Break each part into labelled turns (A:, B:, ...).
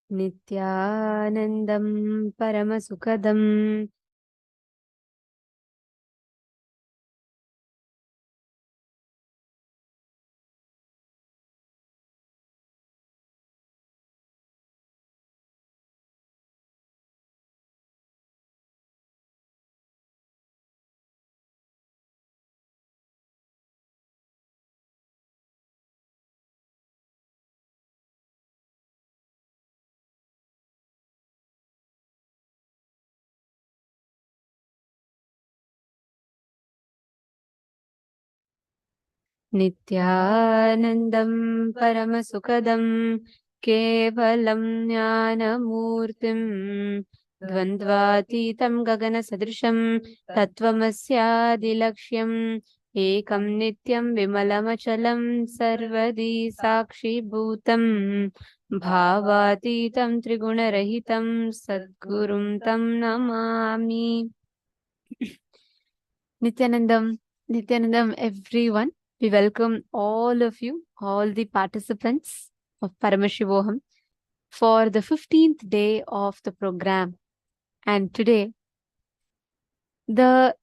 A: Nithyanandam Paramasukadam Nithyanandam Paramasukadam Kevalam Jnanamurtim Dvandvatitam Gagana Sadrisham Tattvamasyadilaksham Ekam Nityam Vimalamachalam Sarvadi Sakshi Bhutam Bhavatitam Triguna-rahitam Sadgurum Tam Namami. Nithyanandam, Nithyanandam, everyone. We welcome all of you, all the participants of Paramashivoham for the 15th day of the program. And today, the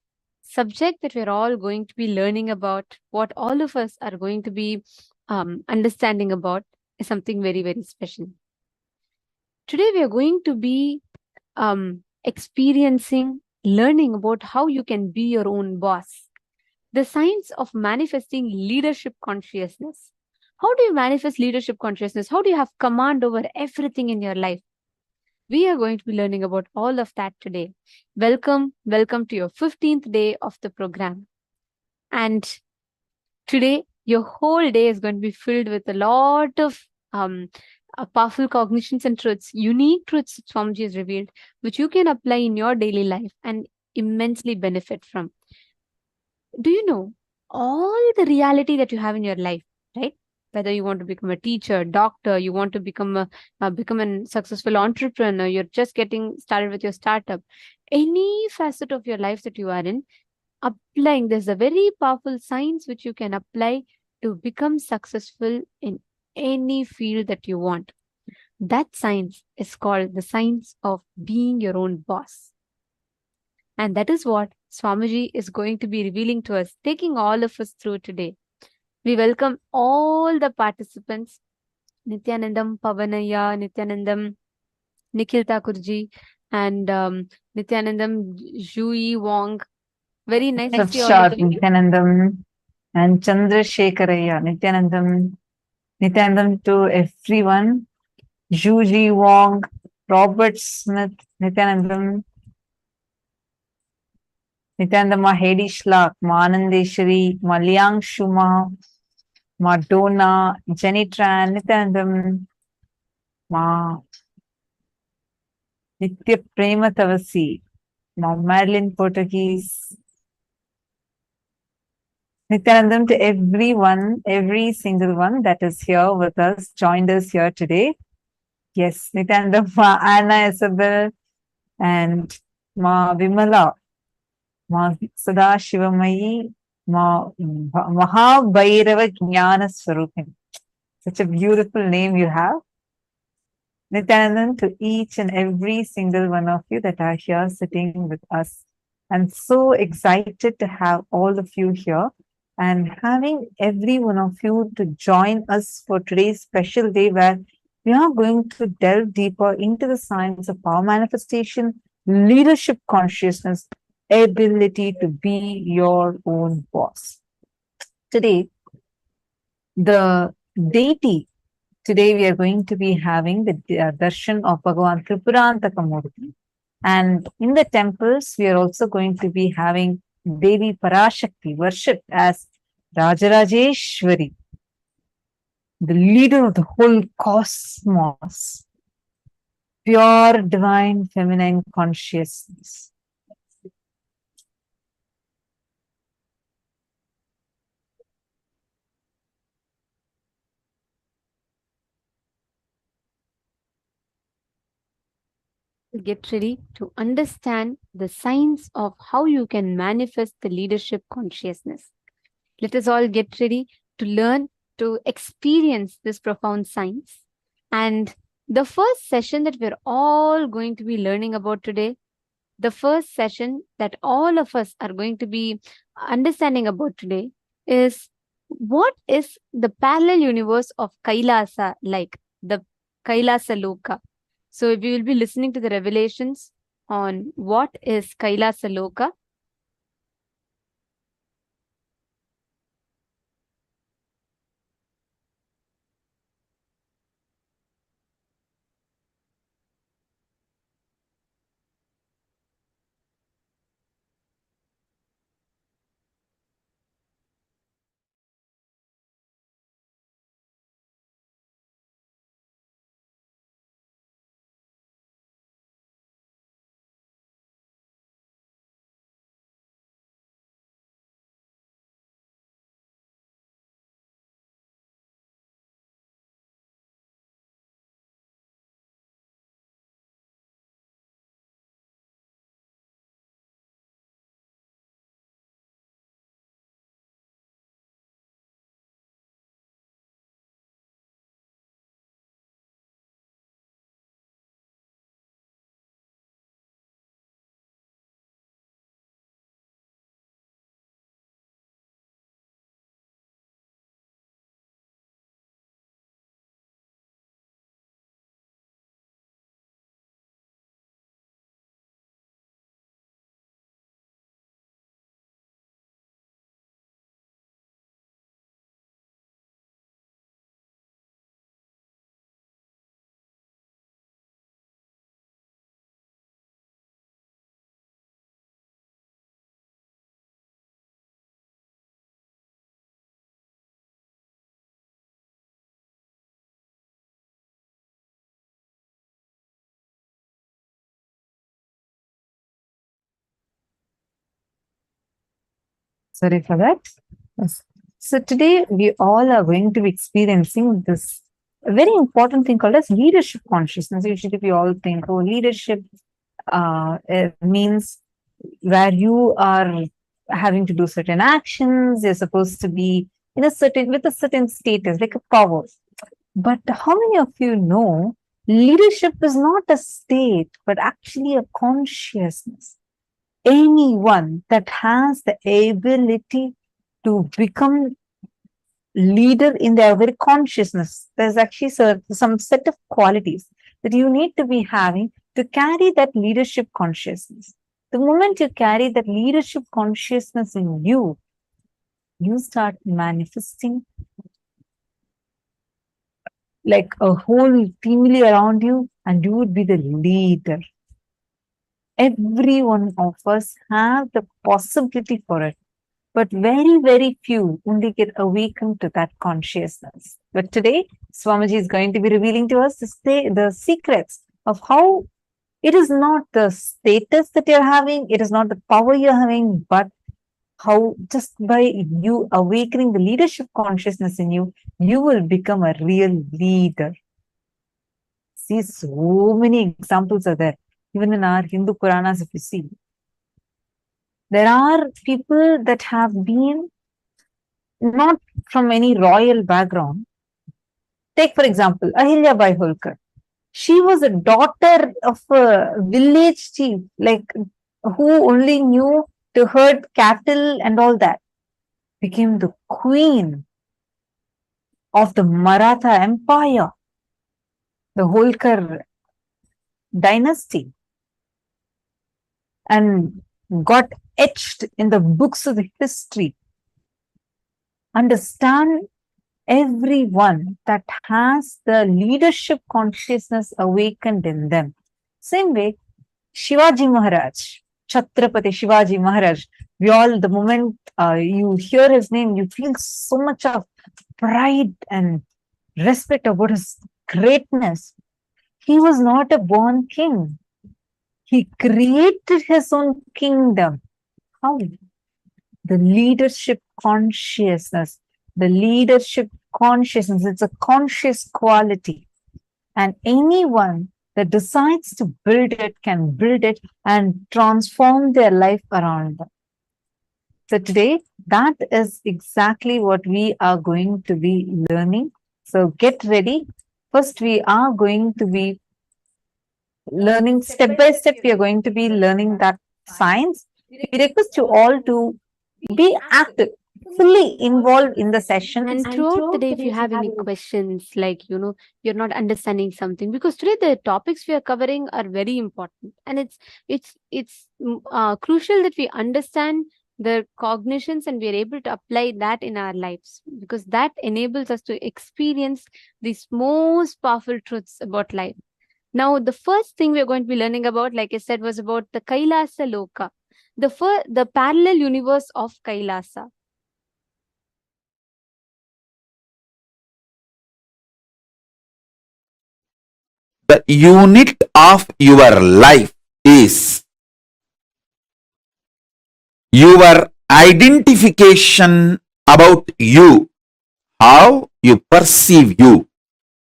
A: subject that we're all going to be learning about, what all of us are going to be understanding about, is something very, very special. Today, we are going to be experiencing, learning about how you can be your own boss. The science of manifesting leadership consciousness. How do you manifest leadership consciousness? How do you have command over everything in your life? We are going to be learning about all of that today. Welcome to your 15th day of the program. And today, your whole day is going to be filled with a lot of powerful cognitions and truths, unique truths that Swamiji has revealed, which you can apply in your daily life and immensely benefit from. Do you know all the reality that you have in your life, right? Whether you want to become a teacher, doctor, you want to become a successful entrepreneur, you're just getting started with your startup, any facet of your life that you are in, applying, there's a very powerful science which you can apply to become successful in any field that you want. That science is called the science of being your own boss. And that is what Swamiji is going to be revealing to us, taking all of us through today. We welcome all the participants, Nithyanandam Pavanaya, Nithyanandam Nikhil Thakurji, and Nithyanandam Jui Wong. Very nice to see all of you.
B: Nithyanandam and Chandrasekharaya. Nithyanandam to everyone. Juji Wong, Robert Smith, Nithyanandam. Nithyanandama Hedi Shlak, Manandeshwari, Malyang Shuma, Madonna, Jenny Tran, Nithyanandam, Ma Nitya Prema Tavasi, Ma Madeline Portuguese. Nithyanandam to everyone, every single one that is here with us, joined us here today. Yes, Nithyanandam, Ma Anna Isabel, and Ma Vimala, Ma Sadashivamayi, Ma Mahabhairava Jnana Swarupam. Such a beautiful name you have. Nithyanandam to each and every single one of you that are here sitting with us. I'm so excited to have all of you here and having every one of you to join us for today's special day where we are going to delve deeper into the science of power manifestation, leadership consciousness, ability to be your own boss. Today, the deity, today we are going to be having the darshan of Bhagavān Tripurantaka. And in the temples, we are also going to be having Devi Parashakti worshipped as Rajarajeshwari, the leader of the whole cosmos, pure divine feminine consciousness.
A: Get ready to understand the science of how you can manifest the leadership consciousness. Let us all get ready to learn, to experience this profound science. And The first session that we're all going to be learning about today, the first session that all of us are going to be understanding about today is what is the parallel universe of Kailasa like, the Kailasa Loka. So we will be listening to the revelations on what is Kailasa Loka.
B: Sorry for that. Yes. So today we all are going to be experiencing this very important thing called as leadership consciousness. Usually we all think, oh, leadership it means where you are having to do certain actions, you're supposed to be in a certain with a certain status, like a power. But how many of you know leadership is not a state, but actually a consciousness? Anyone that has the ability to become leader in their very consciousness, there's actually some set of qualities that you need to be having to carry that leadership consciousness. The moment you carry that leadership consciousness in you, you start manifesting like a whole family around you, and you would be the leader. Every one of us have the possibility for it, but very, very few only get awakened to that consciousness. But today, Swamiji is going to be revealing to us the secrets of how it is not the status that you're having, it is not the power you're having, but how just by you awakening the leadership consciousness in you, you will become a real leader. See, so many examples are there. Even in our Hindu Puranas, if you see, there are people that have been not from any royal background. Take, for example, Ahilyabai Holkar. She was a daughter of a village chief, like who only knew to herd cattle and all that, became the queen of the Maratha Empire, the Holkar dynasty, and got etched in the books of the history. Understand, everyone that has the leadership consciousness awakened in them. Same way, Shivaji Maharaj, Chhatrapati Shivaji Maharaj, we all, the moment you hear his name, you feel so much of pride and respect about his greatness. He was not a born king. He created his own kingdom. How? The leadership consciousness. The leadership consciousness, it's a conscious quality. And anyone that decides to build it can build it and transform their life around them. So today, that is exactly what we are going to be learning. So get ready First, we are going to be learning step by step. We are going to be learning that science. We request you all to be active, fully involved in the session.
A: And throughout the day, if you have any questions, like, you're not understanding something, because today the topics we are covering are very important, and it's crucial that we understand the cognitions and we are able to apply that in our lives, because that enables us to experience these most powerful truths about life. Now, the first thing we're going to be learning about, like I said, was about the Kailasa Loka, the parallel universe of Kailasa.
C: The unit of your life is your identification about you, how you perceive you,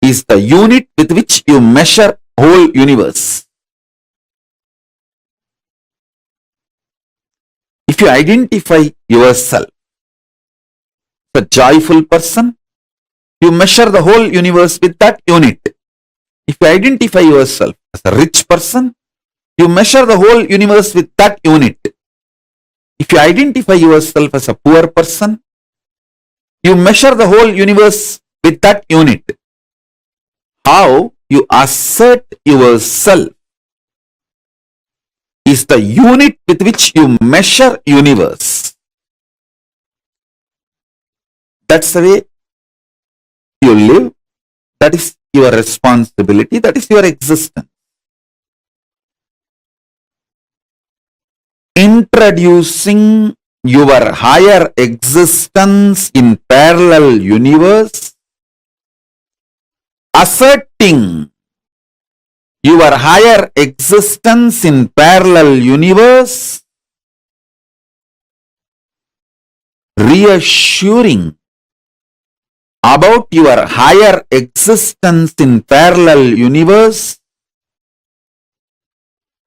C: is the unit with which you measure whole universe. If you identify yourself as a joyful person, you measure the whole universe with that unit. If you identify yourself as a rich person, you measure the whole universe with that unit. If you identify yourself as a poor person, you measure the whole universe with that unit. How you assert yourself is the unit with which you measure universe. That's the way you live. That is your responsibility. That is your existence. Introducing your higher existence in parallel universe, asserting your higher existence in parallel universe, reassuring about your higher existence in parallel universe,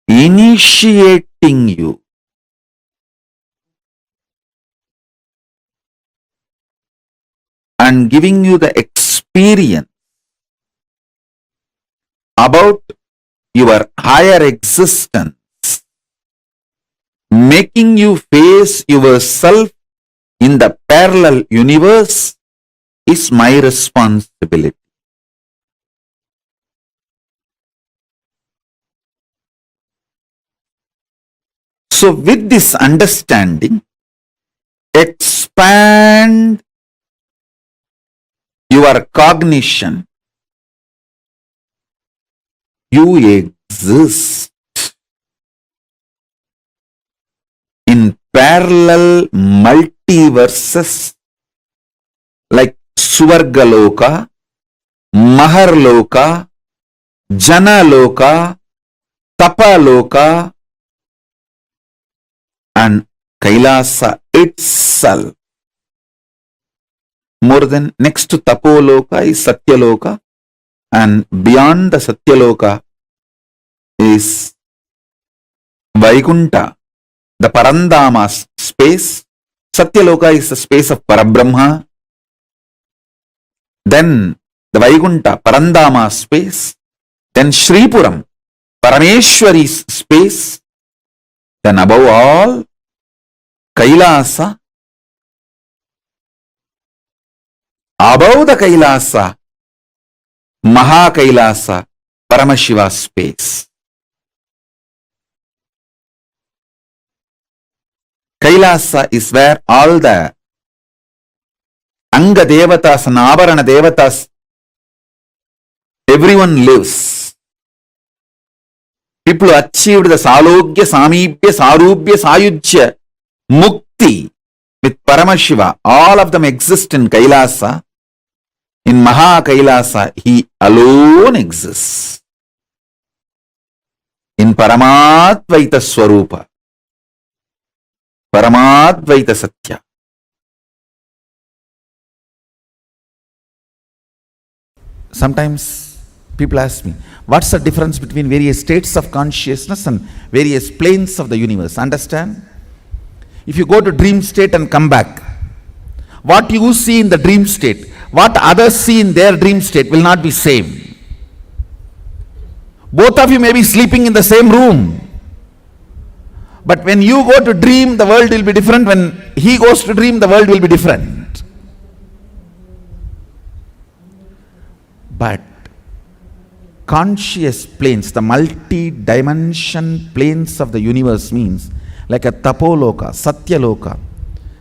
C: initiating you and giving you the experience about your higher existence, making you face yourself in the parallel universe, is my responsibility. So with this understanding, expand your cognition. You exist in parallel multiverses like Swargaloka, Maharloka, Janaloka, Tapaloka, and Kailasa itself. More than next to Tapoloka is Satyaloka, and beyond the Satyaloka is Vaikunta, the Parandama space. Satyaloka is the space of Parabrahma. Then the Vaikunta, Parandama space. Then Shripuram, Parameshwari's space. Then above all, Kailasa. Above the Kailasa, Maha Kailasa, Paramashiva space. Kailasa is where all the Anga Devatas and Avarana Devatas, everyone lives. People who achieved the Salogya, Samibhya, Sarubhya, Sayujya, Mukti with Paramashiva, all of them exist in Kailasa. In Maha Kailasa, he alone exists. In Paramadvaita Swarupa, Paramadvaita Satya. Sometimes people ask me, what's the difference between various states of consciousness and various planes of the universe? Understand? If you go to dream state and come back, what you see in the dream state, what others see in their dream state will not be same. Both of you may be sleeping in the same room. But when you go to dream, the world will be different. When he goes to dream, the world will be different. But conscious planes, the multi-dimension planes of the universe means like a Tapoloka, Satyaloka,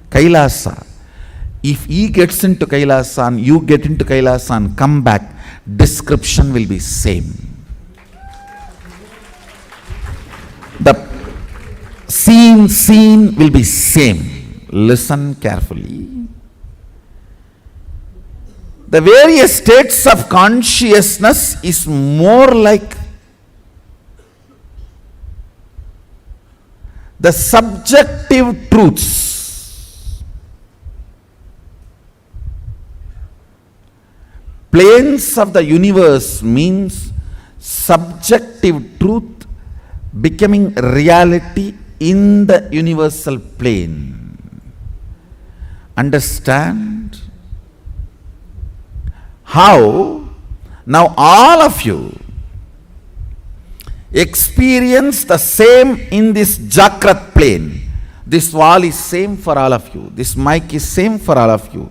C: Kailasa. If he gets into Kailasa and you get into Kailasa and come back, description will be same. The scene will be same. Listen carefully. The various states of consciousness is more like the subjective truths. Planes of the universe means subjective truth becoming reality in the universal plane. Understand? How now all of you experience the same in this Jakrat plane. This wall is same for all of you. This mic is same for all of you.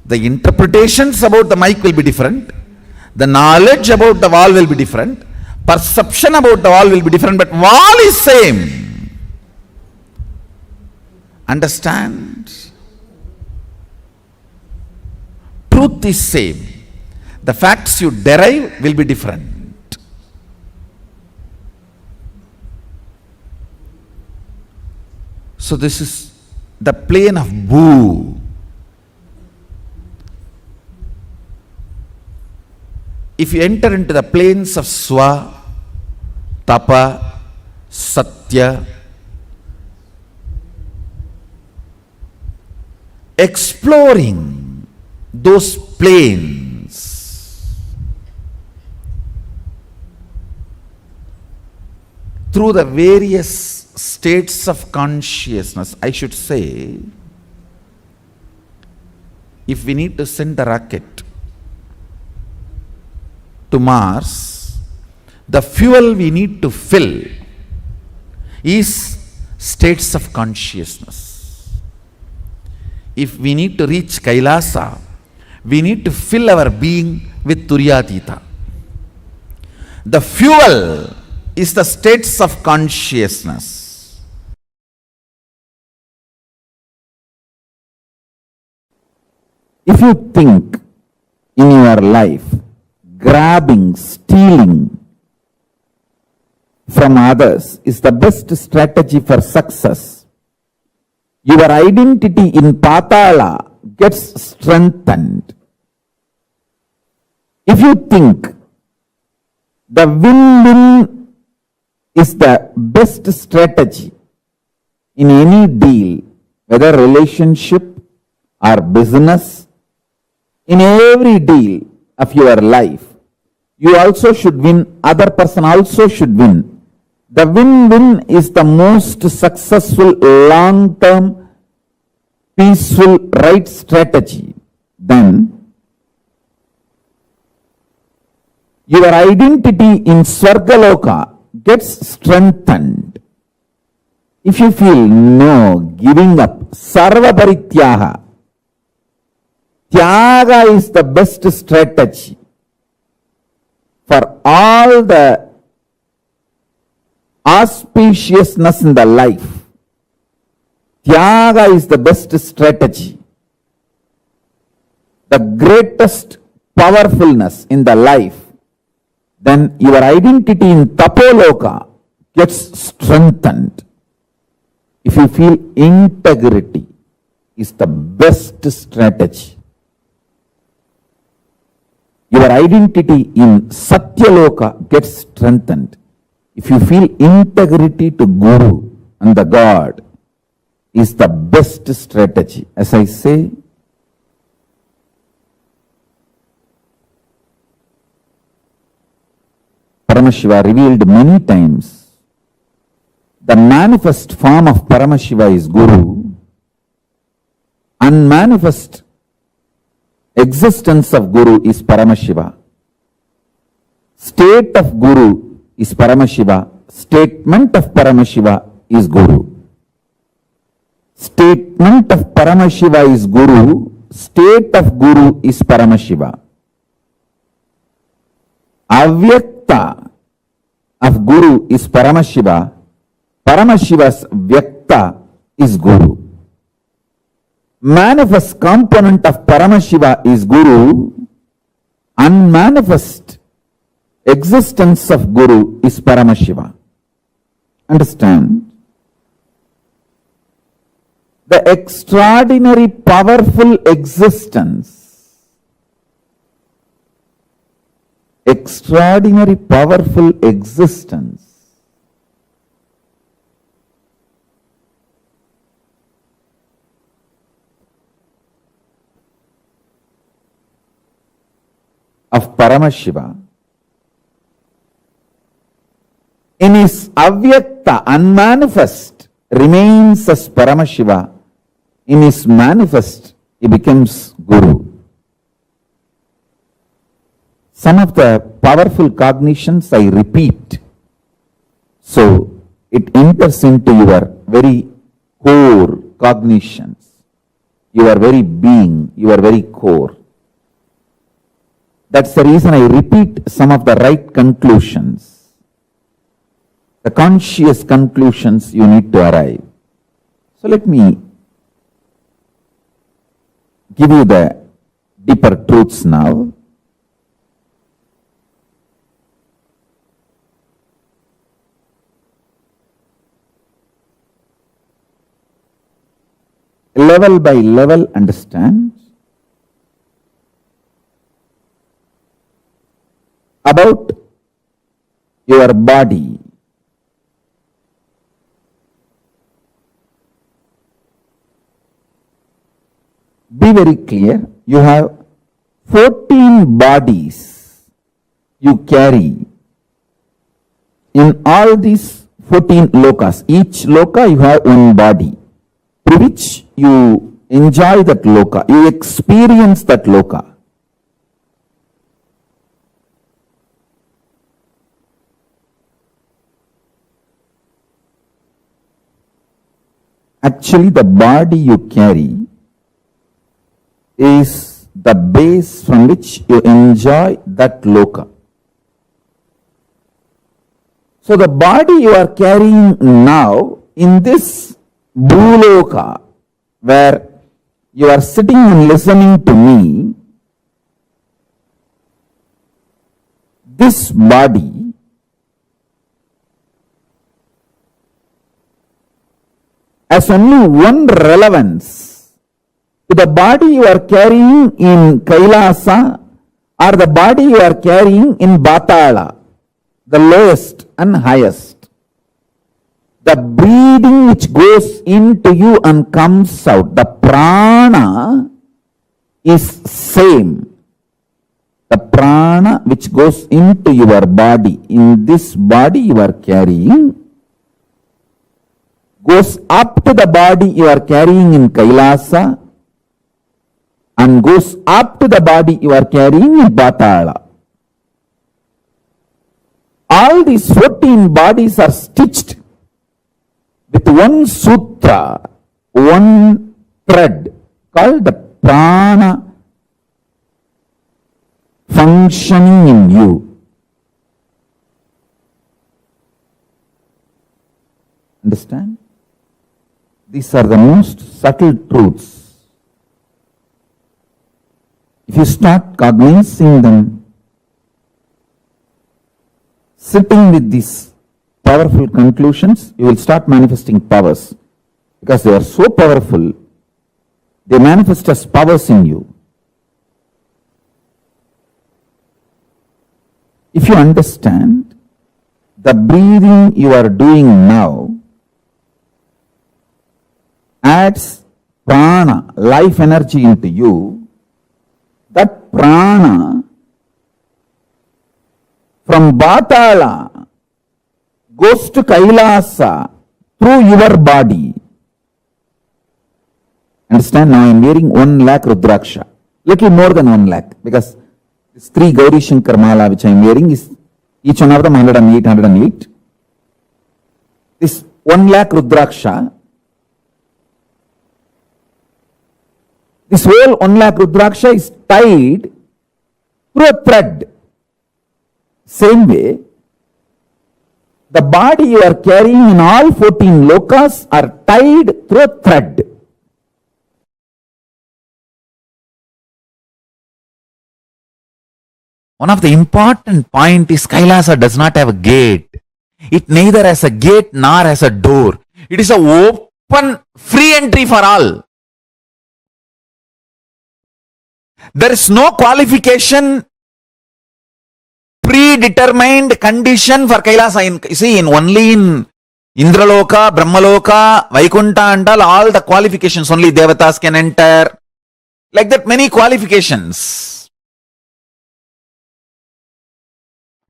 C: The interpretations about the mic will be different. The knowledge about the wall will be different. Perception about the wall will be different, but wall is same. Understand? Truth is same. The facts you derive will be different. So this is the plane of Bhu. If you enter into the planes of Swa, Tapa, Satya, exploring those planes through the various states of consciousness, I should say, if we need to send the rocket to Mars, the fuel we need to fill is states of consciousness. If we need to reach Kailasa, we need to fill our being with Turyatita. The fuel is the states of consciousness. If you think in your life, grabbing, stealing from others is the best strategy for success, your identity in Patala gets strengthened. If you think the win-win is the best strategy in any deal, whether relationship or business, in every deal of your life, you also should win, other person also should win. The win-win is the most successful long-term peaceful right strategy. Then your identity in Swargaloka gets strengthened. If you feel no, giving up, Sarva Parityaga, Tyaga is the best strategy for all the auspiciousness in the life. Tyaga is the best strategy. The greatest powerfulness in the life. Then your identity in Tapoloka gets strengthened. If you feel integrity is the best strategy. Your identity in Satyaloka gets strengthened. If you feel integrity to Guru and the God is the best strategy. As I say, Paramashiva revealed many times the manifest form of Paramashiva is Guru, unmanifest existence of Guru is Paramashiva. State of Guru is Paramashiva. Statement of Paramashiva is Guru. Statement of Paramashiva is Guru. State of Guru is Paramashiva. Avyakta of Guru is Paramashiva. Paramashiva's Vyakta is Guru. Manifest component of Paramashiva is Guru. Unmanifest existence of Guru is Paramashiva. Understand? The extraordinary powerful existence, of Paramashiva in his avyakta, unmanifest, remains as Paramashiva. In his manifest, he becomes Guru. Some of the powerful cognitions I repeat, so it enters into your very core cognitions, your very being, your very core. That's the reason I repeat some of the right conclusions, the conscious conclusions you need to arrive. So let me give you the deeper truths now. Level by level, understand about your body. Be very clear. You have 14 bodies you carry. In all these 14 lokas, each loka you have one body, through which you enjoy that loka, you experience that loka. Actually, the body you carry is the base from which you enjoy that loka. So the body you are carrying now in this bhuloka, where you are sitting and listening to me, this body has only one relevance to the body you are carrying in Kailasa or the body you are carrying in Batala, the lowest and highest. The breathing which goes into you and comes out, the prana is same. The prana which goes into your body, in this body you are carrying, goes up to the body you are carrying in Kailasa and goes up to the body you are carrying in Batala. All these 14 bodies are stitched with one sutra, one thread called the prana functioning in you. Understand? These are the most subtle truths. If you start cognizing them, sitting with these powerful conclusions, you will start manifesting powers. Because they are so powerful, they manifest as powers in you. If you understand the breathing you are doing now adds prana, life energy into you, that prana from Batala goes to Kailasa through your body. Understand? Now I am wearing 1 lakh Rudraksha, little more than 1 lakh, because this 3 Gauri Shankar Mala which I am wearing is each one of them 108, 108. This 1 lakh Rudraksha, this whole 1 lakh Rudraksha is tied through a thread. Same way, the body you are carrying in all 14 lokas are tied through a thread. One of the important point is Kailasa does not have a gate. It neither has a gate nor has a door. It is an open, free entry for all. There is no qualification, predetermined condition for Kailasa. Only in Indraloka, Brahmaloka, Vaikuntha and all the qualifications, only Devatas can enter. Like that, many qualifications.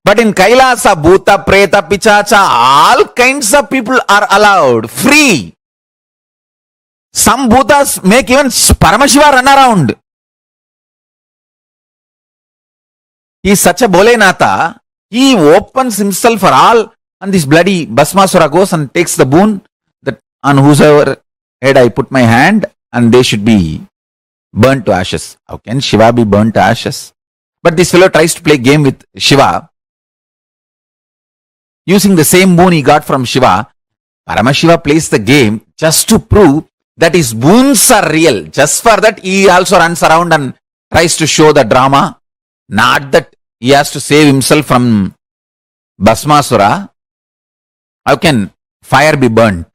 C: But in Kailasa, Bhuta, Preta, Pichacha, all kinds of people are allowed, free. Some Bhutas make even Paramashiva run around. He is such a Bholenatha, he opens himself for all, and this bloody Bhasmasura goes and takes the boon that on whosoever head I put my hand, and they should be burnt to ashes. How can Shiva be burnt to ashes? But this fellow tries to play game with Shiva. Using the same boon he got from Shiva, Paramashiva plays the game just to prove that his boons are real. Just for that, he also runs around and tries to show the drama. Not that he has to save himself from Bhasmasura. How can fire be burnt?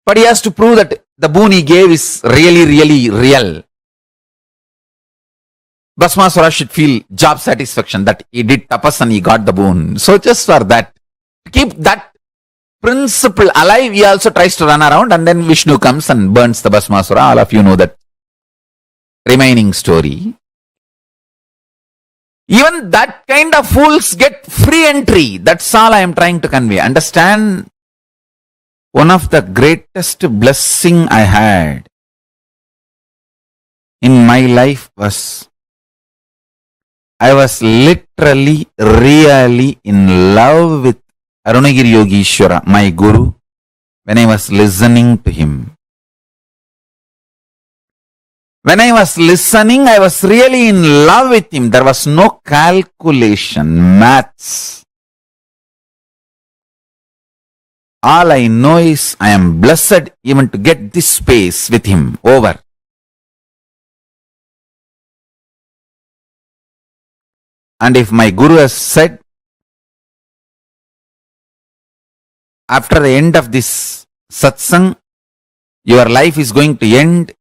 C: But he has to prove that the boon he gave is really, really real. Bhasmasura should feel job satisfaction that he did tapas and he got the boon. So just for that, to keep that principle alive, he also tries to run around, and then Vishnu comes and burns the Bhasmasura. All of you know that remaining story. Even that kind of fools get free entry. That's all I am trying to convey. Understand, one of the greatest blessing I had in my life was, I was literally, really in love with Arunagiri Yogeshwara, my guru, when I was listening to him. When I was listening, I was really in love with him. There was no calculation, maths. All I know is I am blessed even to get this space with him over. And if my guru has said, after the end of this satsang, your life is going to end,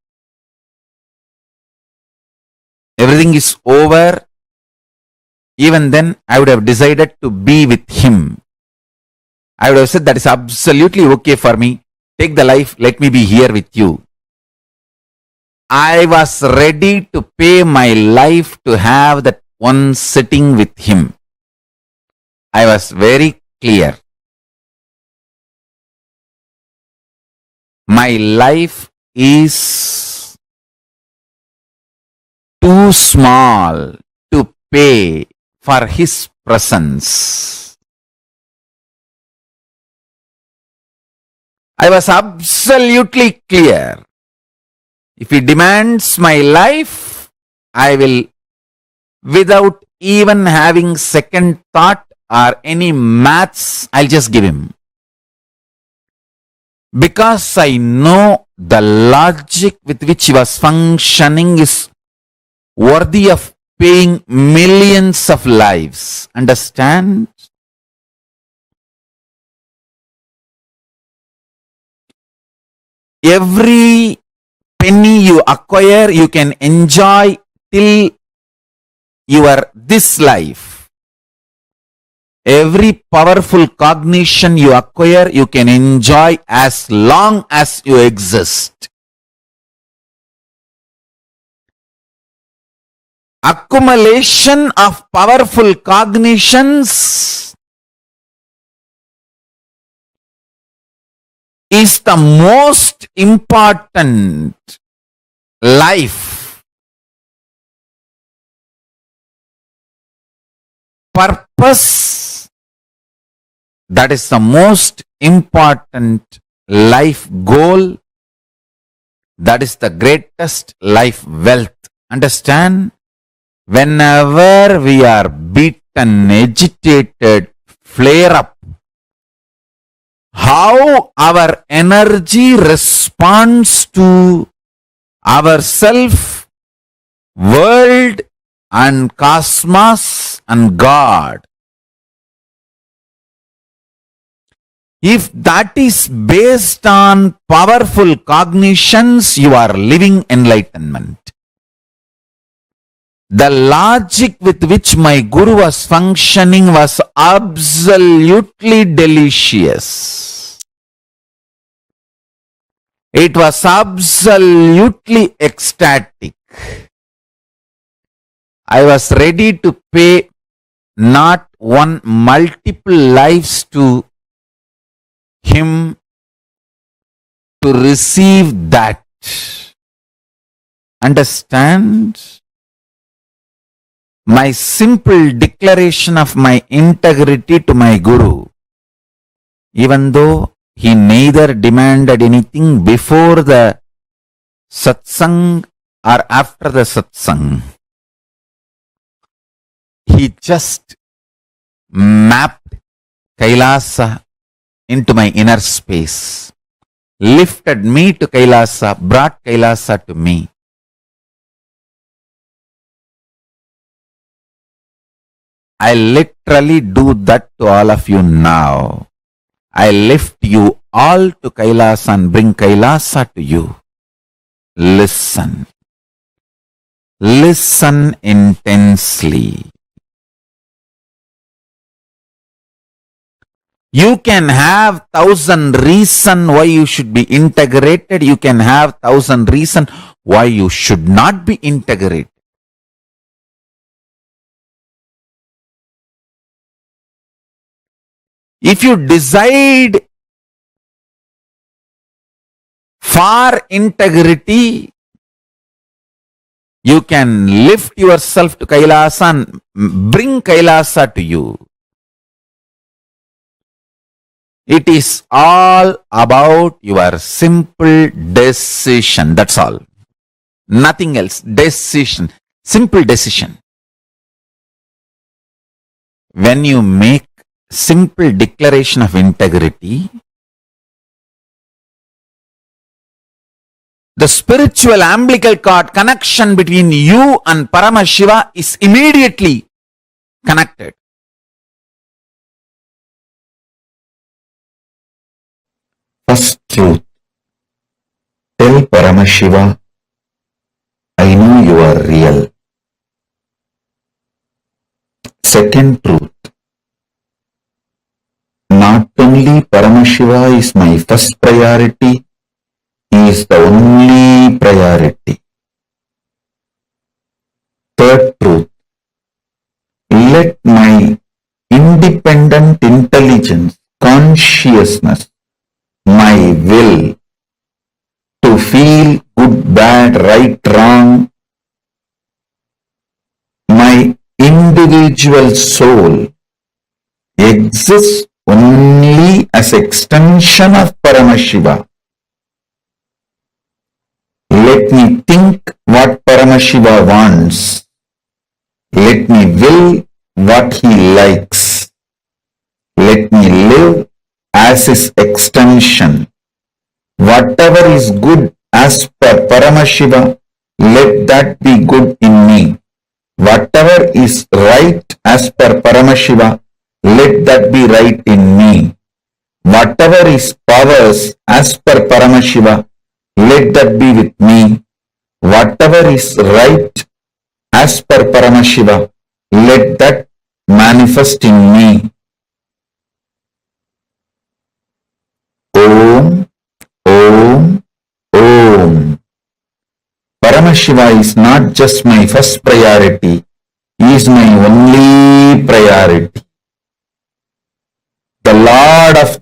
C: everything is over, even then I would have decided to be with him. I would have said, that is absolutely okay for me. Take the life, let me be here with you. I was ready to pay my life to have that one sitting with him. I was very clear. My life is too small to pay for his presence. I was absolutely clear. If he demands my life, I will, without even having second thought or any maths, I'll just give him. Because I know the logic with which he was functioning is worthy of paying millions of lives. Understand? Every penny you acquire, you can enjoy till your this life. Every powerful cognition you acquire, you can enjoy as long as you exist. Accumulation of powerful cognitions is the most important life. purpose, that is the most important life goal. That is the greatest life wealth. Understand? Whenever we are beaten, agitated, flare up, how our energy responds to ourself, world, and cosmos and God. If that is based on powerful cognitions, you are living enlightenment. The logic with which my Guru was functioning was absolutely delicious. It was absolutely ecstatic. I was ready to pay not one, multiple lives to him to receive that. Understand? My simple declaration of my integrity to my Guru, even though he neither demanded anything before the satsang or after the satsang, he just mapped Kailasa into my inner space, lifted me to Kailasa, brought Kailasa to me. I literally do that to all of you now. I lift you all to Kailasa and bring Kailasa to you. Listen. Listen intensely. You can have 1,000 reasons why you should be integrated. You can have 1,000 reasons why you should not be integrated. If you decide for integrity, you can lift yourself to Kailasa and bring Kailasa to you. It is all about your simple decision. That's all. Nothing else. Decision. Simple decision. When you make simple declaration of integrity, the spiritual umbilical cord connection between you and Paramashiva is immediately connected.
D: First truth. Tell Paramashiva, I know you are real. Second truth. Not only Paramashiva is my first priority, he is the only priority. Third truth. Let my independent intelligence, consciousness, my will to feel good, bad, right, wrong, my individual soul exists only as extension of Paramashiva. Let me think what Paramashiva wants. Let me will what he likes. Let me live as his extension. Whatever is good as per Paramashiva, let that be good in me. Whatever is right as per Paramashiva, let that be right in me. Whatever is powers as per Paramashiva, let that be with me. Whatever is right as per Paramashiva, let that manifest in me. Om, Om, Om. Paramashiva is not just my first priority, he is my only priority. The Lord of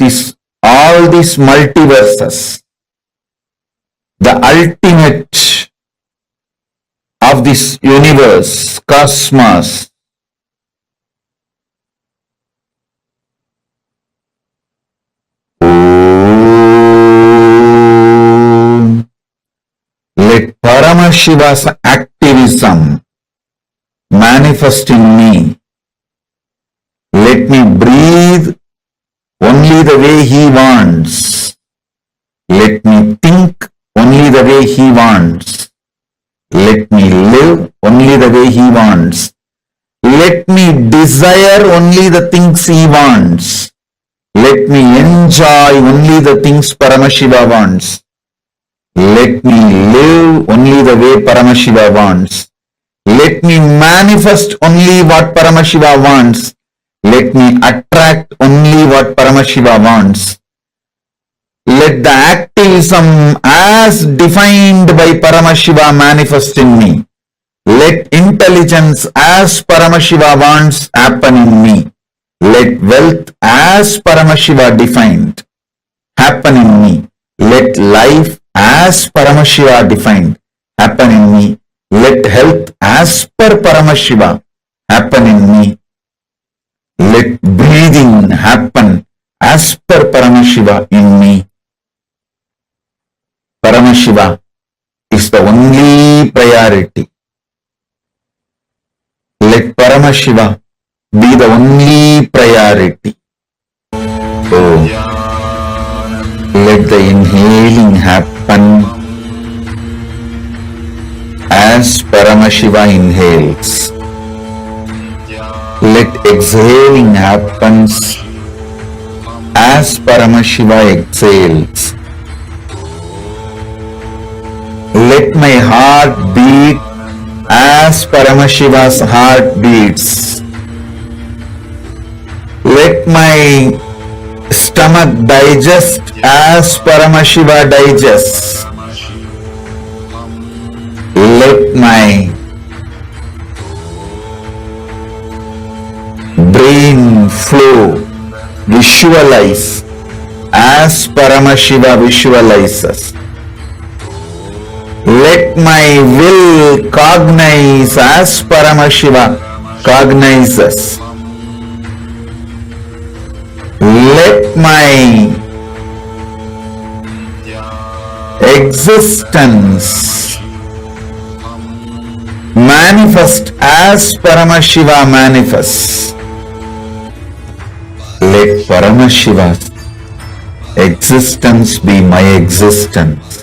D: all these multiverses, the ultimate of this universe, cosmos, Paramashiva's activism manifest in me. Let me breathe only the way he wants. Let me think only the way he wants. Let me live only the way he wants. Let me desire only the things he wants. Let me enjoy only the things Paramashiva wants. Let me live only the way Paramashiva wants. Let me manifest only what Paramashiva wants. Let me attract only what Paramashiva wants. Let the activism as defined by Paramashiva manifest in me. Let intelligence as Paramashiva wants happen in me. Let wealth as Paramashiva defined happen in me. Let life as Paramashiva defined happen in me. Let health as per Paramashiva happen in me. Let breathing happen as per Paramashiva in me. Paramashiva is the only priority. Let Paramashiva be the only priority. Oh, let the inhaling happen as Paramashiva inhales. Let exhaling happens as Paramashiva exhales. Let my heart beat as Paramashiva's heart beats. Let my stomach digest as Paramashiva digests. Let my brain flow, visualize as Paramashiva visualizes. Let my will cognize as Paramashiva cognizes. Let my existence manifest as Paramashiva manifests. Let Paramashiva's existence be my existence.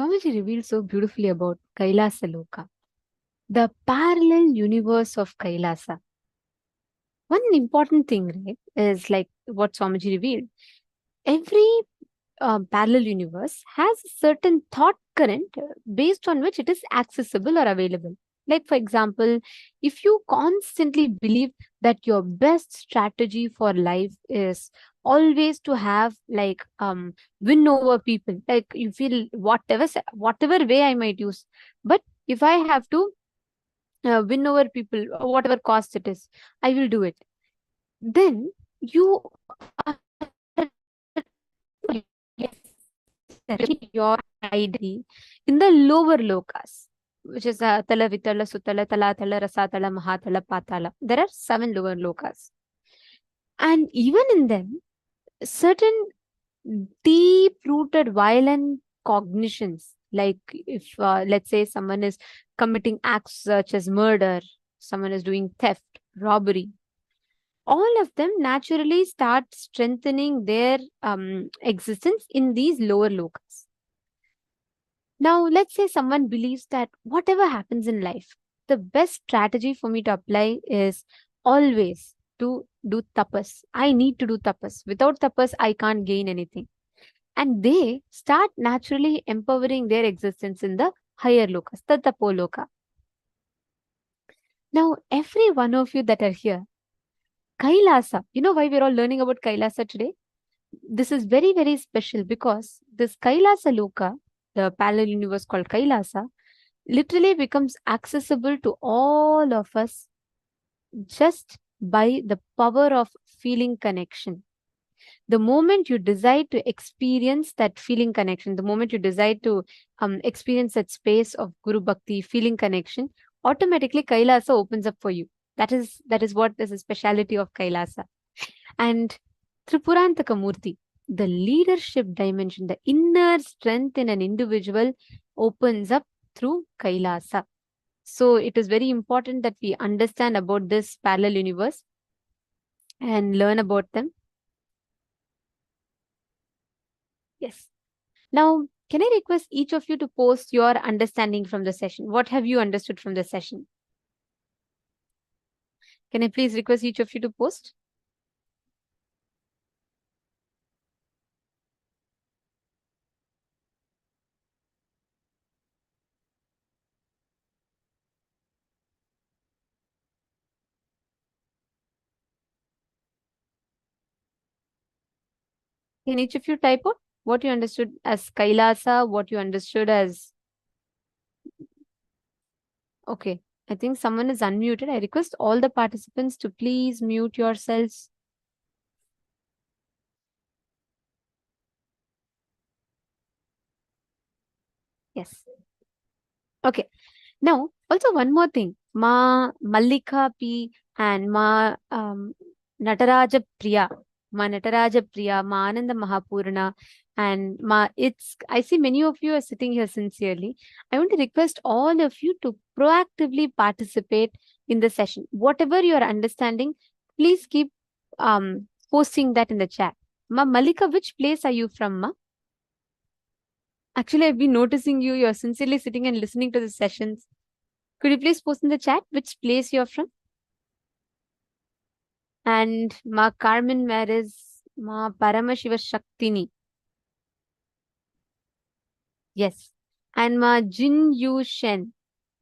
A: Swamiji revealed so beautifully about Kailasa Loka, the parallel universe of Kailasa. One important thing, right, is like what Swamiji revealed. Every parallel universe has a certain thought current based on which it is accessible or available. Like, for example, if you constantly believe that your best strategy for life is always to have like win over people, like you feel whatever way I might use, but if I have to win over people, whatever cost it is, I will do it. Then you are your identity in the lower lokas, which is Tala, Vitala, Sutala, Talatala, Rasatala, Mahatala, Patala. There are 7 lower lokas. And even in them, certain deep rooted violent cognitions, like if, let's say, someone is committing acts such as murder, someone is doing theft, robbery, all of them naturally start strengthening their existence in these lower lokas. Now, let's say someone believes that whatever happens in life, the best strategy for me to apply is always to do tapas. I need to do tapas. Without tapas, I can't gain anything. And they start naturally empowering their existence in the higher lokas, the tapoloka. Now, every one of you that are here, Kailasa, you know why we're all learning about Kailasa today? This is very, very special because this Kailasa Loka, the parallel universe called Kailasa, literally becomes accessible to all of us just by the power of feeling connection. The moment you decide to experience that feeling connection, the moment you decide to experience that space of Guru Bhakti, feeling connection, automatically Kailasa opens up for you. That is what is the speciality of Kailasa. And Tripurantaka Murti, the leadership dimension, the inner strength in an individual opens up through Kailasa. So it is very important that we understand about this parallel universe and learn about them. Yes. Now, can I request each of you to post your understanding from the session? What have you understood from the session? Can I please request each of you to post? Can each of you type out what you understood as Kailasa, what you understood as... Okay, I think someone is unmuted. I request all the participants to please mute yourselves. Yes. Okay. Now, also one more thing. Ma Mallika P and Ma Nataraja Priya. Ma Nataraja Priya, Ma Ananda Mahapurna, and Ma I see many of you are sitting here sincerely. I want to request all of you to proactively participate in the session. Whatever you are understanding, please keep posting that in the chat. Ma Mallika, which place are you from, Ma? Actually, I've been noticing you. You're sincerely sitting and listening to the sessions. Could you please post in the chat which place you're from? And Ma Carmen, where is Ma Paramashiva Shaktini? Yes. And Ma Jin Yu Shen.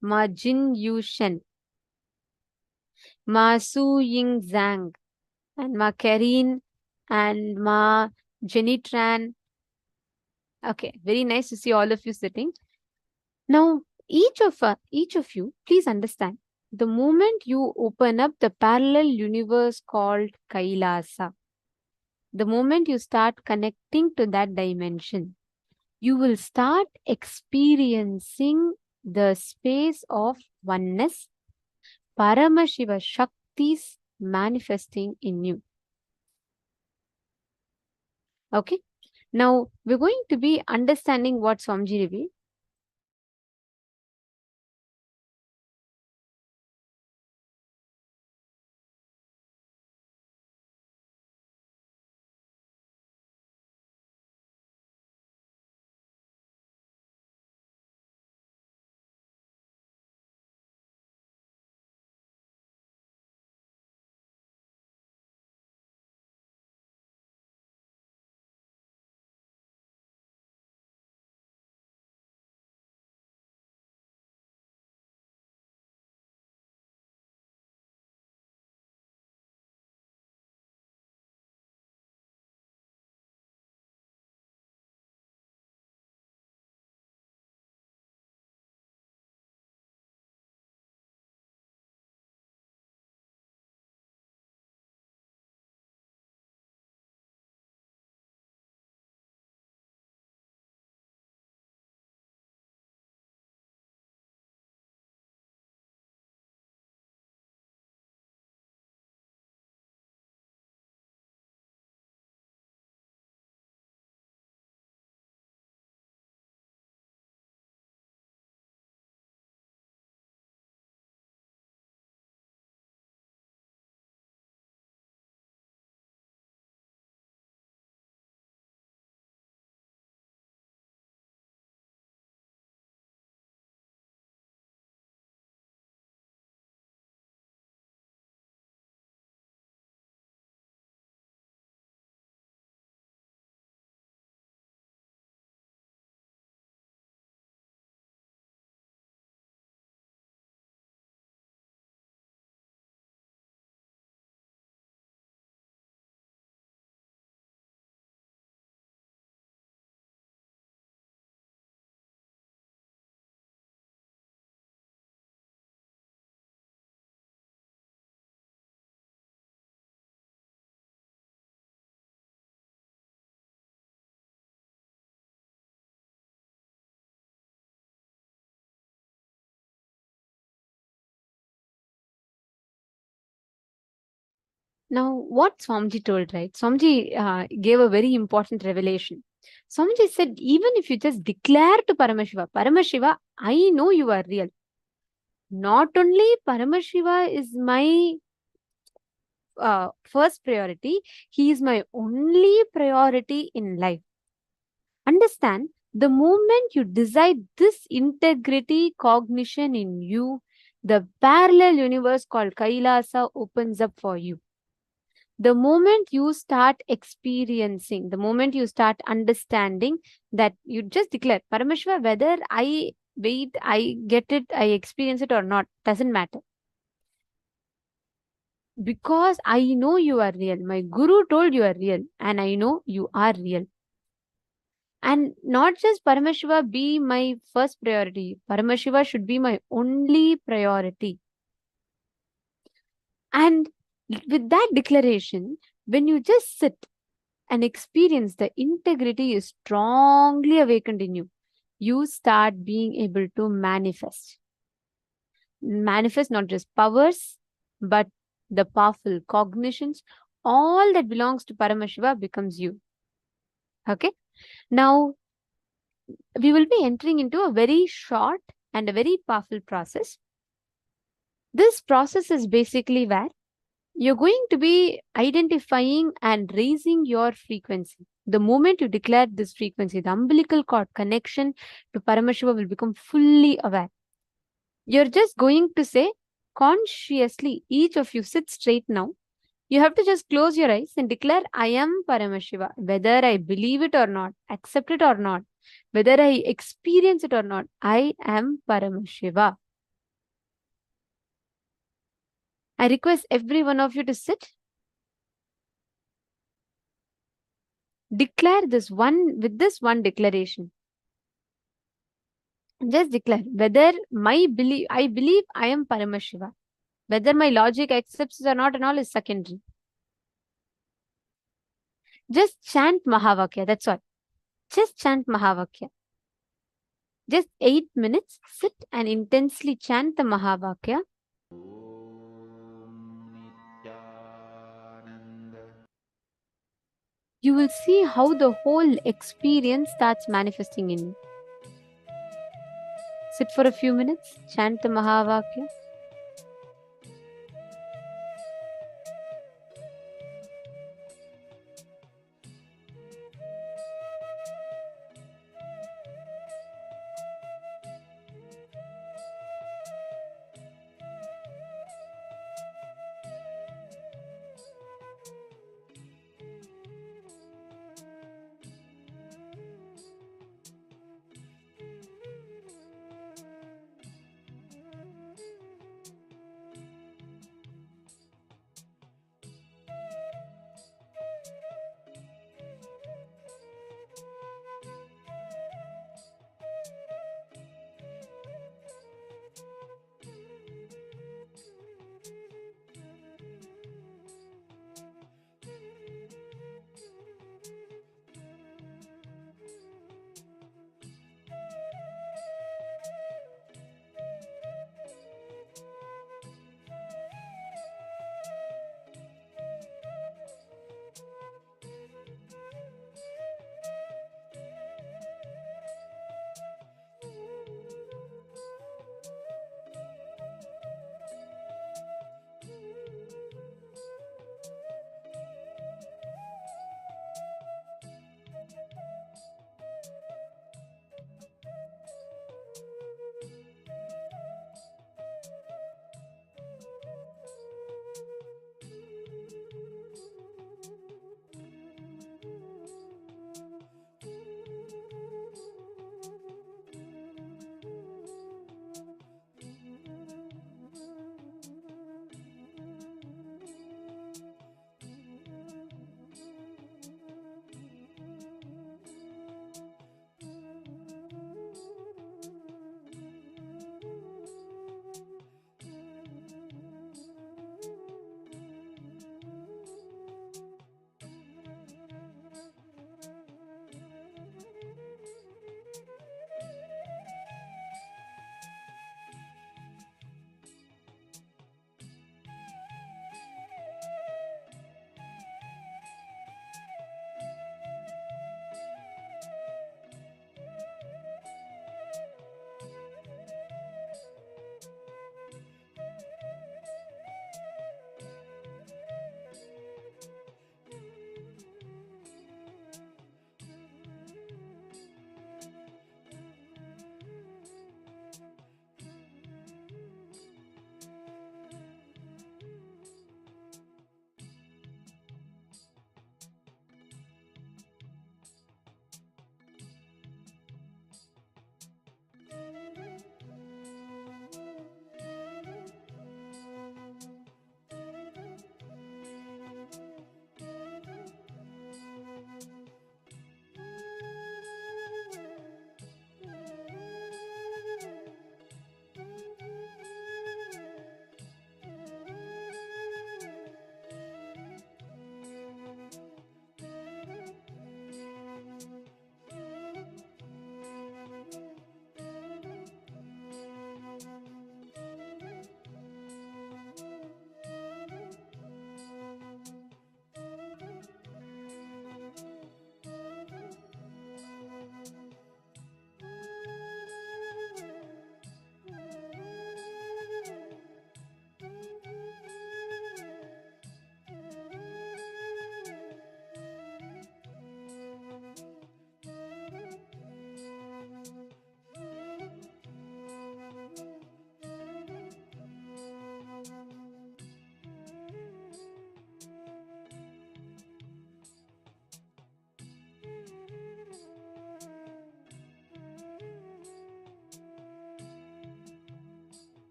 A: Ma Jin Yu Shen. Ma Su Ying Zhang. And Ma Karine. And Ma Jenny Tran. Okay, very nice to see all of you sitting. Now, each of you, please understand, the moment you open up the parallel universe called Kailasa, the moment you start connecting to that dimension, you will start experiencing the space of oneness, Paramashiva Shaktis manifesting in you. Okay. Now, we're going to be understanding what Swamiji revealed. Now, what Swamiji told, right? Swamiji gave a very important revelation. Swamiji said, even if you just declare to Paramashiva, Paramashiva, I know you are real. Not only Paramashiva is my first priority, he is my only priority in life. Understand, the moment you decide this integrity cognition in you, the parallel universe called Kailasa opens up for you. The moment you start experiencing, the moment you start understanding that you just declare, Paramashiva, whether I wait, I get it, I experience it or not, doesn't matter. Because I know you are real. My Guru told you are real, and I know you are real. And not just Paramashiva be my first priority, Paramashiva should be my only priority. And with that declaration, when you just sit and experience, the integrity is strongly awakened in you. You start being able to manifest. Manifest not just powers, but the powerful cognitions. All that belongs to Paramashiva becomes you. Okay? Now, we will be entering into a very short and a very powerful process. This process is basically where you're going to be identifying and raising your frequency. The moment you declare this frequency, the umbilical cord connection to Paramashiva will become fully aware. You're just going to say consciously, each of you sit straight now. You have to just close your eyes and declare, I am Paramashiva. Whether I believe it or not, accept it or not, whether I experience it or not, I am Paramashiva. I request every one of you to sit. Declare this one with this one declaration. Just declare whether I believe I am Paramashiva. Whether my logic accepts it or not and all is secondary. Just chant Mahavakya, that's all. Just chant Mahavakya. Just 8 minutes, sit and intensely chant the Mahavakya. You will see how the whole experience starts manifesting in you. Sit for a few minutes, chant the Mahavakya.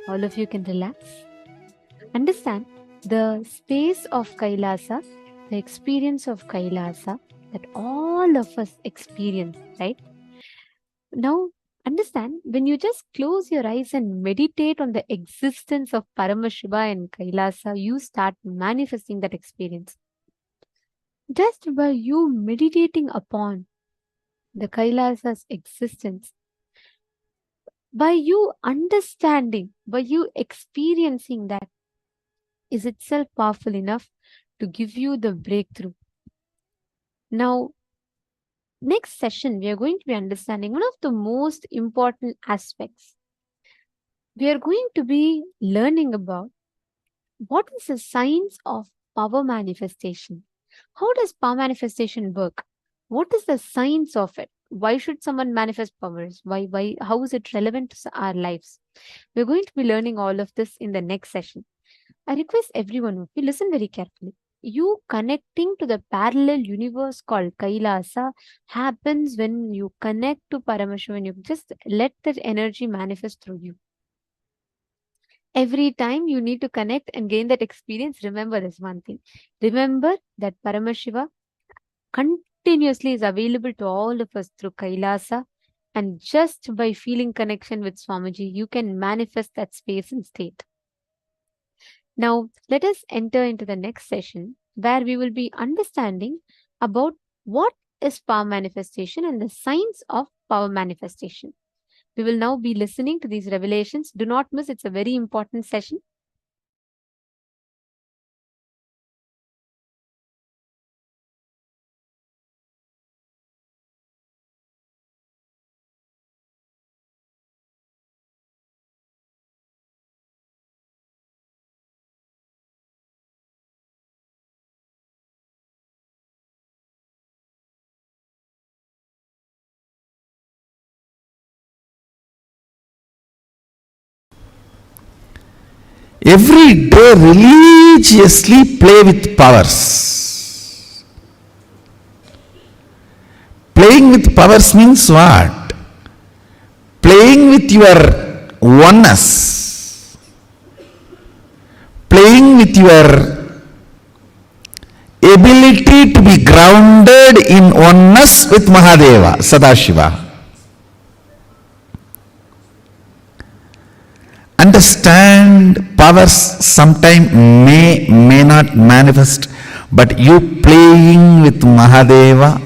A: All of you can relax. Understand the space of Kailasa, the experience of Kailasa that all of us experience, right? Now, understand when you just close your eyes and meditate on the existence of Paramashiva and Kailasa, you start manifesting that experience. Just by you meditating upon the Kailasa's existence, by you understanding, by you experiencing that, is itself powerful enough to give you the breakthrough. Now, next session, we are going to be understanding one of the most important aspects. We are going to be learning about what is the science of power manifestation. How does power manifestation work? What is the science of it? Why should someone manifest powers? Why? How is it relevant to our lives? We're going to be learning all of this in the next session. I request everyone of you listen very carefully. You connecting to the parallel universe called Kailasa happens when you connect to Paramashivam. You just let that energy manifest through you. Every time you need to connect and gain that experience, remember this one thing. Remember that Paramashiva continuously is available to all of us through Kailasa, and just by feeling connection with Swamiji, you can manifest that space and state. Now, let us enter into the next session where we will be understanding about what is power manifestation and the science of power manifestation. We will now be listening to these revelations. Do not miss, it's a very important session.
D: Every day religiously play with powers. Playing with powers means what? Playing with your oneness. Playing with your ability to be grounded in oneness with Mahadeva, Sadashiva. Understand, powers sometimes may not manifest, but you playing with Mahadeva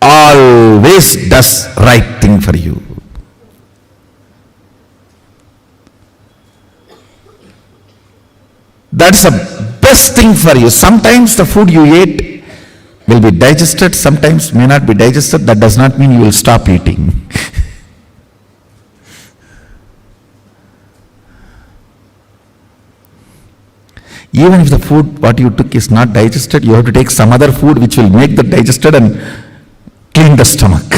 D: always does right thing for you. That's the best thing for you. Sometimes the food you ate will be digested, sometimes may not be digested. That does not mean you will stop eating. Even if the food what you took is not digested, you have to take some other food which will make that digested and clean the stomach.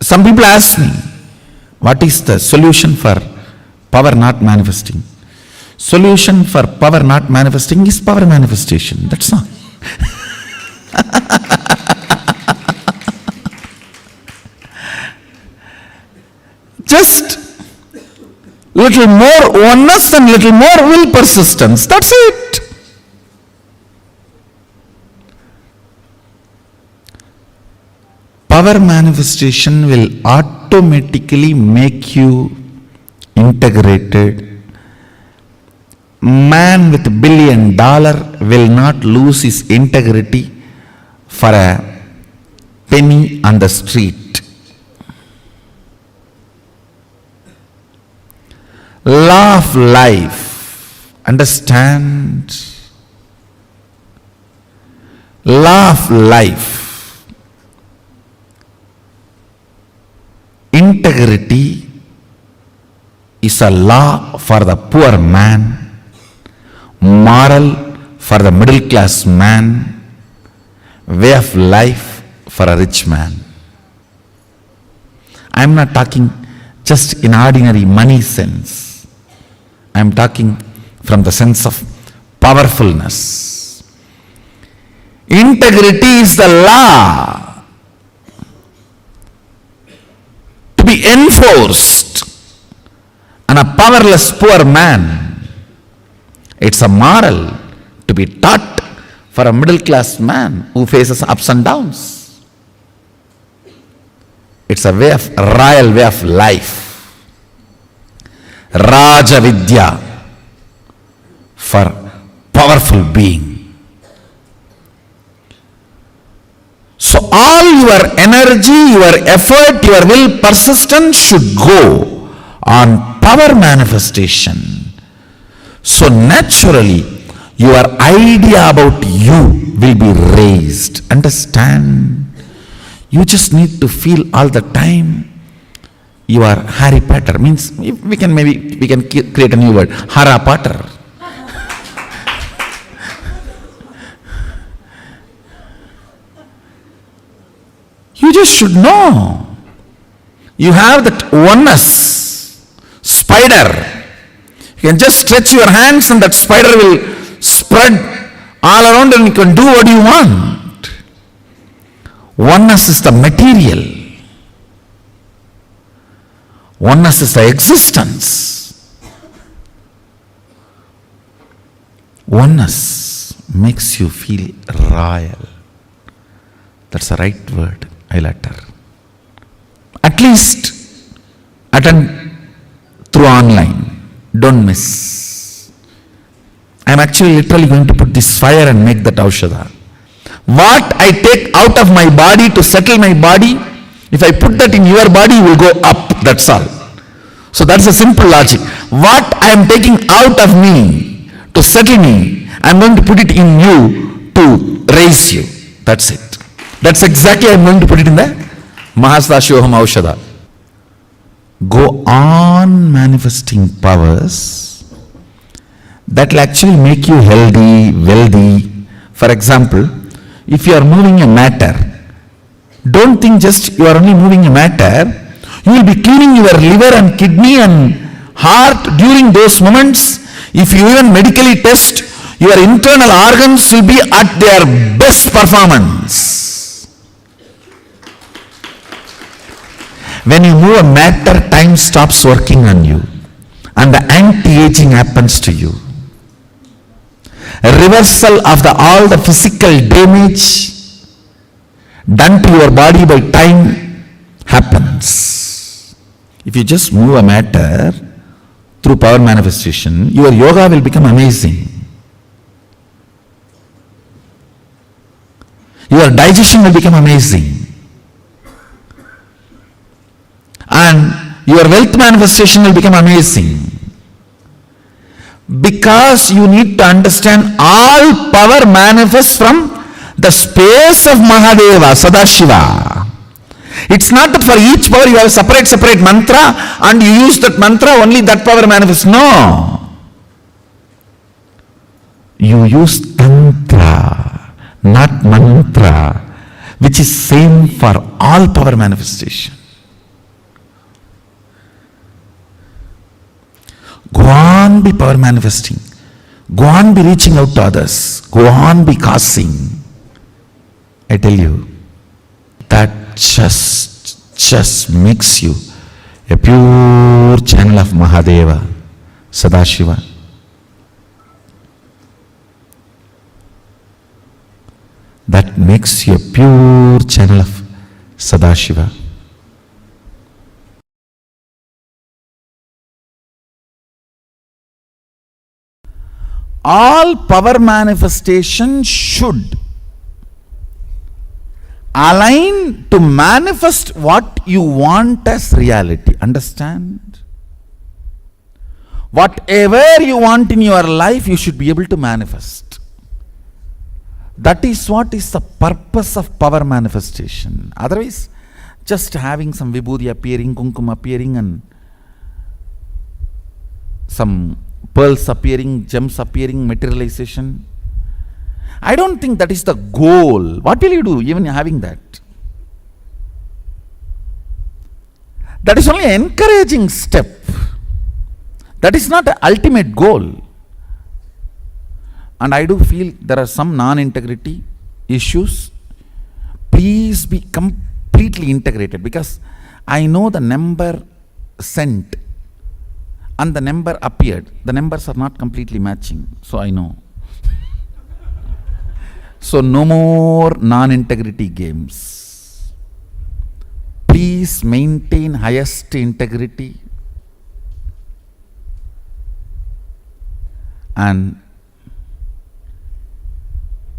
D: Some people ask me, what is the solution for power not manifesting? Solution for power not manifesting is power manifestation. That's all. Just little more oneness and little more will persistence. That's it. Power manifestation will automatically make you integrated. Man with $1 billion will not lose his integrity for a penny on the street. Law of life. Understand? Law of life. Integrity is a law for the poor man, moral for the middle class man, way of life for a rich man. I am not talking just in ordinary money sense. I am talking from the sense of powerfulness. Integrity is the law.
C: be enforced on a powerless poor man. It's a moral to be taught for a middle class man who faces ups and downs. It's a royal way of life. Raja Vidya for powerful being. So all your energy, your effort, your will, persistence should go on power manifestation. So naturally, your idea about you will be raised. Understand? You just need to feel all the time you are Harry Potter. Means we can create a new word, Hara Potter. You just should know. You have that oneness. Spider. You can just stretch your hands and that spider will spread all around and you can do what you want. Oneness is the material. Oneness is the existence. Oneness makes you feel royal. That's the right word. I'll utter. At least attend through online. Don't miss. I'm actually literally going to put this fire and make that aushadha. What I take out of my body to settle my body, if I put that in your body, it will go up. That's all. So that's a simple logic. What I am taking out of me to settle me, I'm going to put it in you to raise you. That's it. That's exactly I'm going to put it in the Mahastashoham Aushadha. Go on manifesting powers that will actually make you healthy, wealthy. For example, if you are moving a matter, don't think just you are only moving a matter. You will be cleaning your liver and kidney and heart during those moments. If you even medically test, your internal organs will be at their best performance. When you move a matter, time stops working on you and the anti-aging happens to you. A reversal of all the physical damage done to your body by time happens. If you just move a matter through power manifestation, your yoga will become amazing. Your digestion will become amazing. And your wealth manifestation will become amazing. Because you need to understand all power manifests from the space of Mahadeva, Sadashiva. It's not that for each power you have a separate mantra and you use that mantra, only that power manifests. No. You use tantra, not mantra, which is same for all power manifestation. Go on be power manifesting. Go on be reaching out to others. Go on be causing. I tell you, that just makes you a pure channel of Mahadeva, Sadashiva. That makes you a pure channel of Sadashiva. All power manifestation should align to manifest what you want as reality. Understand? Whatever you want in your life, you should be able to manifest. That is what is the purpose of power manifestation. Otherwise, just having some vibhuti appearing, kumkum appearing, and some pearls appearing, gems appearing, materialization. I don't think that is the goal. What will you do even having that? That is only an encouraging step. That is not the ultimate goal. And I do feel there are some non-integrity issues. Please be completely integrated, because I know the number sent and the number appeared. The numbers are not completely matching, so I know. So no more non-integrity games. Please maintain highest integrity and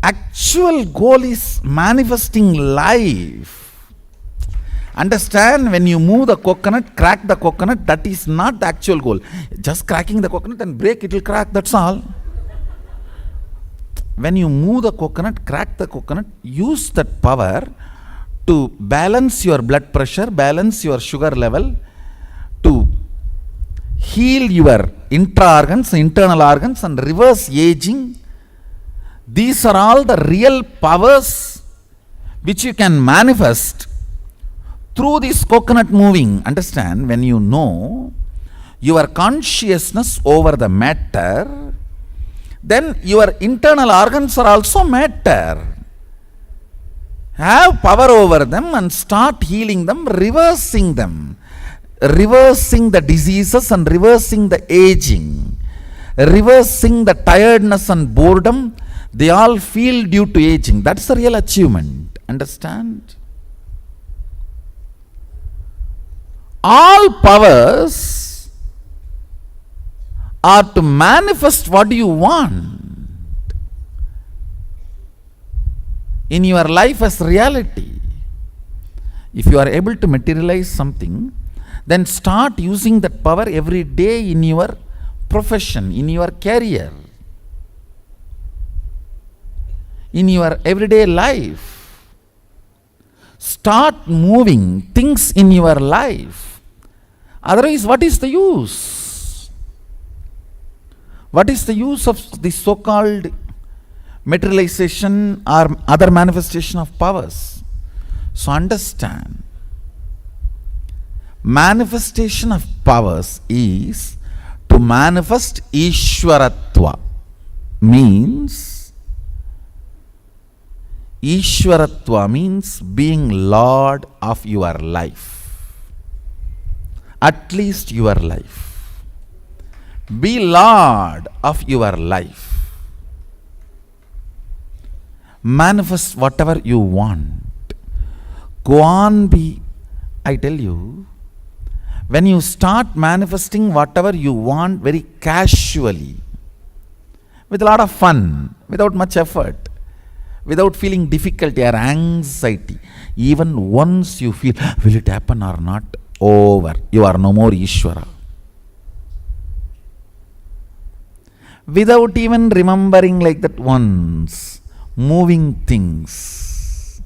C: actual goal is manifesting life. Understand, when you move the coconut, crack the coconut, that is not the actual goal. Just cracking the coconut and break, it will crack, that's all. When you move the coconut, crack the coconut, use that power to balance your blood pressure, balance your sugar level, to heal your intra-organs, internal organs, and reverse aging. These are all the real powers which you can manifest through this coconut moving. Understand, when you know your consciousness over the matter, then your internal organs are also matter. Have power over them and start healing them, reversing them. Reversing the diseases and reversing the aging. Reversing the tiredness and boredom they all feel due to aging. That's the real achievement. Understand? All powers are to manifest what you want in your life as reality. If you are able to materialize something, then start using that power every day in your profession, in your career, in your everyday life. Start moving things in your life. Otherwise, what is the use? What is the use of this so-called materialization or other manifestation of powers? So understand, manifestation of powers is to manifest Ishwaratva. Ishwaratva means being Lord of your life. At least your life. Be Lord of your life. Manifest whatever you want. Go on, I tell you, when you start manifesting whatever you want very casually, with a lot of fun, without much effort, without feeling difficulty or anxiety, even once you feel, will it happen or not? Over. You are no more Ishwara. Without even remembering like that once, moving things,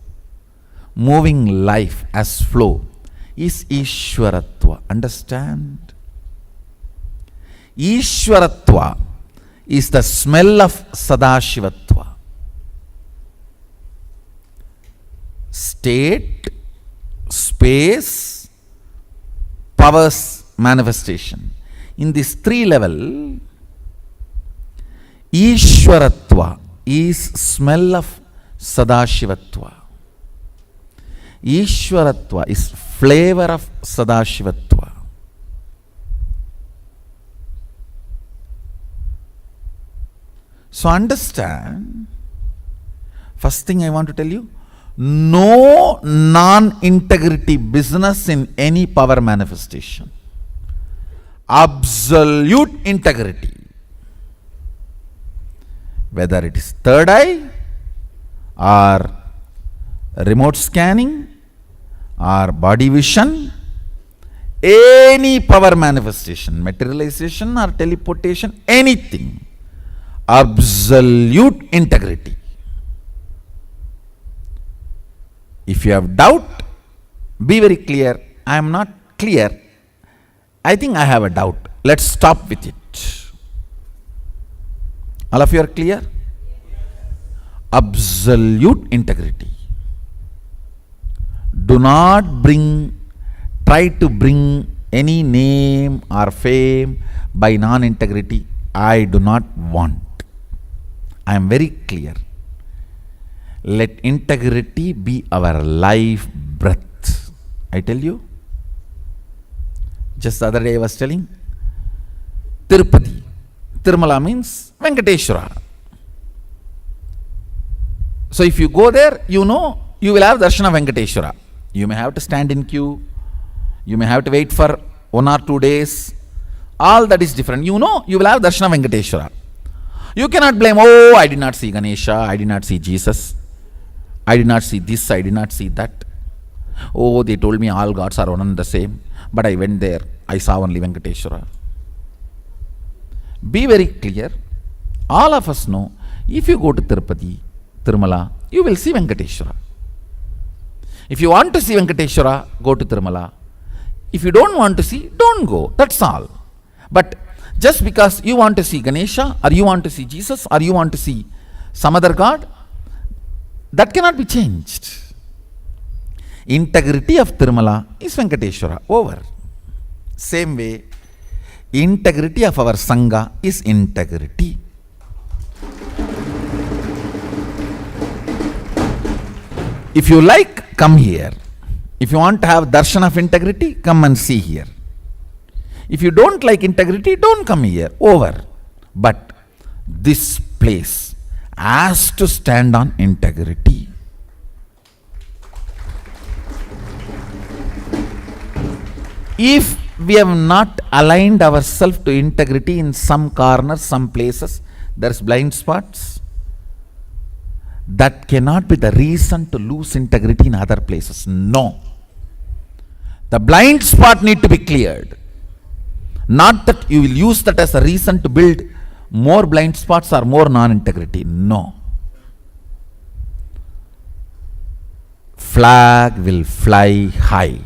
C: moving life as flow is Ishwaratva. Understand? Ishwaratva is the smell of Sadashivatva. State, space, powers manifestation. In this 3 level, Ishwaratva is smell of Sadashivatva. Ishwaratva is flavor of Sadashivatva. So understand, first thing I want to tell you, no non-integrity business in any power manifestation. Absolute integrity. Whether it is third eye or remote scanning or body vision, any power manifestation, materialization or teleportation, anything, absolute integrity. If you have doubt, be very clear. I am not clear. I think I have a doubt. Let's stop with it. All of you are clear? Absolute integrity. Do not try to bring any name or fame by non-integrity. I do not want. I am very clear. Let integrity be our life breath. I tell you, Just the other day I was telling, Tirupati. Tirumala means Venkateshwara. So if you go there, you know you will have darshan of Venkateshwara. You may have to stand in queue. You may have to wait for 1 or 2 days. All that is different. You know you will have darshan of Venkateshwara. You cannot blame, oh, I did not see Ganesha, I did not see Jesus, I did not see this, I did not see that. Oh, they told me all gods are one and the same, but I went there, I saw only Venkateshwara. Be very clear. All of us know, if you go to Tirupati, Tirumala, you will see Venkateshwara. If you want to see Venkateshwara, go to Tirumala. If you don't want to see, don't go. That's all. But just because you want to see Ganesha, or you want to see Jesus, or you want to see some other god, that cannot be changed. Integrity of Tirumala is Venkateshwara. Over. Same way, integrity of our Sangha is integrity. If you like, come here. If you want to have darshan of integrity, come and see here. If you don't like integrity, don't come here. Over. But this place has to stand on integrity. If we have not aligned ourselves to integrity in some corners, some places, there's blind spots. That cannot be the reason to lose integrity in other places. No. The blind spot need to be cleared. Not that you will use that as a reason to build more blind spots or more non-integrity. No. Flag will fly high.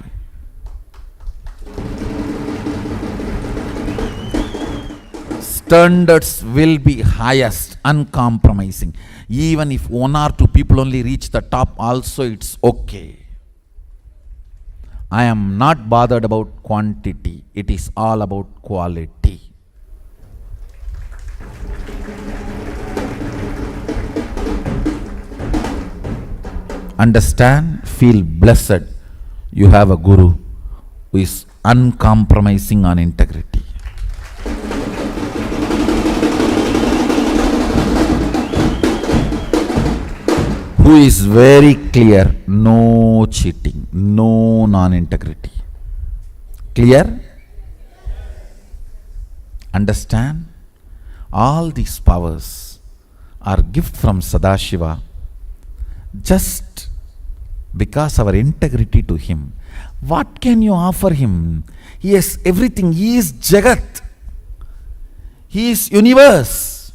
C: Standards will be highest, uncompromising. Even if 1 or 2 people only reach the top, also it's okay. I am not bothered about quantity. It is all about quality. Understand, feel blessed. You have a guru who is uncompromising on integrity. Who is very clear, no cheating, no non-integrity. Clear? Understand? All these powers are gift from Sadashiva just because our integrity to him. What can you offer him? He has everything. He is Jagat. He is universe.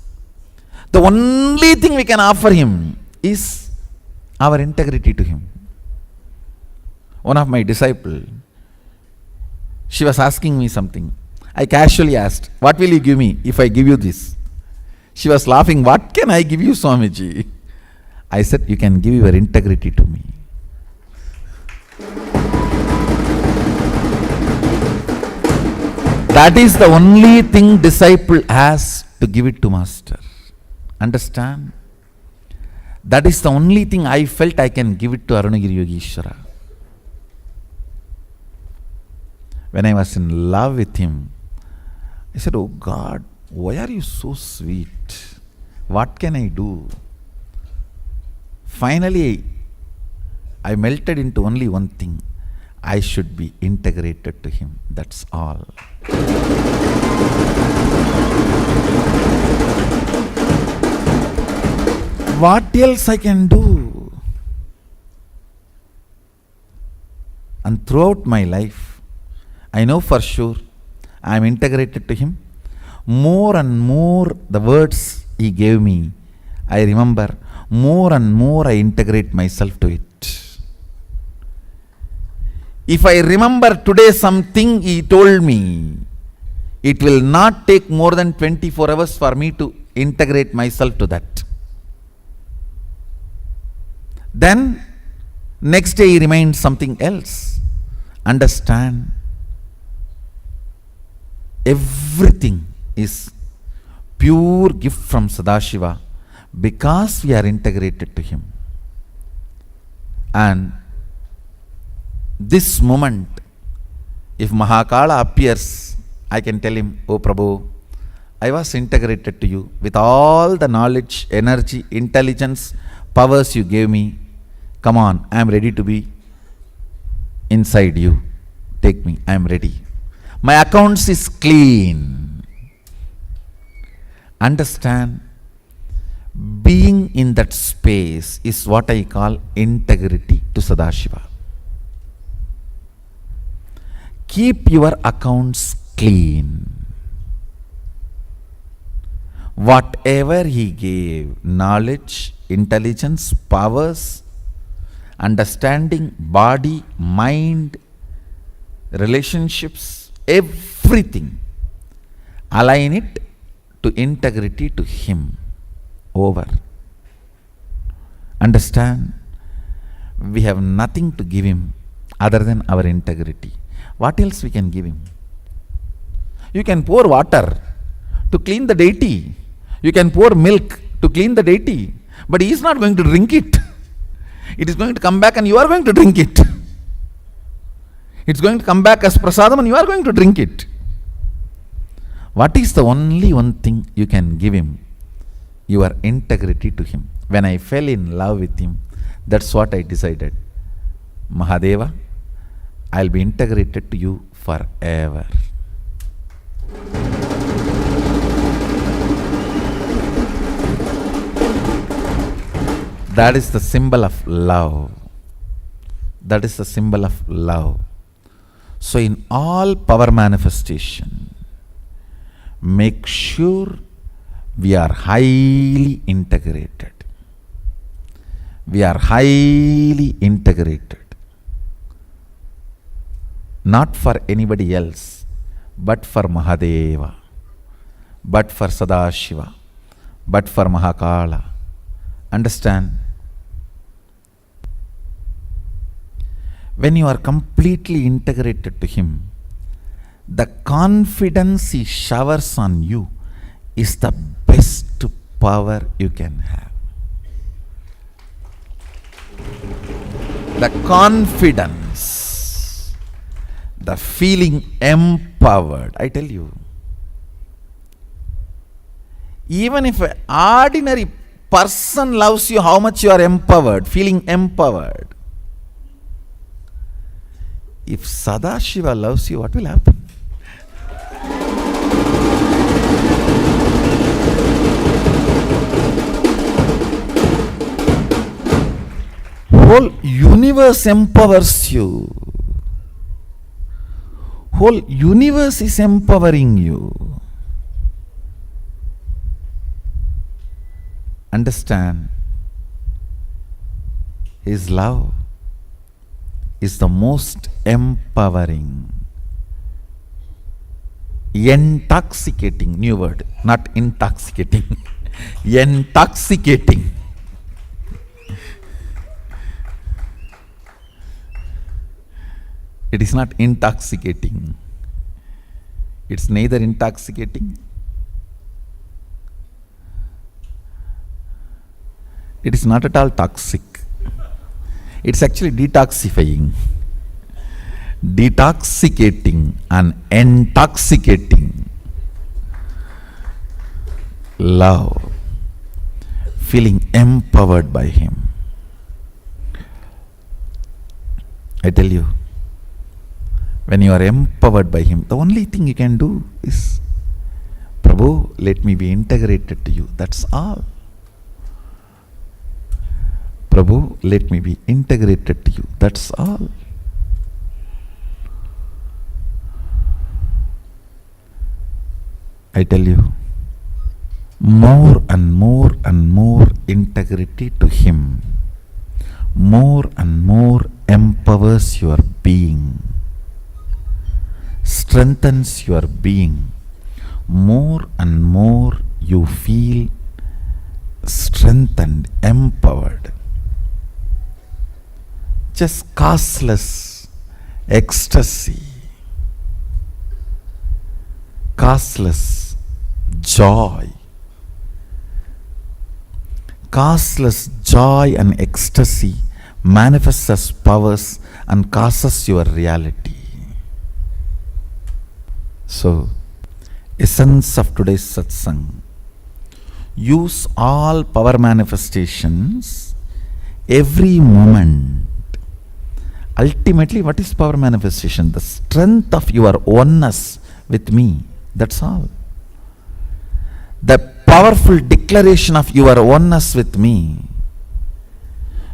C: The only thing we can offer him is our integrity to him. One of my disciples, she was asking me something. I casually asked, what will you give me if I give you this? She was laughing, what can I give you, Swamiji? I said, you can give your integrity to me. That is the only thing disciple has to give it to master. Understand? That is the only thing I felt I can give it to Arunagiri Yogeshwara. When I was in love with him, I said, oh God, why are you so sweet? What can I do? Finally, I melted into only one thing. I should be integrated to him. That's all. What else I can do? And throughout my life, I know for sure I am integrated to him. More and more the words he gave me, I remember, more and more I integrate myself to it. If I remember today something he told me, it will not take more than 24 hours for me to integrate myself to that. Then, next day he reminds something else. Understand, everything is pure gift from Sadashiva because we are integrated to him. And this moment If Mahakala appears, I can tell him, "Oh Prabhu, I was integrated to you with all the knowledge, energy, intelligence, powers you gave me. Come on, I am ready to be inside you. Take me, I am ready. My accounts is clean." Understand? Being in that space is what I call integrity to Sadashiva. Keep your accounts clean. Whatever he gave, knowledge, intelligence, powers, understanding, body, mind, relationships, everything, align it to integrity to him. Over. Understand? We have nothing to give him other than our integrity. What else we can give him? You can pour water to clean the deity. You can pour milk to clean the deity. But he is not going to drink it. It is going to come back and you are going to drink it. It's going to come back as prasadam and you are going to drink it. What is the only one thing you can give him? Your integrity to him. When I fell in love with him, that's what I decided. Mahadeva, I'll be integrated to you forever. That is the symbol of love. That is the symbol of love. So in all power manifestation, make sure we are highly integrated. We are highly integrated. Not for anybody else, but for Mahadeva, but for Sadashiva, but for Mahakala. Understand? When you are completely integrated to him, the confidence he showers on you is the best power you can have. The confidence, the feeling empowered. I tell you, even if an ordinary person loves you, how much you are empowered, feeling empowered. If Sadashiva loves you, what will happen? Whole universe empowers you. Whole universe is empowering you. Understand? His love is the most empowering, intoxicating, new word, not intoxicating, intoxicating. It is not intoxicating. It's neither intoxicating. It is not at all toxic. It's actually detoxifying, detoxicating and intoxicating. Love, feeling empowered by him. I tell you, when you are empowered by him, the only thing you can do is, Prabhu, let me be integrated to you. That's all. Prabhu, let me be integrated to you. That's all. I tell you, more and more and more integrity to him, more and more empowers your being, strengthens your being. More and more you feel strengthened, empowered. Just causeless ecstasy, causeless joy. Causeless joy and ecstasy manifests as powers and causes your reality. So, essence of today's satsang. Use all power manifestations every moment. Ultimately, what is power manifestation? The strength of your oneness with me. That's all. The powerful declaration of your oneness with me.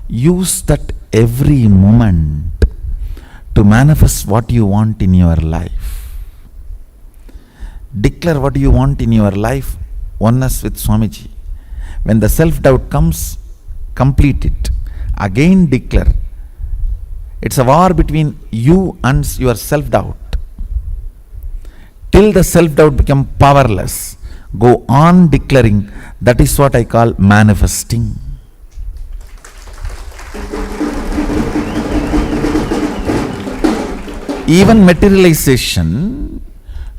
C: Use that every moment to manifest what you want in your life. Declare what you want in your life, oneness with Swamiji. When the self-doubt comes, complete it. Again declare. It's a war between you and your self-doubt. Till the self-doubt becomes powerless, go on declaring. That is what I call manifesting. Even materialization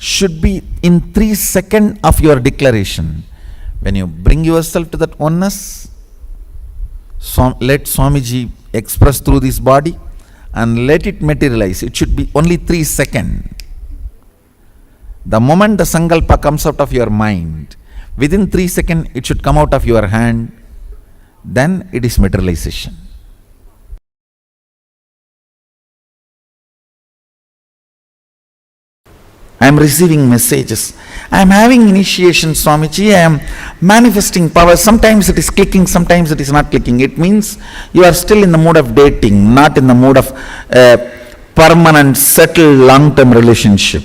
C: should be in 3 seconds of your declaration. When you bring yourself to that oneness, let Swamiji express through this body and let it materialize. It should be only 3 seconds. The moment the sankalpa comes out of your mind, within 3 seconds it should come out of your hand. Then it is materialization. I am receiving messages. I am having initiation, Swamiji. I am manifesting power. Sometimes it is clicking, sometimes it is not clicking. It means you are still in the mood of dating, not in the mood of permanent, settled, long-term relationship.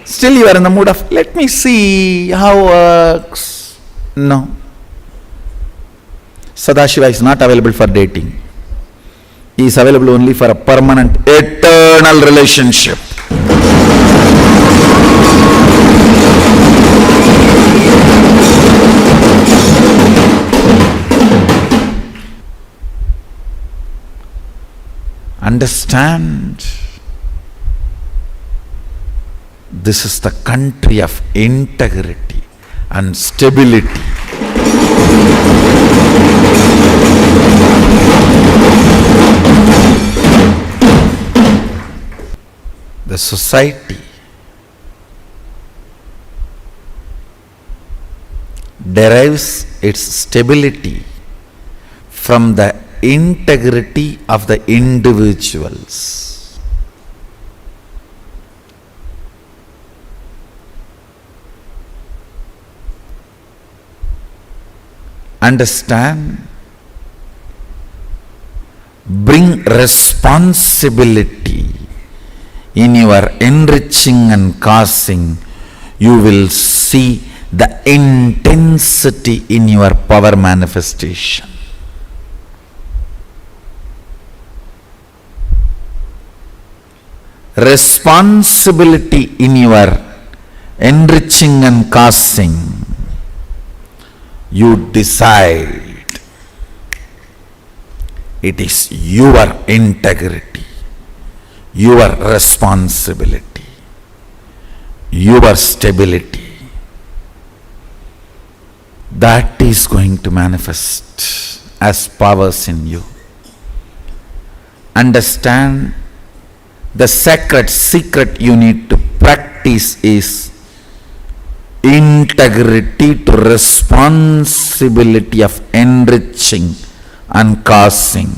C: Still you are in the mood of, let me see how works. No. Sadashiva is not available for dating. He is available only for a permanent, eternal relationship. Understand, this is the country of integrity and stability. The society derives its stability from the integrity of the individuals. Understand, bring responsibility in your enriching and causing. You will see the intensity in your power manifestation. Responsibility in your enriching and causing. You decide. It is your integrity, your responsibility, your stability. That is going to manifest as powers in you. Understand, the sacred secret you need to practice is integrity to responsibility of enriching and causing.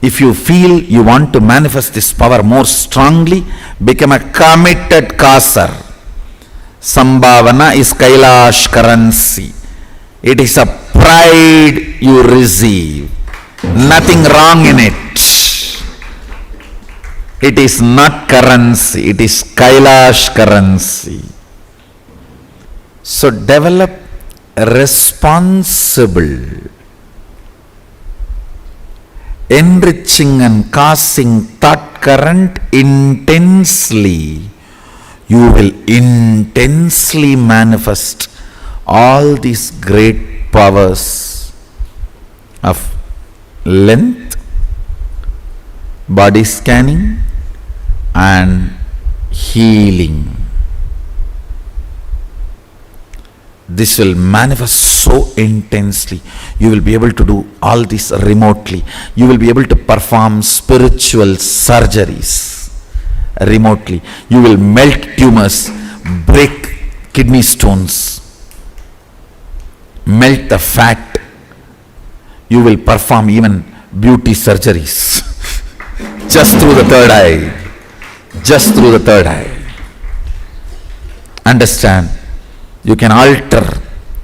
C: If you feel you want to manifest this power more strongly, become a committed causer. Sambhavana is Kailash currency. It is a pride you receive. Nothing wrong in it. It is not currency, it is Kailash currency. So develop a responsible, enriching and causing thought current intensely. You will intensely manifest all these great powers of length, body scanning and healing. This will manifest so intensely. You will be able to do all this remotely. You will be able to perform spiritual surgeries remotely. You will melt tumors, break kidney stones, melt the fat. You will perform even beauty surgeries just through the third eye. Just through the third eye. Understand? You can alter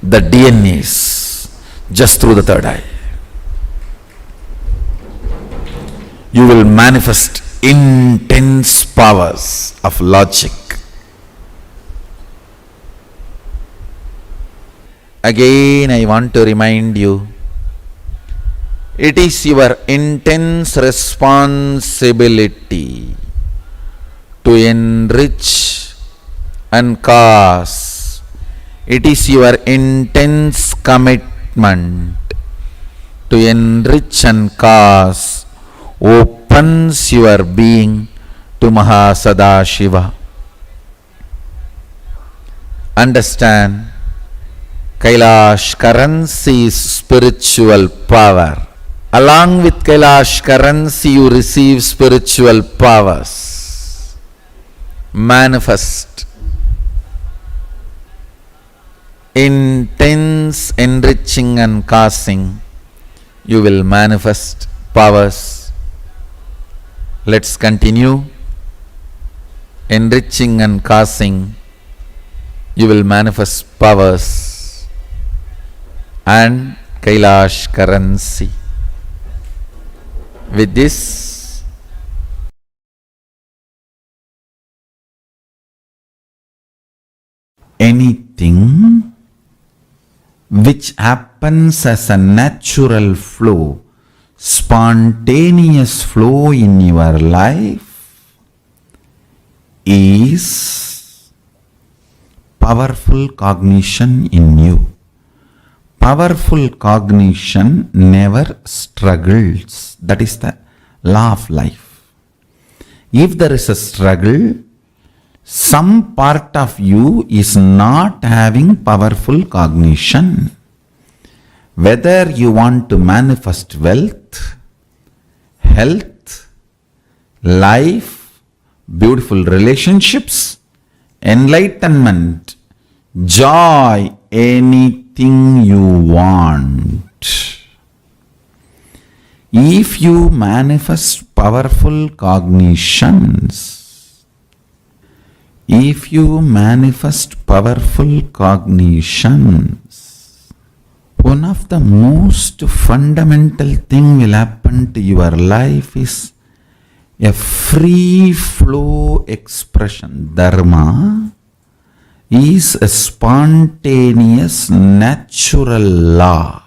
C: the DNAs just through the third eye. You will manifest intense powers of logic. Again, I want to remind you, it is your intense responsibility to enrich and cause. It is your intense commitment to enrich and cause opens your being to Mahasadashiva. Understand, Kailash currency is spiritual power. Along with Kailash currency, you receive spiritual powers. Manifest intense enriching and causing. You will manifest powers. Let's continue. Enriching and causing. You will manifest powers and Kailash currency. With this, anything which happens as a natural flow, spontaneous flow in your life is powerful cognition in you. Powerful cognition never struggles. That is the law of life. If there is a struggle, some part of you is not having powerful cognition. Whether you want to manifest wealth, health, life, beautiful relationships, enlightenment, joy, anything you want. If you manifest powerful cognitions, one of the most fundamental thing will happen to your life is a free flow expression. Dharma is a spontaneous natural law,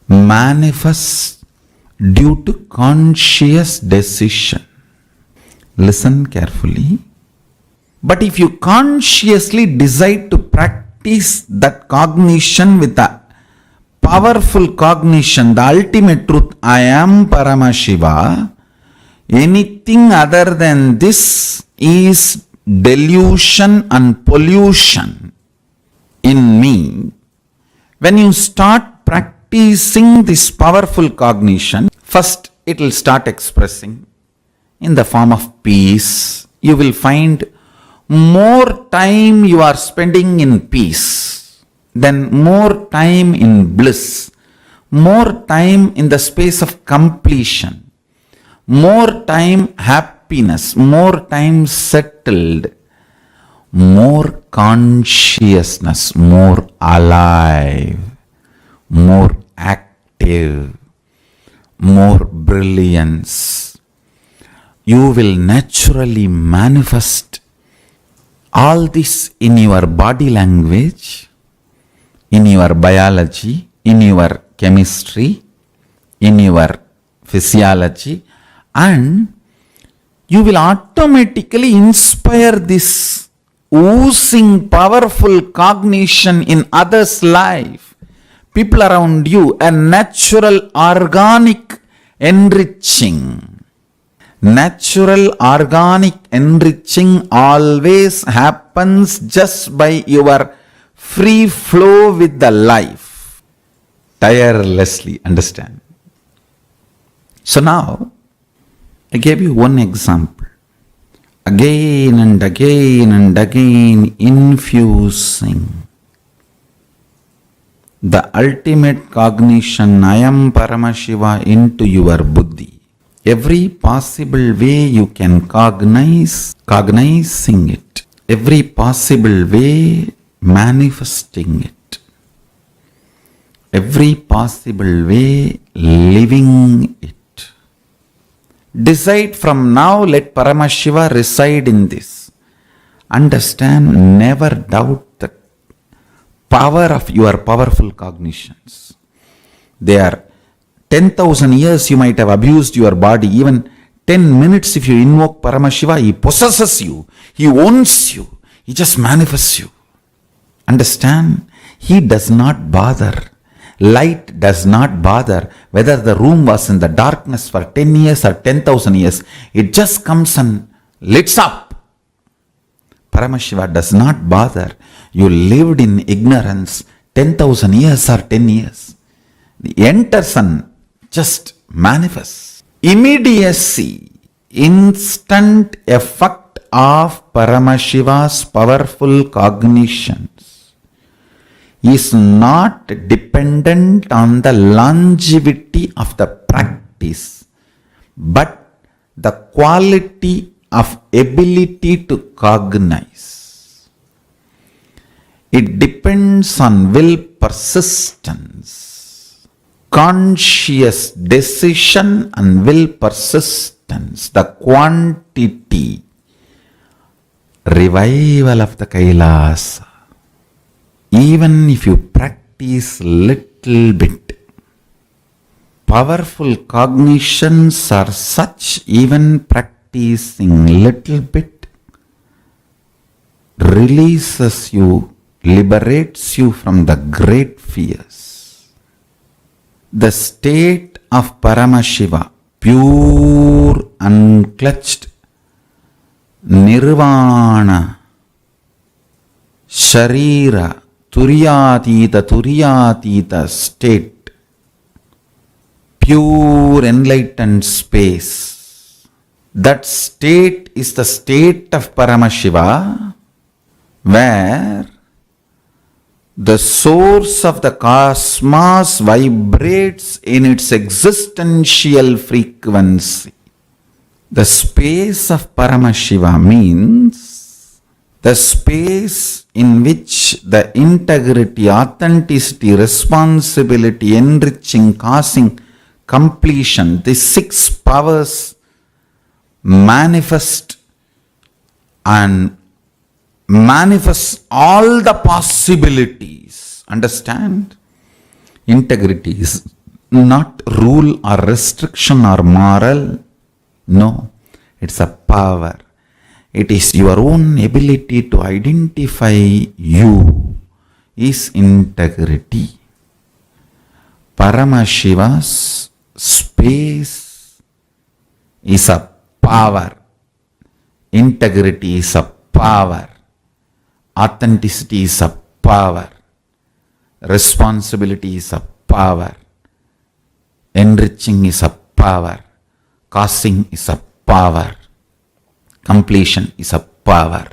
C: manifests due to conscious decision. Listen carefully. But if you consciously decide to practice that cognition with a powerful cognition, the ultimate truth, I am Paramashiva, anything other than this is delusion and pollution in me. When you start practicing this powerful cognition, first it will start expressing in the form of peace. You will find more time you are spending in peace, then more time in bliss, more time in the space of completion, more time happiness, more time settled, more consciousness, more alive, more active, more brilliance. You will naturally manifest all this in your body language, in your biology, in your chemistry, in your physiology, and you will automatically inspire this oozing powerful cognition in others' life, people around you, a natural organic enriching. Natural organic enriching always happens just by your free flow with the life, tirelessly. Understand? So now, I gave you one example. Again and again and again infusing the ultimate cognition, I am Paramashiva, into your buddhi. Every possible way you can cognizing it. Every possible way manifesting it. Every possible way living it. Decide from now, let Paramashiva reside in this. Understand, never doubt the power of your powerful cognitions. They are 10,000 years you might have abused your body. Even 10 minutes if you invoke Paramashiva, he possesses you. He owns you. He just manifests you. Understand? He does not bother. Light does not bother whether the room was in the darkness for 10 years or 10,000 years. It just comes and lights up. Paramashiva does not bother. You lived in ignorance 10,000 years or 10 years. The enters and just manifests. Immediacy, instant effect of Paramashiva's powerful cognitions is not dependent on the longevity of the practice, but the quality of ability to cognize. It depends on will persistence, conscious decision and will persistence, the quantity, revival of the Kailasa. Even if you practice little bit, powerful cognitions are such, even practicing little bit releases you, liberates you from the great fears. The state of Paramashiva, pure, unclutched, nirvana, sharira, turiyatita state, pure enlightened space. That state is the state of Paramashiva, where the source of the cosmos vibrates in its existential frequency. The space of Paramashiva means the space in which the integrity, authenticity, responsibility, enriching, causing, completion, these 6 powers manifest and manifest all the possibilities. Understand? Integrity is not rule or restriction or moral. No, it's a power. It is your own ability to identify you is integrity. Paramashiva's space is a power. Integrity is a power. Authenticity is a power. Responsibility is a power. Enriching is a power. Causing is a power. Completion is a power.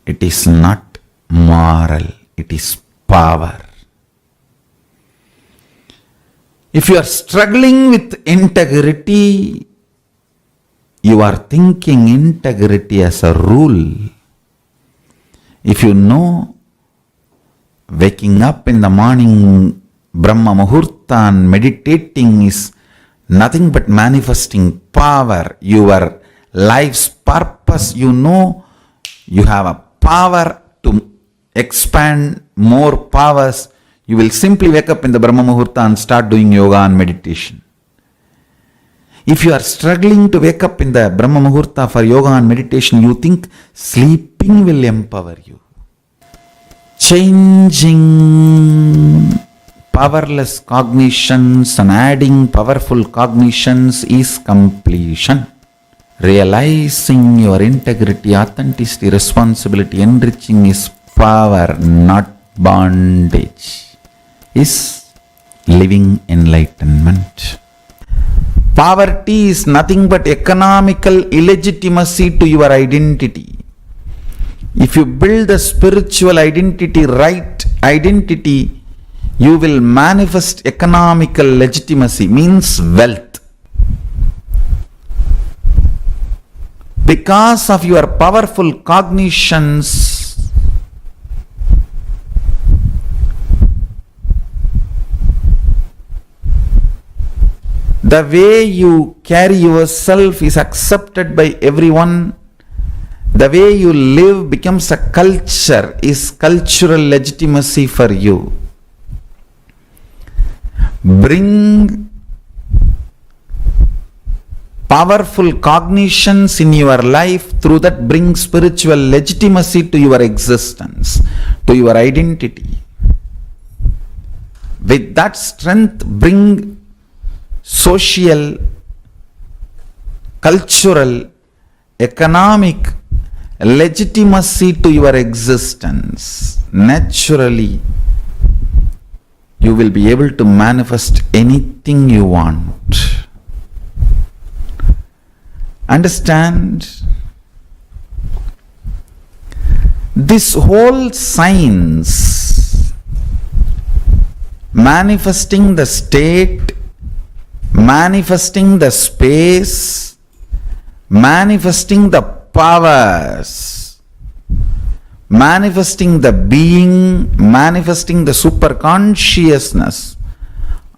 C: It is not moral, it is power. If you are struggling with integrity, you are thinking integrity as a rule. If you know waking up in the morning, Brahma Muhurta, and meditating is nothing but manifesting power, your life's purpose, you know you have a power to expand more powers, you will simply wake up in the Brahma Muhurta and start doing yoga and meditation. If you are struggling to wake up in the Brahma Muhurta for yoga and meditation, you think sleeping will empower you. Changing powerless cognitions and adding powerful cognitions is completion. Realizing your integrity, authenticity, responsibility, enriching is power, not bondage, is living enlightenment. Poverty is nothing but economical illegitimacy to your identity. If you build the spiritual identity, right identity, you will manifest economical legitimacy, means wealth. Because of your powerful cognitions, the way you carry yourself is accepted by everyone. The way you live becomes a culture, is cultural legitimacy for you. Bring powerful cognitions in your life, through that bring spiritual legitimacy to your existence, to your identity. With that strength, bring social, cultural, economic legitimacy to your existence. Naturally, you will be able to manifest anything you want. Understand? This whole science, manifesting the state, manifesting the space, manifesting the powers, manifesting the being, manifesting the superconsciousness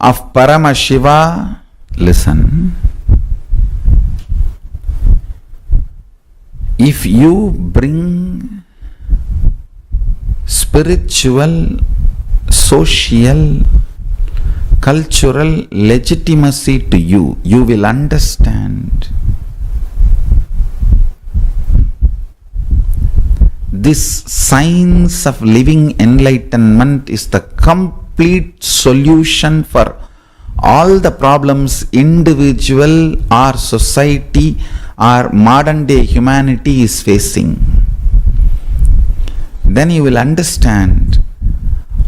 C: of Paramashiva. Listen. If you bring spiritual, social, cultural legitimacy to you, you will understand this science of living enlightenment is the complete solution for all the problems individual or society or modern day humanity is facing. Then you will understand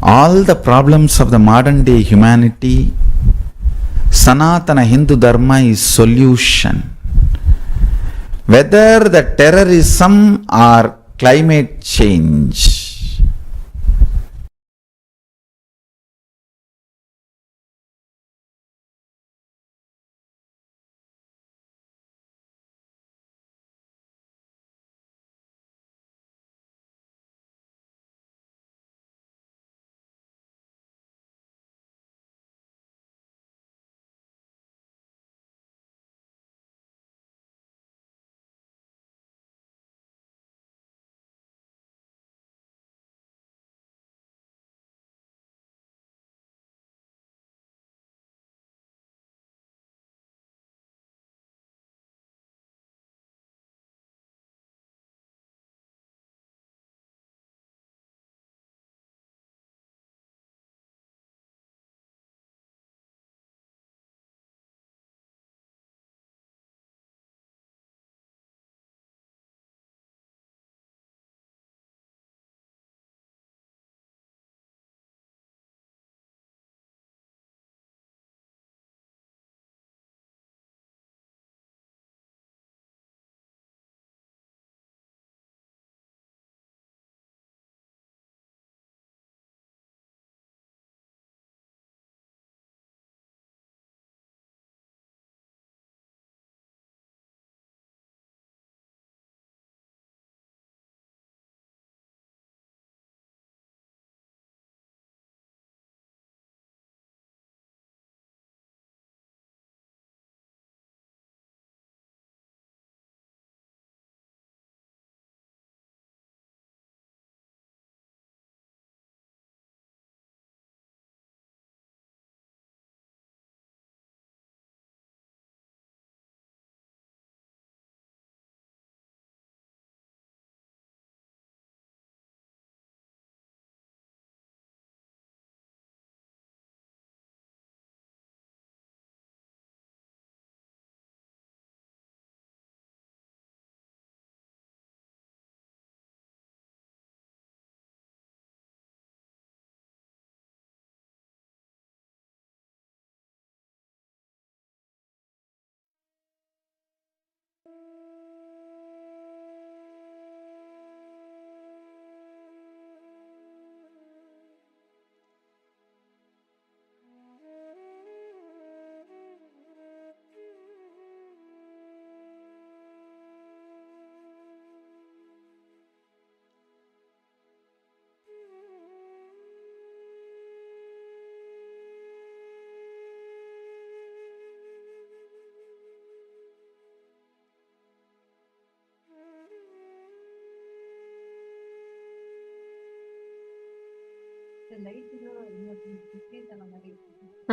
C: all the problems of the modern day humanity, Sanatana Hindu Dharma is solution. Whether the terrorism or climate change,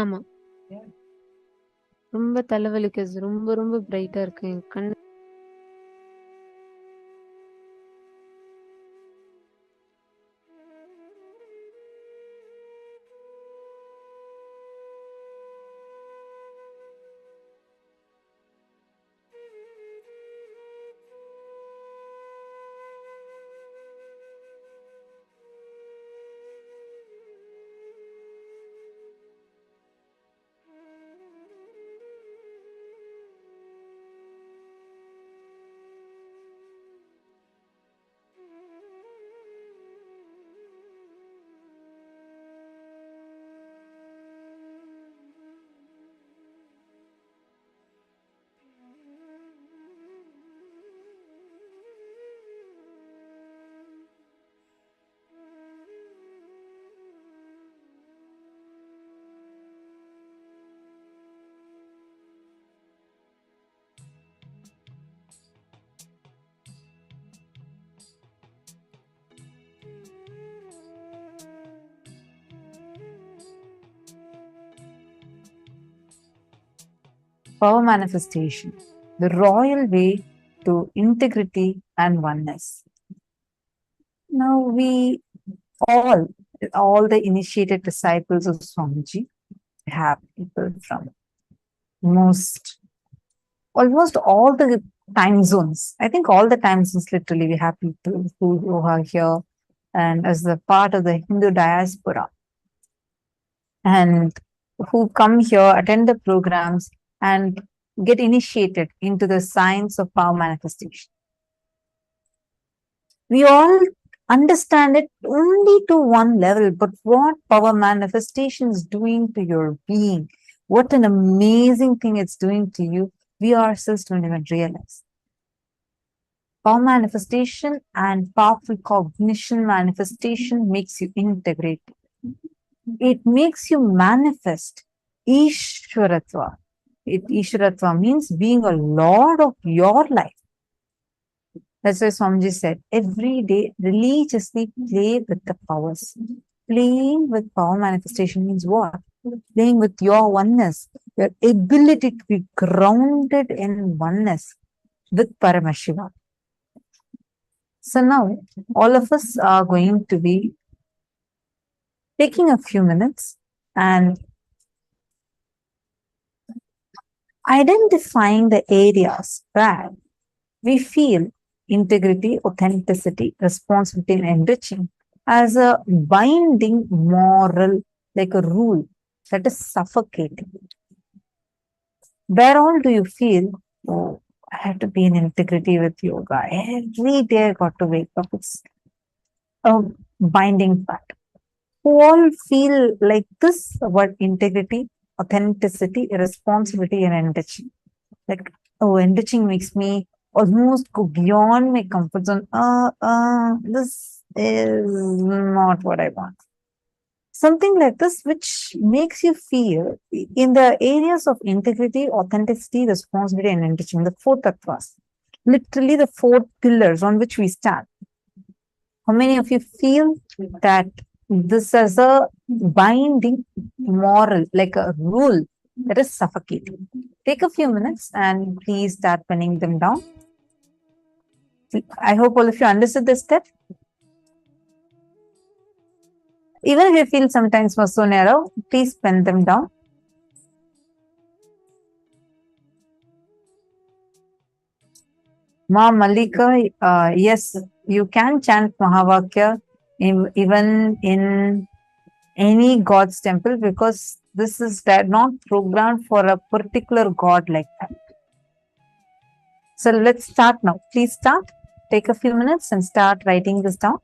A: ஆமா. ரொம்ப தலைவலிக்குது. ரொம்ப ரொம்ப பிரைட்டா இருக்கு. என் கண்
B: Power manifestation, the royal way to integrity and oneness. Now we all the initiated disciples of Swamiji have people from almost all the time zones. I think all the time zones literally we have people who are here and as the part of the Hindu diaspora and who come here, attend the programs and get initiated into the science of power manifestation. We all understand it only to one level, but what power manifestation is doing to your being, what an amazing thing it's doing to you, we ourselves don't even realize. Power manifestation and powerful cognition manifestation makes you integrate. It makes you manifest Ishwaratva. Ishwaratva means being a lord of your life. That's why Swamiji said, every day religiously play with the powers. Playing with power manifestation means what? Playing with your oneness, your ability to be grounded in oneness with Paramashivam. So now, all of us are going to be taking a few minutes and identifying the areas where we feel integrity, authenticity, responsibility, and enriching as a binding moral, like a rule that is suffocating. Where all do you feel, oh, I have to be in integrity with yoga. Every day I got to wake up. It's a binding fact. Who all feel like this about integrity, authenticity, responsibility, and enriching. Like, oh, enriching makes me almost go beyond my comfort zone. This is not what I want. Something like this, which makes you feel in the areas of integrity, authenticity, responsibility, and enriching, the four tattvas, literally the four pillars on which we stand. How many of you feel that this is a binding moral, like a rule that is suffocating? Take a few minutes and please start penning them down. I hope all of you understood this step. Even if you feel sometimes was so narrow, please pen them down. Ma Malika, yes, you can chant Mahavakya even in any God's temple because this is not programmed for a particular God like that. So let's start now. Please start. Take a few minutes and start writing this down.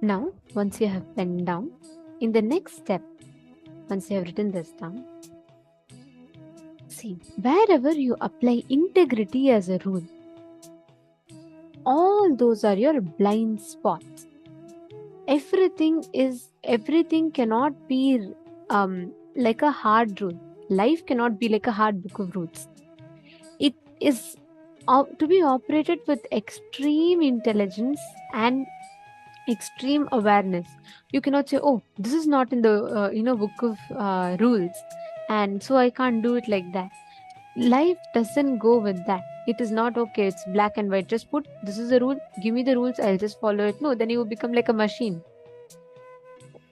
A: Now, once you have penned down, in the next step, once you have written this down, see, wherever you apply integrity as a rule, all those are your blind spots. Everything cannot be like a hard rule. Life cannot be like a hard book of rules. It is to be operated with extreme intelligence and extreme awareness. You cannot say, oh, this is not in the book of rules, and so I can't do it like that. Life doesn't go with that. It is not okay, it's black and white, just put this is a rule, give me the rules, I'll just follow it. No, then you will become like a machine.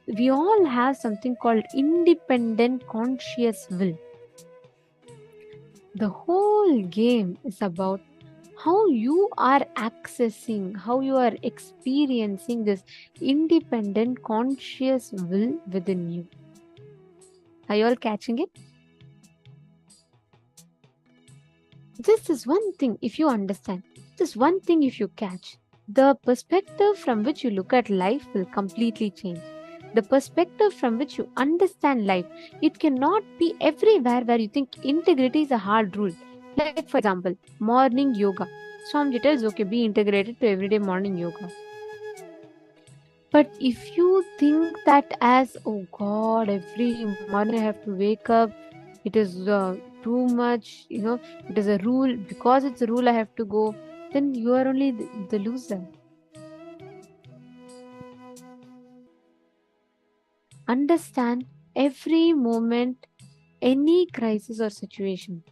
A: We all have something called independent conscious will. The whole game is about how you are accessing, how you are experiencing this independent conscious will within you. Are you all catching it? Just this one thing, if you understand, just one thing, if you catch, the perspective from which you look at life will completely change. The perspective from which you understand life, it cannot be everywhere where you think integrity is a hard rule. Like, for example, morning yoga. Swamiji tells, okay, be integrated to everyday morning yoga. But if you think that as, oh God, every morning I have to wake up, it is too much, it is a rule, because it's a rule I have to go, then you are only the loser. Understand every moment, any crisis or situation.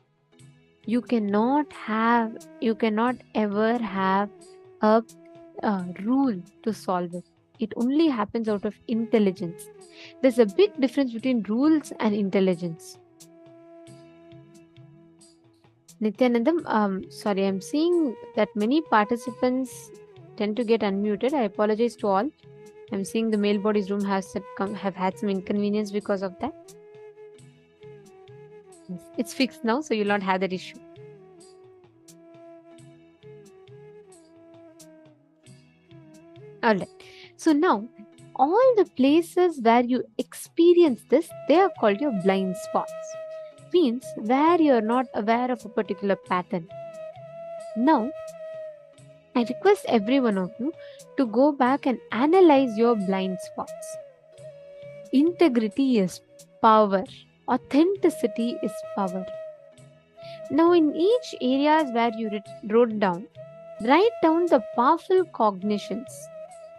A: You cannot ever have a rule to solve it. It only happens out of intelligence. There's a big difference between rules and intelligence. Nithyanandam, sorry, I'm seeing that many participants tend to get unmuted. I apologize to all. I'm seeing the male body's room have had some inconvenience because of that. Yes, it's fixed now, so you'll not have that issue. Alright. So now, all the places where you experience this, they are called your blind spots. Means where you're not aware of a particular pattern. Now, I request every one of you to go back and analyze your blind spots. Integrity is power. Authenticity is power. Now, in each areas where you wrote down, write down the powerful cognitions.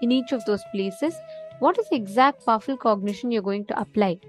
A: In each of those places, what is the exact powerful cognition you're going to apply?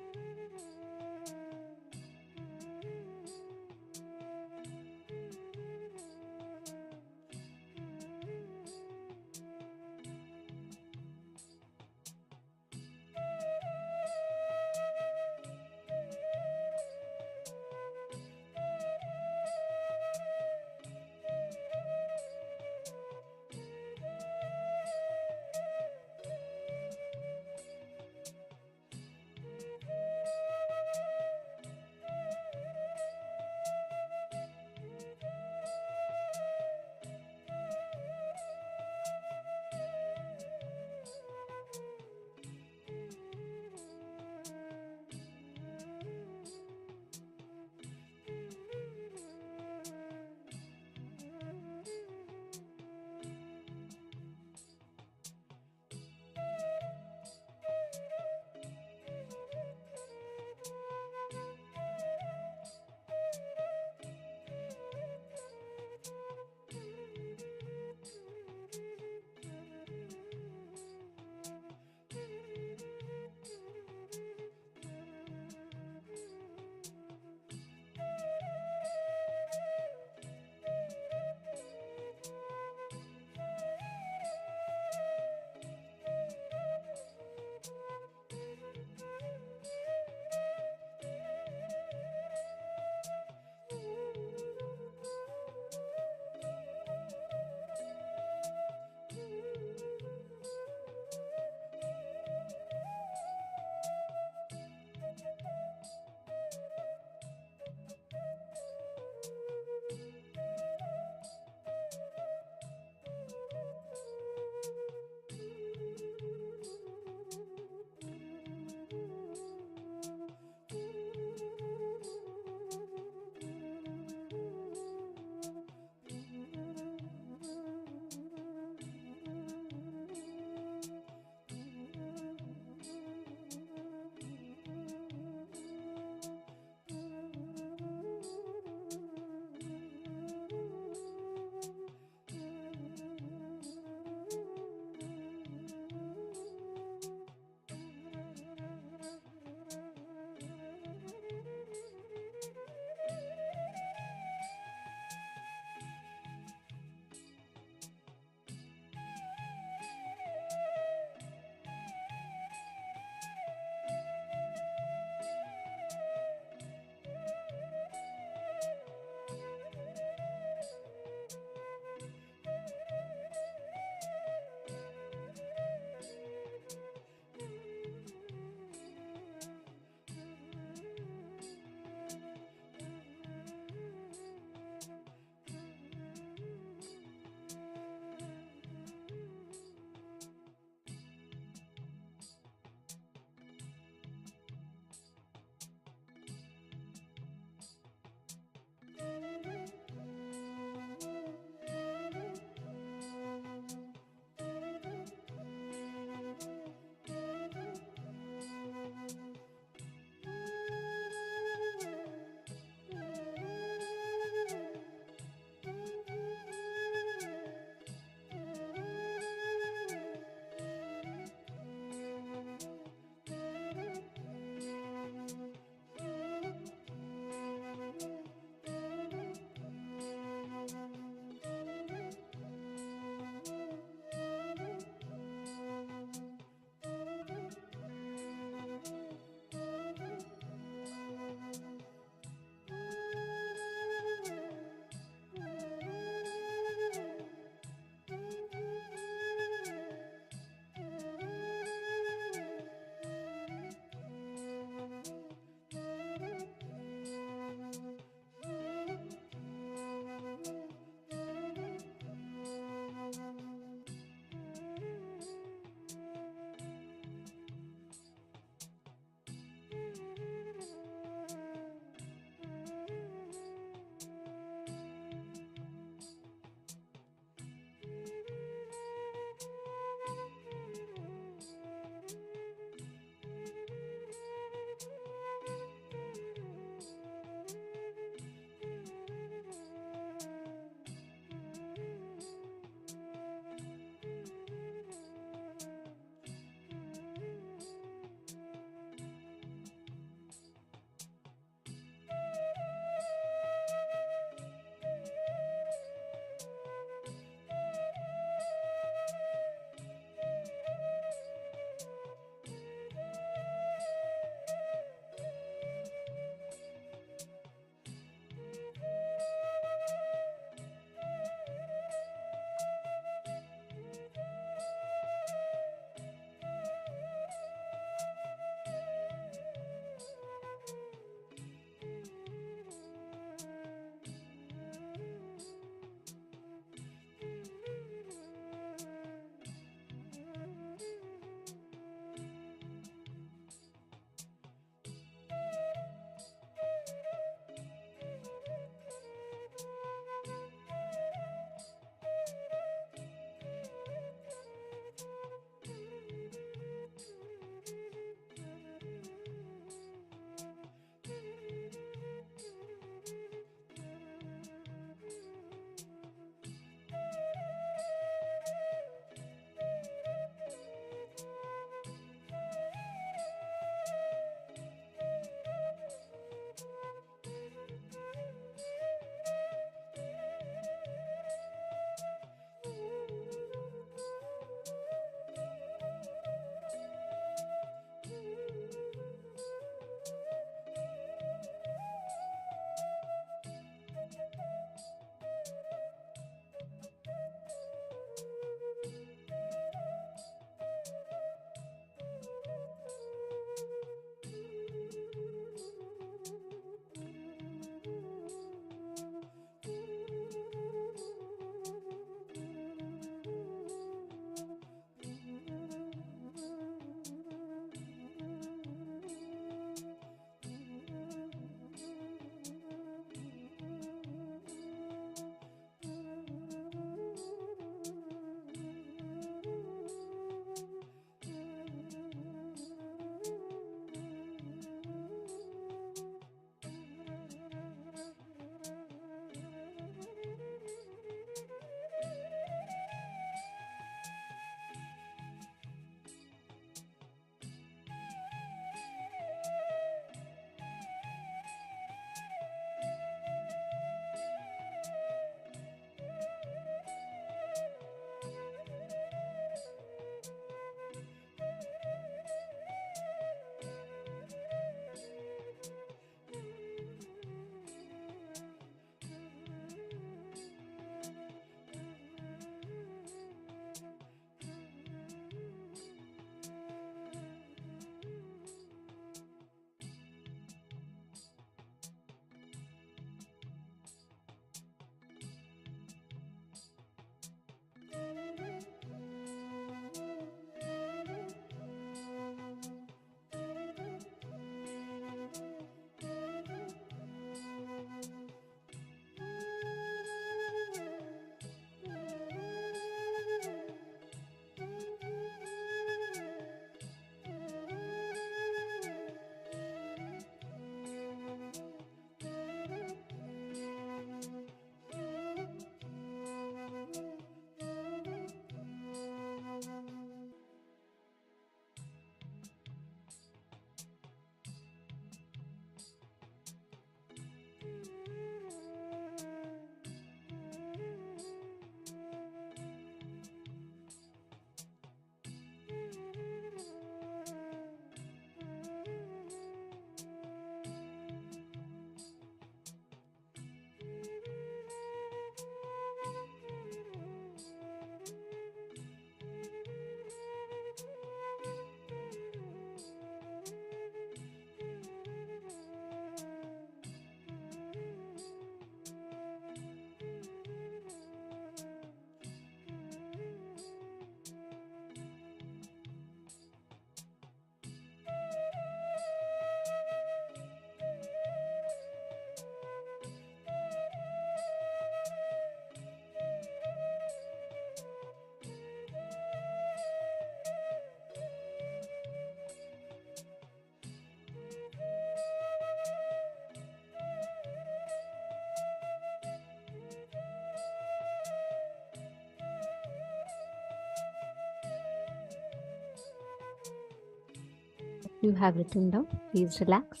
A: you have written down, please relax.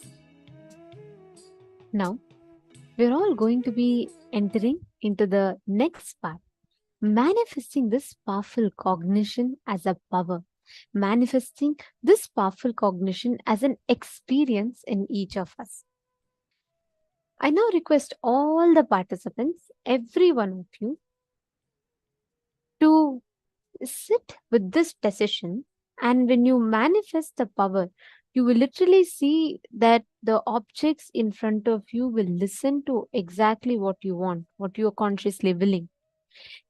A: Now, we're all going to be entering into the next part, manifesting this powerful cognition as a power, manifesting this powerful cognition as an experience in each of us. I now request all the participants, every one of you, to sit with this decision. And when you manifest the power, you will literally see that the objects in front of you will listen to exactly what you want, what you are consciously willing.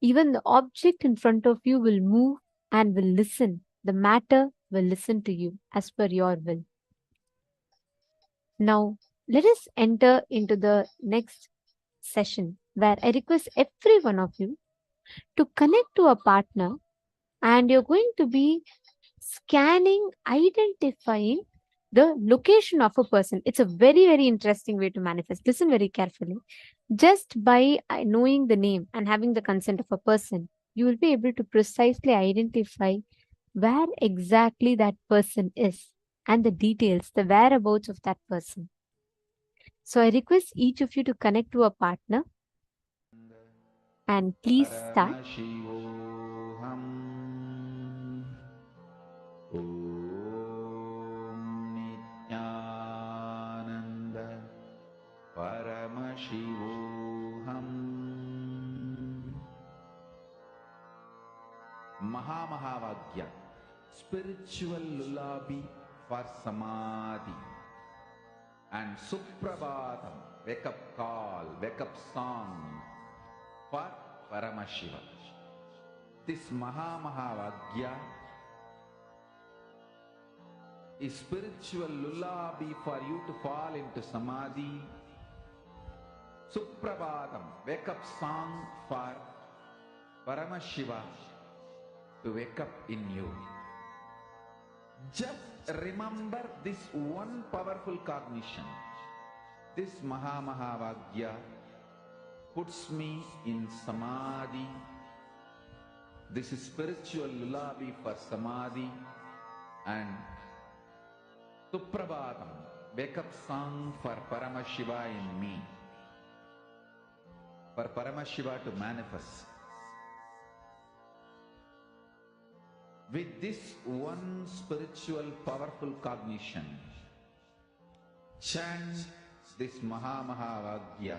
A: Even the object in front of you will move and will listen. The matter will listen to you as per your will. Now, let us enter into the next session where I request every one of you to connect to a partner, and you're going to be scanning, identifying the location of a person. It's a very, very interesting way to manifest. Listen very carefully. Just by knowing the name and having the consent of a person, you will be able to precisely identify where exactly that person is and the details, the whereabouts of that person. So I request each of you to connect to a partner and please start.
C: Paramashivoham. Om Nithyananda. Paramashivoham. Mahamahāvāgya, spiritual lullaby for samadhi, and Suprabhatam, wake up call, wake up song for Paramashiva. This Mahamahāvāgya is spiritual lullaby for you to fall into samadhi. Suprabhatam, wake up song for Paramashiva to wake up in you. Just remember this one powerful cognition. This Mahamahāvāgya puts me in samadhi. This is spiritual lullaby for samadhi, and Suprabhatam, wake up song for Paramashiva in me. For Paramashiva to manifest. With this one spiritual powerful cognition, chant this Mahamahāvāgya.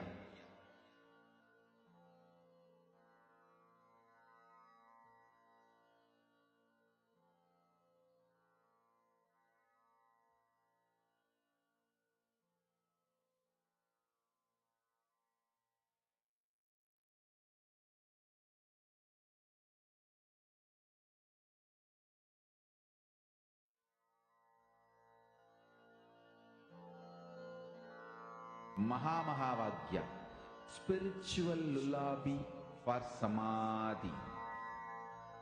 C: Mahamahāvāgya, spiritual lullaby for samadhi,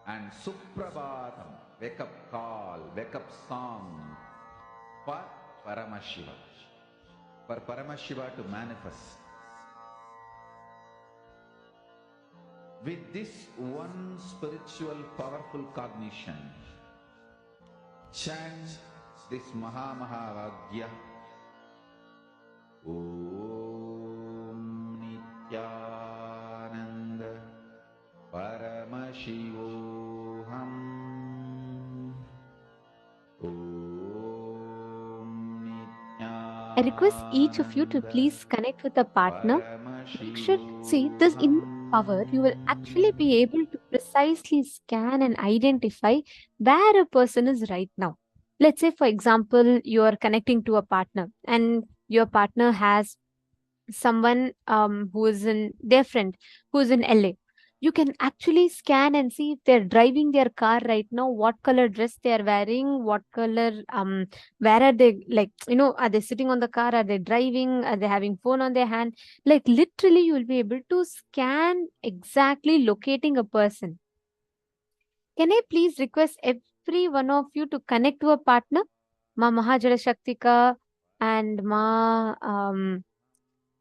C: and Suprabhatam, wake up call, wake up song for Paramashiva. For Paramashiva to manifest. With this one spiritual powerful cognition, chant this Mahamahāvāgya. Om Nithyananda Paramashivoham. Om Nithyananda.
A: I request each of you to please connect with a partner. You should see this in power. You will actually be able to precisely scan and identify where a person is right now. Let's say, for example, you are connecting to a partner and your partner has someone who is in their friend who is in LA. You can actually scan and see if they're driving their car right now, what color dress they are wearing, what color, where are they, like, are they sitting on the car, are they driving, are they having phone on their hand? Like literally you will be able to scan exactly locating a person. Can I please request every one of you to connect to a partner? Ma Mahajala Shaktika and Ma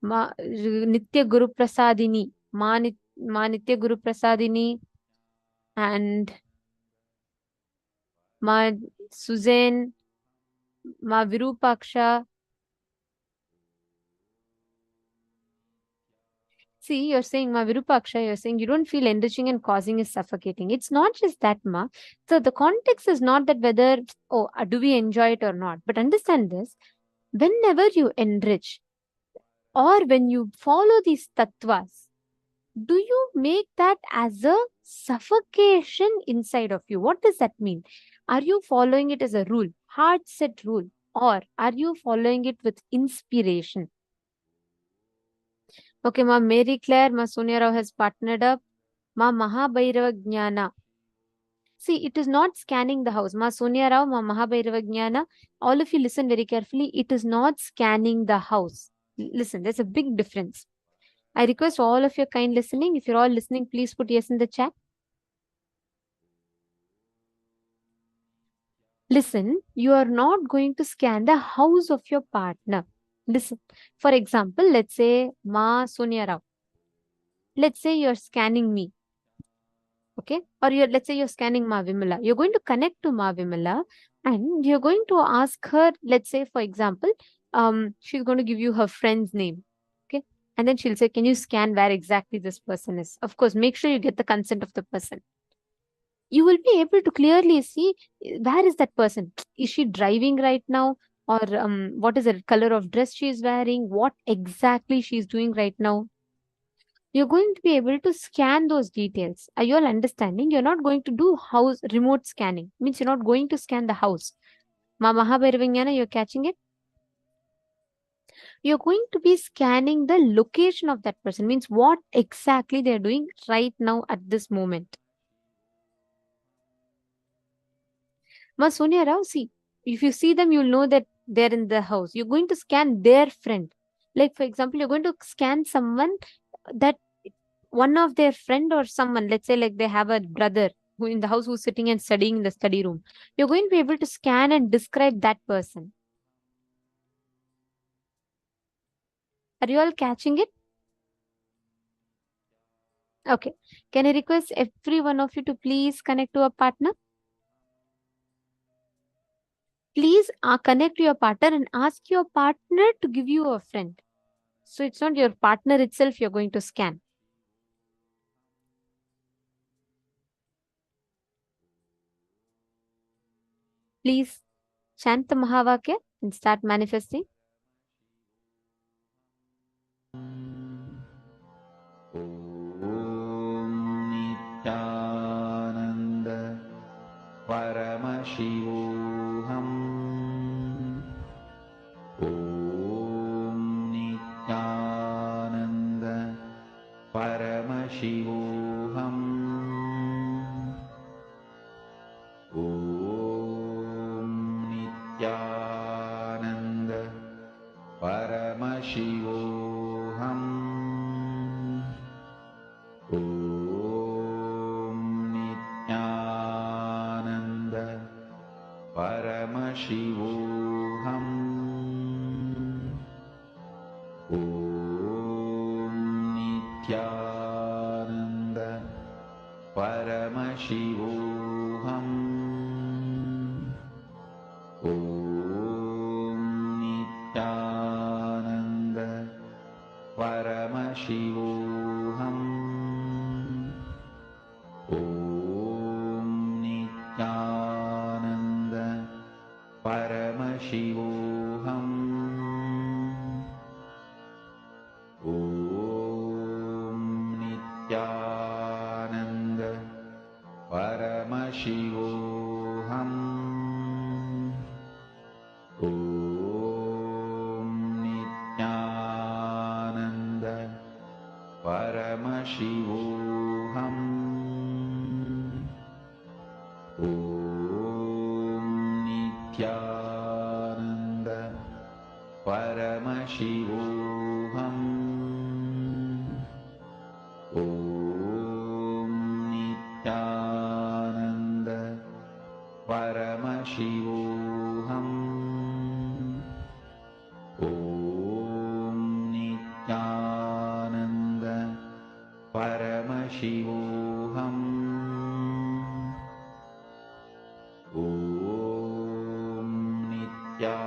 A: Nitya Guru Prasadini, Ma Nitya Guru Prasadini, and Ma Suzanne, Ma Virupaksha. See, you're saying, Ma Virupaksha, you're saying you don't feel enriching and causing is suffocating. It's not just that, Ma. So the context is not that whether, oh, do we enjoy it or not. But understand this, whenever you enrich or when you follow these tattvas, do you make that as a suffocation inside of you? What does that mean? Are you following it as a rule, hard set rule, or are you following it with inspiration? Okay, Ma Mary Claire, Ma Sonia Rao has partnered up. Ma Mahabhairava Jnana. See, it is not scanning the house. Ma Sonia Rao, Ma Mahabhairava Jnana. All of you listen very carefully. It is not scanning the house. Listen, there's a big difference. I request all of your kind listening. If you're all listening, please put yes in the chat. Listen, you are not going to scan the house of your partner. Listen, for example, let's say Ma Sonia Rao. Let's say you're scanning me. Okay, or let's say you're scanning Ma Vimala. You're going to connect to Ma Vimala and you're going to ask her, let's say, for example, she's going to give you her friend's name. Okay, and then she'll say, can you scan where exactly this person is? Of course, make sure you get the consent of the person. You will be able to clearly see where is that person. Is she driving right now? Or what is the color of dress she is wearing? What exactly she's doing right now? You're going to be able to scan those details. Are you all understanding? You're not going to do house remote scanning. Means you're not going to scan the house. Ma Mahabhairava, you're catching it? You're going to be scanning the location of that person. Means what exactly they're doing right now at this moment. Ma Sonia Rao, see, if you see them, you'll know that they're in the house. You're going to scan their friend. Like, for example, you're going to scan someone that one of their friend or someone, let's say like they have a brother who in the house who's sitting and studying in the study room. You're going to be able to scan and describe that person. Are you all catching it? Okay. Can I request every one of you to please connect to a partner? Please connect to your partner and ask your partner to give you a friend. So it's not your partner itself you're going to scan. Please chant the Mahavakya and start manifesting.
D: Nithyananda Paramashivoham Om Nithyananda Paramashivoham Om Nithyananda Paramashivoham Om Nithyananda Paramashivoham Om Nithyananda Paramashivoham Om Nithyananda Paramashivoham Om Nithyananda Paramashivoham Om Nithyananda Paramashivoham Om Nithyananda Paramashivoham Om Nithyananda Paramashivoham Om Nithyananda Paramashivoham Om Nithyananda Paramashivoham Om Nithyananda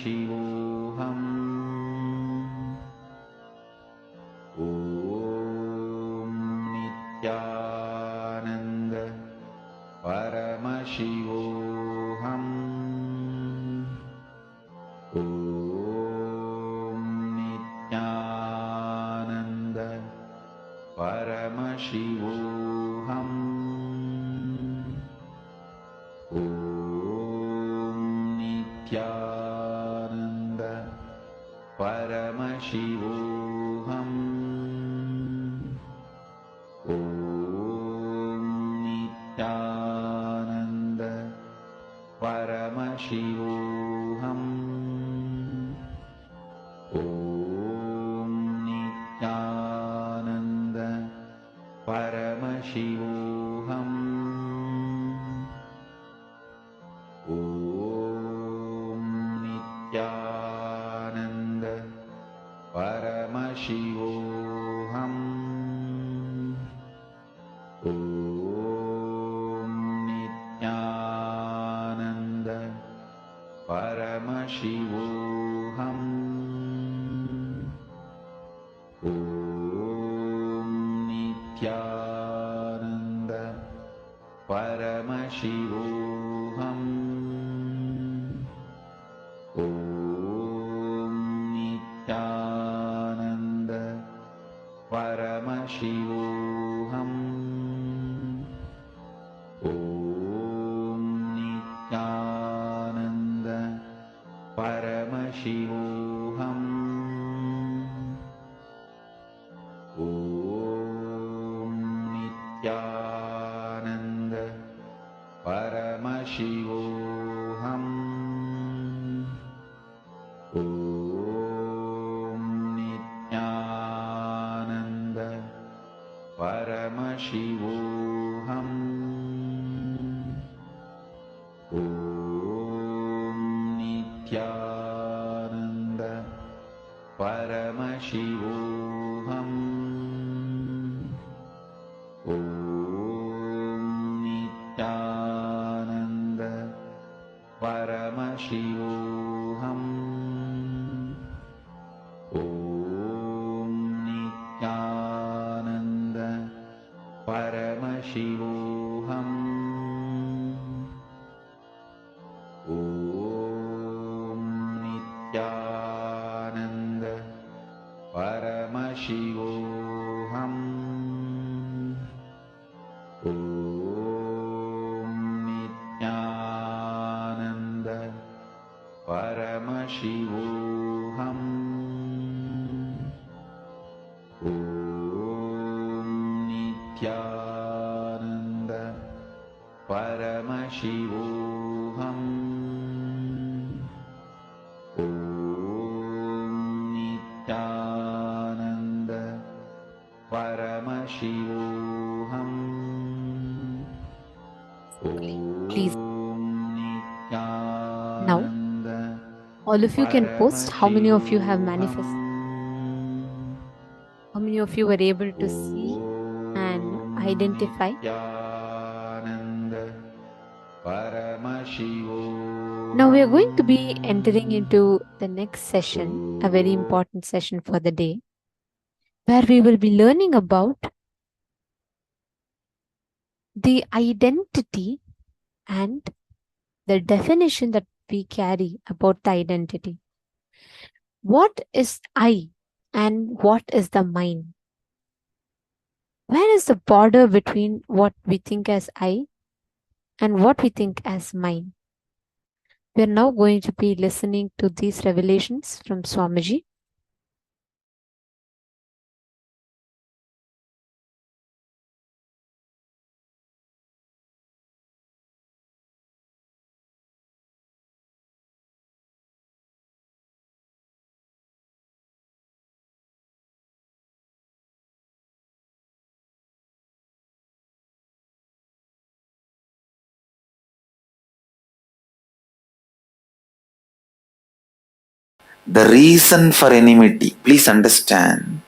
C: Paramashivoham. Om Nithyananda Paramashivoham. Om Nithyananda Paramashivoham. Om Nithyananda Paramashivoham. Om Nithyananda Paramashivoham. Om Nithyananda Paramashivoham. Om Nithyananda Paramashivoham. Om Nithyananda Paramashivoham. Om Nithyananda Paramashivoham. Om Nithyananda Paramashivoham. Om Nithyananda Paramashivoham. Om Nithyananda Paramashivoham. Om Nithyananda Paramashivoham. Om Nithyananda Paramashivoham. Om Nithyananda Paramashivoham. Om Nithyananda Paramashivoham. Om Nithyananda Paramashivoham. Om Nithyananda Paramashivoham. Om Nithyananda Paramashivoham. Om Nithyananda Paramashivoham.
A: Please.
C: Om
A: Now,
C: Nithyananda
A: all of you can post how many of you have manifested. How many of you were able to see and identify? Now we are going to be entering into the next session, a very important session for the day, where we will be learning about the identity and the definition that we carry about the identity. What is I and what is the mind? Where is the border between what we think as I and what we think as mine? We are now going to be listening to these revelations from Swamiji.
D: The reason for enmity, please understand.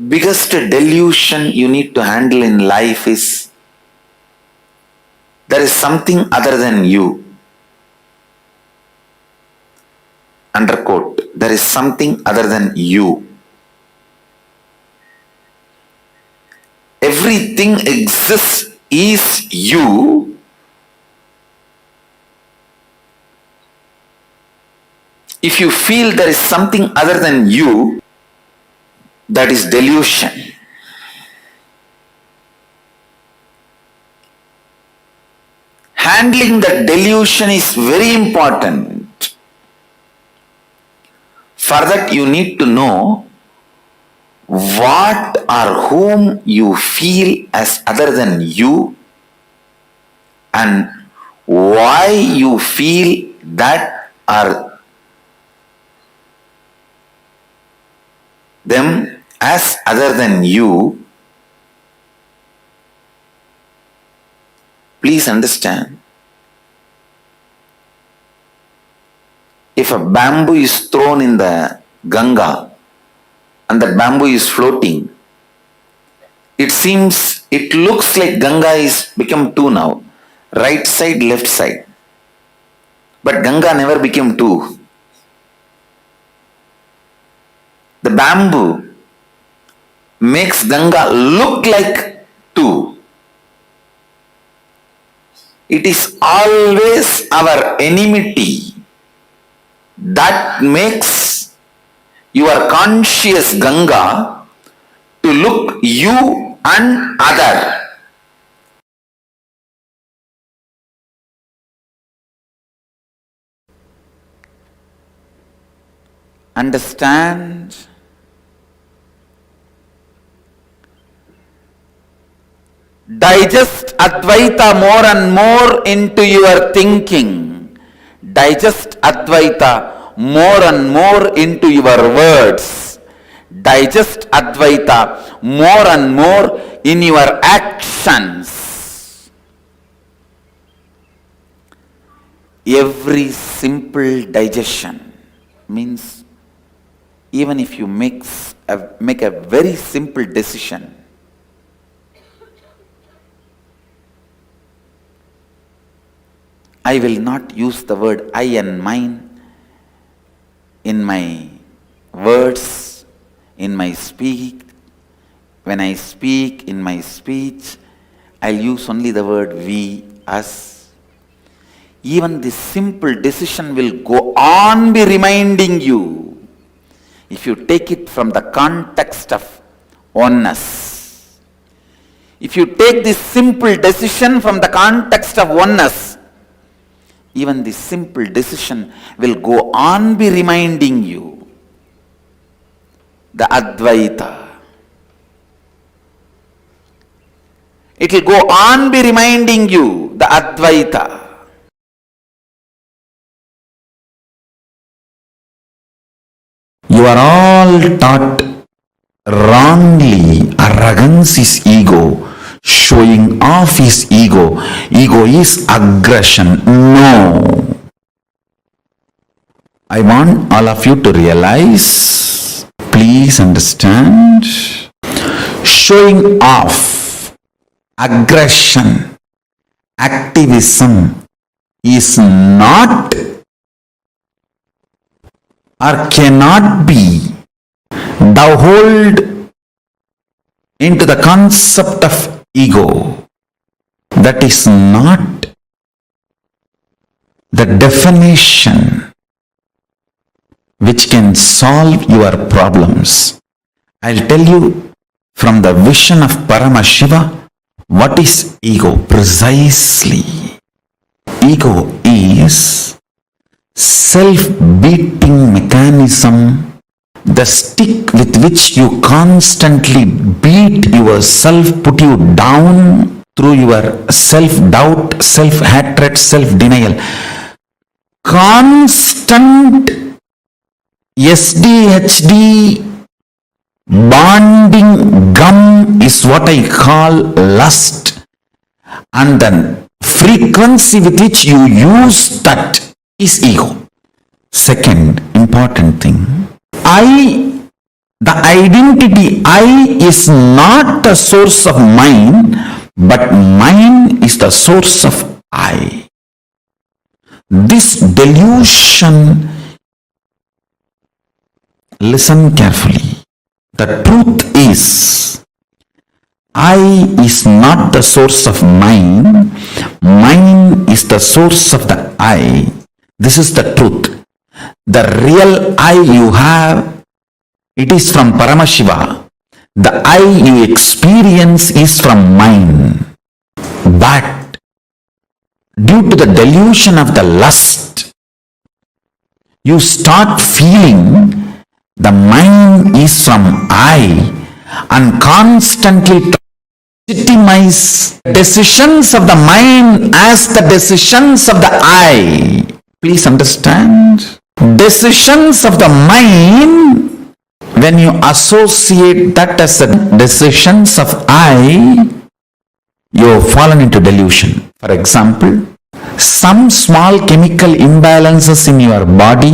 C: biggest delusion you need to handle in life is there is something other than you. Underquote, there is something other than you. Everything exists is you. If you feel there is something other than you, that is delusion. Handling that delusion is very important. For that, you need to know what or whom you feel as other than you and why you feel that or them as other than you. Please understand, if a bamboo is thrown in the Ganga and that bamboo is floating, it looks like Ganga is become two now, right side, left side. But Ganga never became two. The bamboo makes Ganga look like two. It is always our enmity that makes your conscious Ganga to look you and other. Understand? Digest Advaita more and more into your thinking. Digest Advaita more and more into your words. Digest Advaita more and more in your actions. Every simple digestion means even if you make a very simple decision, I will not use the word I and mine in my words, in my speak. When I speak in my speech, I'll use only the word we, us. Even this simple decision will go on be reminding you, if you take it from the context of oneness. If you take this simple decision from the context of oneness, even this simple decision will go on be reminding you the Advaita. It will go on be reminding you the Advaita. You are all taught wrongly. Arrogance is ego. Showing off is ego. Ego is aggression. No. I want all of you to realize, please understand, showing off, aggression, activism is not or cannot be thou hold into the concept of ego. That is not the definition which can solve your problems. I'll tell you from the vision of Paramashiva what is ego precisely. Ego is self-beating mechanism, the stick with which you constantly beat yourself, put you down through your self-doubt, self-hatred, self-denial. Constant SDHD bonding gum is what I call lust, and the frequency with which you use that is ego. Second important thing, I
D: The identity I is not the source of mine, but mine is the source of I. This delusion, listen carefully. The truth is, I is not the source of mine. Mine is the source of the I. This is the truth. The real I you have, it is from Paramashiva. The I you experience is from mine. But due to the delusion of the lust, you start feeling the mine is from I and constantly legitimize decisions of the mind as the decisions of the I. Please understand. Decisions of the mind, when you associate that as the decisions of I, you have fallen into delusion. For example, some small chemical imbalances in your body,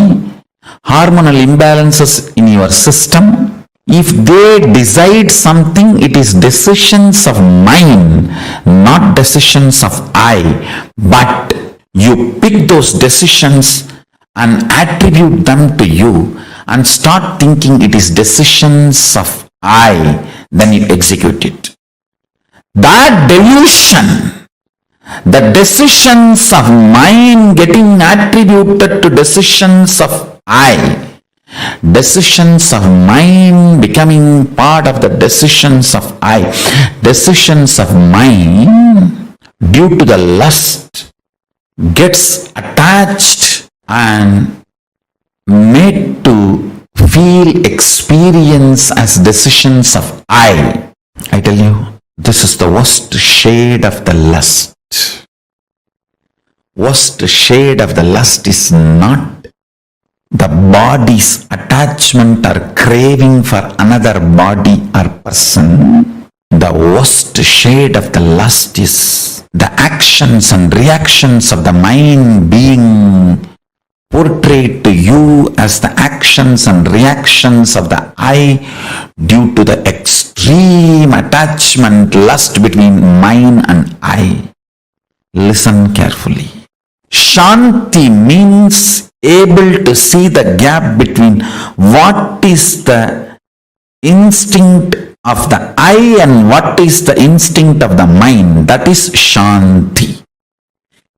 D: hormonal imbalances in your system, if they decide something, it is decisions of mind, not decisions of I. But you pick those decisions and attribute them to you and start thinking it is decisions of I, then you execute it. That delusion, the decisions of mind getting attributed to decisions of I, decisions of mind becoming part of the decisions of I, decisions of mind due to the lust gets attached and made to feel, experience as decisions of I. I tell you, this is the worst shade of the lust. Worst shade of the lust is not the body's attachment or craving for another body or person. The worst shade of the lust is the actions and reactions of the mind being portrayed to you as the actions and reactions of the I due to the extreme attachment, lust between mind and I. Listen carefully. Shanti means able to see the gap between what is the instinct of the I and what is the instinct of the mind. That is Shanti.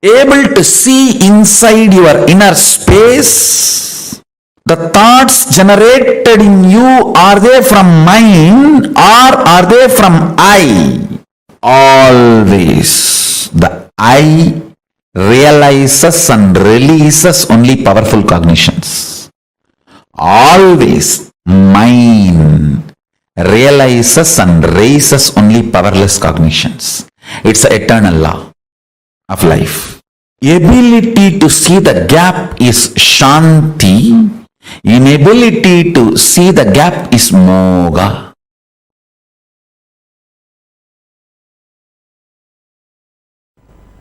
D: Able to see inside your inner space. The thoughts generated in you, are they from mind or are they from I? Always the I realizes and releases only powerful cognitions. Always mind realizes and raises only powerless cognitions. It's an eternal law of life. Ability to see the gap is Shanti. Inability to see the gap is Moga.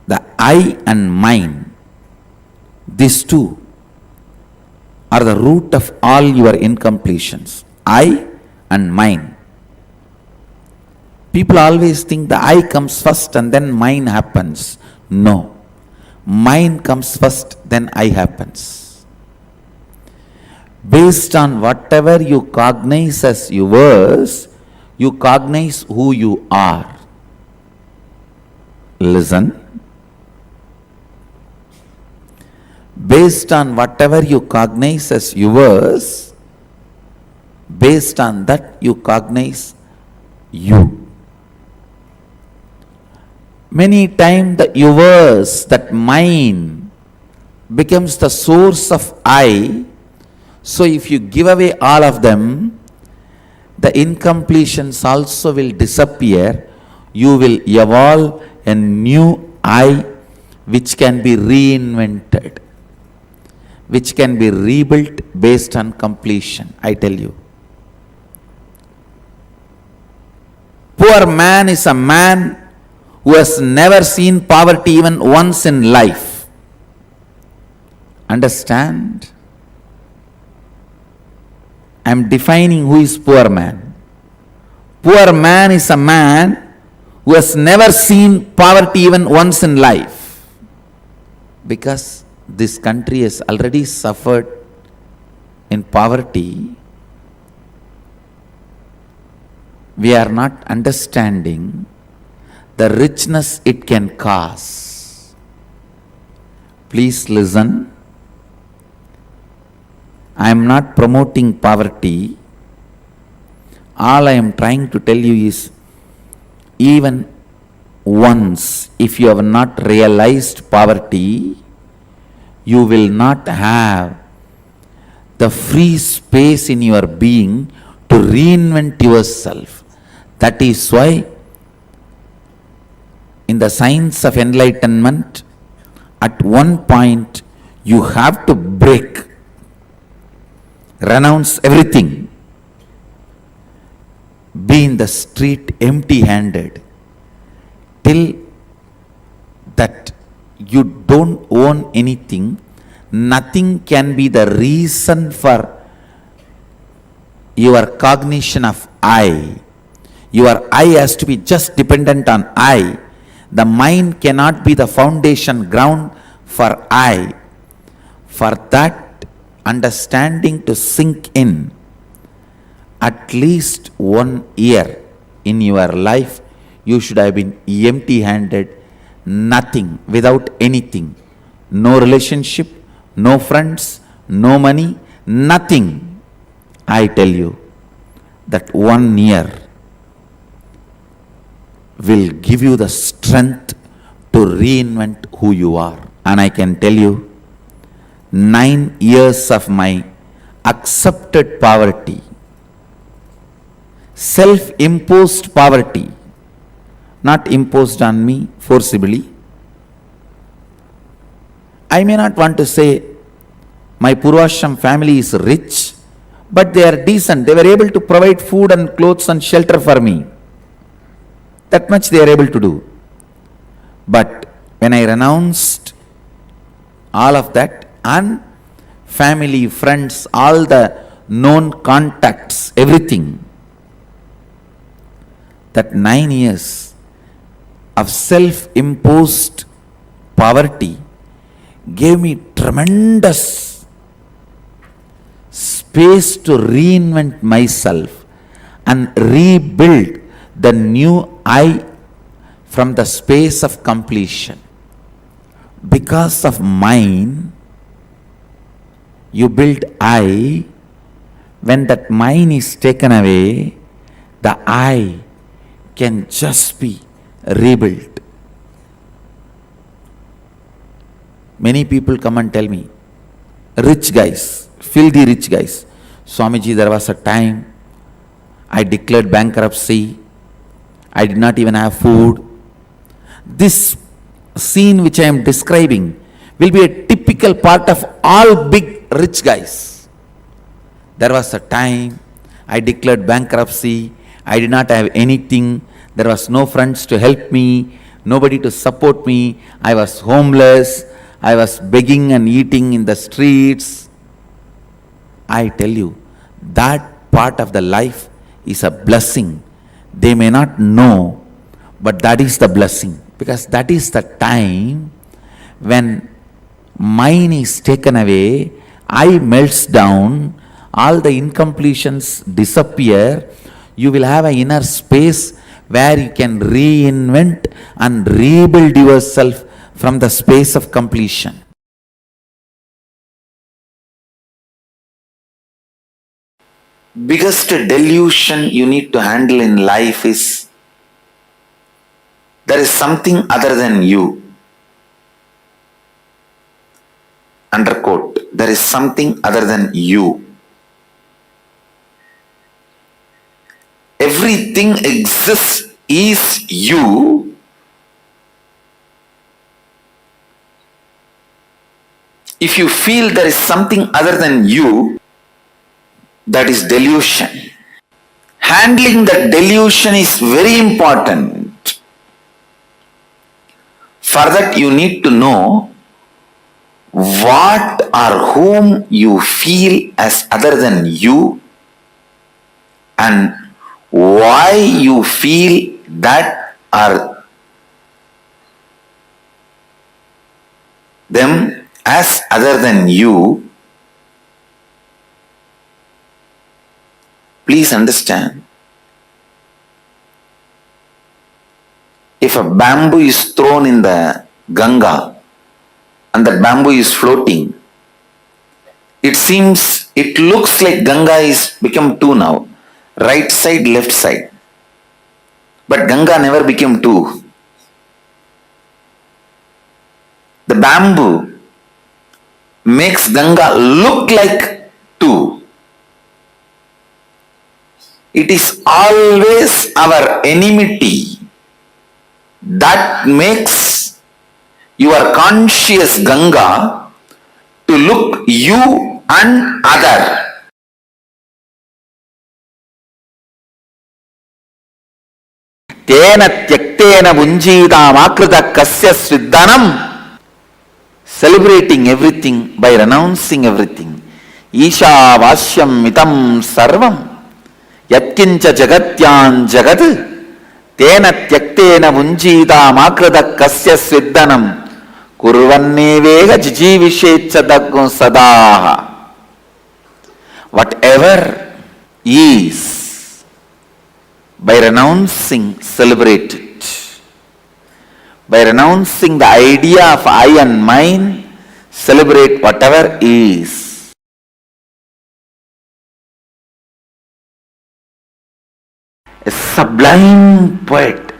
D: The I and mind, these two are the root of all your incompletions. I and mind. People always think the I comes first and then mind happens. No. Mind comes first, then I happens. Based on whatever you cognize as yours, you cognize who you are. Listen. Based on whatever you cognize as yours, based on that you cognize you. Many times the yours, that mind, becomes the source of I. So if you give away all of them, the incompletions also will disappear. You will evolve a new I which can be reinvented, which can be rebuilt based on completion. I tell you. Poor man is a man who has never seen poverty even once in life. Understand?
C: I am defining who is poor man. Poor man is a man who has never seen poverty even once in life. Because this country has already suffered in poverty, we are not understanding the richness it can cause. Please listen. I am not promoting poverty. All I am trying to tell you is, even once, if you have not realized poverty, you will not have the free space in your being to reinvent yourself. That is why in the science of enlightenment, at one point you have to break, renounce everything, be in the street empty-handed, till that you don't own anything. Nothing can be the reason for your cognition of I. Your I has to be just dependent on I. The mind cannot be the foundation ground for I. For that understanding to sink in, at least 1 year in your life, you should have been empty-handed, nothing, without anything. No relationship, no friends, no money, nothing. I tell you that 1 year will give you the strength to reinvent who you are. And I can tell you, 9 years of my accepted poverty, self-imposed poverty, not imposed on me forcibly. I may not want to say my Purvashram family is rich, but they are decent. They were able to provide food and clothes and shelter for me. That much they are able to do. But when I renounced all of that, and family, friends, all the known contacts, everything, that 9 years of self-imposed poverty gave me tremendous space to reinvent myself and rebuild the new I from the space of completion. Because of mine, you build I. When that mine is taken away, the I can just be rebuilt. Many people come and tell me, rich guys, filthy rich guys, Swamiji, there was a time I declared bankruptcy, I did not even have food. This scene which I am describing will be a typical part of all big rich guys. There was a time I declared bankruptcy, I did not have anything, there was no friends to help me, nobody to support me, I was homeless, I was begging and eating in the streets. I tell you, that part of the life is a blessing. They may not know, but that is the blessing, because that is the time when mine is taken away, I melts down, all the incompletions disappear, you will have an inner space where you can reinvent and rebuild yourself from the space of completion. Biggest delusion you need to handle in life is there is something other than you. Underquote, there is something other than you. Everything exists is you. If you feel there is something other than you, that is delusion. Handling that delusion is very important. For that you need to know what or whom you feel as other than you,
D: and why you feel that or them as other than you, please understand. If a bamboo is thrown in the Ganga and the bamboo is floating, it looks like Ganga is become two now, right side, left side. But Ganga never became two. The bamboo makes Ganga look like two. It is always our enmity that makes your conscious Ganga to look you and other. Tena tyaktena bunjidamakrita kasya sviddanam. Celebrating everything by renouncing everything. Isha vasyam mitam sarvam yatkincha jagatyan jagat tena tyaktena bunjidamakrita kasya sviddanam kurvannevega jijivishecha sadaha. Whatever is, by renouncing, celebrate it. By renouncing the idea of I and mine, celebrate whatever is. A sublime poet,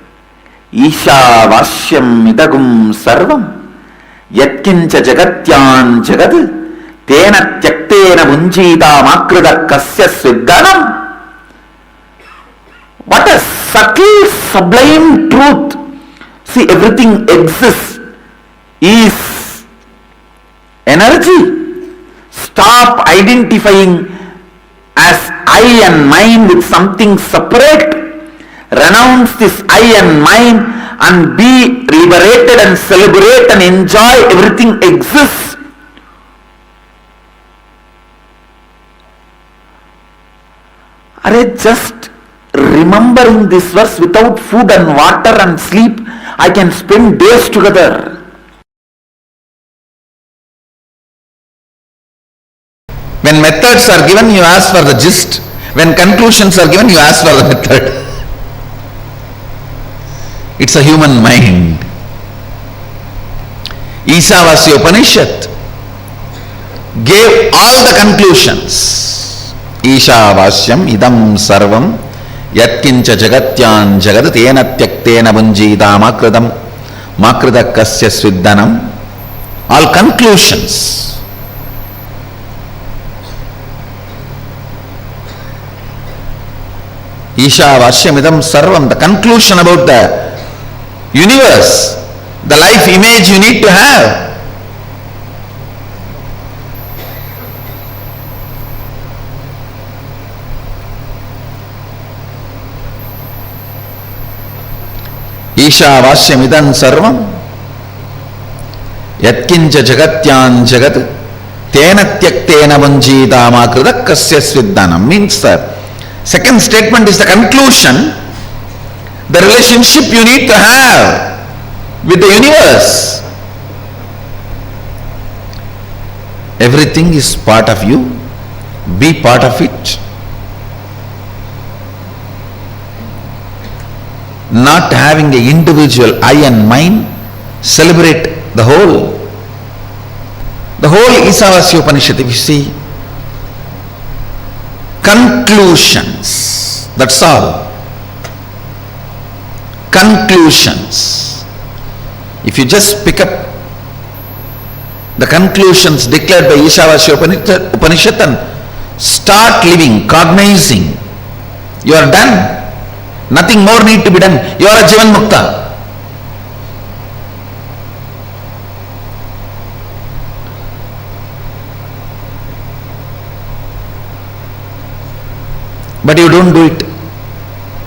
D: Isha Vasyam Idagum Sarvam Yatkincha Jagatyan Jagad Tena Tyaktena Bunjita Makrita Kasya Sviddanam. What a subtle, sublime truth! See, everything exists, is energy. Stop identifying as I and mine with something separate. Renounce this I and mine and be liberated and celebrate and enjoy everything exists. Just remembering this verse, without food and water and sleep, I can spend days together. When methods are given, you ask for the gist. When conclusions are given, you ask for the method. It's a human mind. Ishavasya Upanishad gave all the conclusions. Ishavasyam idam sarvam yatkincha jagatyan jagad tena tyaktena bunjita makrita kasya sviddanam. All conclusions. Ishavasyamidam sarvam, the conclusion about the universe, the life image you need to have. Ishavasyamidam sarvam yatkincha jagatyan jagat tena tyaktena bunjita makrita kasya sviddanam. Means that second statement is the conclusion, the relationship you need to have with the universe. Everything is part of you, be part of it. Not having an individual I and mine, celebrate the whole. The whole Ishavasya Upanishad, if you see, conclusions, that's all. Conclusions. If you just pick up the conclusions declared by Ishavasya Upanishad and start living, cognizing, you are done. Nothing more need to be done. You are a Jivan Mukta. But you don't do it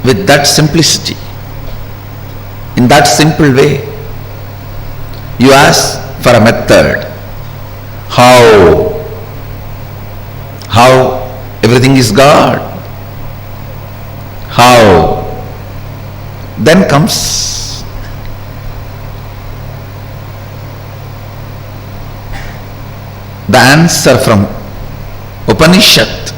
D: with that simplicity, in that simple way. You ask for a method. How everything is God. How? Then comes the answer from Upanishad.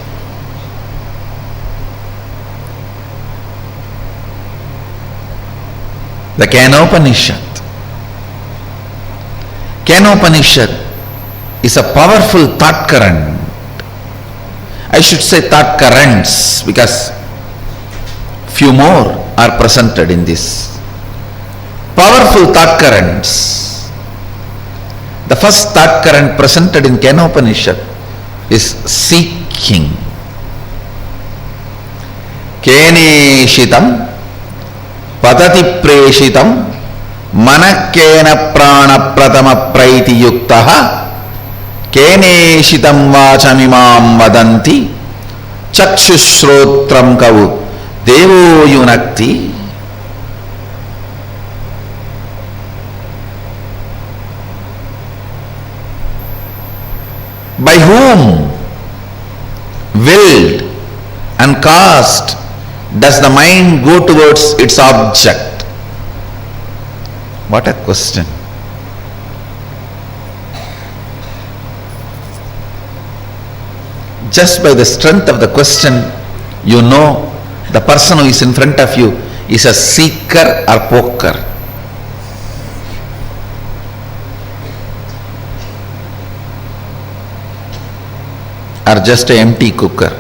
D: The Kenopanishad. Kenopanishad is a powerful thought current. I should say thought currents because few more are presented in this. Powerful thought currents. The first thought current presented in Kenopanishad is seeking. Keneshitam patati preshitam manakena prana pratama praiti yuktaha keneshitam vachamimam vadanti chakshushrotram kavu devo yunakti. By whom, willed and caused, does the mind go towards its object? What a question. Just by the strength of the question, you know the person who is in front of you is a seeker or poker. Or just an empty cooker.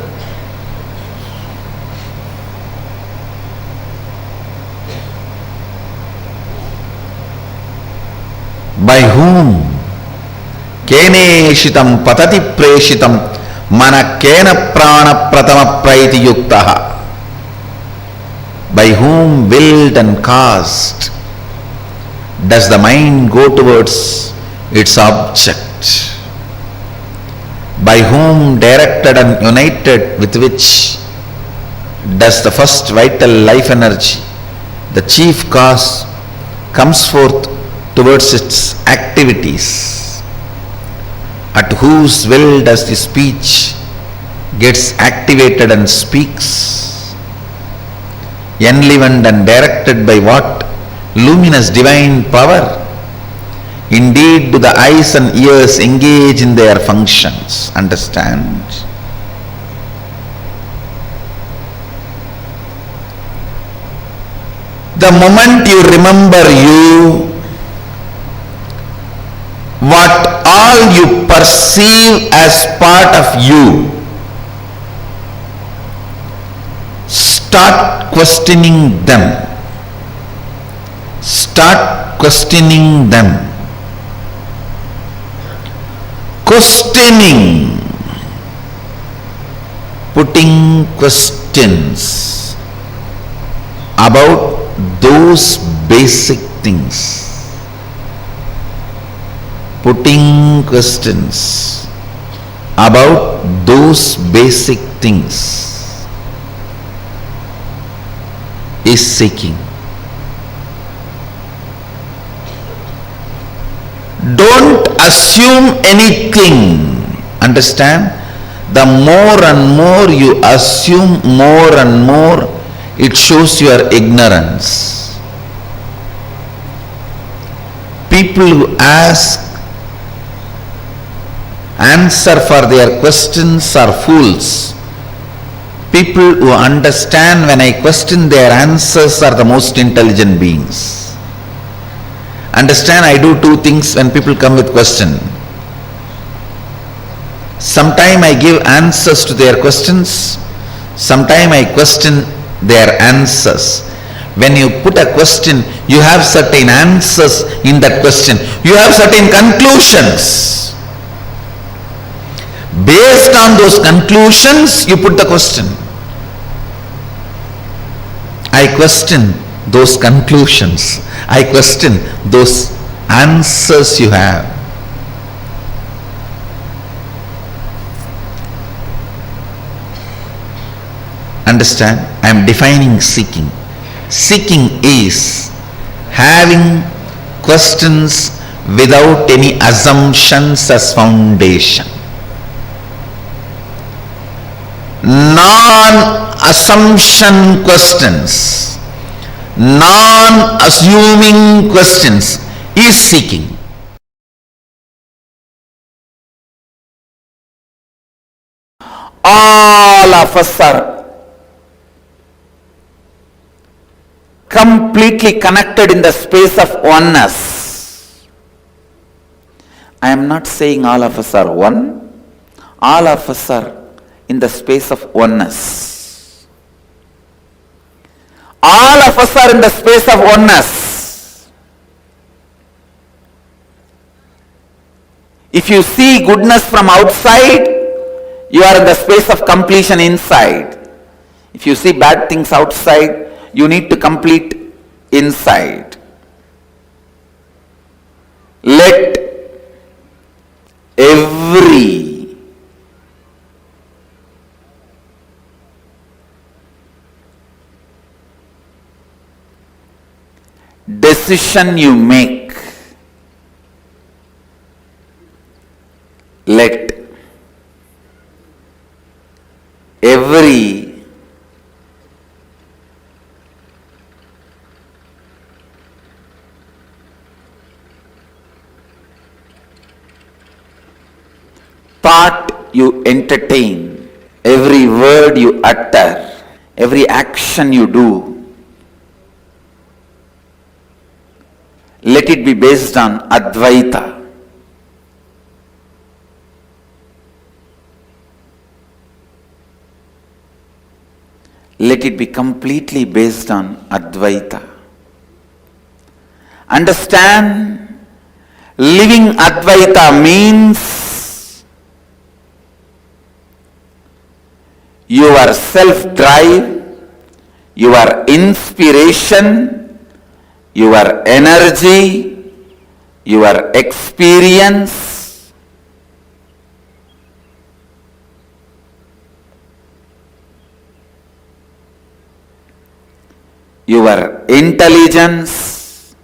D: By whom? Keneshitam patati preshitam mana kena prana pratama praiti yuktaha. By whom, willed and caused, does the mind go towards its object? By whom, directed and united with which, does the first vital life energy, the chief cause, comes forth towards its activities? At whose will does the speech gets activated and speaks? Enlivened and directed by what luminous divine power? Indeed, do the eyes and ears engage in their functions? Understand? The moment you remember you, what all you perceive as part of you, start questioning them. Start questioning them. Questioning, putting questions about those basic things. Putting questions about those basic things is seeking. Don't assume anything. Understand? The more and more you assume, more and more it shows your ignorance. People who ask answer for their questions are fools. People who understand when I question their answers are the most intelligent beings. Understand, I do two things when people come with question. Sometime I give answers to their questions. Sometime I question their answers. When you put a question, you have certain answers in that question. You have certain conclusions. Based on those conclusions, you put the question. I question those conclusions. I question those answers you have. Understand? I am defining seeking. Seeking is having questions without any assumptions as foundation. non-assumption questions, non-assuming questions is seeking. All of us are completely connected in the space of oneness. I am not saying all of us are one. All of us are in the space of oneness. All of us are in the space of oneness. If you see goodness from outside, you are in the space of completion inside. If you see bad things outside, you need to complete inside. Let every decision you make, let every thought you entertain, every word you utter, every action you do, let it be based on Advaita. Let it be completely based on Advaita. Understand, living Advaita means your self-drive, your inspiration, your energy, your experience, your intelligence,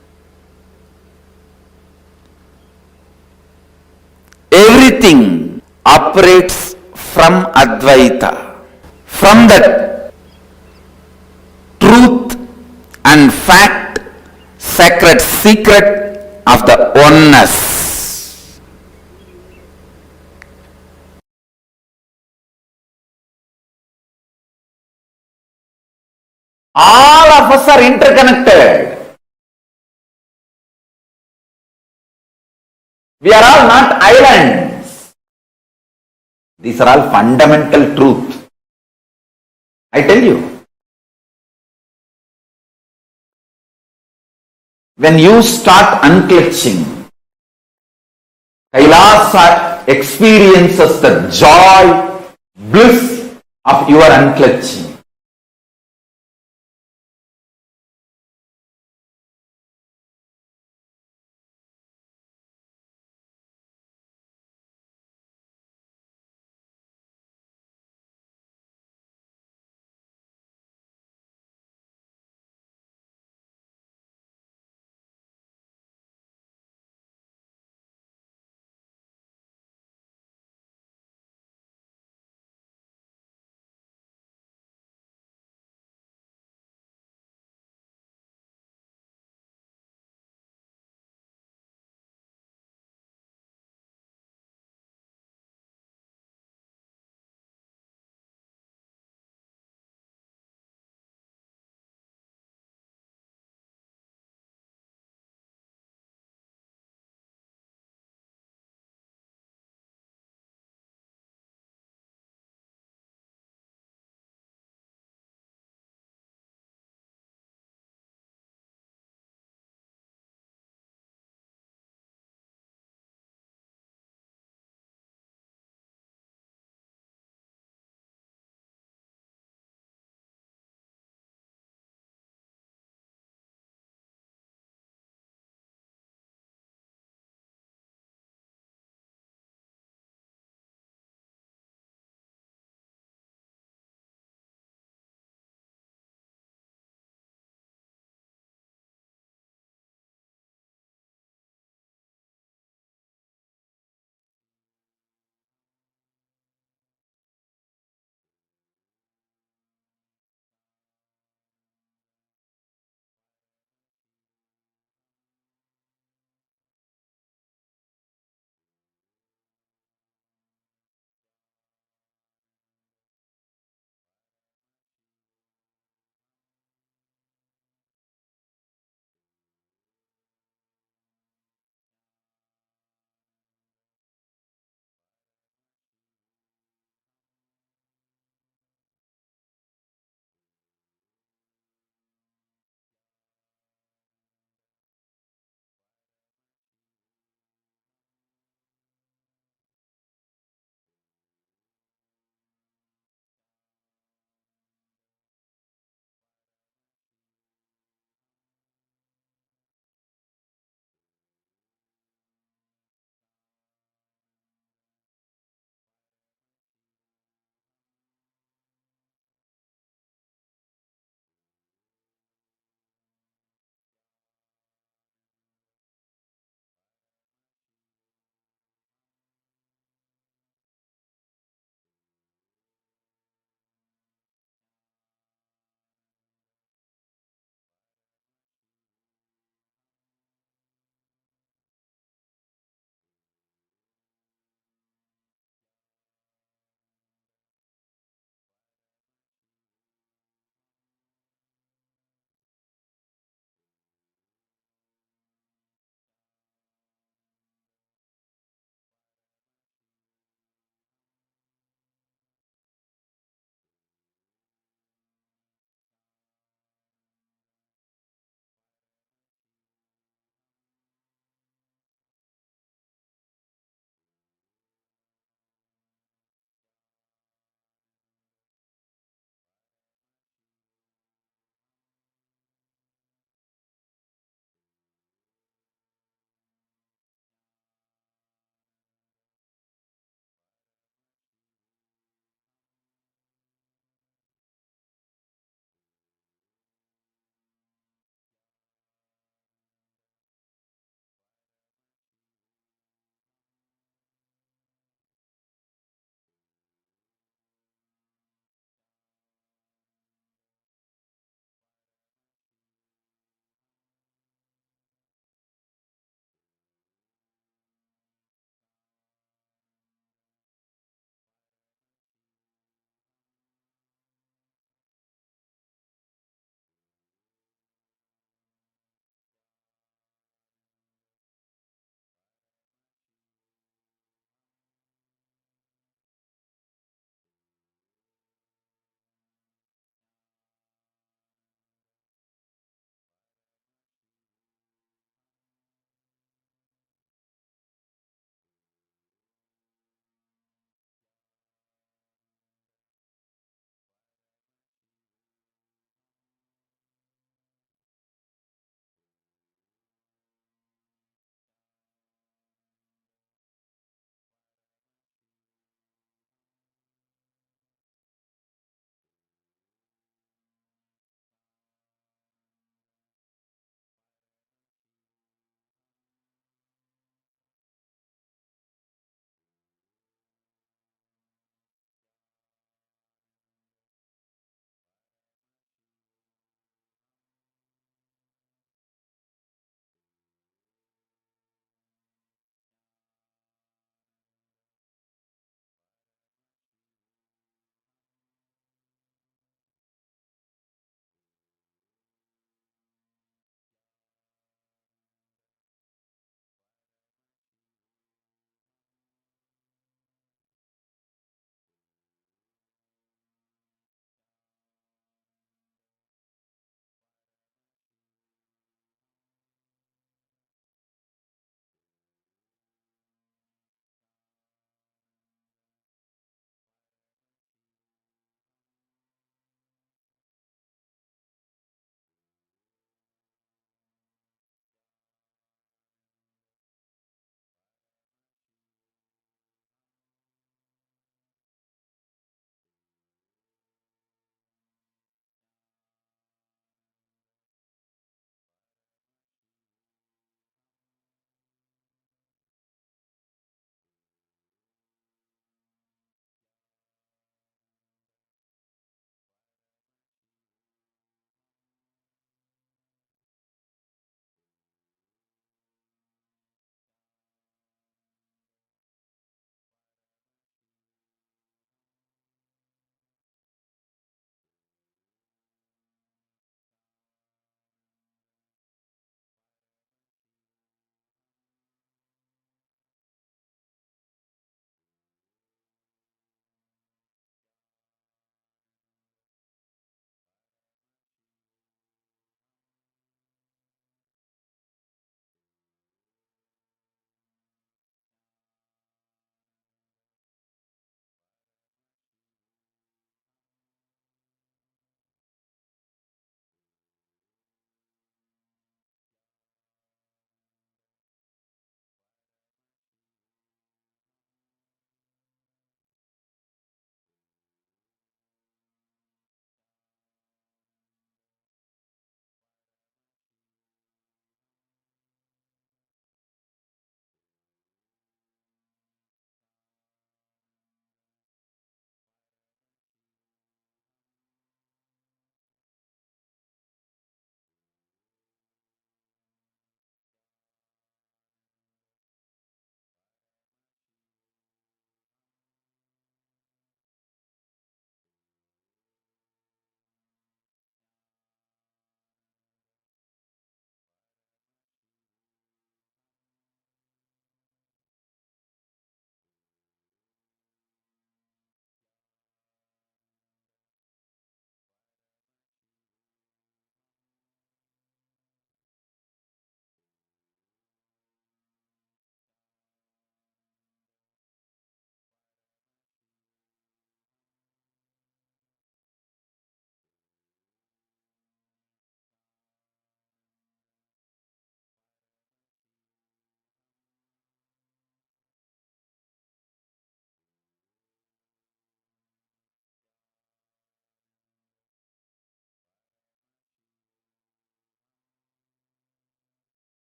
D: everything operates from Advaita, from the truth and fact, sacred secret of the oneness. All of us are interconnected. We are all not islands. These are all fundamental truths. I tell you. When you start unclutching, Kailasa experiences the joy, bliss of your unclutching.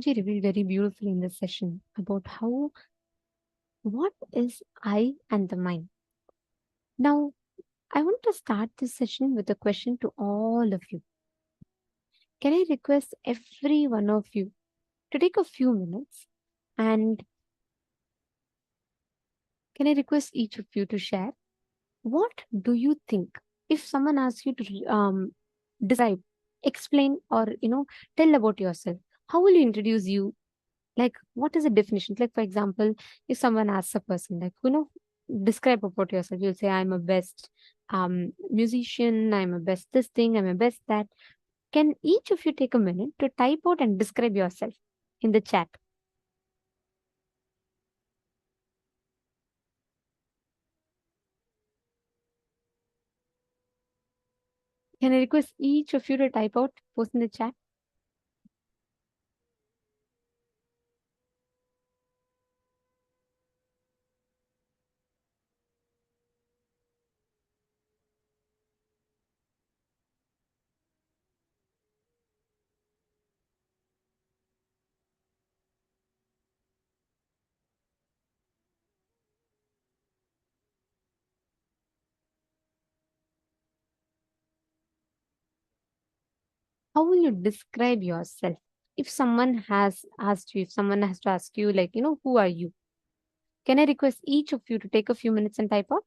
A: She revealed very beautifully in this session about how what is I and the mind. Now, I want to start this session with a question to all of you. Can I request every one of you to take a few minutes, and can I request each of you to share what do you think if someone asks you to describe, explain, or tell about yourself? How will you introduce you? Like, what is the definition? Like, for example, if someone asks a person, like, describe about yourself, you'll say, I'm a best musician, I'm a best this thing, I'm a best that. Can each of you take a minute to type out and describe yourself in the chat? Can I request each of you to type out, post in the chat? How will you describe yourself? If someone has asked you, if someone has to ask you, like, who are you? Can I request each of you to take a few minutes and type out?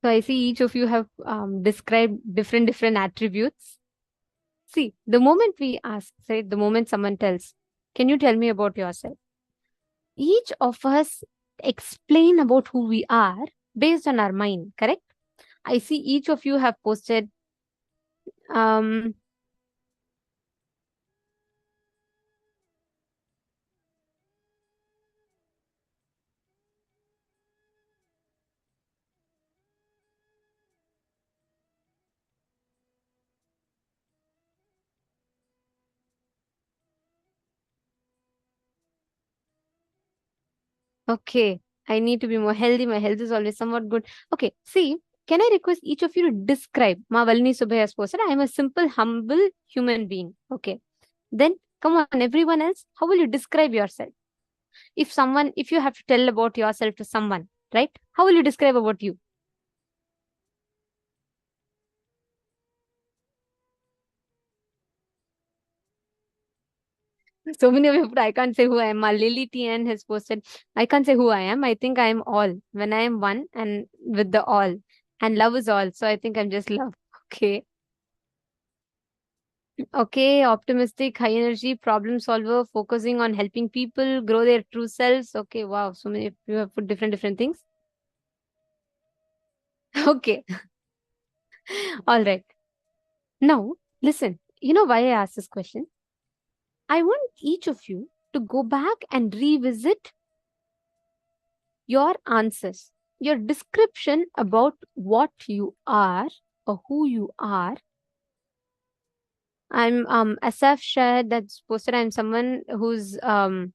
A: So I see each of you have described different attributes. See, the moment we ask, say, the moment someone tells, can you tell me about yourself? Each of us explain about who we are based on our mind, correct? I see each of you have posted um, okay, I need to be more healthy. My health is always somewhat good. Okay, see, can I request each of you to describe? Ma Valini Subhay has posted, I am a simple, humble human being. Okay. Then come on, everyone else, how will you describe yourself? If you have to tell about yourself to someone, right? How will you describe about you? So many of you put, I can't say who I am. Lily TN has posted, I can't say who I am. I think I am all. When I am one and with the all. And love is all. So I think I'm just love. Okay. Okay. Optimistic, high energy, problem solver, focusing on helping people grow their true selves. Okay. Wow. So many of you have put different things. Okay. All right. Now, listen. You know why I asked this question? I want each of you to go back and revisit your answers, your description about what you are or who you are. I'm Asaf shared that's posted. I'm someone who's who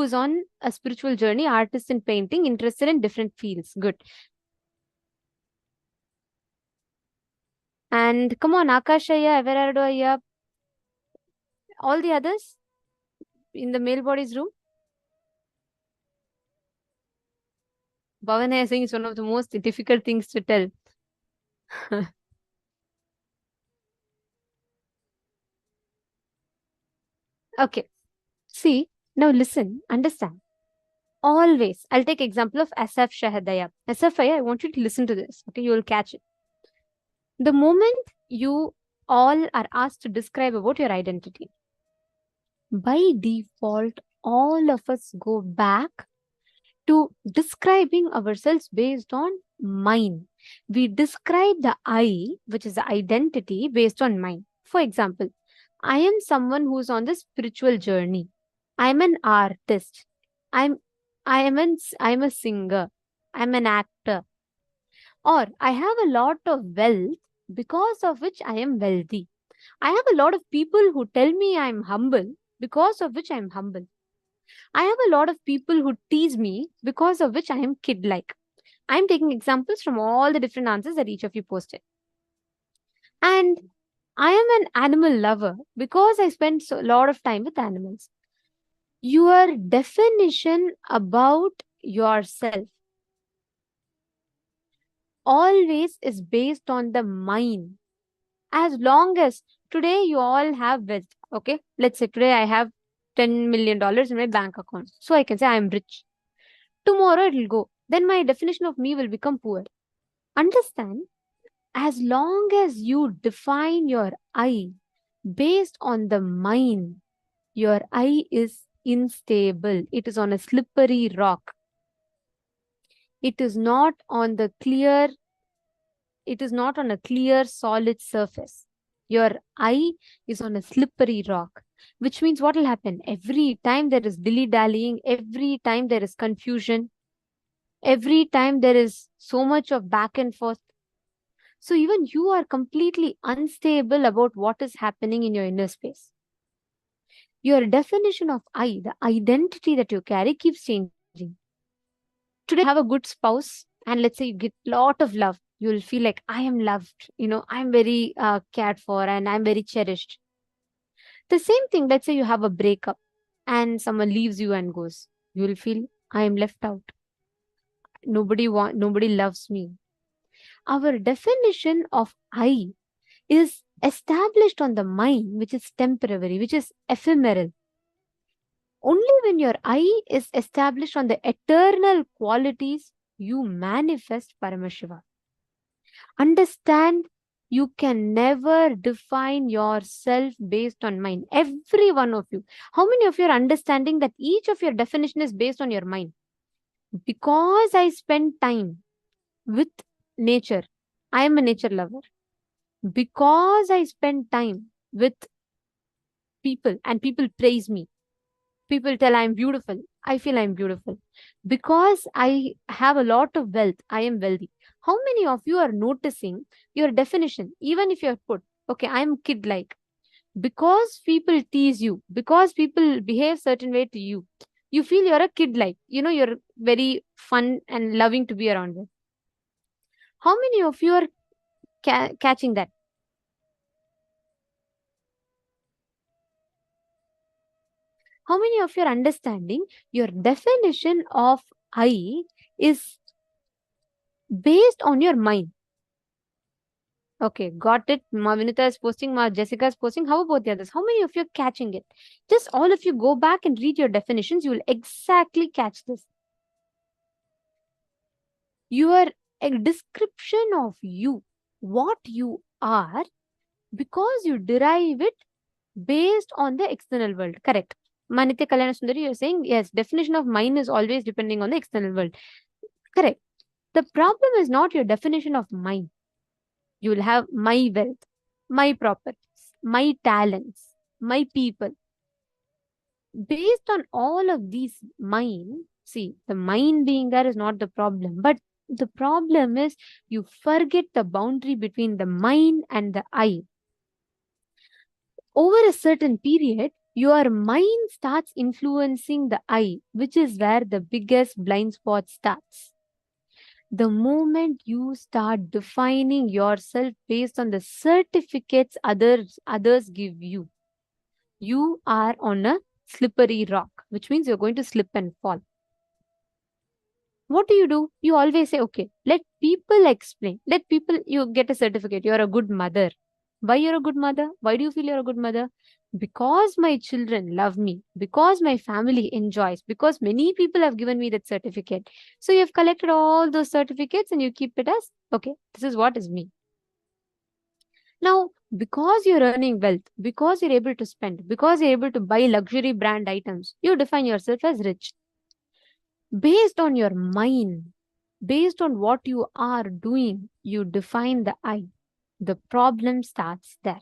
A: is on a spiritual journey, artist in painting, interested in different fields. Good. And come on, Akashaya, Everardo Ayya, all the others in the male body's room. Bhavana is saying it's one of the most difficult things to tell. Okay. See, now listen, understand. Always, I'll take example of Asaf Shahadaya. Asaf, I want you to listen to this. Okay, you will catch it. The moment you all are asked to describe about your identity, by default, all of us go back to describing ourselves based on mind. We describe the I, which is the identity, based on mind. For example, I am someone who's on the spiritual journey. I'm an artist. I'm I'm a singer. I'm an actor. Or I have a lot of wealth because of which I am wealthy. I have a lot of people who tell me I'm humble because of which I'm humble. I have a lot of people who tease me because of which I am kid-like. I'm taking examples from all the different answers that each of you posted. And I am an animal lover because I spend a lot of time with animals. Your definition about yourself always is based on the mind. As long as today you all have wealth, okay? Let's say today I have $10 million in my bank account. So I can say I am rich. Tomorrow it will go. Then my definition of me will become poor. Understand? As long as you define your I based on the mind, your I is unstable. It is on a slippery rock. It is not on a clear, solid surface. Your I is on a slippery rock, which means what will happen? Every time there is dilly-dallying, every time there is confusion, every time there is so much of back and forth. So even you are completely unstable about what is happening in your inner space. Your definition of I, the identity that you carry, keeps changing. Today, you have a good spouse, and let's say you get a lot of love. You'll feel like, I am loved, I'm very cared for, and I'm very cherished. The same thing, let's say you have a breakup and someone leaves you and goes. You will feel, I am left out. Nobody loves me. Our definition of I is established on the mind, which is temporary, which is ephemeral. Only when your I is established on the eternal qualities you manifest Paramashiva. Understand, you can never define yourself based on mind. Every one of you. How many of you are understanding that each of your definition is based on your mind? Because I spend time with nature, I am a nature lover. Because I spend time with people and people praise me, people tell I'm beautiful, I feel I'm beautiful. Because I have a lot of wealth, I am wealthy. How many of you are noticing your definition? Even if you have put, okay, I'm kid-like. Because people tease you, because people behave certain way to you, you feel you're a kid-like. You're very fun and loving to be around with. How many of you are catching that? How many of you are understanding your definition of I is based on your mind? Okay, got it. Ma Vinita is posting, Ma Jessica is posting. How about the others? How many of you are catching it? Just all of you go back and read your definitions. You will exactly catch this. Your description of you, what you are, because you derive it based on the external world. Correct. Manitya Kalyana Sundari, you're saying, yes, definition of mine is always depending on the external world. Correct. The problem is not your definition of mine. You will have my wealth, my properties, my talents, my people. Based on all of these mine, see, the mine being there is not the problem. But the problem is you forget the boundary between the mine and the I. Over a certain period, your mind starts influencing the I, which is where the biggest blind spot starts. The moment you start defining yourself based on the certificates others give you, you are on a slippery rock, which means you're going to slip and fall. What do? You always say, okay, let people explain. Let people, you get a certificate. You're a good mother. Why you're a good mother? Why do you feel you're a good mother? Because my children love me, because my family enjoys, because many people have given me that certificate. So you've collected all those certificates and you keep it as, okay, this is what is me. Now, because you're earning wealth, because you're able to spend, because you're able to buy luxury brand items, you define yourself as rich. Based on your mind, based on what you are doing, you define the I. The problem starts there.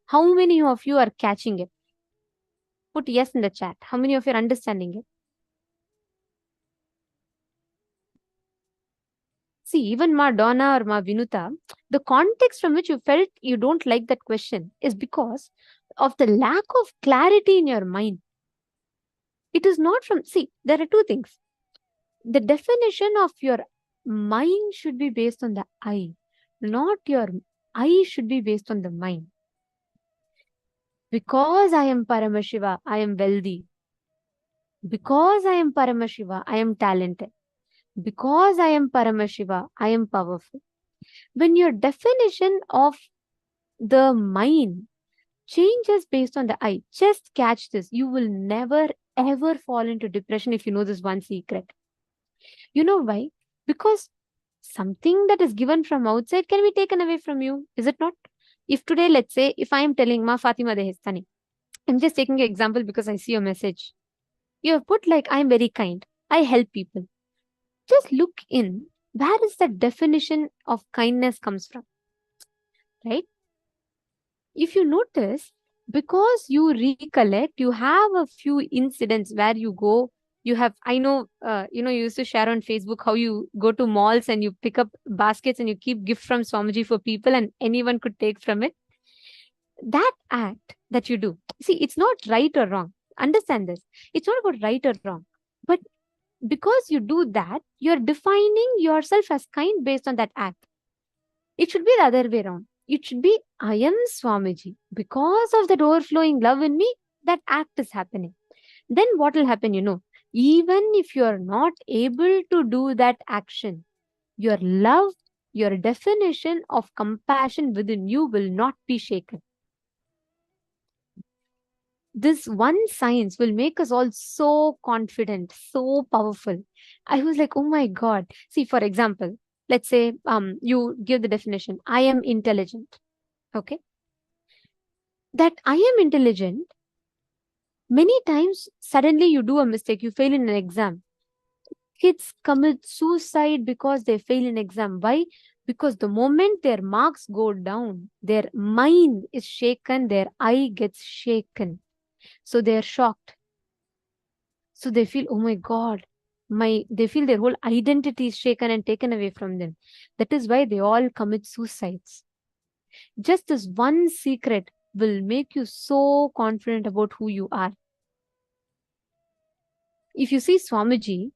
A: How many of you are catching it? Put yes in the chat. How many of you are understanding it? See, even Ma Donna or Ma Vinuta, the context from which you felt you don't like that question is because of the lack of clarity in your mind. It is not from, see, there are two things. The definition of your mind should be based on the I, not your I should be based on the mind. Because I am Paramashiva, I am wealthy. Because I am Paramashiva, I am talented. Because I am Paramashiva, I am powerful. When your definition of the mind changes based on the I, just catch this. You will never ever fall into depression if you know this one secret. You know why? Because something that is given from outside can be taken away from you. Is it not? If today, let's say, if I am telling Ma Fatima Dehestani, I'm just taking an example because I see your message. You have put like, I'm very kind. I help people. Just look in. Where is the definition of kindness comes from? Right? If you notice, because you recollect, you have a few incidents where you go, you have, I know, you used to share on Facebook how you go to malls and you pick up baskets and you keep gift from Swamiji for people and anyone could take from it. That act that you do, see, it's not right or wrong. Understand this. It's not about right or wrong. But because you do that, you're defining yourself as kind based on that act. It should be the other way around. It should be, I am Swamiji. Because of that overflowing love in me, that act is happening. Then what will happen, even if you're not able to do that action, your love, your definition of compassion within you will not be shaken. This one science will make us all so confident, so powerful. I was like, oh my God. See, for example, let's say you give the definition, I am intelligent. Okay. That I am intelligent, many times suddenly you do a mistake, you fail in an exam. Kids commit suicide because they fail in exam. Why? Because the moment their marks go down, their mind is shaken, their eye gets shaken. So they are shocked. So they feel, oh my God, they feel their whole identity is shaken and taken away from them. That is why they all commit suicides. Just this one secret will make you so confident about who you are. If you see Swamiji's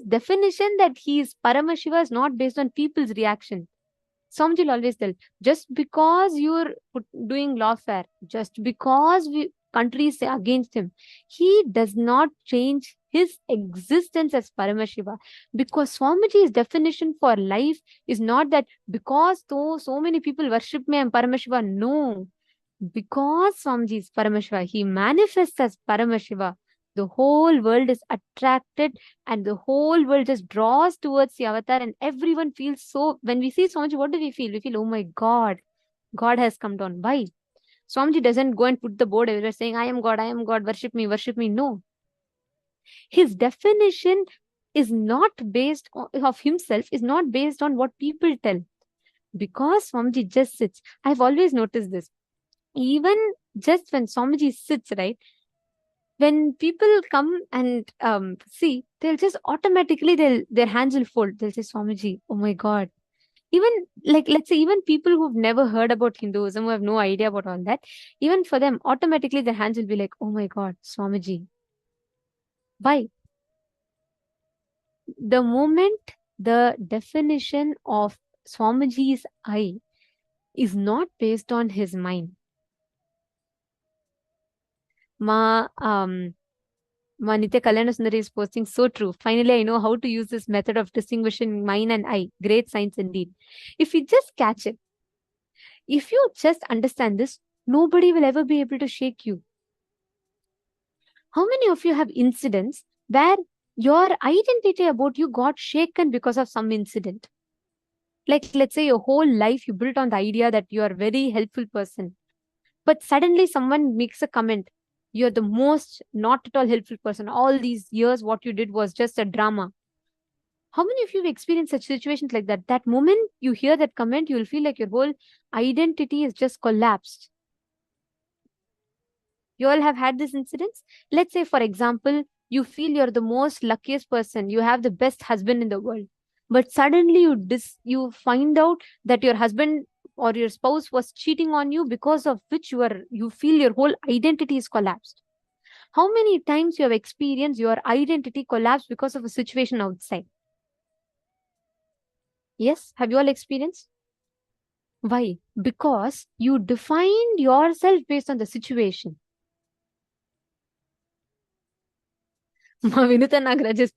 A: definition that he is Paramashiva is not based on people's reaction. Swamiji will always tell, just because you're doing lawfare, just because countries say against him, he does not change his existence as Paramashiva. Because Swamiji's definition for life is not that because though so many people worship me, I'm Paramashiva. No. Because Swamiji is Paramashiva, he manifests as Paramashiva. The whole world is attracted and the whole world just draws towards the avatar, and everyone feels so. When we see Swamiji, what do we feel? We feel, oh my God, God has come down. Why? Swamiji doesn't go and put the board everywhere saying, I am God, worship me, worship me. No. His definition is not based of himself, is not based on what people tell. Because Swamiji just sits. I've always noticed this. Even just when Swamiji sits, right? When people come and see, they'll just automatically, their hands will fold. They'll say, Swamiji, oh my God. Even like, let's say, even people who've never heard about Hinduism, who have no idea about all that, even for them, automatically their hands will be like, oh my God, Swamiji. Why? The moment the definition of Swamiji's I is not based on his mind. Nithya Kalyana Sundari is posting, so true. Finally, I know how to use this method of distinguishing mine and I. Great science indeed. If you just catch it, if you just understand this, nobody will ever be able to shake you. How many of you have incidents where your identity about you got shaken because of some incident? Like, let's say your whole life you built on the idea that you are a very helpful person. But suddenly someone makes a comment, you're the most not at all helpful person. All these years, what you did was just a drama. How many of you have experienced such situations like that? That moment you hear that comment, you will feel like your whole identity is just collapsed. You all have had these incidents? Let's say, for example, you feel you're the most luckiest person. You have the best husband in the world. But suddenly you find out that your husband or your spouse was cheating on you, because of which you feel your whole identity is collapsed. How many times you have experienced your identity collapse because of a situation outside? Yes, have you all experienced? Why? Because you defined yourself based on the situation. Vinutha Nagraj is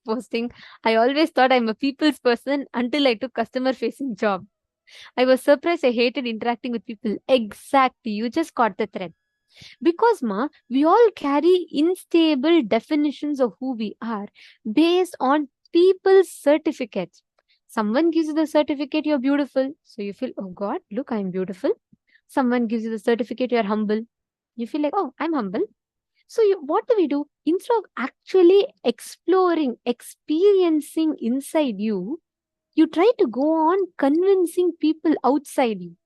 A: posting, I always thought I'm a people's person until I took customer facing job. I was surprised I hated interacting with people. Exactly. You just caught the thread. Because we all carry unstable definitions of who we are based on people's certificates. Someone gives you the certificate, you're beautiful. So you feel, oh God, look, I'm beautiful. Someone gives you the certificate, you're humble. You feel like, oh, I'm humble. So what do? Instead of actually exploring, experiencing inside you, you try to go on convincing people outside you.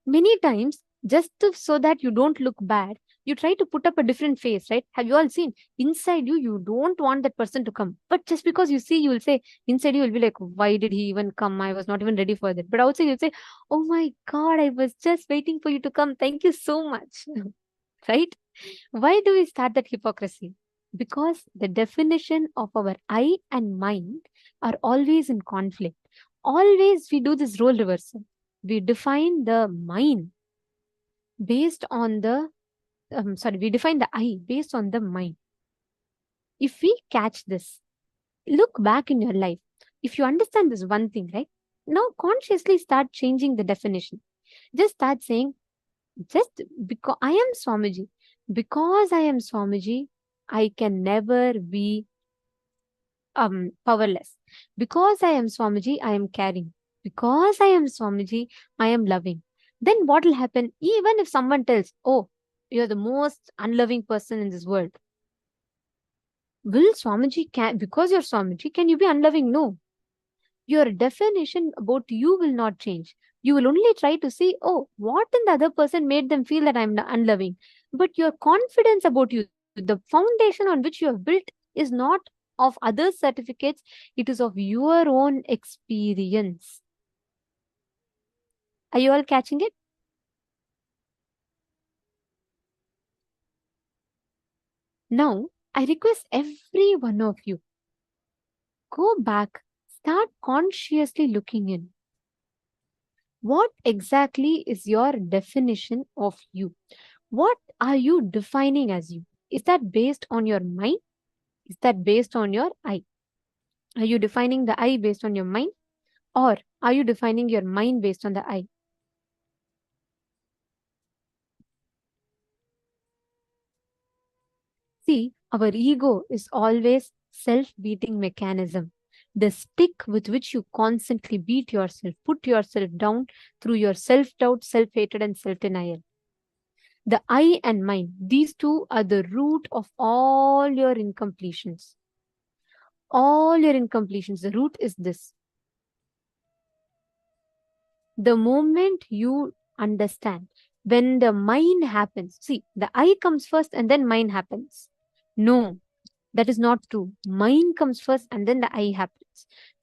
A: Many times, just so that you don't look bad, you try to put up a different face, right? Have you all seen? Inside you, you don't want that person to come. But just because you see, you will say, inside you will be like, why did he even come? I was not even ready for that. But outside you'll say, oh my God, I was just waiting for you to come. Thank you so much. Right? Why do we start that hypocrisy? Because the definition of our I and mind are always in conflict. Always we do this role reversal. We define the mind based on the, we define the I based on the mind. If we catch this, look back in your life. If you understand this one thing, right? Now consciously start changing the definition. Just start saying, Just because I am Swamiji. Because I am Swamiji, I can never be powerless. Because I am Swamiji, I am caring. Because I am Swamiji, I am loving. Then what will happen? Even if someone tells, oh, you're the most unloving person in this world. Will Swamiji, because you're Swamiji, can you be unloving? No. Your definition about you will not change. You will only try to see, oh, what in the other person made them feel that I'm unloving. But your confidence about you, the foundation on which you have built, is not of other certificates, it is of your own experience. Are you all catching it? Now, I request every one of you, go back, start consciously looking in. What exactly is your definition of you? What are you defining as you? Is that based on your mind? Is that based on your I? Are you defining the I based on your mind? Or are you defining your mind based on the I? See, our ego is always self-beating mechanism. The stick with which you constantly beat yourself, put yourself down through your self-doubt, self-hatred, and self-denial. The I and mind, these two are the root of all your incompletions. All your incompletions, the root is this. The moment you understand, when the mind happens, see, the I comes first and then mind happens. No, that is not true. Mind comes first and then the I happens.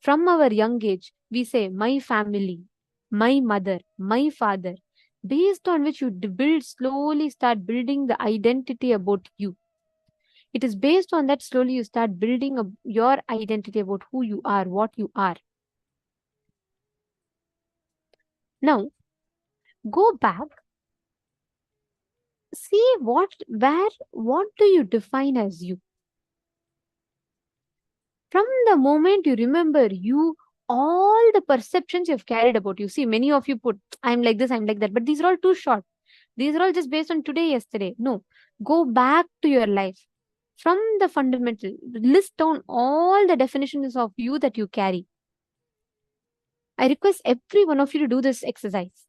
A: From our young age, we say, my family, my mother, my father, based on which you build, slowly start building the identity about you. It is based on that slowly you start building your identity about who you are, what you are. Now, go back, see what do you define as you? From the moment you remember you, all the perceptions you've carried about you. See, many of you put, I'm like this, I'm like that, but these are all too short. These are all just based on today, yesterday. No, go back to your life. From the fundamental, list down all the definitions of you that you carry. I request every one of you to do this exercise.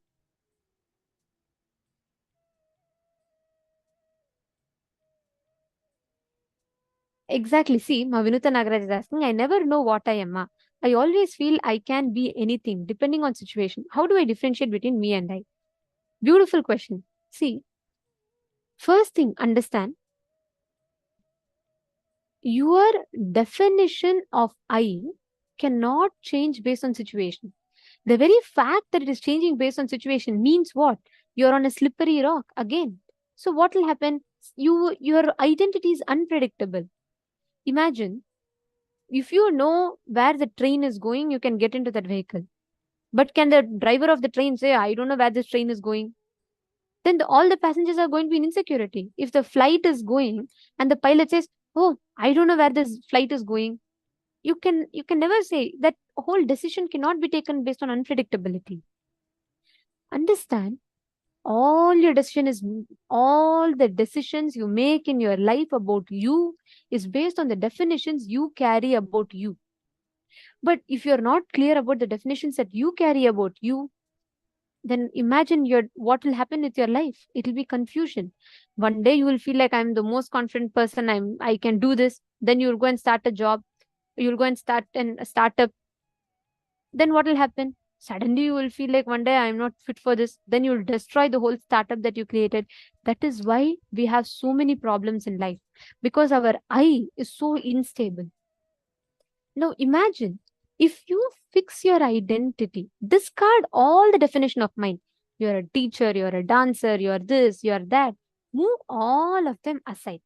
A: Exactly. See, Vinuta Nagaraj is asking, I never know what I am. Ma. I always feel I can be anything depending on situation. How do I differentiate between me and I? Beautiful question. See, first thing, understand your definition of I cannot change based on situation. The very fact that it is changing based on situation means what? You're on a slippery rock again. So what will happen? Your identity is unpredictable. Imagine, if you know where the train is going, you can get into that vehicle. But can the driver of the train say, I don't know where this train is going? Then all the passengers are going to be in insecurity. If the flight is going and the pilot says, oh, I don't know where this flight is going, you can never say. That whole decision cannot be taken based on unpredictability. Understand, all the decisions you make in your life about you is based on the definitions you carry about you. But if you're not clear about the definitions that you carry about you, then imagine what will happen with your life. It will be confusion. One day you will feel like I'm the most confident person, I can do this. Then you'll go and start a job, you'll go and start a startup. Then what will happen? Suddenly you will feel like one day I'm not fit for this. Then you'll destroy the whole startup that you created. That is why we have so many problems in life, because our I is so unstable. Now imagine, if you fix your identity, discard all the definition of mind. You're a teacher, you're a dancer, you're this, you're that. Move all of them aside.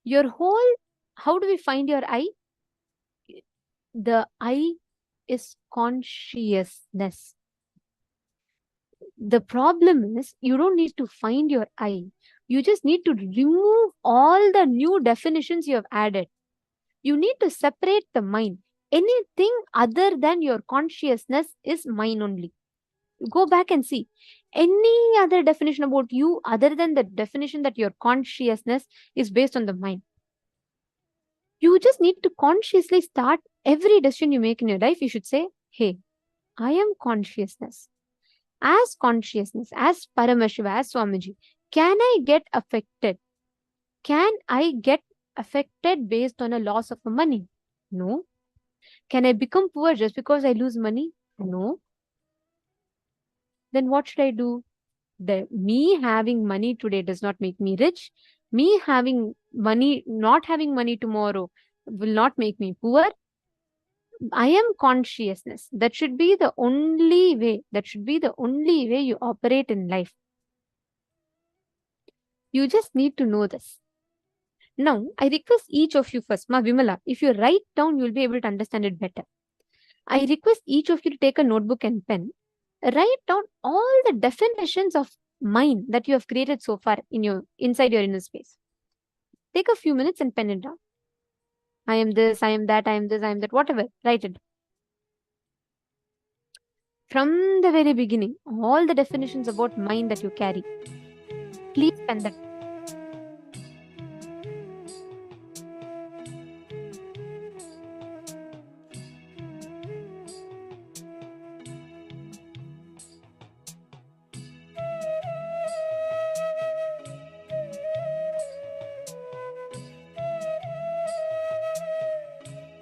A: Your whole, how do we find your I? The I is consciousness. The problem is, you don't need to find your I. You just need to remove all the new definitions you have added. You need to separate the mind. Anything other than your consciousness is mine only. Go back and see. any other definition about you other than the definition that your consciousness is based on the mind. You just need to consciously start every decision you make in your life. You should say, hey, I am consciousness. As consciousness, as Paramashiva, as Swamiji, can I get affected? Can I get affected based on a loss of money? No. Can I become poor just because I lose money? No. Then what should I do? Me having money today does not make me rich. Me having money, not having money tomorrow will not make me poor. I am consciousness. That should be the only way. That should be the only way you operate in life. You just need to know this. Now, I request each of you first, Ma Vimala, if you write down, you'll be able to understand it better. I request each of you to take a notebook and pen. Write down all the definitions of mind that you have created so far inside your inner space. Take a few minutes and pen it down. I am this, I am that, I am this, I am that, whatever. Write it. From the very beginning, all the definitions about mind that you carry, please pen that.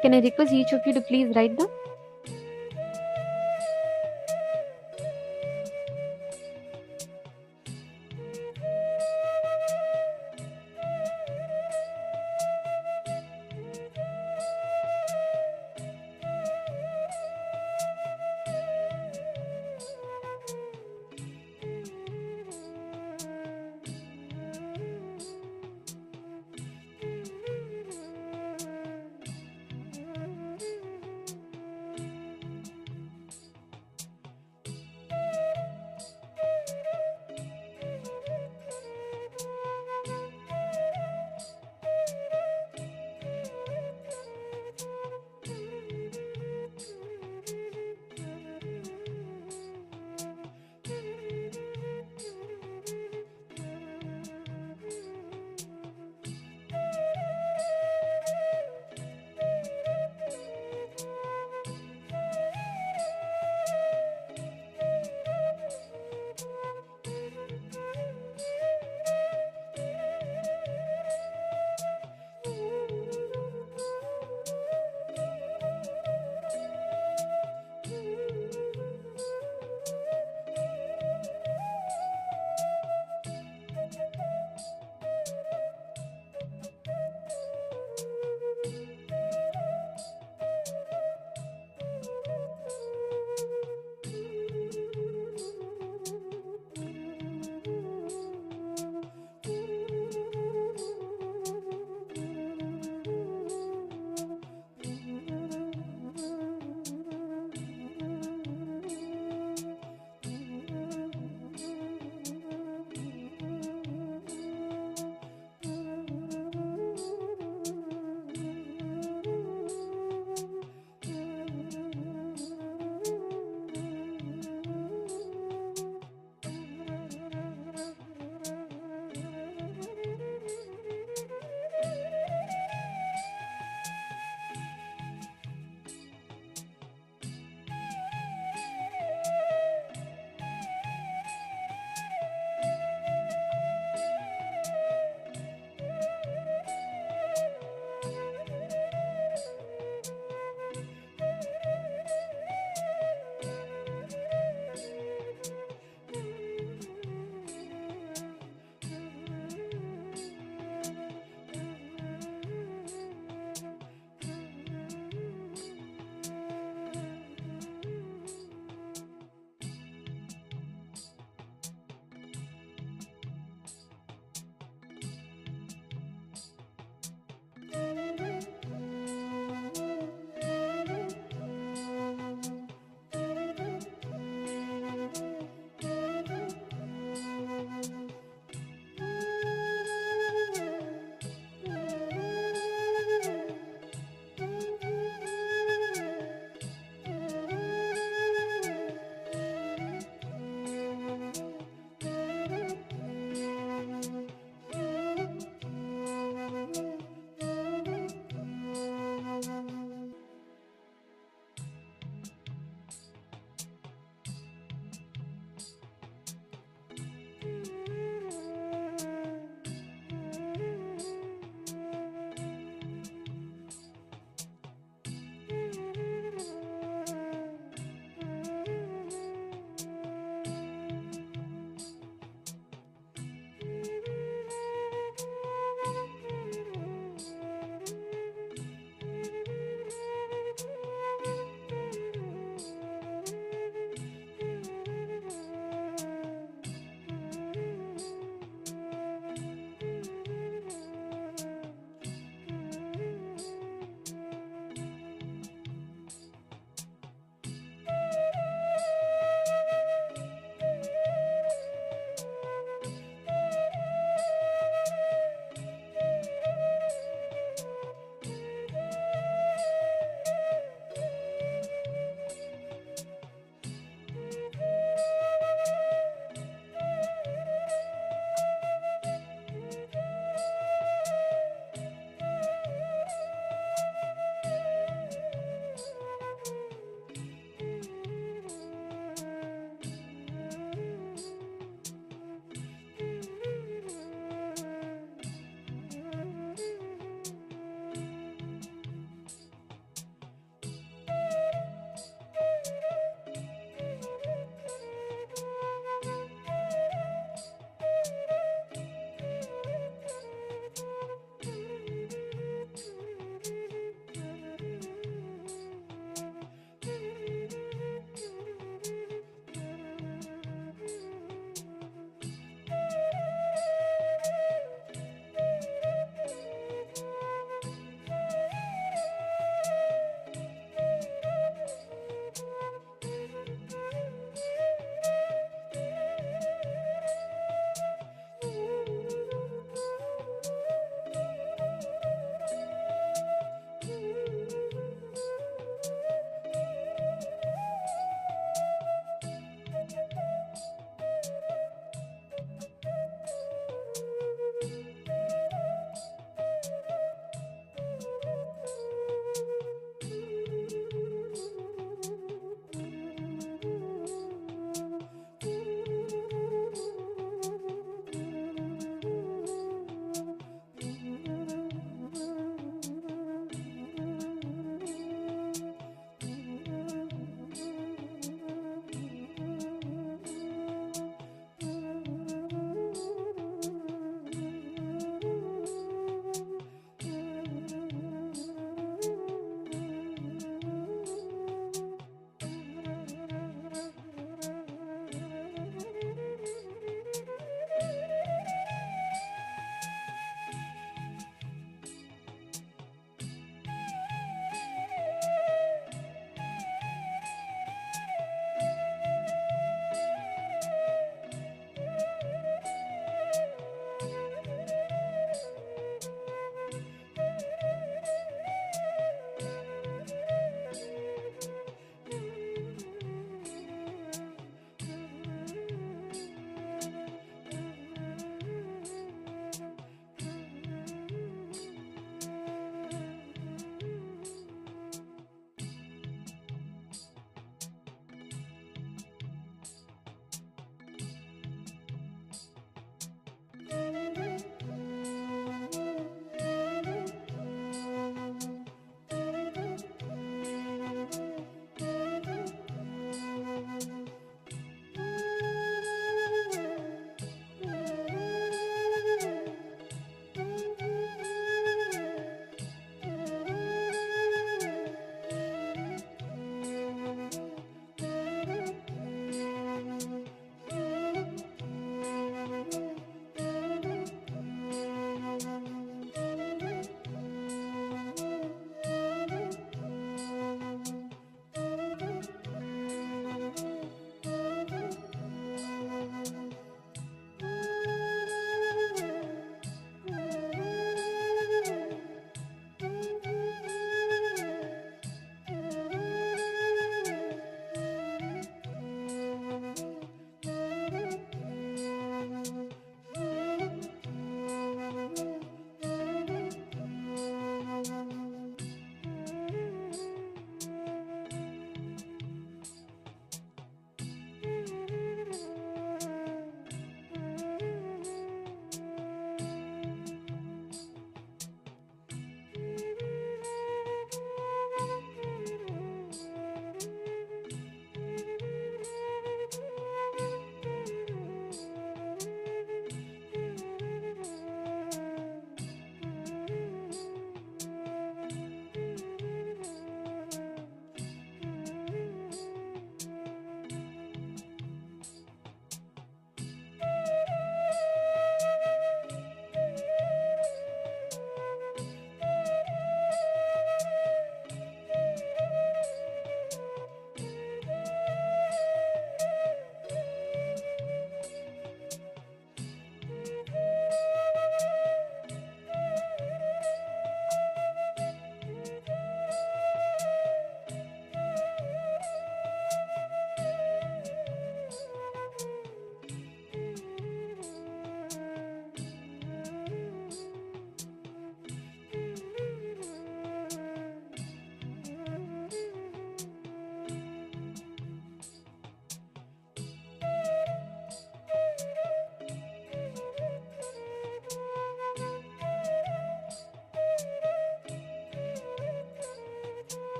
A: Can I request each of you to please write down?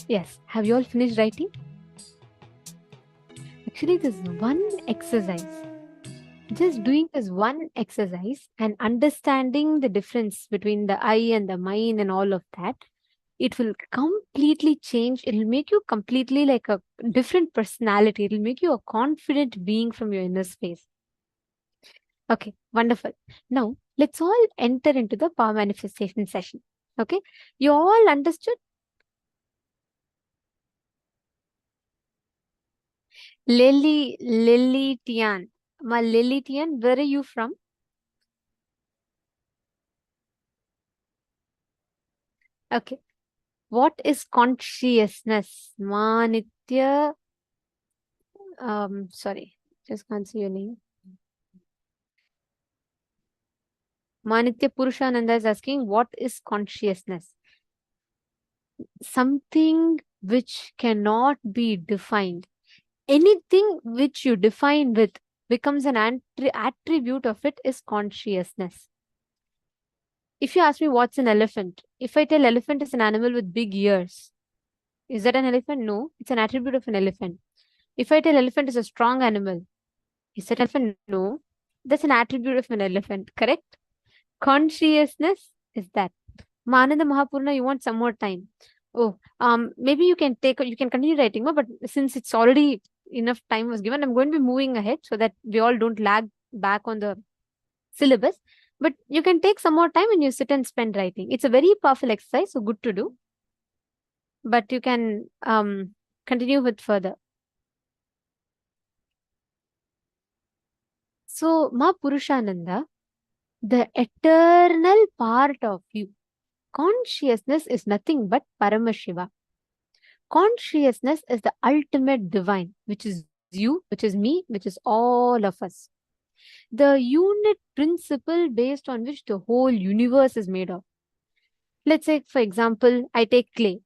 A: Yes. Have you all finished writing? Actually, this one exercise, just doing this one exercise and understanding the difference between the I and the mine and all of that, it will completely change. It'll make you completely like a different personality. It'll make you a confident being from your inner space. Okay, wonderful. Now, let's all enter into the power manifestation session. Okay, you all understood? Lily Tian. Ma Lily Tian, where are you from? Okay. What is consciousness? Ma Nitya. Sorry, just can't see your name. Manitya Purushananda is asking, what is consciousness? Something which cannot be defined. Anything which you define with becomes an attribute of it is consciousness. If you ask me what's an elephant, if I tell elephant is an animal with big ears, is that an elephant? No, it's an attribute of an elephant. If I tell elephant is a strong animal, is that an elephant? No, that's an attribute of an elephant, correct? Consciousness is that. Mananda Mahapurna, you want some more time. Oh, maybe you can continue writing more, but since it's already enough time was given, I'm going to be moving ahead so that we all don't lag back on the syllabus. But you can take some more time and you sit and spend writing. It's a very powerful exercise, so good to do. But you can continue with further. So, Ma Purushananda, the eternal part of you, consciousness is nothing but Paramashiva. Consciousness is the ultimate divine, which is you, which is me, which is all of us. The unit principle based on which the whole universe is made of. Let's say, for example, I take clay.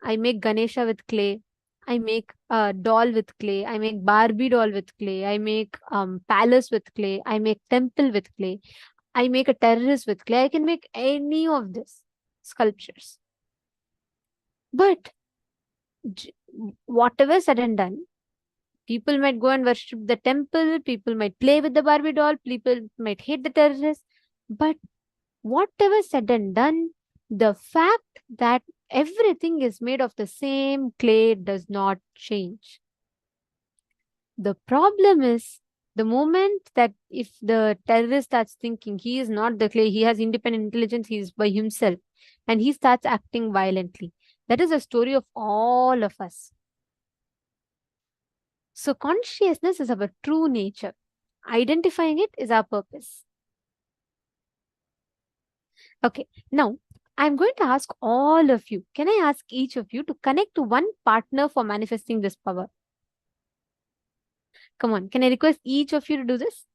A: I make Ganesha with clay. I make a doll with clay. I make Barbie doll with clay. I make palace with clay. I make temple with clay. I make a terrace with clay. I can make any of this sculptures. But whatever said and done, people might go and worship the temple, people might play with the Barbie doll, people might hate the terrorists. But whatever said and done, the fact that everything is made of the same clay does not change. The problem is the moment that if the terrorist starts thinking he is not the clay, he has independent intelligence, he is by himself, and he starts acting violently. That is a story of all of us. So consciousness is our true nature. Identifying it is our purpose. Okay, now I'm going to ask all of you. Can I ask each of you to connect to one partner for manifesting this power? Come on, can I request each of you to do this?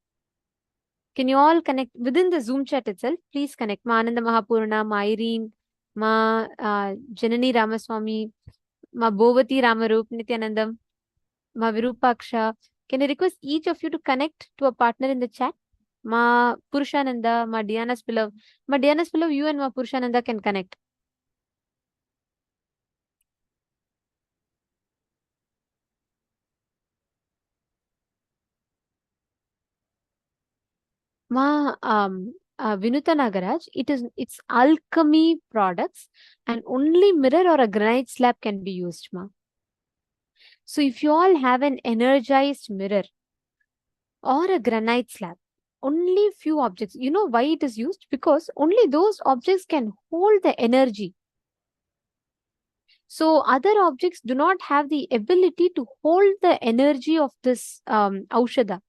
A: Can you all connect within the Zoom chat itself? Please connect. Ma Ananda Mahapurna, Ma Irene, Ma Janani Ramaswamy, Ma Bhovati Ramarup, Nithyanandam, Ma Virupaksha. Can I request each of you to connect to a partner in the chat? Ma Purushananda, Ma Diana Spillav. Ma Diana Spillav, you and Ma Purushananda can connect. Ma Vinuta Nagaraj, it's alchemy products and only mirror or a granite slab can be used, ma. So if you all have an energized mirror or a granite slab, only few objects. You know why it is used? Because only those objects can hold the energy. So other objects do not have the ability to hold the energy of this Aushadha.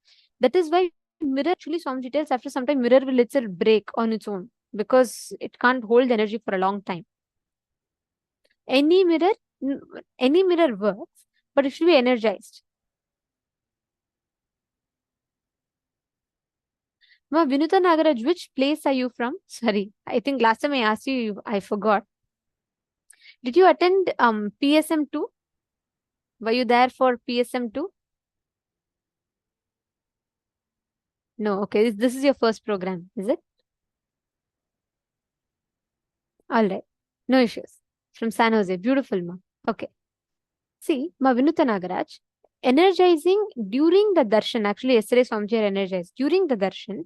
A: That is why mirror, actually Swamiji tells, after some time mirror will itself break on its own because it can't hold the energy for a long time. Any mirror works, but it should be energized. Ma Vinuta Nagaraj, which place are you from? Sorry, I think last time I asked you, I forgot. Did you attend PSM 2? Were you there for PSM 2? No, okay. This is your first program, is it? All right. No issues. From San Jose. Beautiful, ma. Okay. See, Ma Vinuta Nagaraj, energizing during the darshan, actually yesterday Swamiji energized. During the darshan,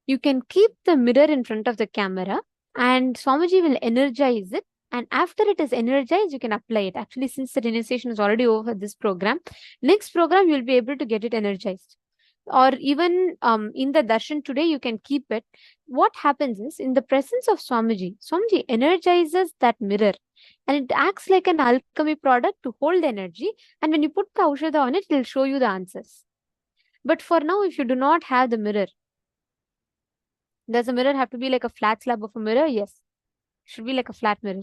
A: you can keep the mirror in front of the camera and Swamiji will energize it. And after it is energized, you can apply it. Actually, since the initiation is already over for this program, next program you'll be able to get it energized. Or even in the darshan today, you can keep it. What happens is, in the presence of Swamiji, Swamiji energizes that mirror and it acts like an alchemy product to hold the energy. And when you put the Aushadha on it, it will show you the answers. But for now, if you do not have the mirror, does the mirror have to be like a flat slab of a mirror? Yes. It should be like a flat mirror.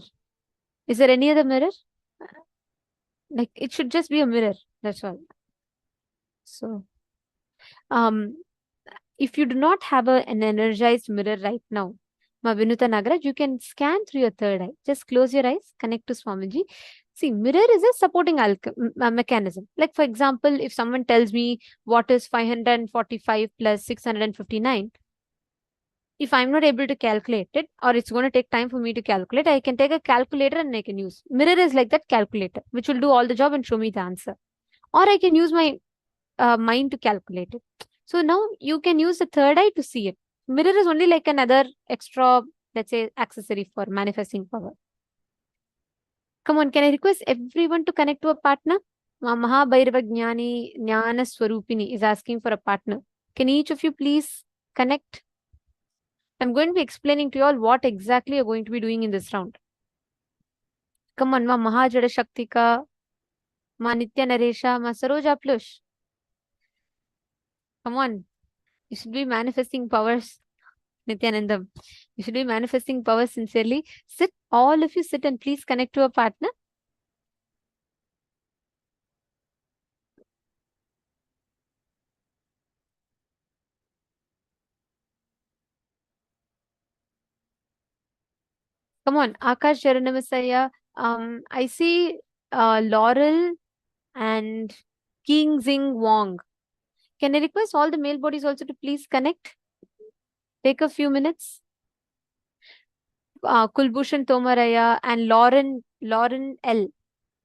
A: Is there any other mirror? Like, it should just be a mirror. That's all. So, if you do not have an energized mirror right now, Ma Vinuta Nagaraj, you can scan through your third eye. Just close your eyes, connect to Swamiji. See, mirror is a supporting mechanism. Like, for example, if someone tells me what is 545 plus 659, if I'm not able to calculate it, or it's going to take time for me to calculate, I can take a calculator and I can use. Mirror is like that calculator, which will do all the job and show me the answer. Or I can use my mind to calculate it. So now you can use the third eye to see it. Mirror is only like another extra, let's say, accessory for manifesting power. Come on, can I request everyone to connect to a partner? Mahabhairava Jnani Jnana Swarupini is asking for a partner. Can each of you please connect? I'm going to be explaining to you all what exactly you're going to be doing in this round. Come on, Ma Mahajada Shaktika, Ma Nitya Naresha, Ma Saroja Plush. Come on. You should be manifesting powers, Nithyananda. You should be manifesting powers sincerely. Sit, all of you sit and please connect to a partner. Come on, Akash Jaranamasaya. I see Laurel and King Zing Wong. Can I request all the male bodies also to please connect? Take a few minutes. Kulbhushan Tomaraya and Lauren L.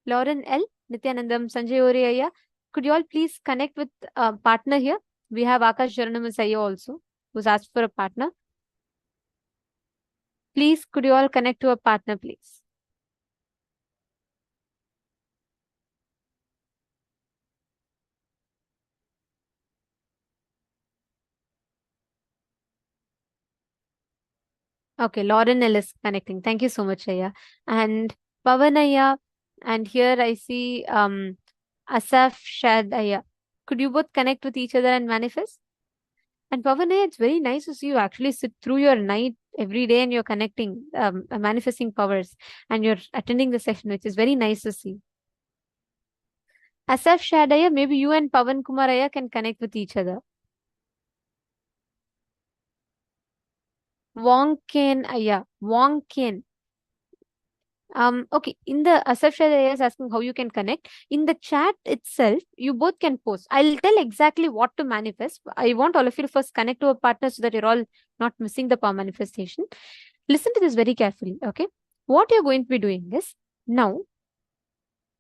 A: Lauren L. Nithyanandam Sanjay Oriyaya. Could you all please connect with a partner here? We have Akash Jaranamasaya also, who's asked for a partner. Please, could you all connect to a partner, please? Okay, Lauren L is connecting. Thank you so much, Aya. And Pavanaya, and here I see Asaf Shadaya. Could you both connect with each other and manifest? And Pavanaya, it's very nice to see you actually sit through your night every day and you're connecting, manifesting powers, and you're attending the session, which is very nice to see. Asaf Shadaya, maybe you and Pavan Kumaraya can connect with each other. Wong Ken Aya, Wong Ken. Okay, in the Asaf Shadaya is asking how you can connect. In the chat itself, you both can post. I'll tell exactly what to manifest. I want all of you to first connect to a partner so that you're all not missing the power manifestation. Listen to this very carefully, okay? What you're going to be doing is, now,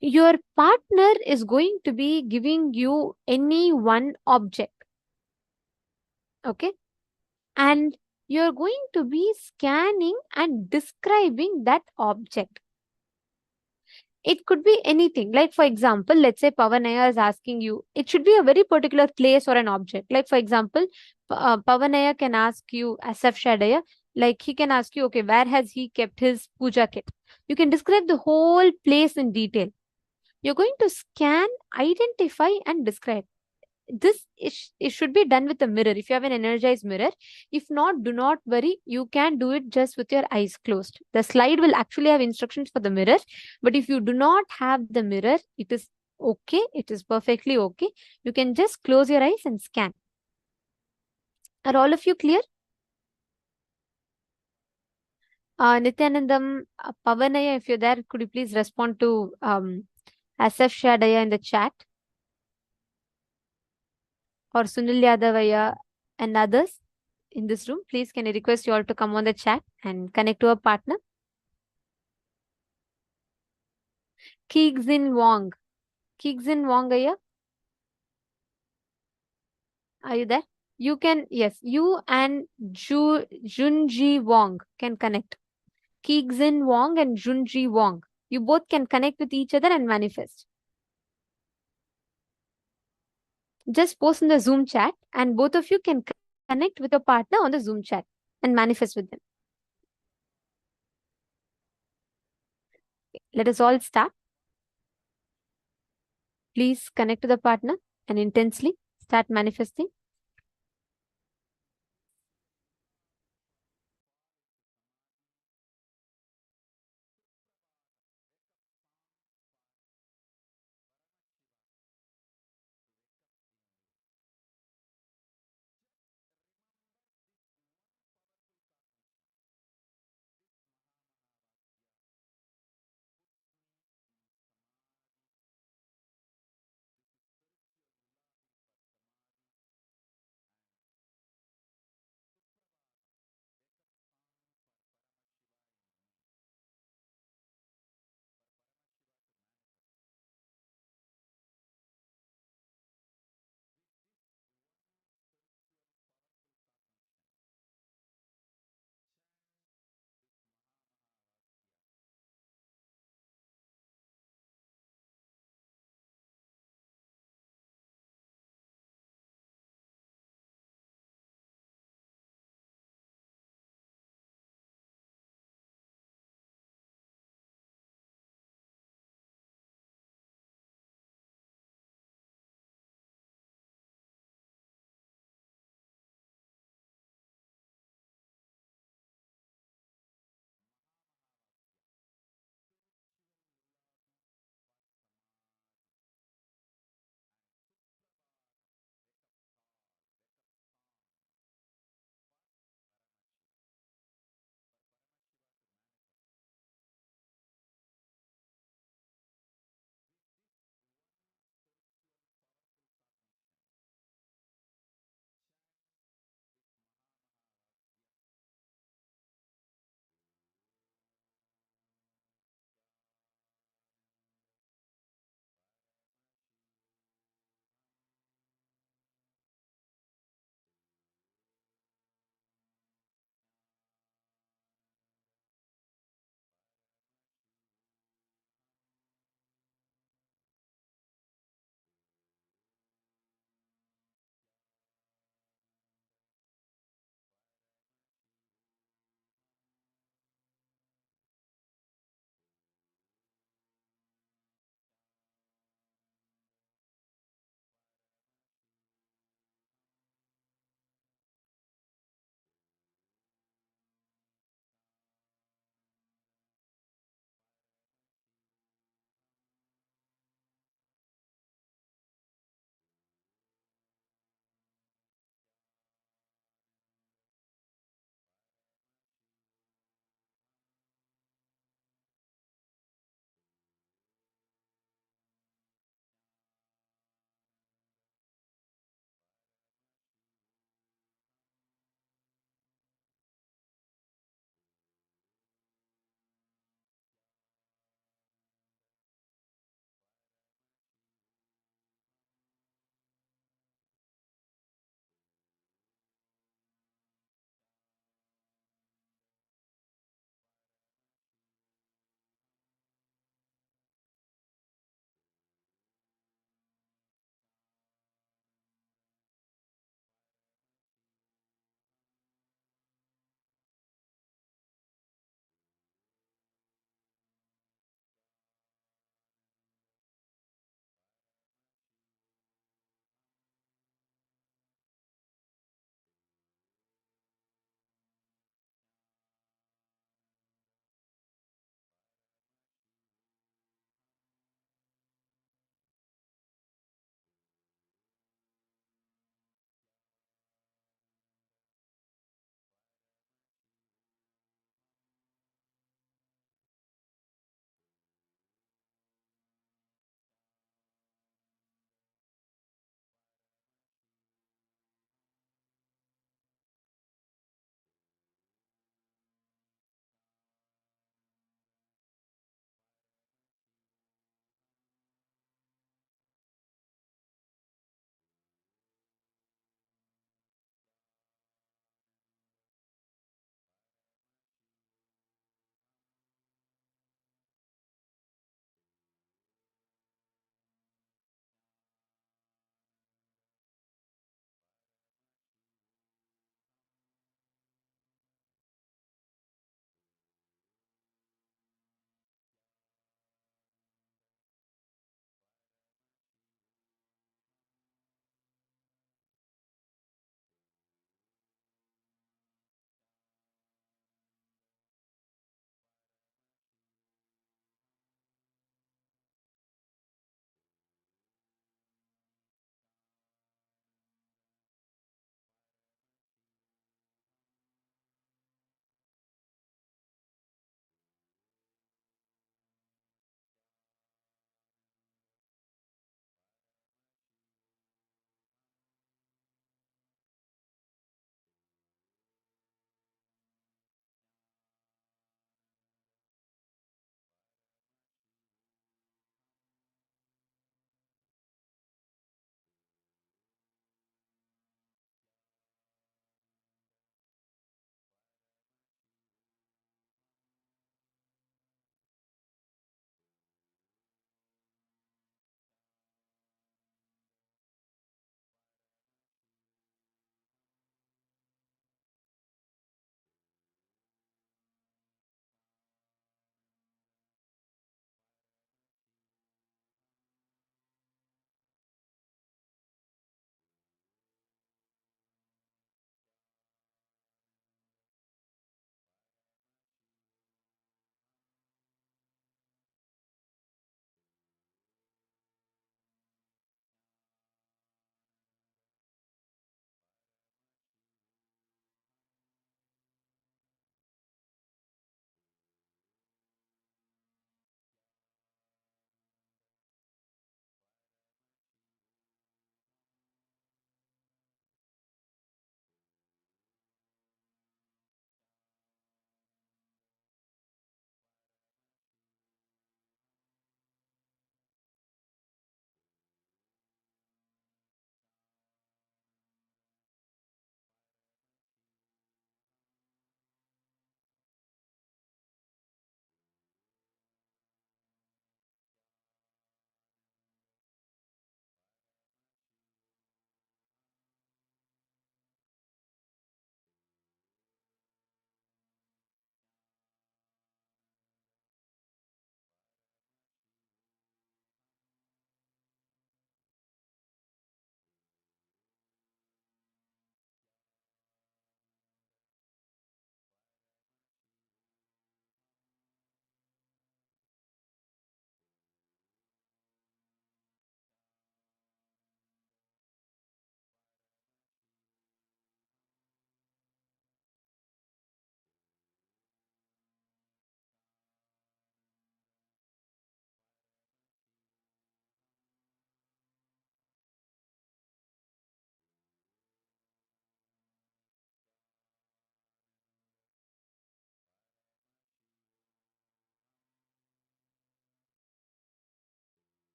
A: your partner is going to be giving you any one object, okay? And you're going to be scanning and describing that object. It could be anything. Like, for example, let's say Pavanaya is asking you, it should be a very particular place or an object. Like, for example, Pavanaya can ask you, Asaf Shadaya, like he can ask you, okay, where has he kept his puja kit? You can describe the whole place in detail. You're going to scan, identify, and describe. This it should be done with a mirror. If you have an energized mirror, if not, do not worry, you can do it just with your eyes closed. The slide will actually have instructions for the mirror, but if you do not have the mirror, it is okay, it is perfectly okay. You can just close your eyes and scan. Are all of you clear? Nithyanandam, Pavanaya, if you're there, could you please respond to Asaf Shadaya in the chat? Or Sunil Yadavaya and others in this room, please can I request you all to come on the chat and connect to a partner? Keegzin Wong. Kigzin Wongaya? Are you there? You can, yes, you and Junji Wong can connect. Kigzin Wong and Junji Wong. You both can connect with each other and manifest. Just post in the Zoom chat and both of you can connect with your partner on the Zoom chat and manifest with them. Let us all start. Please connect to the partner and intensely start manifesting.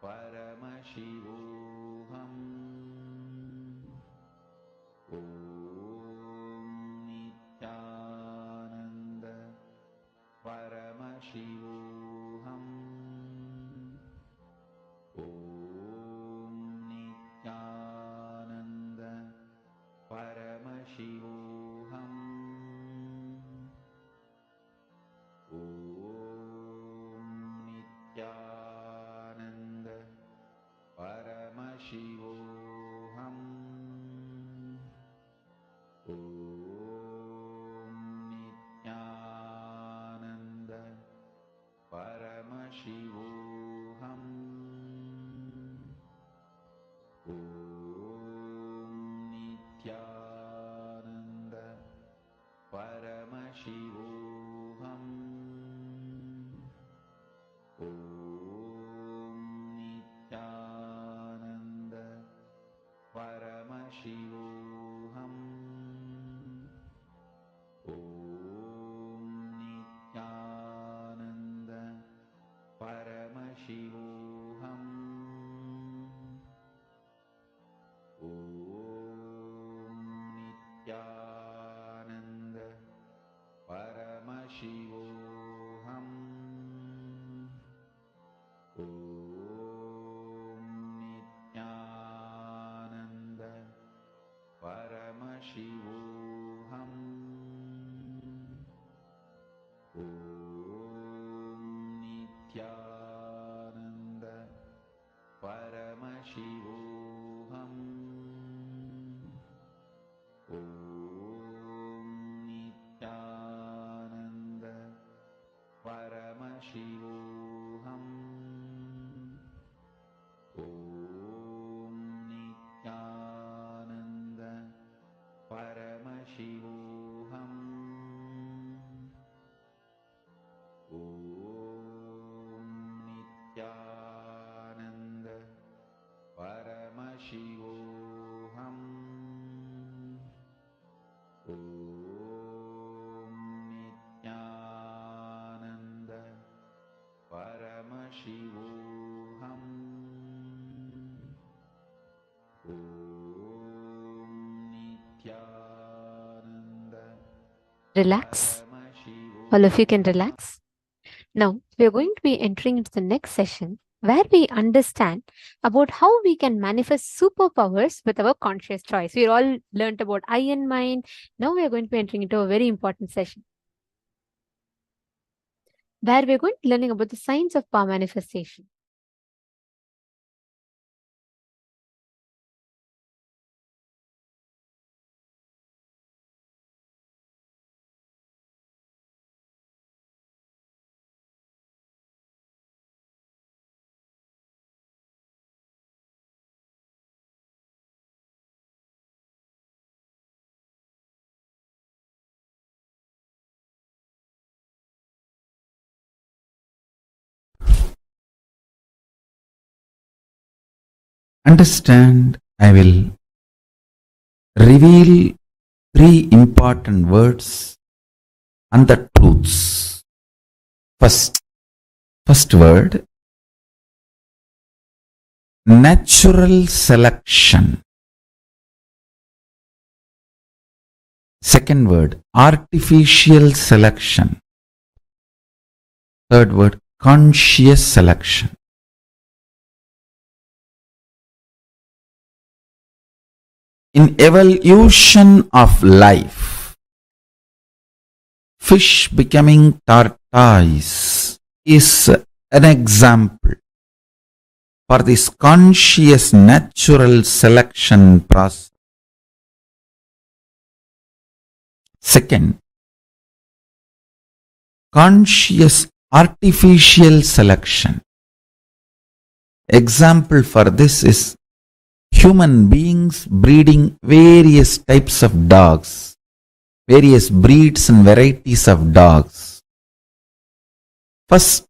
C: Paramashivoham. Om Nithyananda Paramashivoham. Om Nithyananda Paramashivoham. Om Nithyananda Paramashivoham. Om Nithyananda Paramashivoham. Om Nithyananda Paramashivoham. Om Nithyananda Paramashivoham. Om Nithyananda Paramashivoham. Om Nithyananda Paramashivoham. Om Nithyananda Paramashivoham. Om Nithyananda Paramashivoham. Om Nithyananda Paramashivoham. Om Nithyananda Paramashivoham. Om Nithyananda Paramashivoham. Om Nithyananda Paramashivoham. Om Nithyananda
A: Relax.
C: Paramashivoham.
A: All of you can relax. Now, we are going to be entering into the next session where we understand about how we can manifest superpowers with our conscious choice. We all learnt about I and mind. Now we are going to be entering into a very important session where we are going to be learning about the science of power manifestation.
C: Understand, I will reveal three important words and the truths. First word, natural selection. Second word, artificial selection. Third word, conscious selection. In evolution of life, fish becoming tortoise is an example for this conscious natural selection process. Second, conscious artificial selection. Example for this is human beings breeding various types of dogs, various breeds and varieties of dogs. First,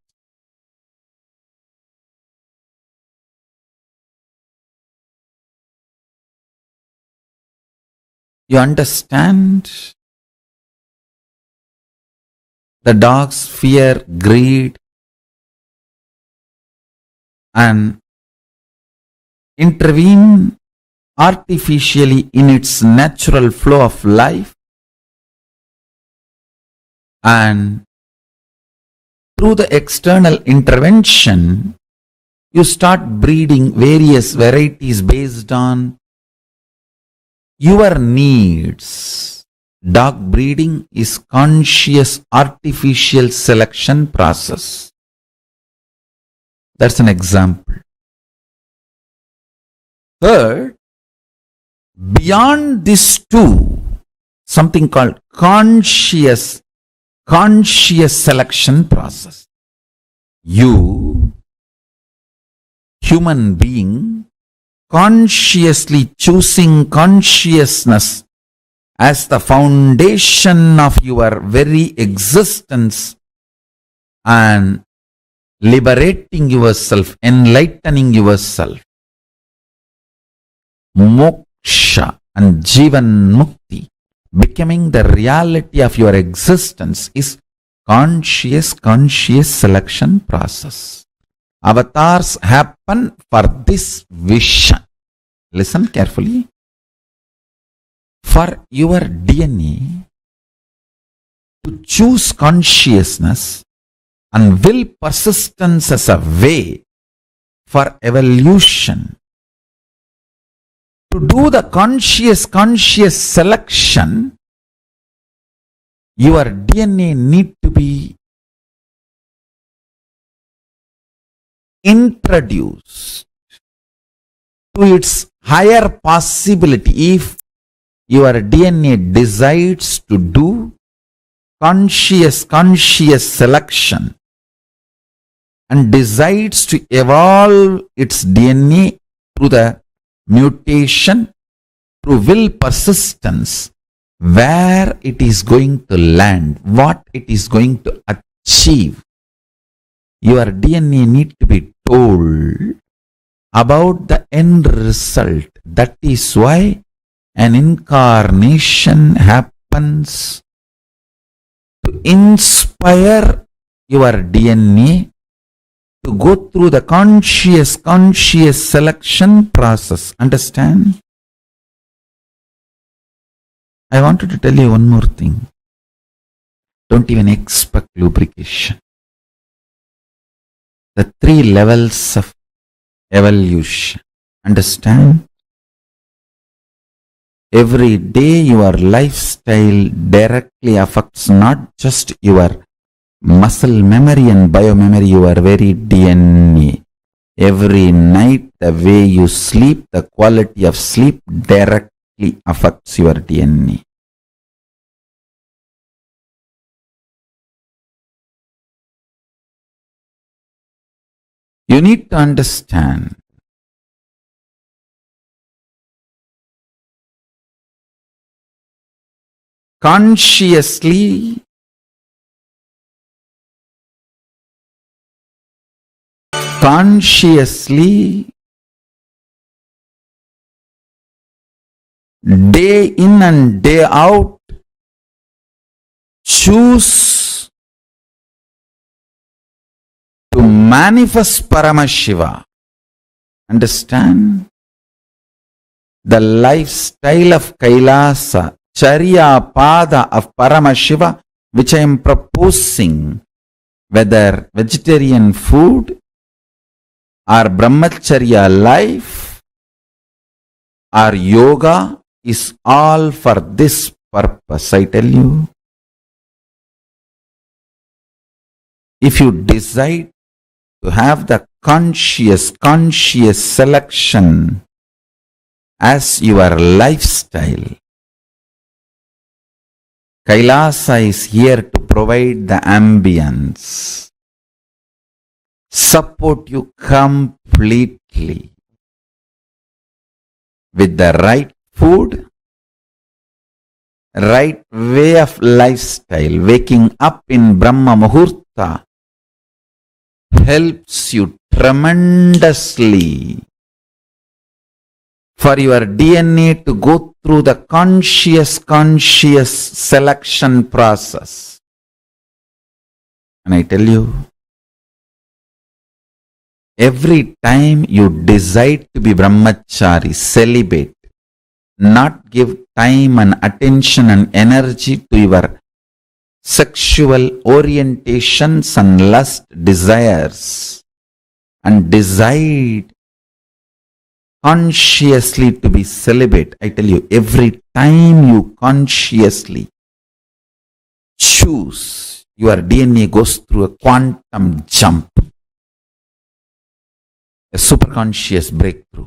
C: you understand the dogs fear greed and intervene artificially in its natural flow of life, and through the external intervention, you start breeding various varieties based on your needs. Dog breeding is conscious artificial selection process. That's an example. Third, beyond these two, something called conscious selection process. You, human being, consciously choosing consciousness as the foundation of your very existence and liberating yourself, enlightening yourself. Moksha and Jivan Mukti, becoming the reality of your existence, is conscious selection process. Avatars happen for this vision. Listen carefully. For your DNA to choose consciousness and will persistence as a way for evolution, to do the conscious selection, your DNA need to be introduced to its higher possibility. If your DNA decides to do conscious selection and decides to evolve its DNA through the mutation, through will persistence, where it is going to land, what it is going to achieve, your DNA need to be told about the end result. That is why an incarnation happens to inspire your DNA to go through the conscious selection process. Understand? I wanted to tell you one more thing. Don't even expect lubrication. The 3 levels of evolution. Understand? Every day your lifestyle directly affects not just your muscle memory and biomemory, your very DNA. Every night the way you sleep, the quality of sleep directly affects your DNA. You need to understand consciously day in and day out choose to manifest Paramashiva. Understand? The lifestyle of Kailasa, Charya Pada of Paramashiva, which I am proposing, whether vegetarian food or Brahmacharya life or yoga, is all for this purpose. I tell you, if you decide to have the conscious selection as your lifestyle, Kailasa is here to provide the ambience, support you completely with the right food, right way of lifestyle. Waking up in Brahma Muhurta helps you tremendously for your DNA to go through the conscious selection process. And I tell you, Every time you decide to be brahmachari, celibate, not give time and attention and energy to your sexual orientations and lust desires, and decide consciously to be celibate. I tell you, every time you consciously choose, your DNA goes through a quantum jump, a superconscious breakthrough,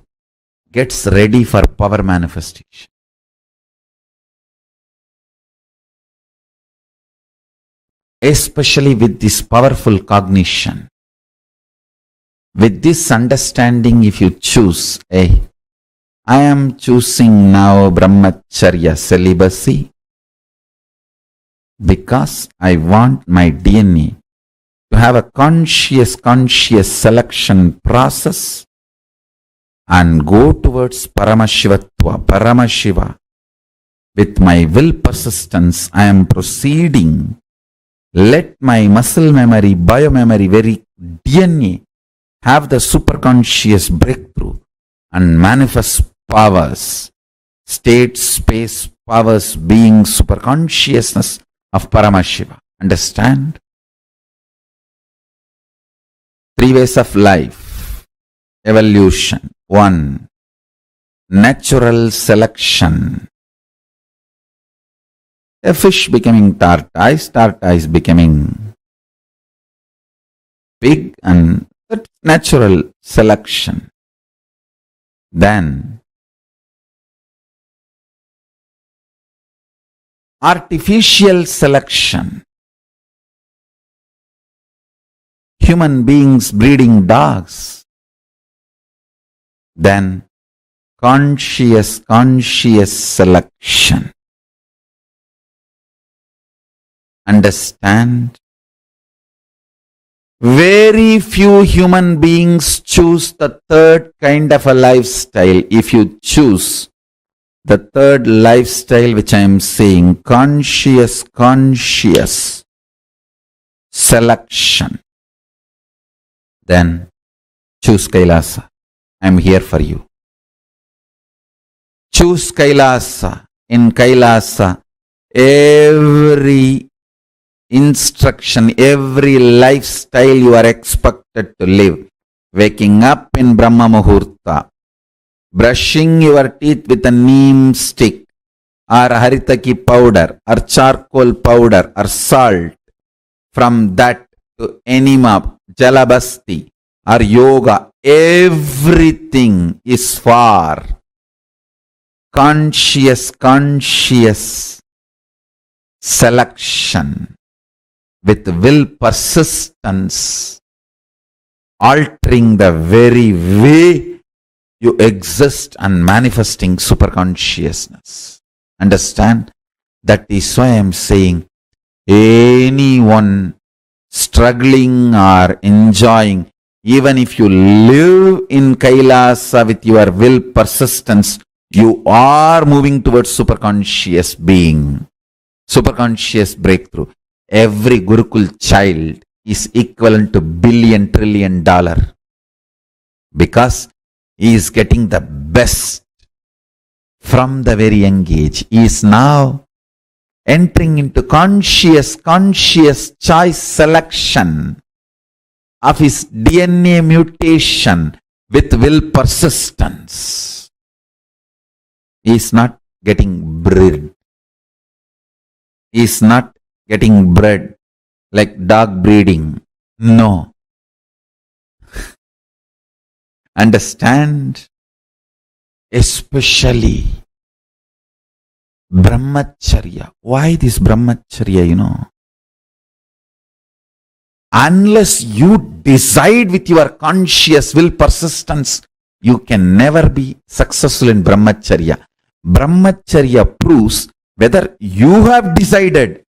C: gets ready for power manifestation. Especially with this powerful cognition, with this understanding, if you choose, I am choosing now brahmacharya, celibacy, because I want my DNA to have a conscious selection process and go towards Paramashivatva, Paramashiva. With my will persistence, I am proceeding. Let my muscle memory, biomemory, very DNA have the superconscious breakthrough and manifest powers, state, space, powers, being, superconsciousness of Paramashiva. Understand? 3 ways of life. Evolution. 1. Natural selection. A fish becoming tortoise, tortoise becoming pig, and that's natural selection. Then artificial selection. Human beings breeding dogs. Then conscious selection. Understand? Very few human beings choose the third kind of a lifestyle. If you choose the third lifestyle, which I am saying, conscious selection, then choose Kailasa. I am here for you. Choose Kailasa. In Kailasa, every instruction, every lifestyle you are expected to live. Waking up in Brahma Muhurta, brushing your teeth with a neem stick, or haritaki powder, or charcoal powder, or salt. From that to enema, jalabasti, or yoga, everything is for conscious selection. With will persistence, altering the very way you exist and manifesting superconsciousness. Understand? That is why I am saying, anyone struggling or enjoying, even if you live in Kailasa with your will persistence, you are moving towards superconscious being, superconscious breakthrough. Every Gurukul child is equivalent to $1 trillion because he is getting the best from the very young age. He is now entering into conscious choice selection of his DNA mutation with will persistence. He is not getting bred. He is not getting bred like dog breeding. No. Understand? Especially brahmacharya. Why this brahmacharya, Unless you decide with your conscious will persistence, you can never be successful in brahmacharya. Brahmacharya proves whether you have decided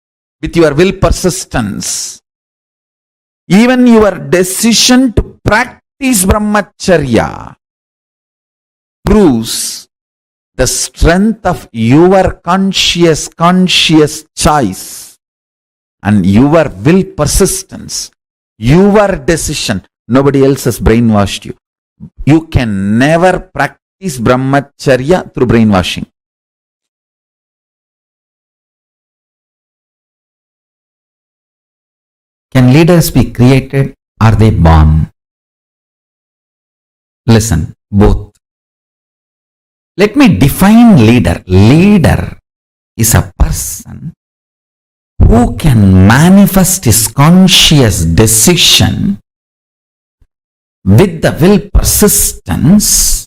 C: with your will persistence. Even your decision to practice brahmacharya proves the strength of your conscious choice and your will persistence, your decision Nobody else has brainwashed you. You can never practice brahmacharya through brainwashing. Can leaders be created? Are they born? Listen, both. Let me define leader. Leader is a person who can manifest his conscious decision with the will persistence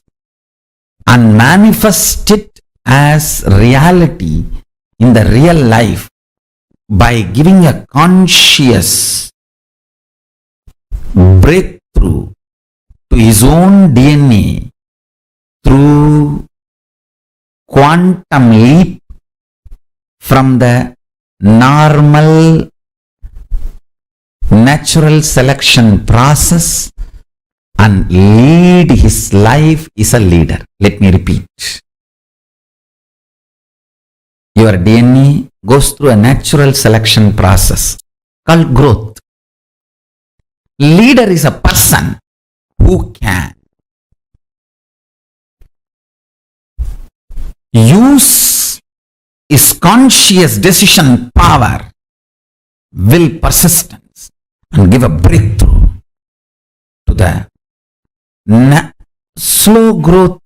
C: and manifest it as reality in the real life by giving a conscious breakthrough to his own DNA through quantum leap from the normal natural selection process and lead his life is a leader. Let me repeat. Your DNA goes through a natural selection process called growth. Leader is a person who can use his conscious decision power, will persistence, and give a breakthrough to the slow growth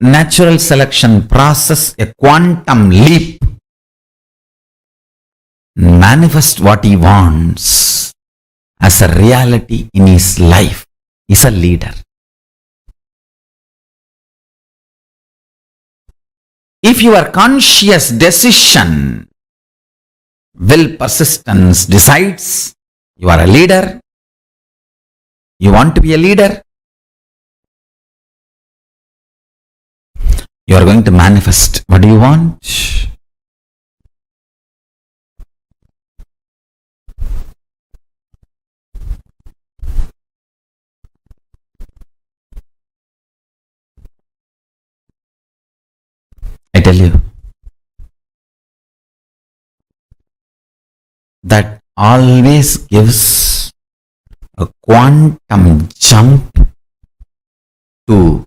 C: natural selection process, a quantum leap, manifest what he wants as a reality in his life, is a leader. If your conscious decision, will persistence decides you are a leader, you want to be a leader, you are going to manifest. What do you want? I tell you that always gives a quantum jump to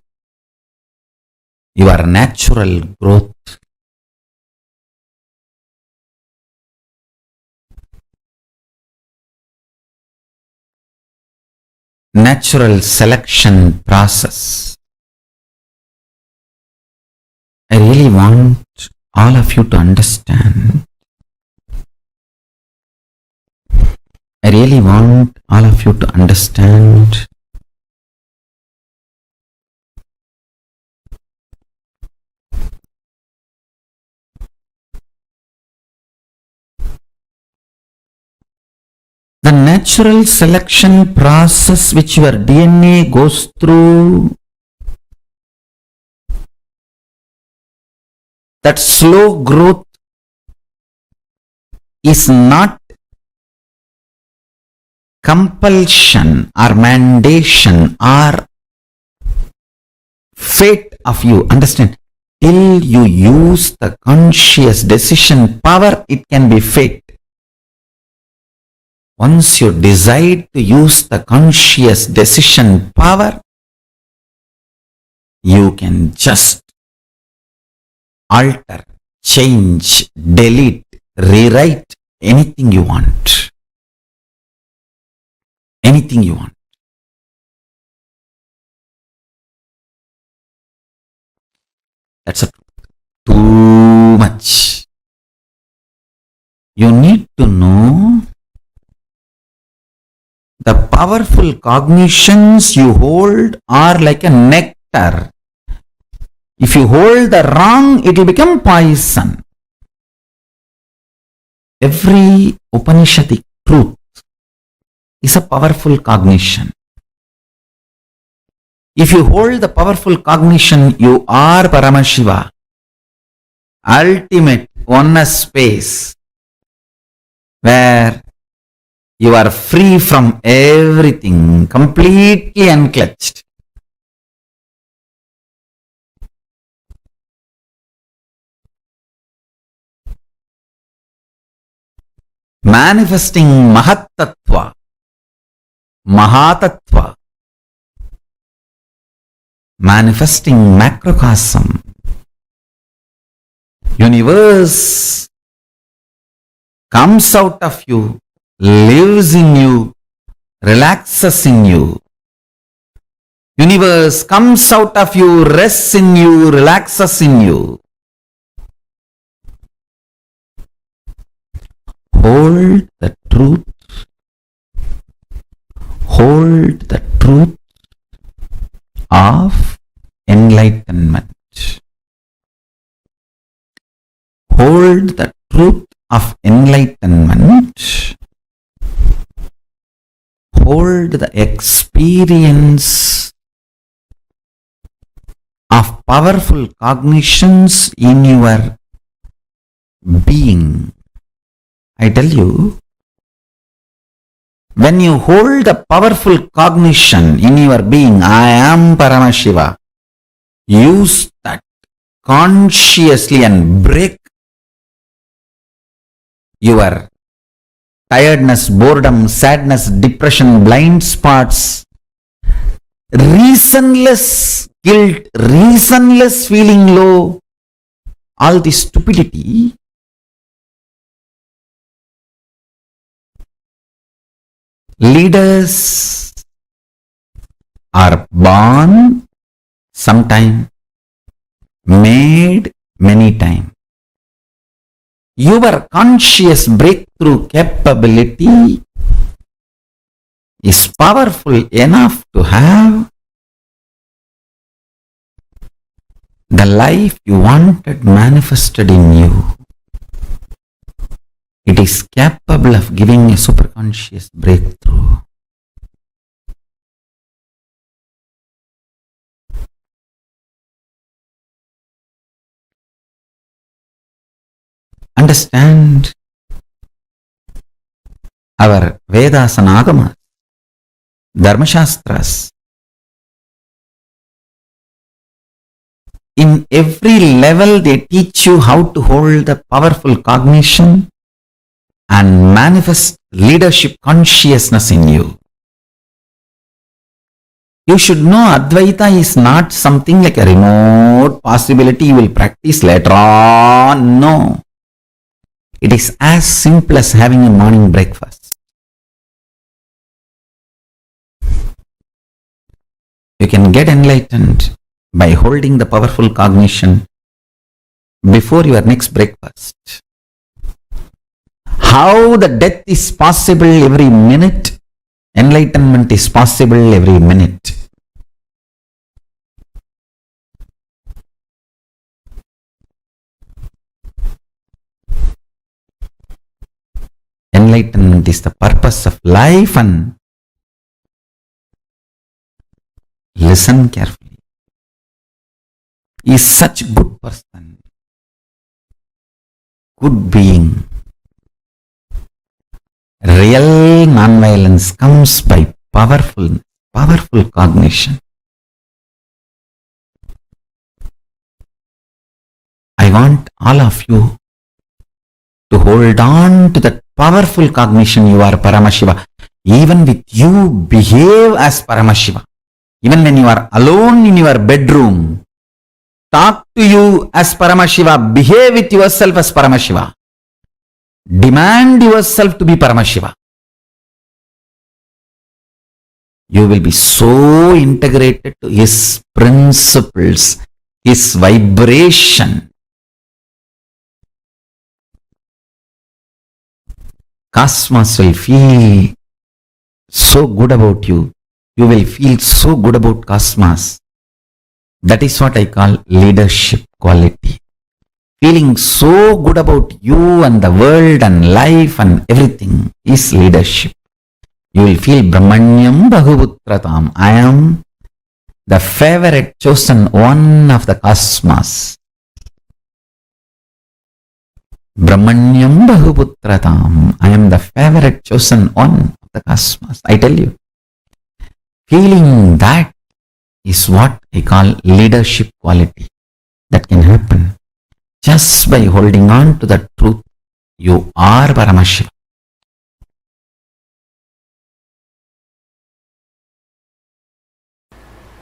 C: your natural growth. Natural selection process. I really want all of you to understand. I really want all of you to understand the natural selection process which your DNA goes through. That slow growth is not compulsion or mandation or fate of you. Understand? Till you use the conscious decision power, it can be fate. Once you decide to use the conscious decision power, you can just alter, change, delete, rewrite anything you want. Anything you want. That's too much. You need to know the powerful cognitions you hold are like a nectar. If you hold the wrong, it will become poison. Every Upanishadic truth is a powerful cognition. If you hold the powerful cognition, you are Paramashiva, ultimate oneness space, where you are free from everything, completely unclutched. Manifesting Mahatattva, Mahatattva, manifesting macrocosm. Universe comes out of you, lives in you, relaxes in you. Universe comes out of you, rests in you, relaxes in you. Hold the truth. Hold the truth of enlightenment. Hold the truth of enlightenment. Hold the experience of powerful cognitions in your being. I tell you, when you hold a powerful cognition in your being, I am Paramashiva, use that consciously and break your tiredness, boredom, sadness, depression, blind spots, reasonless guilt, reasonless feeling low, all this stupidity. Leaders are born sometime, made many times. Your conscious breakthrough capability is powerful enough to have the life you wanted manifested in you. It is capable of giving a superconscious breakthrough. Understand our Vedas and Agamas, Dharmashastras. In every level they teach you how to hold the powerful cognition and manifest leadership consciousness in you. You should know Advaita is not something like a remote possibility you will practice later on. No. It is as simple as having a morning breakfast. You can get enlightened by holding the powerful cognition before your next breakfast. How the death is possible every minute, enlightenment is possible every minute. Enlightenment is the purpose of life, and listen carefully. He is such a good person, good being. Real non-violence comes by powerful cognition. I want all of you to hold on to that powerful cognition. You are Paramashiva. Even with you, behave as Paramashiva. Even when you are alone in your bedroom, talk to you as Paramashiva. Behave with yourself as Paramashiva. Demand yourself to be Paramashiva. You will be so integrated to His principles, His vibration. Cosmos will feel so good about you. You will feel so good about Cosmos. That is what I call leadership quality. Feeling so good about you and the world and life and everything is leadership. You will feel Brahmanyam Bahuputratam. I am the favorite chosen one of the cosmos. Brahmanyam Bahuputratam. I am the favorite chosen one of the cosmos. I tell you, feeling that is what I call leadership quality. That can happen just by holding on to the truth. You are Paramashiva.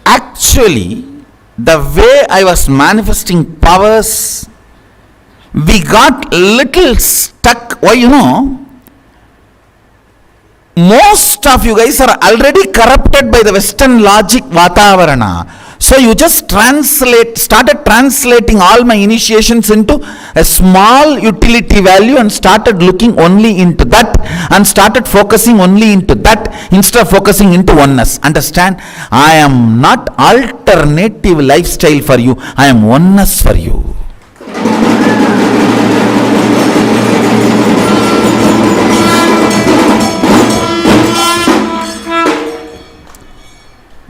C: Actually, the way I was manifesting powers, we got little stuck. Why, most of you guys are already corrupted by the Western logic Vatavarana. So you just started translating all my initiations into a small utility value and started looking only into that and started focusing only into that instead of focusing into oneness. Understand? I am not alternative lifestyle for you. I am oneness for you.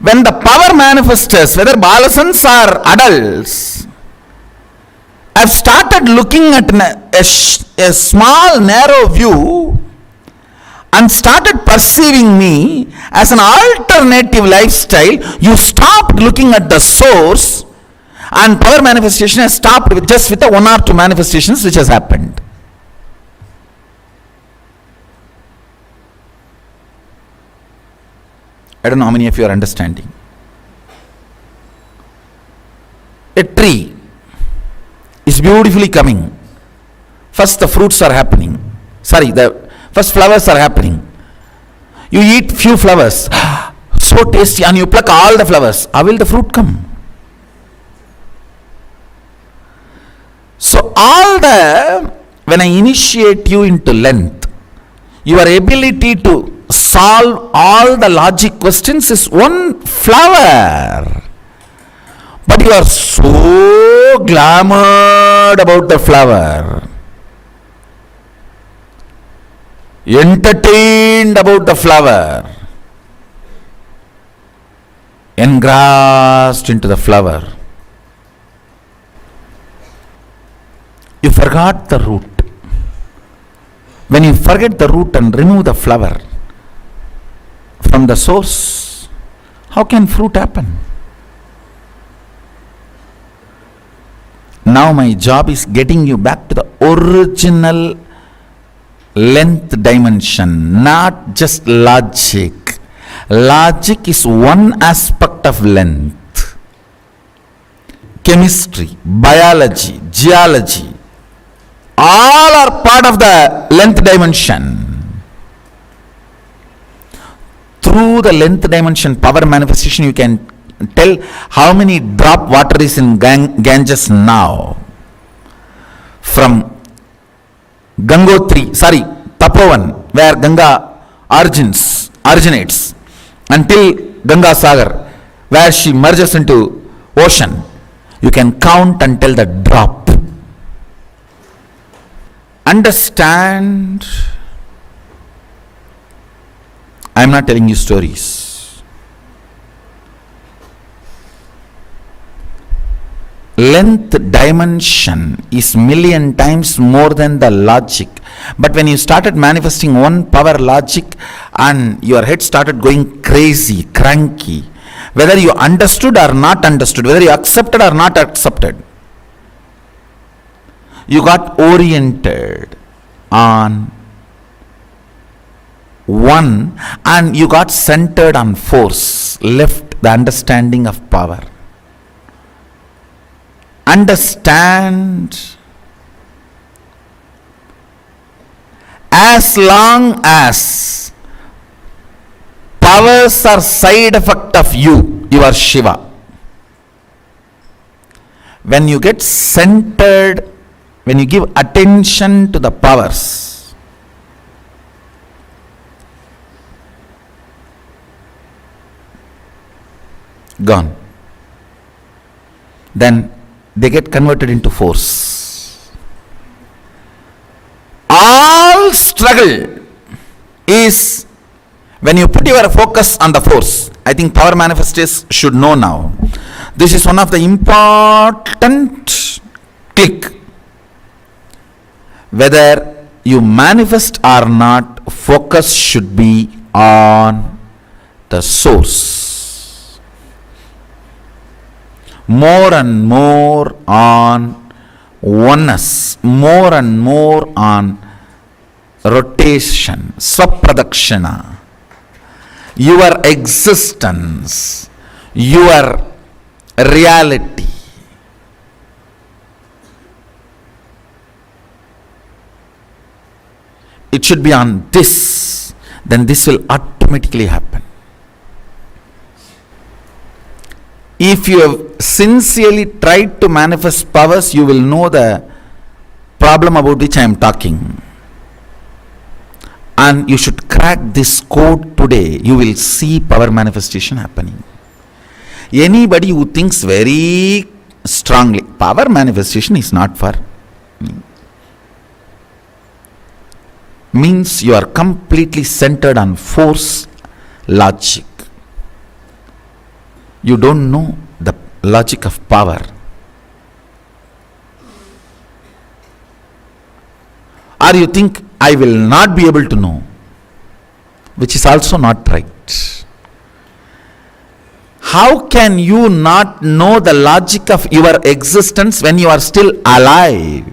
C: When the power manifestors, whether balasans or adults, have started looking at a small narrow view and started perceiving me as an alternative lifestyle, you stopped looking at the source, and power manifestation has stopped with just with the one or two manifestations which has happened. I don't know how many of you are understanding. A tree is beautifully coming. First the fruits are happening. The first flowers are happening. You eat few flowers, so tasty, and you pluck all the flowers. How will the fruit come? So when I initiate you into length, your ability to solve all the logic questions is one flower. But you are so glamored about the flower, entertained about the flower, engrossed into the flower. You forgot the root. When you forget the root and remove the flower from the source, how can fruit happen? Now my job is getting you back to the original length dimension, not just logic. Logic is one aspect of length. Chemistry, biology, geology, all are part of the length dimension. Through the length dimension power manifestation, you can tell how many drop water is in Ganges now. From Tapovan, where Ganga originates, until Ganga Sagar, where she merges into ocean, you can count and tell the drop. Understand? I am not telling you stories. Length dimension is million times more than the logic. But when you started manifesting one power logic and your head started going crazy, cranky, whether you understood or not understood, whether you accepted or not accepted, you got oriented on one and you got centered on force, left the understanding of power. Understand, as long as powers are side effect of you, you are Shiva. When you get centered, when you give attention to the powers, gone. Then they get converted into force. All struggle is when you put your focus on the force. I think power manifestors should know now. This is one of the important click. Whether you manifest or not, focus should be on the source. More and more on oneness, more and more on rotation, swapradakshina. Your existence, your reality. It should be on this, then this will automatically happen. If you have sincerely tried to manifest powers, you will know the problem about which I am talking. And you should crack this code today. You will see power manifestation happening. Anybody who thinks very strongly, power manifestation is not for me, means you are completely centered on force, logic. You don't know the logic of power. Or you think, I will not be able to know, which is also not right. How can you not know the logic of your existence when you are still alive?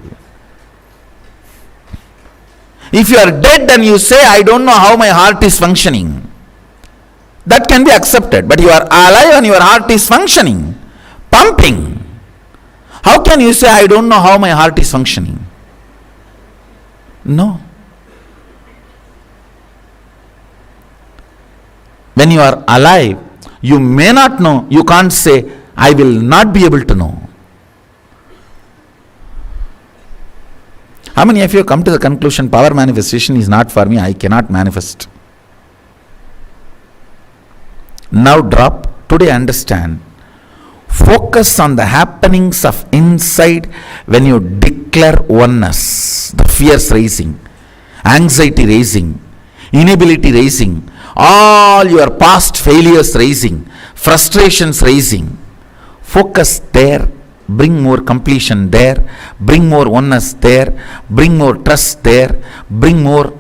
C: If you are dead and you say, I don't know how my heart is functioning, that can be accepted. But you are alive and your heart is functioning, pumping. How can you say, I don't know how my heart is functioning? No. When you are alive, you may not know. You can't say, I will not be able to know. How many of you come to the conclusion, power manifestation is not for me, I cannot manifest? Now drop, today understand. Focus on the happenings of inside when you declare oneness. The fears raising, anxiety raising, inability raising, all your past failures raising, frustrations raising. Focus there. Bring more completion there, bring more oneness there, bring more trust there, bring more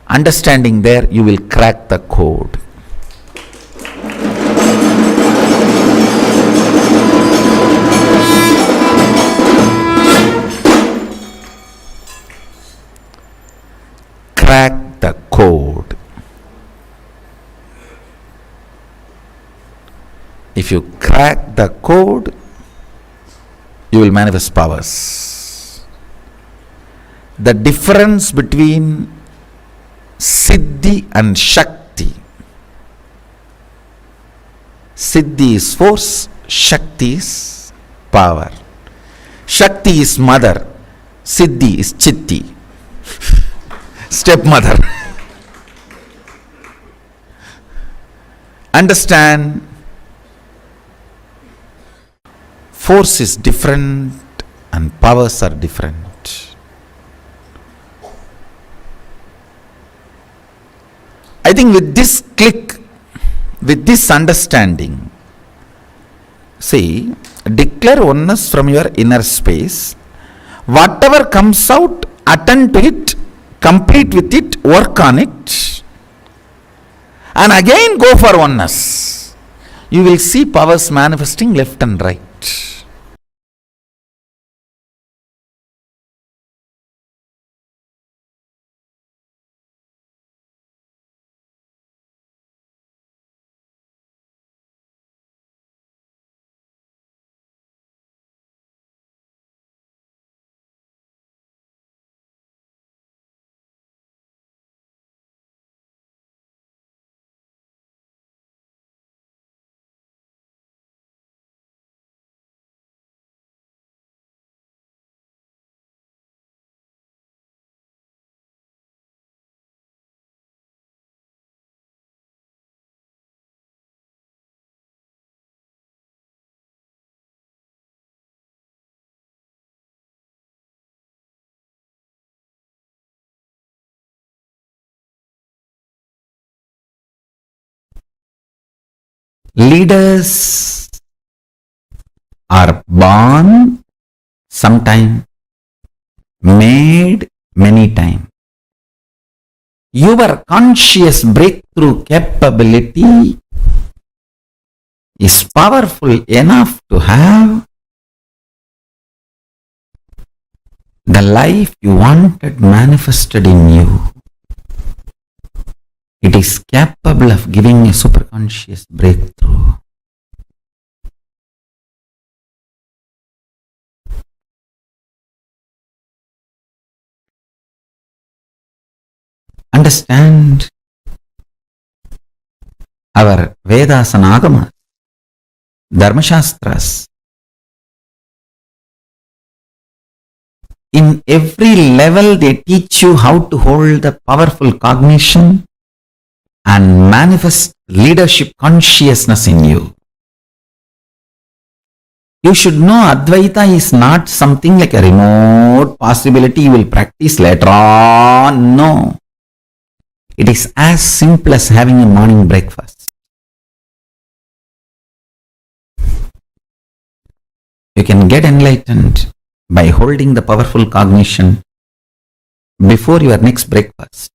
C: understanding there. You will crack the code. Crack the code. If you crack the code, you will manifest powers. The difference between Siddhi and Shakti. Siddhi is force, Shakti is power. Shakti is mother, Siddhi is Chitti, stepmother. Understand? Force is different and powers are different. I think with this click, with this understanding, see, declare oneness from your inner space. Whatever comes out, attend to it, complete with it, work on it, and again go for oneness. You will see powers manifesting left and right. Leaders are born sometime, made many times. Your conscious breakthrough capability is powerful enough to have the life you wanted manifested in you. It is capable of giving a superconscious breakthrough.
D: understand our Vedas and Agamas, Dharmashastras. In every level, they teach you how to hold the powerful cognition and manifest leadership consciousness in you. You should know Advaita is not something like a remote possibility you will practice later on. No. It is as simple as having a morning breakfast. You can get enlightened by holding the powerful cognition before your next breakfast.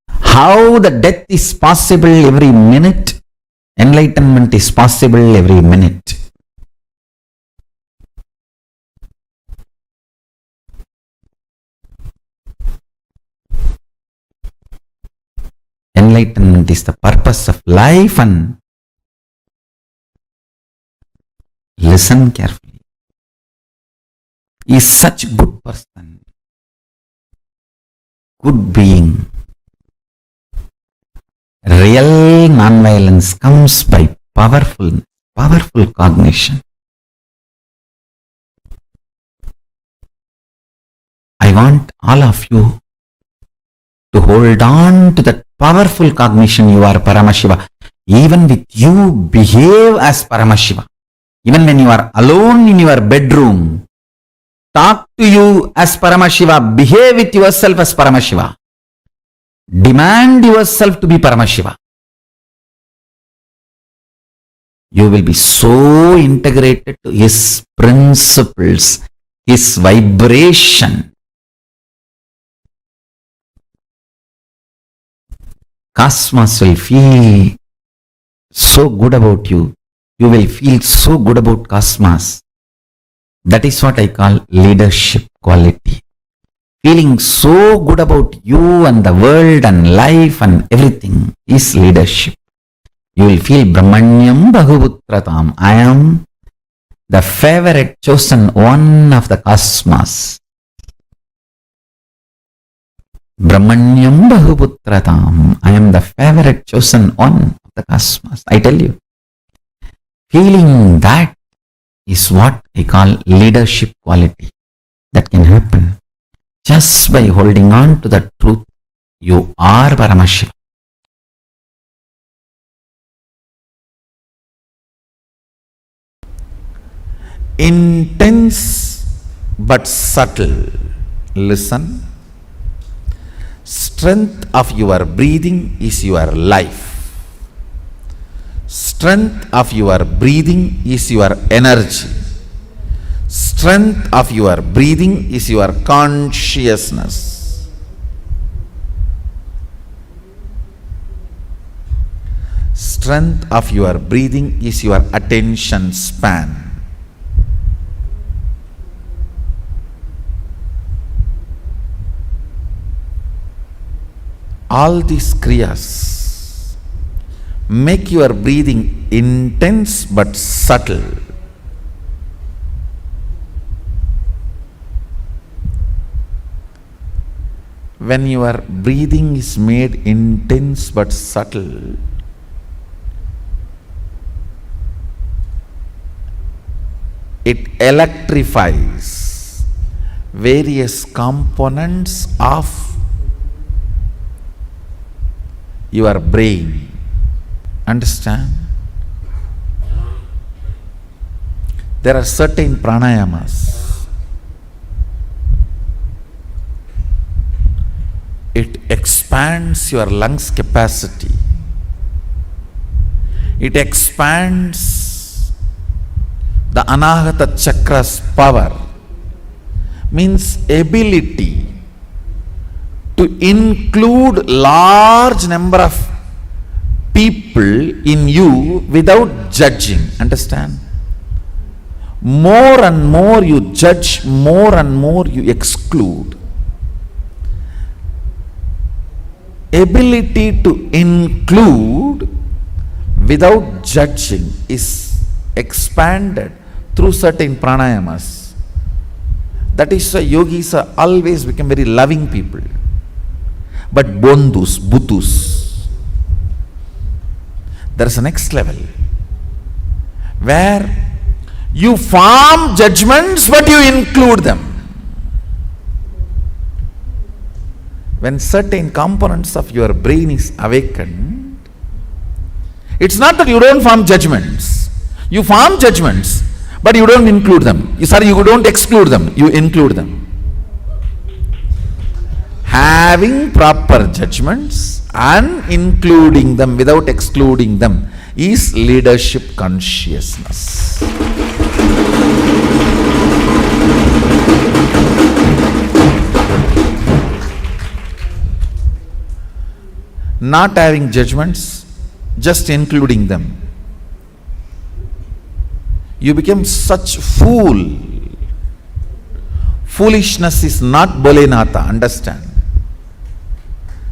D: How the death is possible every minute, enlightenment is possible every minute. Enlightenment is the purpose of life, and listen carefully. He is such a good person, good being. Real non-violence comes by powerful cognition. I want all of you to hold on to that powerful cognition. You are Paramashiva. Even with you, behave as Paramashiva. Even when you are alone in your bedroom, talk to you as Paramashiva. Behave with yourself as Paramashiva. Demand yourself to be Paramashiva. You will be so integrated to His principles, His vibration. Cosmos will feel so good about you. You will feel so good about cosmos. That is what I call leadership quality. Feeling so good about you and the world and life and everything is leadership. You will feel Brahmanyam Bahuputratam. I am the favorite chosen one of the cosmos. Brahmanyam Bahuputratam. I am the favorite chosen one of the cosmos. I tell you. Feeling that is what I call leadership quality. That can happen just by holding on to the truth. You are Paramashiva. Intense but subtle. Listen. Strength of your breathing is your life. Strength of your breathing is your energy. Strength of your breathing is your consciousness. Strength of your breathing is your attention span. All these kriyas make your breathing intense but subtle. When your breathing is made intense but subtle, it electrifies various components of your brain. Understand? There are certain pranayamas. It expands your lungs capacity. It expands the Anahata chakra's power. Means ability to include large number of people in you without judging. Understand? More and more you judge, more and more you exclude. Ability to include without judging is expanded through certain pranayamas. That is why yogis are always become very loving people.
C: but bondhus, buthus. There is a next level where you form judgments but you include them. When certain components of your brain is awakened, it's not that you don't form judgments. You form judgments, but you don't include them. You don't exclude them, you include them. Having proper judgments and including them without excluding them is leadership consciousness. Not having judgments, just including them, you become such fool. Foolishness is not Bholenatha, understand.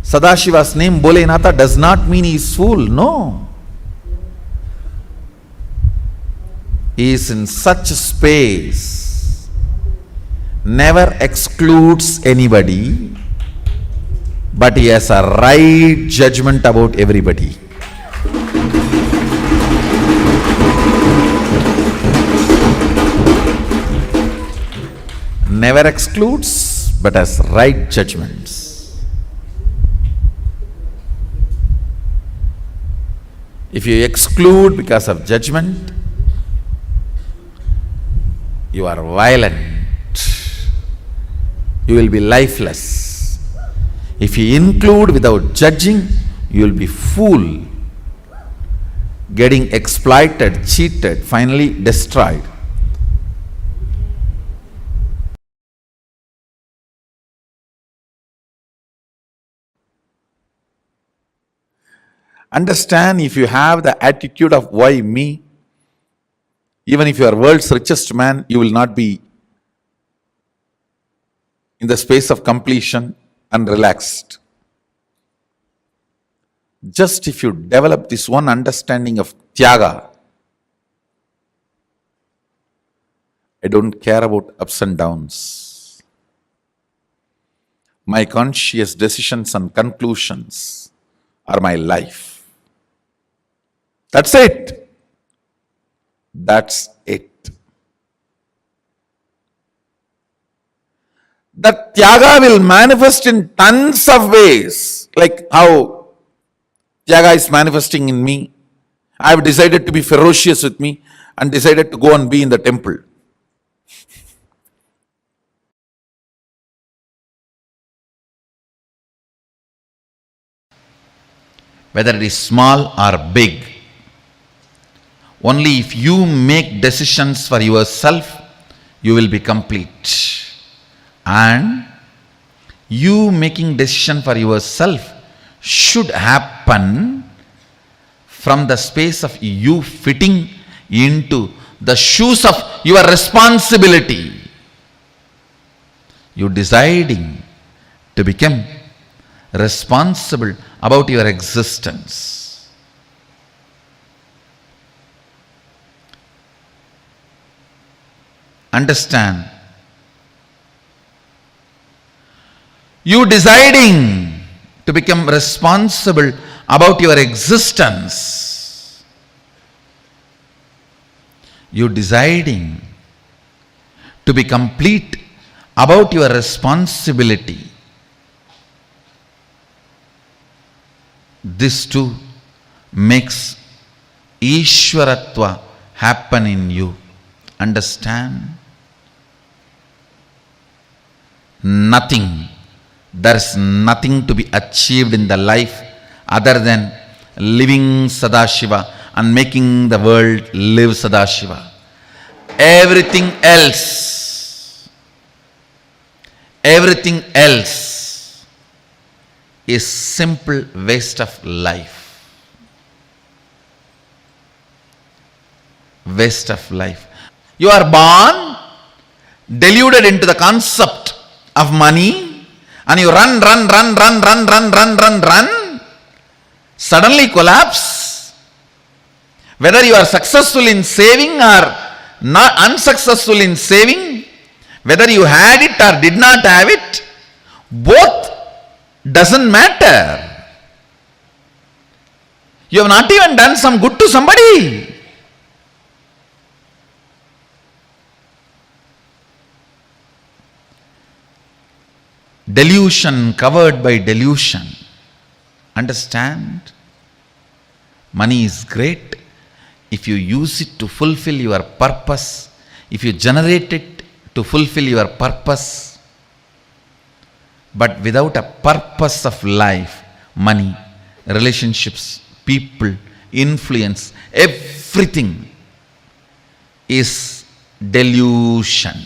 C: Sadashiva's name Bholenatha does not mean he is fool, no. He is in such space, never excludes anybody, but he has a right judgment about everybody. Never excludes, but has right judgments. If you exclude because of judgment, you are violent. You will be lifeless. If you include without judging, you will be fool, getting exploited, cheated, finally destroyed. Understand, if you have the attitude of why me, even if you are world's richest man, you will not be in the space of completion and relaxed. Just if you develop this one understanding of Tyaga, I don't care about ups and downs. My conscious decisions and conclusions are my life. That's it. That's it. That Tyaga will manifest in tons of ways, like how Tyaga is manifesting in me. I have decided to be ferocious with me and decided to go and be in the temple. Whether it is small or big, only if you make decisions for yourself, you will be complete. And you making decision for yourself should happen from the space of you fitting into the shoes of your responsibility. You deciding to become responsible about your existence. Understand, you deciding to become responsible about your existence, you deciding to be complete about your responsibility, this too makes Ishwaratva happen in you. Understand? Nothing, there is nothing to be achieved in the life other than living Sadashiva and making the world live Sadashiva. Everything else is simple waste of life. Waste of life. You are born deluded into the concept of money and you run, suddenly collapse. Whether you are successful in saving or not unsuccessful in saving, whether you had it or did not have it, both Doesn't matter. You have not even done some good to somebody. Delusion covered by delusion. Understand? Money is great if you use it to fulfill your purpose, if you generate it to fulfill your purpose. But without a purpose of life, money, relationships, people, influence, everything is delusion.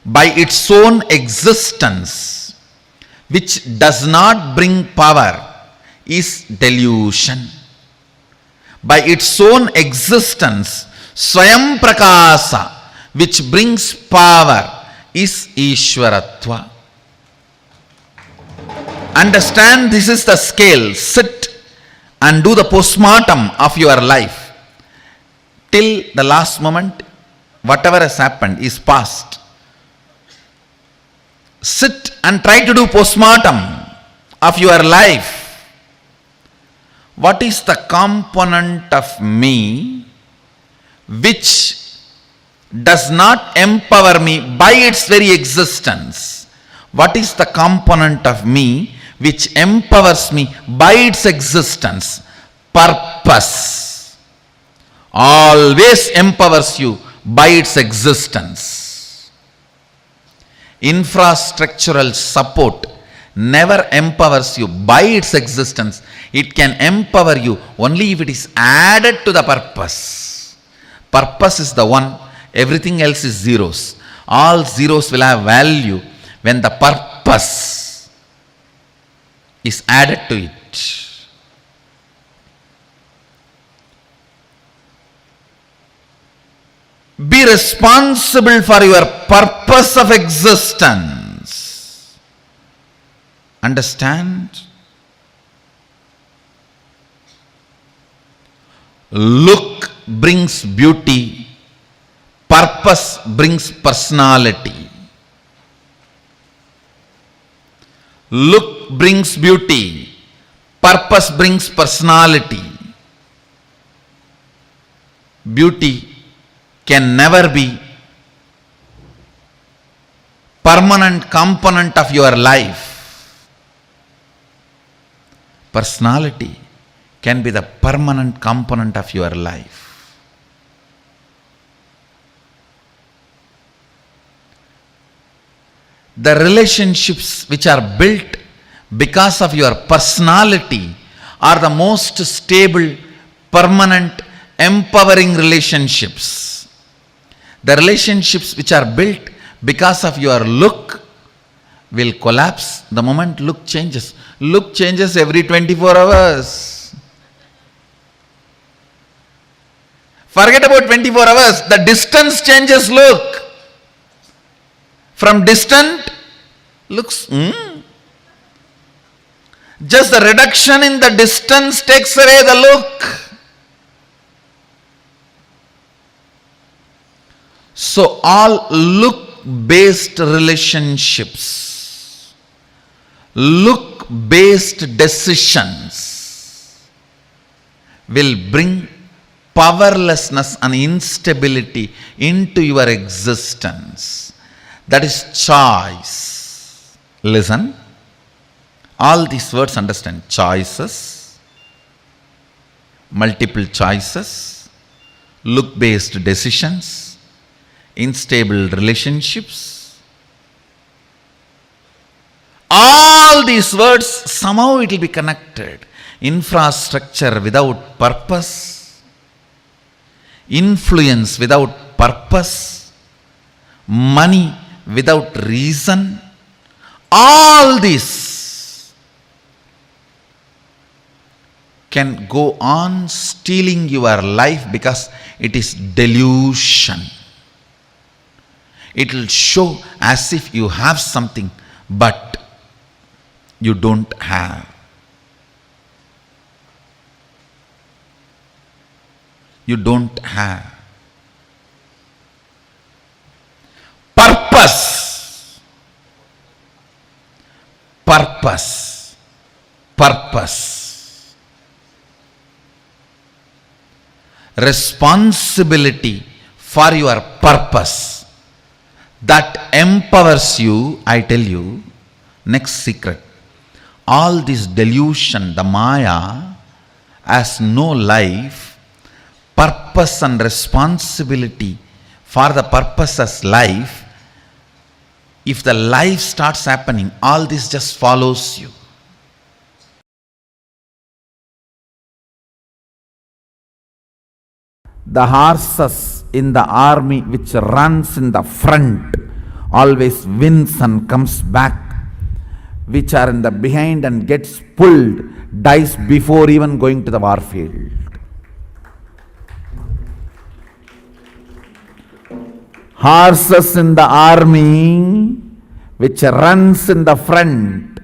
C: By its own existence, which does not bring power, is delusion. By its own existence, Swayam Prakasa, which brings power, is Ishwaratva. Understand, this is the scale. Sit and do the postmortem of your life. Till the last moment, whatever has happened is past. Sit and try to do postmortem of your life. What is the component of me which does not empower me by its very existence? What is the component of me which empowers me by its existence? Purpose always empowers you by its existence. Infrastructural support never empowers you by its existence. It can empower you only if it is added to the purpose. Purpose is the one, everything else is zeros. All zeros will have value when the purpose is added to it. Be responsible for your purpose of existence. Understand? Look brings beauty, purpose brings personality. Look brings beauty, purpose brings personality. Beauty can never be permanent component of your life. Personality can be the permanent component of your life. The relationships which are built because of your personality are the most stable, permanent, empowering relationships. The relationships which are built because of your look will collapse the moment look changes. Look changes every 24 hours. Forget about 24 hours. The distance changes look. From distant looks, just the reduction in the distance takes away the look. So all look-based relationships, look-based decisions will bring powerlessness and instability into your existence. That is choice. Listen. All these words understand. Choices, multiple choices, look-based decisions, unstable relationships. All these words, somehow it will be connected. Infrastructure without purpose, influence without purpose, money without reason. All this can go on stealing your life because it is delusion. It will show as if you have something, but you don't have. You don't have. Purpose purpose. Purpose. Responsibility for your purpose. That empowers you, I tell you. Next secret. All this delusion, the Maya, has no life. Purpose and responsibility for the purpose as life. If the life starts happening, all this just follows you. The horses in the army which runs in the front always wins and comes back. Which are in the behind and gets pulled, dies before even going to the warfield. Horses in the army which runs in the front,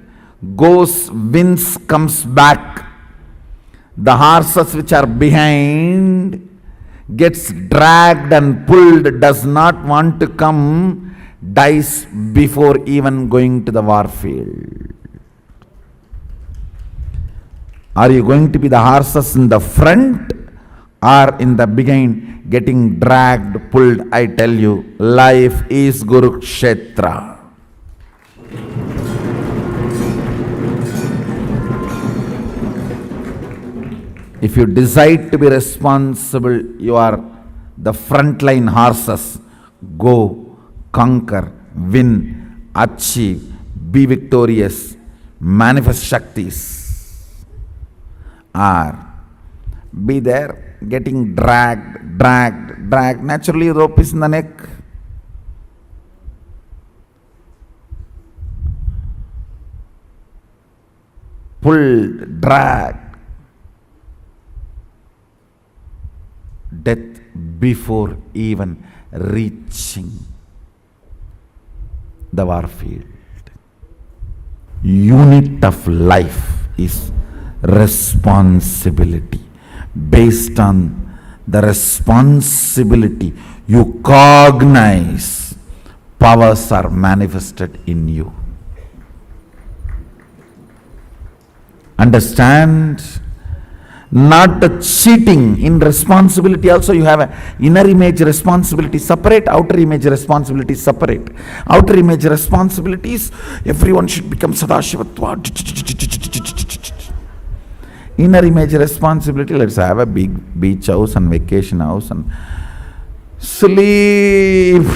C: goes, wins, comes back. The horses which are behind gets dragged and pulled, does not want to come, dies before even going to the warfield. Are you going to be the horses in the front or in the behind getting dragged, pulled? I tell you, life is Kurukshetra. If you decide to be responsible, you are the frontline horses. Go, conquer, win, achieve, be victorious, manifest Shaktis. Or be there getting dragged. Naturally rope is in the neck. Pulled, dragged. Death before even reaching the warfield. Unit of life is responsibility. Based on the responsibility you cognize, powers are manifested in you. Understand? Not the cheating. In responsibility also you have an inner image responsibility separate, outer image responsibility separate. Outer image responsibilities, everyone should become Sadashivatva. Inner image responsibility, let's have a big beach house and vacation house and sleep.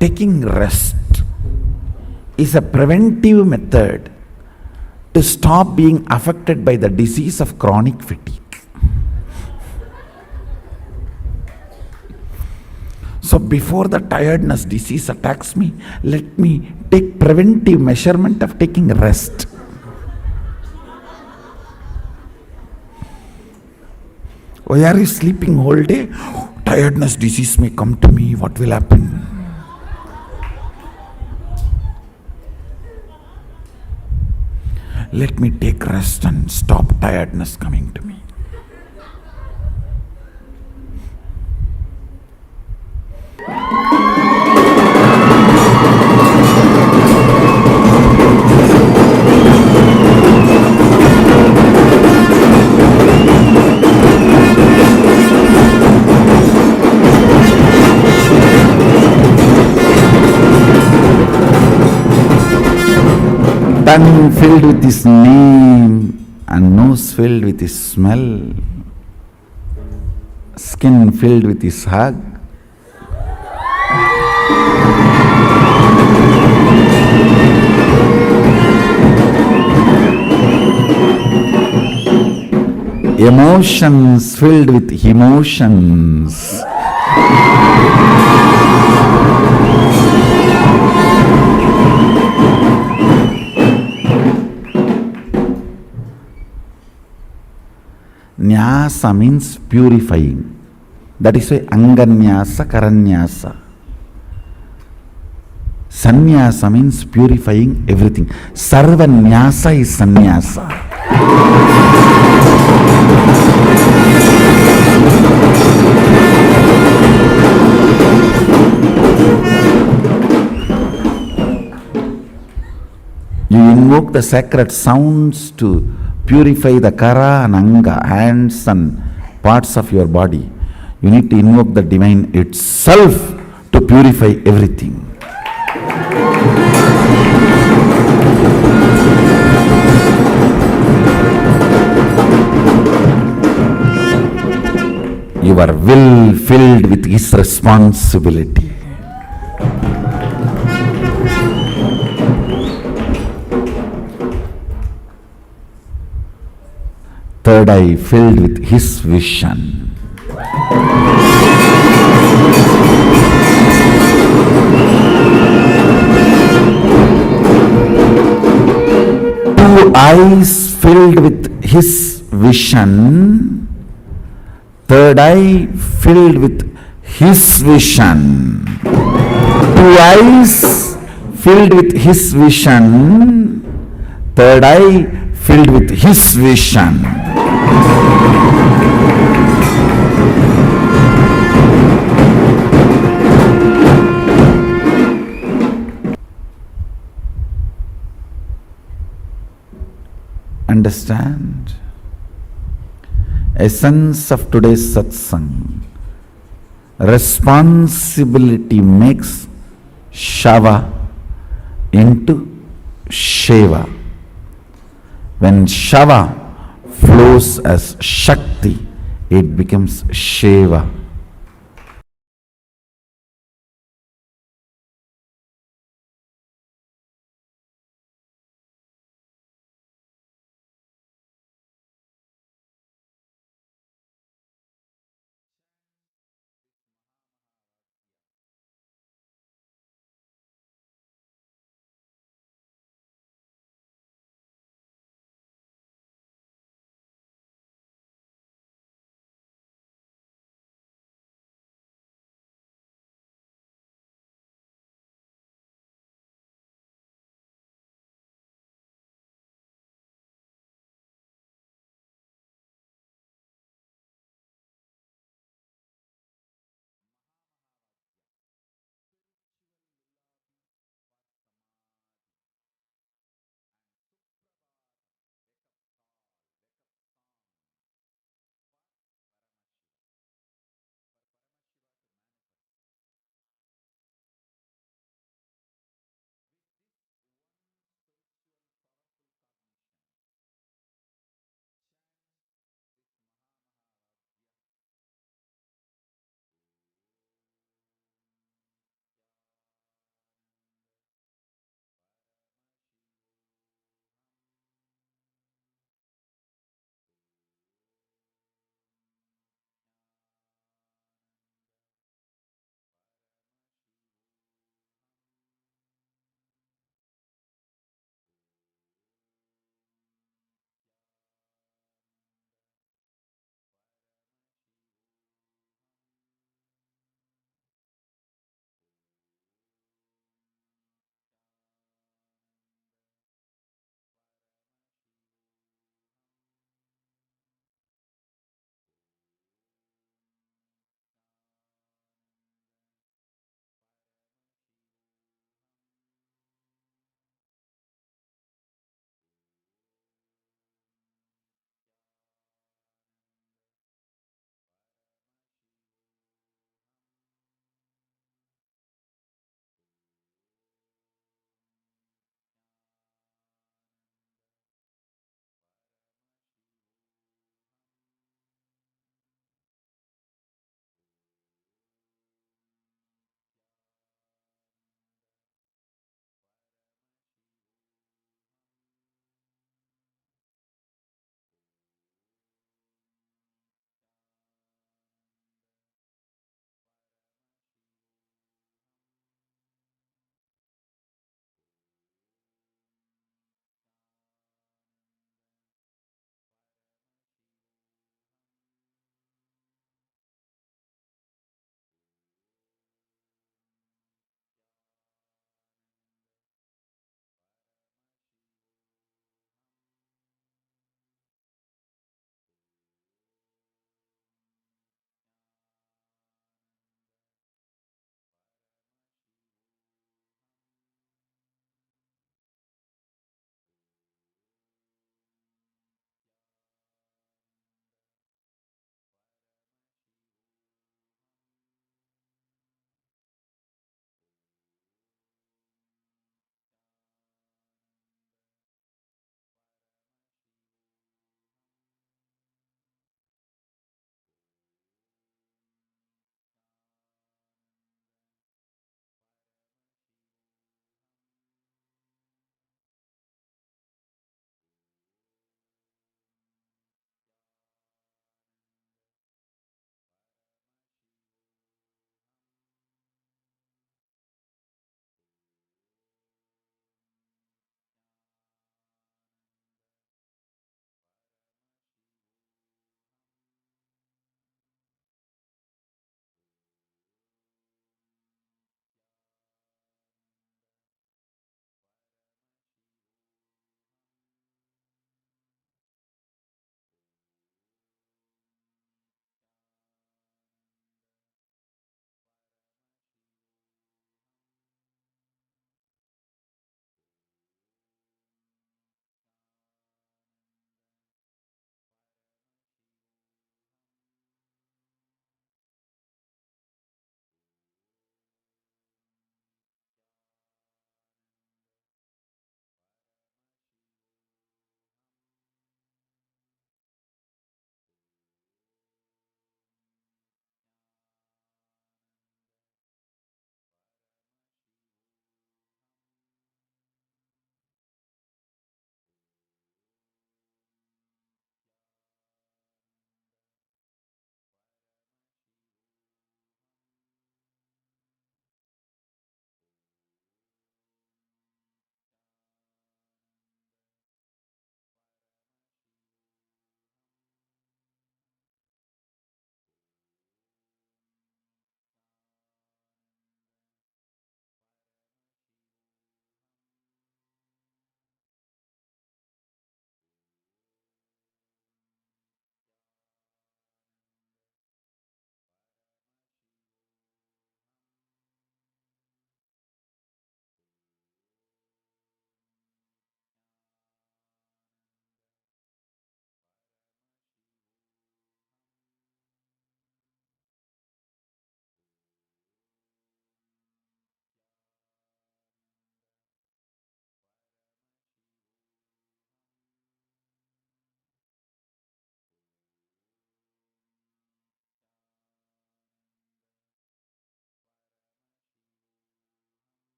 C: Taking rest is a preventive method to stop being affected by the disease of chronic fatigue. So before the tiredness disease attacks me, let me take preventive measurement of taking rest. Why are you sleeping whole day? Tiredness disease may come to me. What will happen? Let me take rest and stop tiredness coming to me. Tongue filled with his name and nose filled with his smell, skin filled with his hug. Emotions filled with emotions. Nyasa means purifying. That is why Anganyasa, Karanyasa. Sannyasa means purifying everything. Sarvanyasa is sannyasa. You invoke the sacred sounds to purify the kara and anga, hands and parts of your body. You need to invoke the divine itself to purify everything. Your will filled with His responsibility. Third eye filled with His vision. Two eyes filled with His vision. Third eye filled with His vision. Two eyes filled with His vision. Third eye filled with His vision. Understand? Essence of today's satsang. Responsibility makes Shava into Sheva. When Shava flows as Shakti, it becomes Sheva.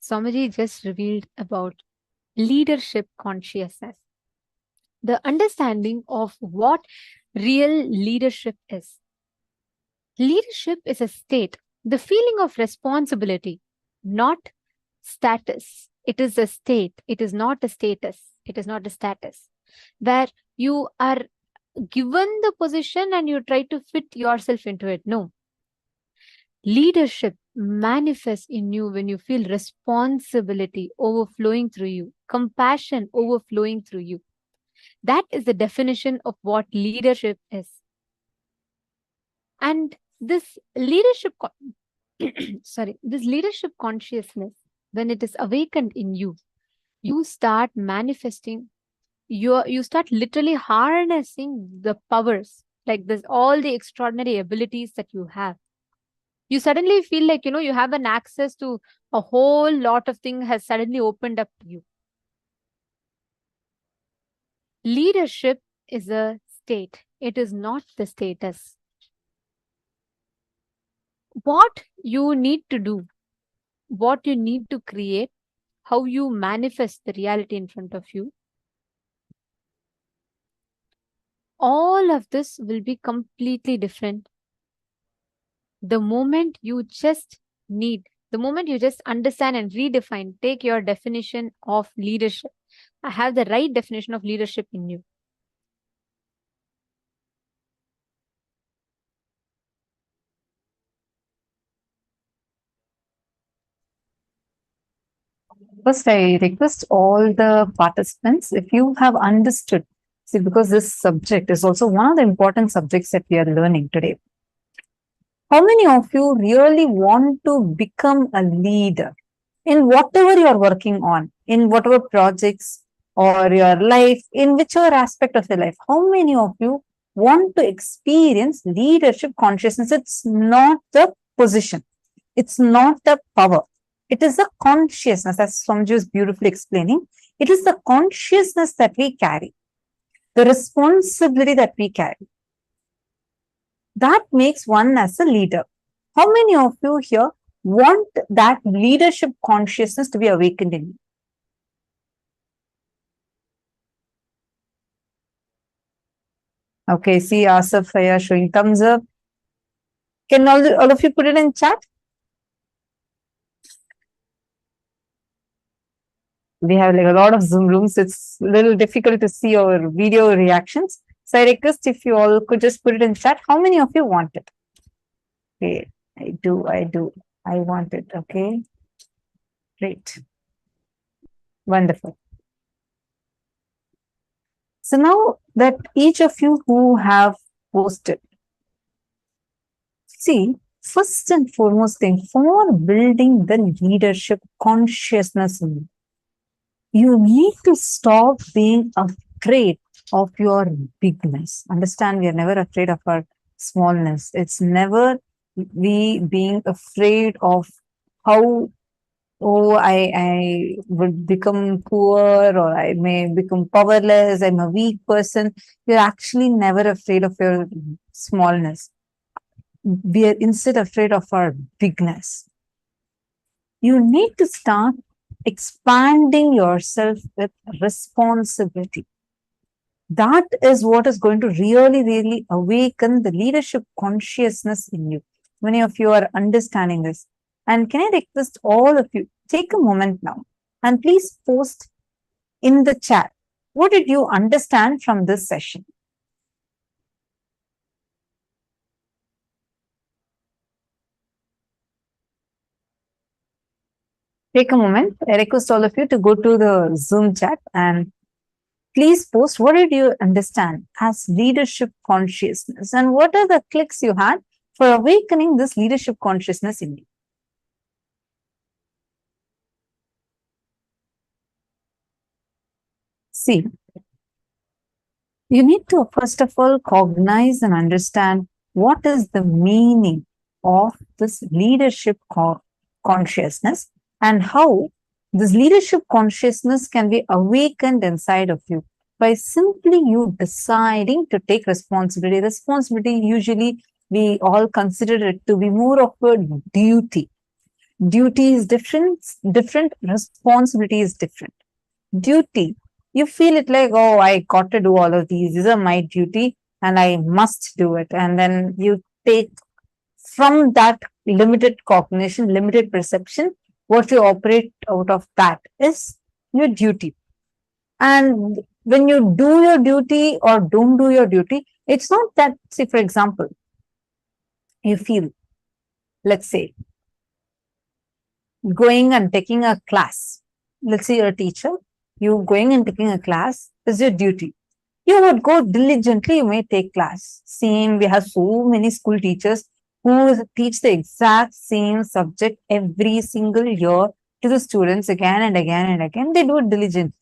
A: Swamiji just revealed about leadership consciousness, the understanding of what real leadership is. Leadership is a state, the feeling of responsibility, not status. It is a state. It is not a status. It is not a status where you are given the position and you try to fit yourself into it. No. Leadership manifests in you when you feel responsibility overflowing through you, compassion overflowing through you. That is the definition of what leadership is. And this leadership, this leadership consciousness, when it is awakened in you, you start manifesting, you start literally harnessing the powers, like this, all the extraordinary abilities that you have. You suddenly feel like, you have an access to a whole lot of things has suddenly opened up to you. Leadership is a state. It is not the status. What you need to do, what you need to create, how you manifest the reality in front of you, all of this will be completely different. The moment you just understand and redefine, take your definition of leadership. I have the right definition of leadership in you.
B: First, I request all the participants, if you have understood, see, because this subject is also one of the important subjects that we are learning today. How many of you really want to become a leader in whatever you are working on, in whatever projects or your life, in whichever aspect of your life? How many of you want to experience leadership consciousness? It's not the position. It's not the power. It is the consciousness, as Swamiji is beautifully explaining. It is the consciousness that we carry, the responsibility that we carry. That makes one as a leader. How many of you here want that leadership consciousness to be awakened in you? Okay, see Asaf Faya showing thumbs up. Can all of you put it in chat? We have like a lot of Zoom rooms. It's a little difficult to see our video reactions. So I request if you all could just put it in chat. How many of you want it? Okay, I do. I want it. Okay, great. Wonderful. So now that each of you who have posted, see, first and foremost thing, for building the leadership consciousness in you, you need to stop being afraid of your bigness. Understand, we are never afraid of our smallness. It's never we being afraid of how, I would become poor, or I may become powerless, I'm a weak person. You're actually never afraid of your smallness. We are instead afraid of our bigness. You need to start expanding yourself with responsibility. That is what is going to really, really awaken the leadership consciousness in you. Many of you are understanding this. And can I request all of you, take a moment now and please post in the chat, what did you understand from this session? Take a moment. I request all of you to go to the Zoom chat and please post what did you understand as leadership consciousness and what are the clicks you had for awakening this leadership consciousness in you. See, you need to first of all cognize and understand what is the meaning of this leadership consciousness and how this leadership consciousness can be awakened inside of you by simply you deciding to take responsibility. Responsibility, usually we all consider it to be more of a duty. Duty is different, responsibility is different. Duty, you feel it like, oh, I got to do all of these. These are my duty and I must do it. And then you take from that limited cognition, limited perception, what you operate out of that is your duty. And when you do your duty or don't do your duty, it's not that, say, for example, you feel, let's say, going and taking a class. Let's say you're a teacher, you going and taking a class is your duty. You would go diligently, you may take class. Same, we have so many school teachers who teach the exact same subject every single year to the students again and again and again. They do it diligently.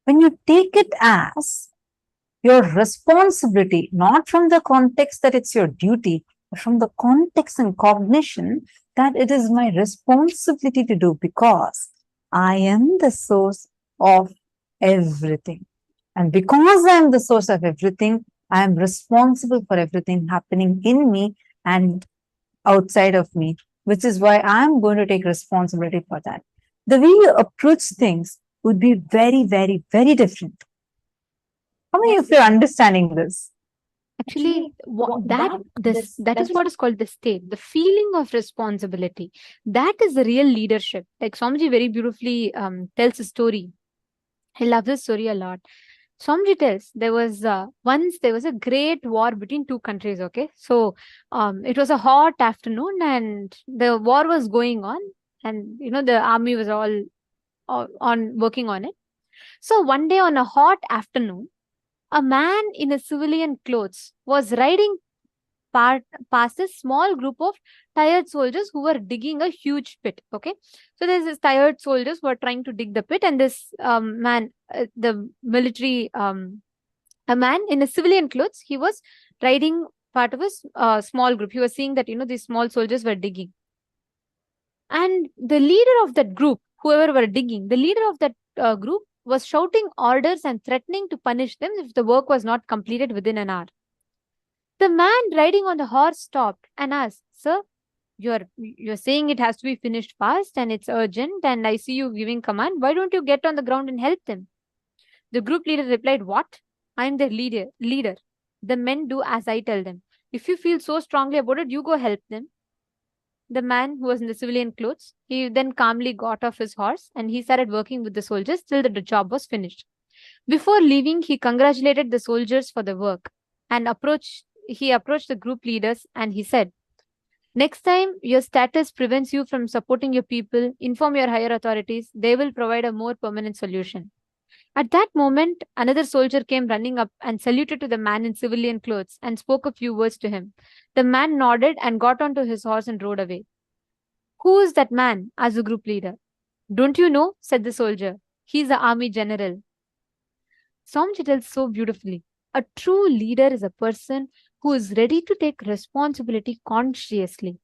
B: When you take it as your responsibility, not from the context that it's your duty, but from the context and cognition that it is my responsibility to do because I am the source of everything. And because I am the source of everything, I am responsible for everything happening in me and outside of me, which is why I'm going to take responsibility for that. The way you approach things would be very, very, very different. How many of you are understanding this?
A: Actually, that is what is called the state, the feeling of responsibility. That is the real leadership. Like Swamiji very beautifully tells a story. I love this story a lot. Swamiji tells once there was a great war between two countries. Okay, so it was a hot afternoon and the war was going on, and the army was all on working on it. So one day on a hot afternoon, a man in a civilian clothes was riding past a small group of tired soldiers who were digging a huge pit. Okay, so there's this tired soldiers who are trying to dig the pit, and this man, the military, a man in a civilian clothes, he was riding part of a small group. He was seeing that these small soldiers were digging, and the leader of that group, whoever were digging, the leader of that group was shouting orders and threatening to punish them if the work was not completed within an hour. The man riding on the horse stopped and asked, "Sir, you're saying it has to be finished fast and it's urgent, and I see you giving command. Why don't you get on the ground and help them?" The group leader replied, "What? I am their leader. The men do as I tell them. If you feel so strongly about it, you go help them." The man who was in the civilian clothes, he then calmly got off his horse and he started working with the soldiers till the job was finished. Before leaving, he congratulated the soldiers for the work and he approached the group leaders and he said, "Next time your status prevents you from supporting your people, inform your higher authorities. They will provide a more permanent solution." At that moment, another soldier came running up and saluted to the man in civilian clothes and spoke a few words to him. The man nodded and got onto his horse and rode away. "Who is that man?" asked the group leader. "Don't you know?" said the soldier. "He's the army general." Swamiji tells so beautifully. A true leader is a person who is ready to take responsibility consciously.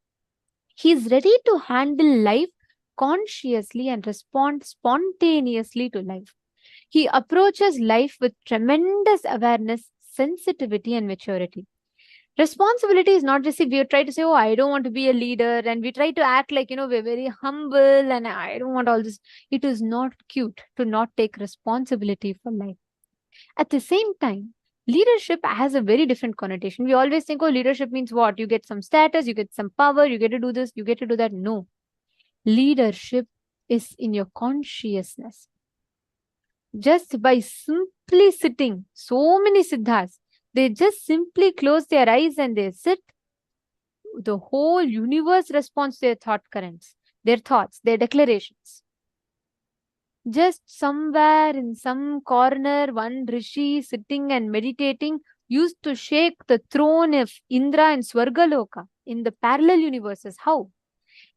A: He is ready to handle life consciously and respond spontaneously to life. He approaches life with tremendous awareness, sensitivity, and maturity. Responsibility is not just if we try to say, "Oh, I don't want to be a leader," and we try to act like, we're very humble and I don't want all this. It is not cute to not take responsibility for life. At the same time, leadership has a very different connotation. We always think, oh, leadership means what? You get some status, you get some power, you get to do this, you get to do that. No. Leadership is in your consciousness. Just by simply sitting, so many siddhas, they just simply close their eyes and they sit. The whole universe responds to their thought currents, their thoughts, their declarations. Just somewhere in some corner, one rishi sitting and meditating used to shake the throne of Indra and Swargaloka in the parallel universes. How?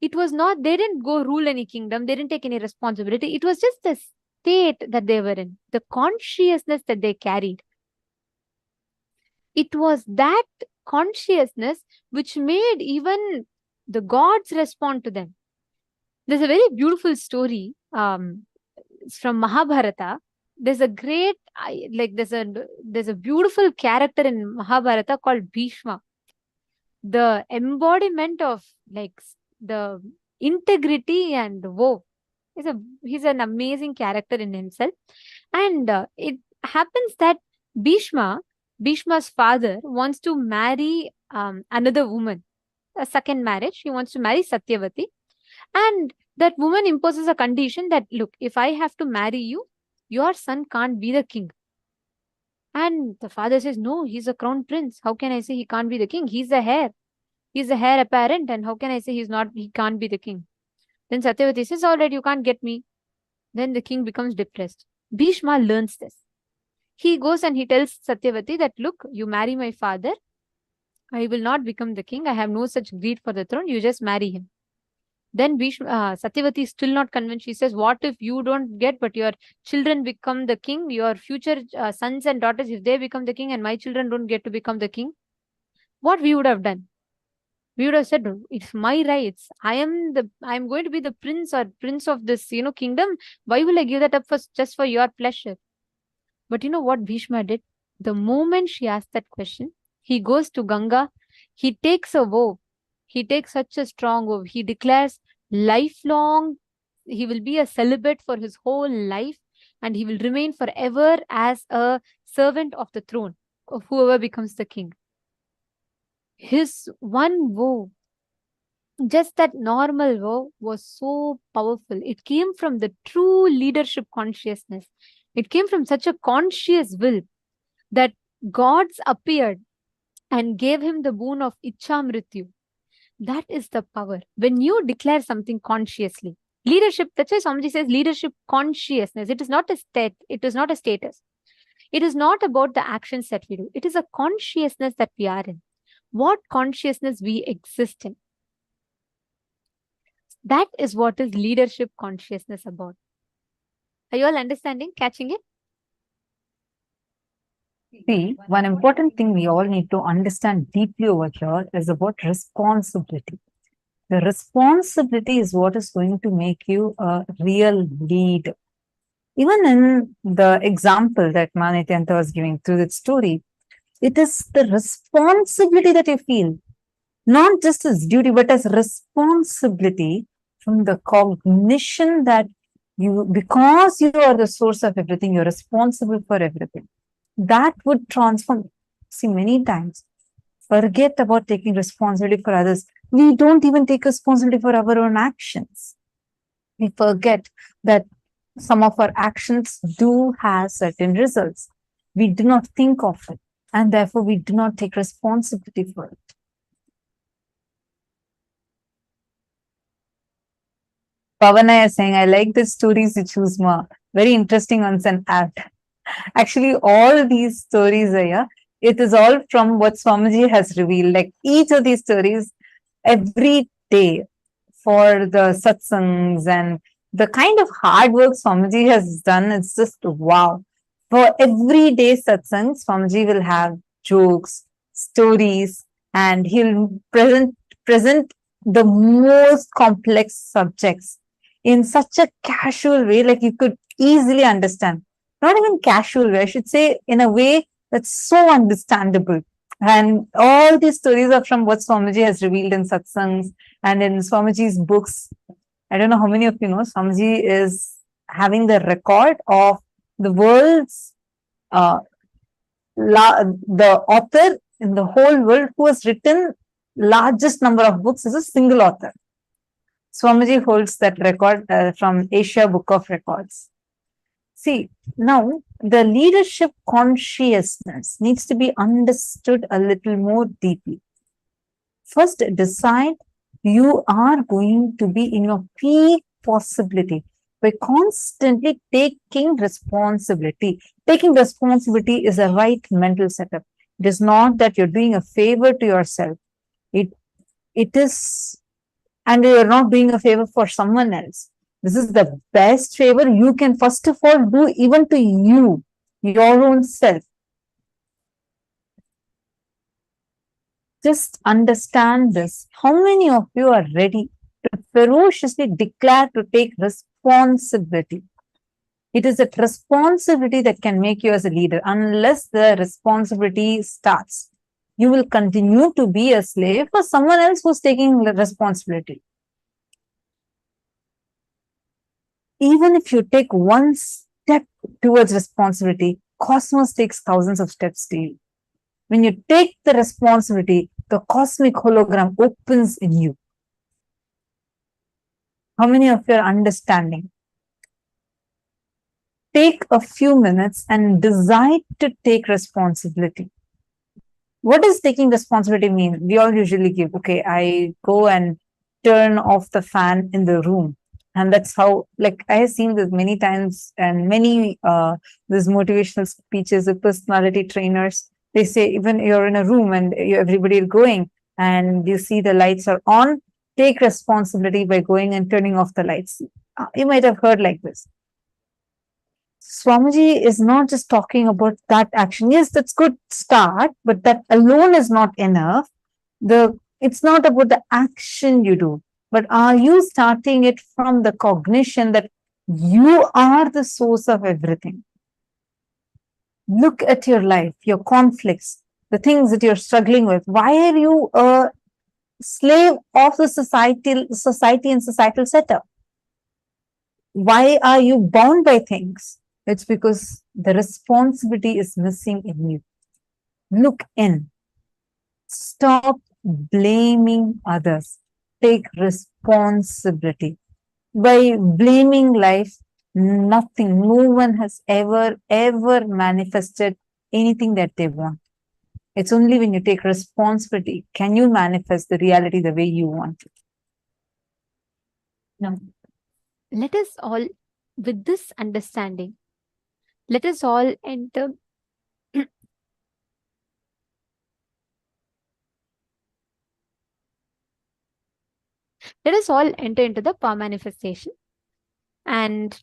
A: It was not, they didn't go rule any kingdom, they didn't take any responsibility. It was just the state that they were in, the consciousness that they carried. It was that consciousness which made even the gods respond to them. There's a very beautiful story from Mahabharata. There's a great, there's a beautiful character in Mahabharata called Bhishma. The embodiment of the integrity and woe. He's an amazing character in himself. And it happens that Bhishma's father, wants to marry another woman, a second marriage. He wants to marry Satyavati. And that woman imposes a condition that, look, if I have to marry you, your son can't be the king. And the father says, no, he's a crown prince. How can I say he can't be the king? He's the heir. He's the heir apparent. And how can I say he can't be the king? Then Satyavati says, all right, you can't get me. Then the king becomes depressed. Bhishma learns this. He goes and he tells Satyavati that, look, you marry my father, I will not become the king. I have no such greed for the throne. You just marry him. Then Satyavati is still not convinced. She says, what if you don't get, but your children become the king? Your future sons and daughters, if they become the king and my children don't get to become the king? What we would have done? We would have said, it's my rights. I am going to be the prince of this, kingdom. Why will I give that up just for your pleasure? But you know what Bhishma did? The moment she asked that question, he goes to Ganga. He takes a vow. He takes such a strong vow. He declares lifelong, he will be a celibate for his whole life, and he will remain forever as a servant of the throne of whoever becomes the king. His one vow, just that normal vow, was so powerful. It came from the true leadership consciousness. It came from such a conscious will that gods appeared and gave him the boon of Ichamrityu. That is the power. When you declare something consciously, leadership, that's why Swamiji says leadership consciousness. It is not a state. It is not a status. It is not about the actions that we do. It is a consciousness that we are in. What consciousness we exist in. That is what is leadership consciousness about. Are you all understanding, catching it?
B: See, one important thing we all need to understand deeply over here is about responsibility. The responsibility is what is going to make you a real leader. Even in the example that Nithyananda was giving through that story, it is the responsibility that you feel, not just as duty, but as responsibility from the cognition that because you are the source of everything, you're responsible for everything. That would transform. See, many times, forget about taking responsibility for others. We don't even take responsibility for our own actions. We forget that some of our actions do have certain results. We do not think of it, and therefore we do not take responsibility for it. Pavana is saying, I like the stories you choose, Ma. Very interesting ones and apt. Actually, all these stories are here. It is all from what Swamiji has revealed. Like each of these stories, every day for the satsangs and the kind of hard work Swamiji has done, it's just wow. For everyday satsangs, Swamiji will have jokes, stories, and he'll present the most complex subjects in such a casual way, like you could easily understand. Not even casual way, I should say, in a way that's so understandable. And all these stories are from what Swamiji has revealed in satsangs and in Swamiji's books. I don't know how many of you know, Swamiji is having the record of the world's, the author in the whole world who has written largest number of books is a single author. Swamiji holds that record from Asia Book of Records. See, now the leadership consciousness needs to be understood a little more deeply. First, decide you are going to be in your peak possibility by constantly taking responsibility. Taking responsibility is a right mental setup. It is not that you're doing a favor to yourself. It is, and you're not doing a favor for someone else. This is the best favor you can first of all do even to you, your own self. Just understand this. How many of you are ready to ferociously declare to take responsibility? It is that responsibility that can make you as a leader. Unless the responsibility starts, you will continue to be a slave for someone else who's taking responsibility. Even if you take one step towards responsibility, cosmos takes thousands of steps daily. When you take the responsibility, the cosmic hologram opens in you. How many of you are understanding? Take a few minutes and decide to take responsibility. What does taking responsibility mean? We all usually give, okay, I go and turn off the fan in the room. And that's how, like, I have seen this many times, and many these motivational speeches of personality trainers, they say, even you're in a room and everybody is going and you see the lights are on, take responsibility by going and turning off the lights. You might have heard like this. Swamiji is not just talking about that action. Yes, that's good start, but that alone is not enough. It's not about the action you do, but are you starting it from the cognition that you are the source of everything? Look at your life, your conflicts, the things that you're struggling with. Why are you a slave of the society and societal setup? Why are you bound by things? It's because the responsibility is missing in you. Look in. Stop blaming others. Take responsibility. By blaming life, nothing, no one has ever manifested anything that they want. It's only when you take responsibility can you manifest the reality the way you want it.
A: Now, let us all, with this understanding, let us all enter let us all enter into the power manifestation. And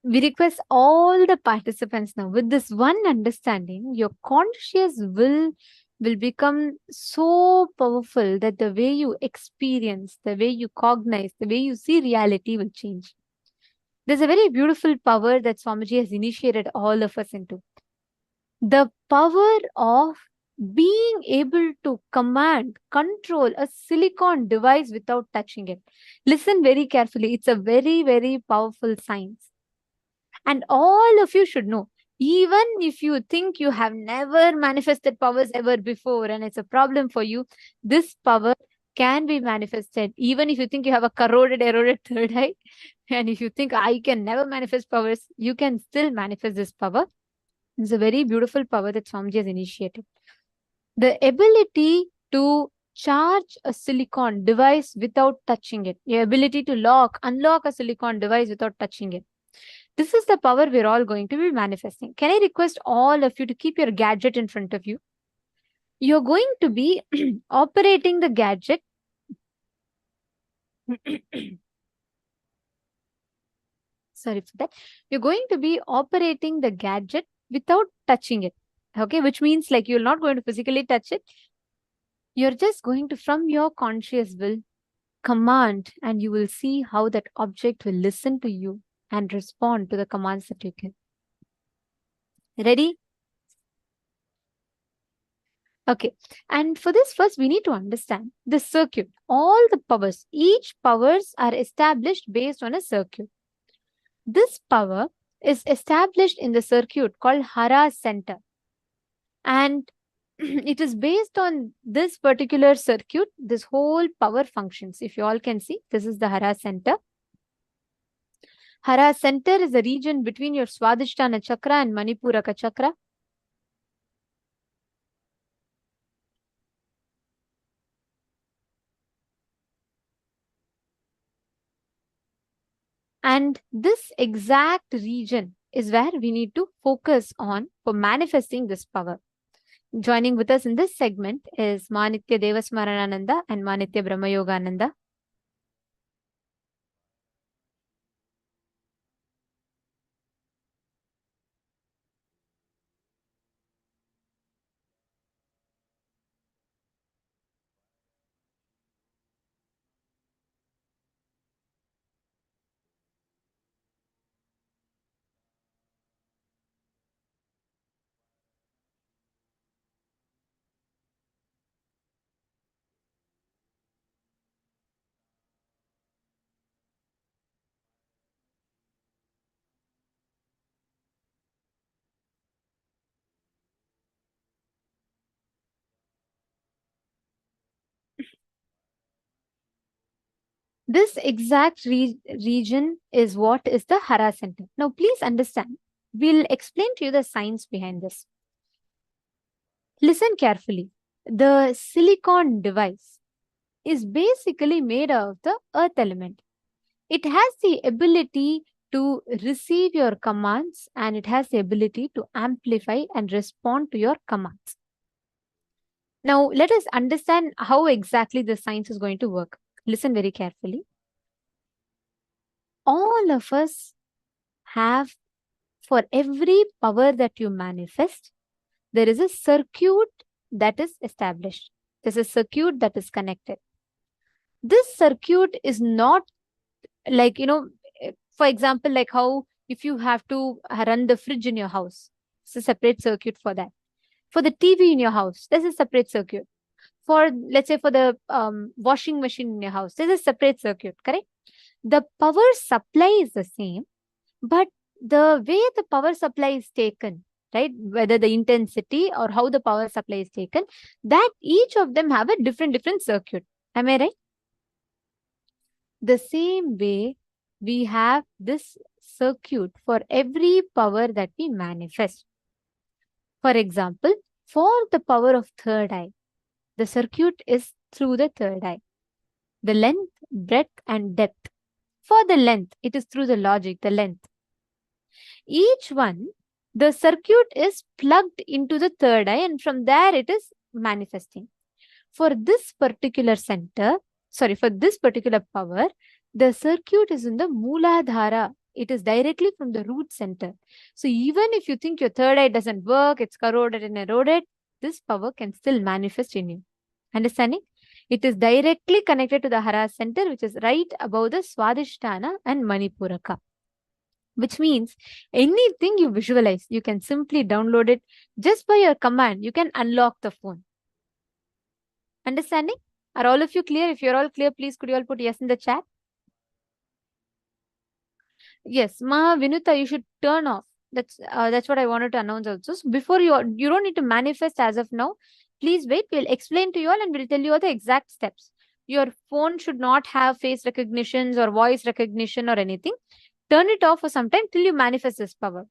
A: we request all the participants now, with this one understanding, your conscious will become so powerful that the way you experience, the way you cognize, the way you see reality will change. There's a very beautiful power that Swamiji has initiated all of us into. The power of being able to command, control a silicon device without touching it. Listen very carefully. It's a very, very powerful science. And all of you should know, even if you think you have never manifested powers ever before and it's a problem for you, this power can be manifested. Even if you think you have a corroded, eroded third eye, and if you think I can never manifest powers, you can still manifest this power. It's a very beautiful power that Swamiji has initiated. The ability to charge a silicon device without touching it. The ability to unlock a silicon device without touching it. This is the power we're all going to be manifesting. Can I request all of you to keep your gadget in front of you? You're going to be operating the gadget. Sorry for that. You're going to be operating the gadget without touching it. Okay, which means like you're not going to physically touch it. You're just going to, from your conscious will, command, and you will see how that object will listen to you and respond to the commands that you give. Ready? Okay. And for this, first, we need to understand the circuit. All the powers, each powers are established based on a circuit. This power is established in the circuit called Hara center. And it is based on this particular circuit, this whole power functions. If you all can see, this is the Hara center. Hara center is the region between your Swadhisthana chakra and Manipuraka chakra. And this exact region is where we need to focus on for manifesting this power. Joining with us in this segment is Manitya Devasmaranananda and Manitya Brahmayogananda. This exact region is what is the Hara center. Now, please understand. We'll explain to you the science behind this. Listen carefully. The silicon device is basically made of the earth element. It has the ability to receive your commands and it has the ability to amplify and respond to your commands. Now, let us understand how exactly the science is going to work. Listen very carefully. All of us have, for every power that you manifest, there is a circuit that is established. There's a circuit that is connected. This circuit is not like, for example, like how if you have to run the fridge in your house, it's a separate circuit for that. For the TV in your house, there's a separate circuit. For, let's say, for the washing machine in your house, there's a separate circuit, correct? The power supply is the same, but the way the power supply is taken, right, whether the intensity or how the power supply is taken, that each of them have a different circuit. Am I right? The same way, we have this circuit for every power that we manifest. For example, for the power of third eye, the circuit is through the third eye. The length, breadth, and depth. For the length, it is through the logic, the length. Each one, the circuit is plugged into the third eye, and from there it is manifesting. For this particular for this particular power, the circuit is in the Mooladhara. It is directly from the root center. So even if you think your third eye doesn't work, it's corroded and eroded, this power can still manifest in you. Understanding? It is directly connected to the Hara center, which is right above the Swadhisthana and Manipuraka. Which means anything you visualize, you can simply download it just by your command. You can unlock the phone. Understanding? Are all of you clear? If you're all clear, please could you all put yes in the chat? Yes, Vinuta, you should turn off. That's what I wanted to announce also. So before you don't need to manifest as of now. Please wait. We'll explain to you all and we'll tell you all the exact steps. Your phone should not have face recognitions or voice recognition or anything. Turn it off for some time till you manifest this power.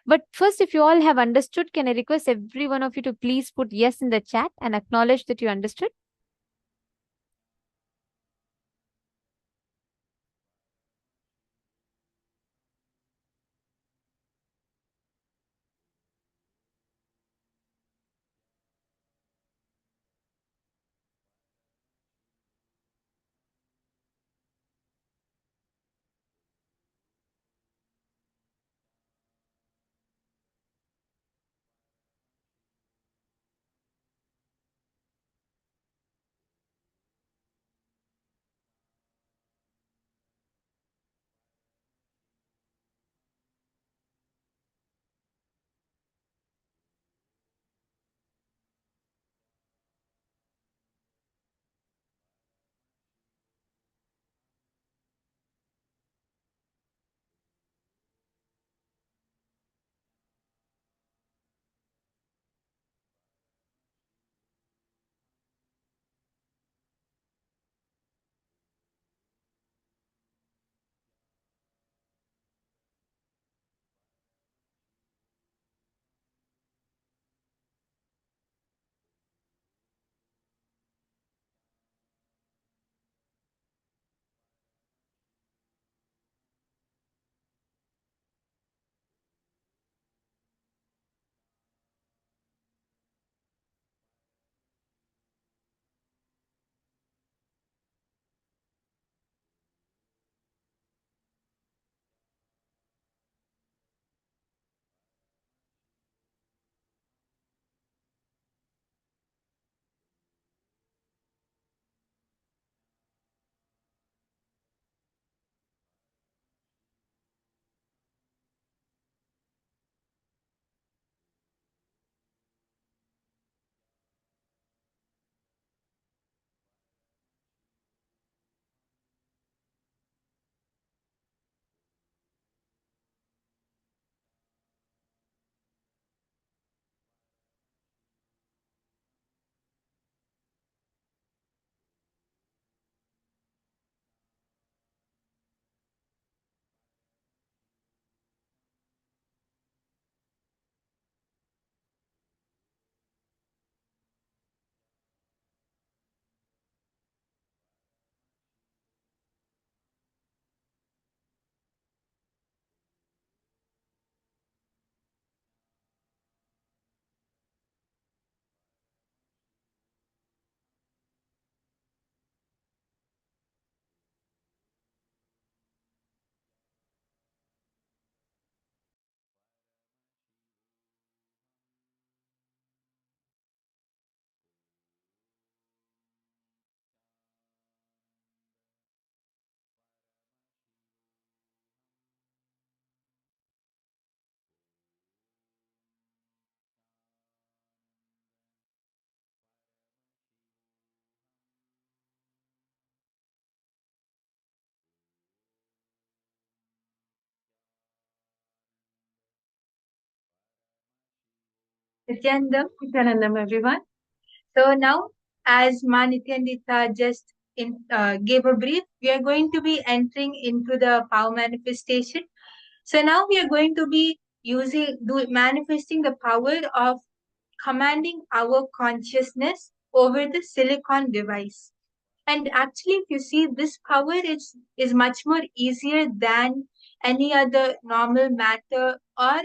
A: But first, if you all have understood, can I request every one of you to please put yes in the chat and acknowledge that you understood?
E: Nithyanandam, everyone. So now, as Ma Nityananda just gave a brief, we are going to be entering into the power manifestation. So now we are going to be manifesting the power of commanding our consciousness over the silicon device. And actually, if you see, this power is much more easier than any other normal matter or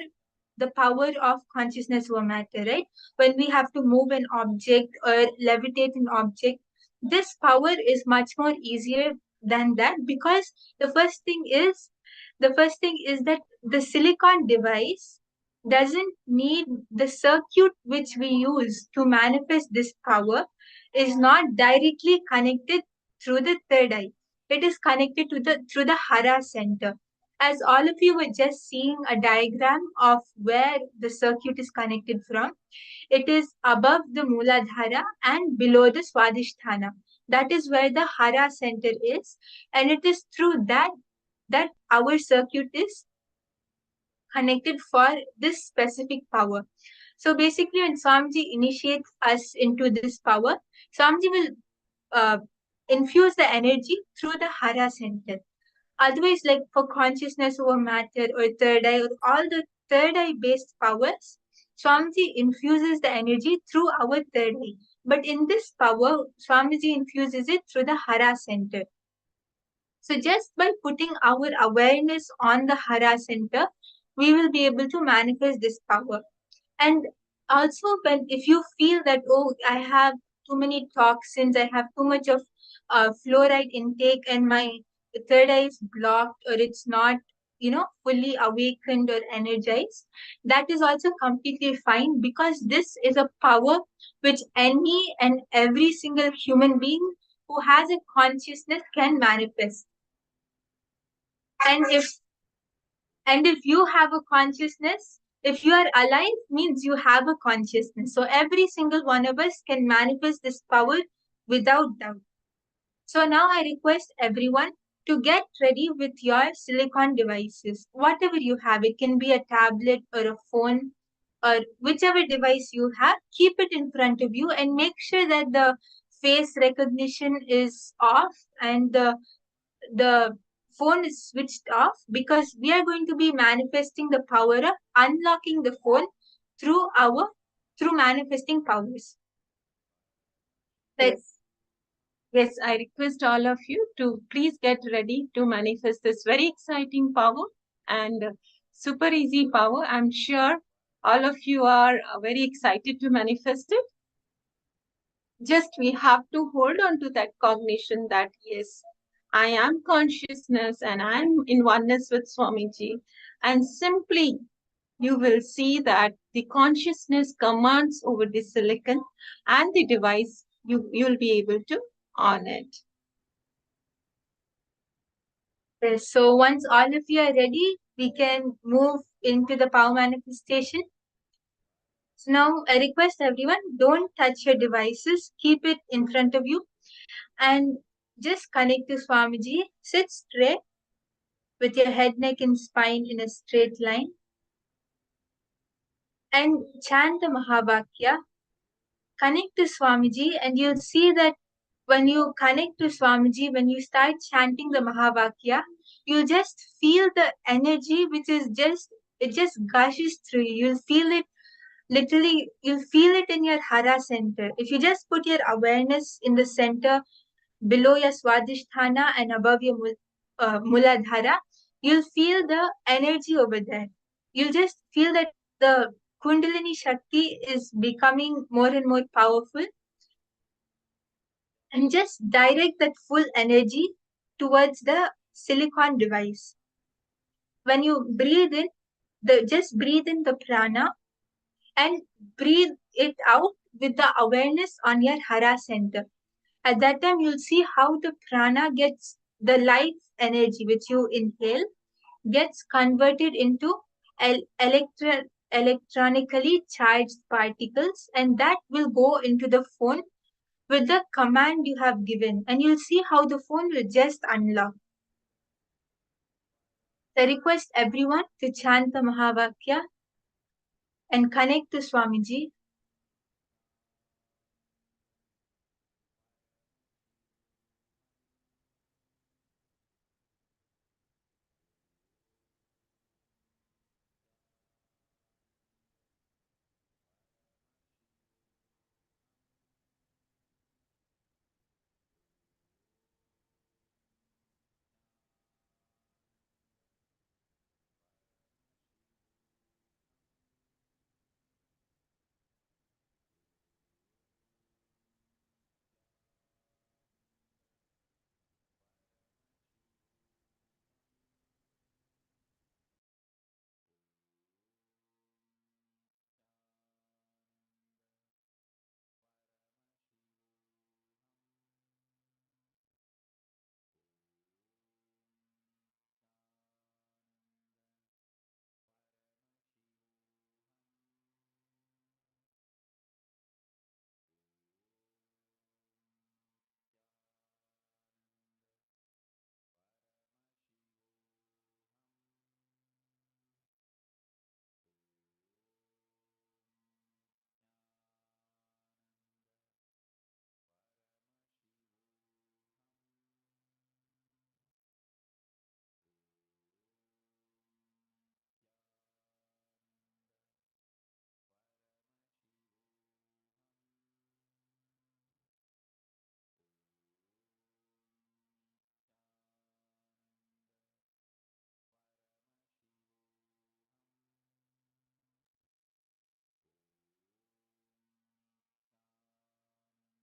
E: the power of consciousness over matter, right? When we have to move an object or levitate an object, this power is much more easier than that, because the first thing is that the silicon device doesn't need the circuit which we use to manifest this power is not directly connected through the third eye. It is connected to the through the hara center. As all of you were just seeing a diagram of where the circuit is connected from, it is above the Mooladhara and below the Swadhisthana. That is where the hara center is, and it is through that our circuit is connected for this specific power. So basically, when Swamiji initiates us into this power, Swamiji will infuse the energy through the hara center. Otherwise, like for consciousness over matter or third eye or all the third eye based powers, Swamiji infuses the energy through our third eye. But in this power, Swamiji infuses it through the hara center. So just by putting our awareness on the hara center, we will be able to manifest this power. And also, if you feel that, oh, I have too many toxins, I have too much of fluoride intake, and my third eye is blocked, or it's not, fully awakened or energized, that is also completely fine, because this is a power which any and every single human being who has a consciousness can manifest. And if you have a consciousness, if you are alive, means you have a consciousness. So every single one of us can manifest this power without doubt. So now I request everyone to get ready with your silicon devices. Whatever you have, it can be a tablet or a phone or whichever device you have, keep it in front of you and make sure that the face recognition is off and the phone is switched off, because we are going to be manifesting the power of unlocking the phone through manifesting powers. Yes, I request all of you to please get ready to manifest this very exciting power and super easy power. I'm sure all of you are very excited to manifest it. Just we have to hold on to that cognition that yes, I am consciousness and I'm in oneness with Swamiji. And simply you will see that the consciousness commands over the silicon and the device, you'll be able to on it. Yes, so once all of you are ready, we can move into the power manifestation. So now I request everyone, don't touch your devices, keep it in front of you and just connect to Swamiji. Sit straight with your head, neck and spine in a straight line and chant the Mahavakya. Connect to Swamiji and you'll see that when you connect to Swamiji, when you start chanting the Mahavakya, you'll just feel the energy which is it just gushes through you. You'll feel it literally, you'll feel it in your hara center. If you just put your awareness in the center below your Swadhisthana and above your Muladhara, you'll feel the energy over there. You'll just feel that the Kundalini Shakti is becoming more and more powerful. And just direct that full energy towards the silicon device. When you breathe in, just breathe in the prana and breathe it out with the awareness on your hara center. At that time, you'll see how the prana gets the life energy which you inhale gets converted into electronically charged particles, and that will go into the phone with the command you have given, and you'll see how the phone will just unlock. I request everyone to chant the Mahavakya. and connect to Swamiji.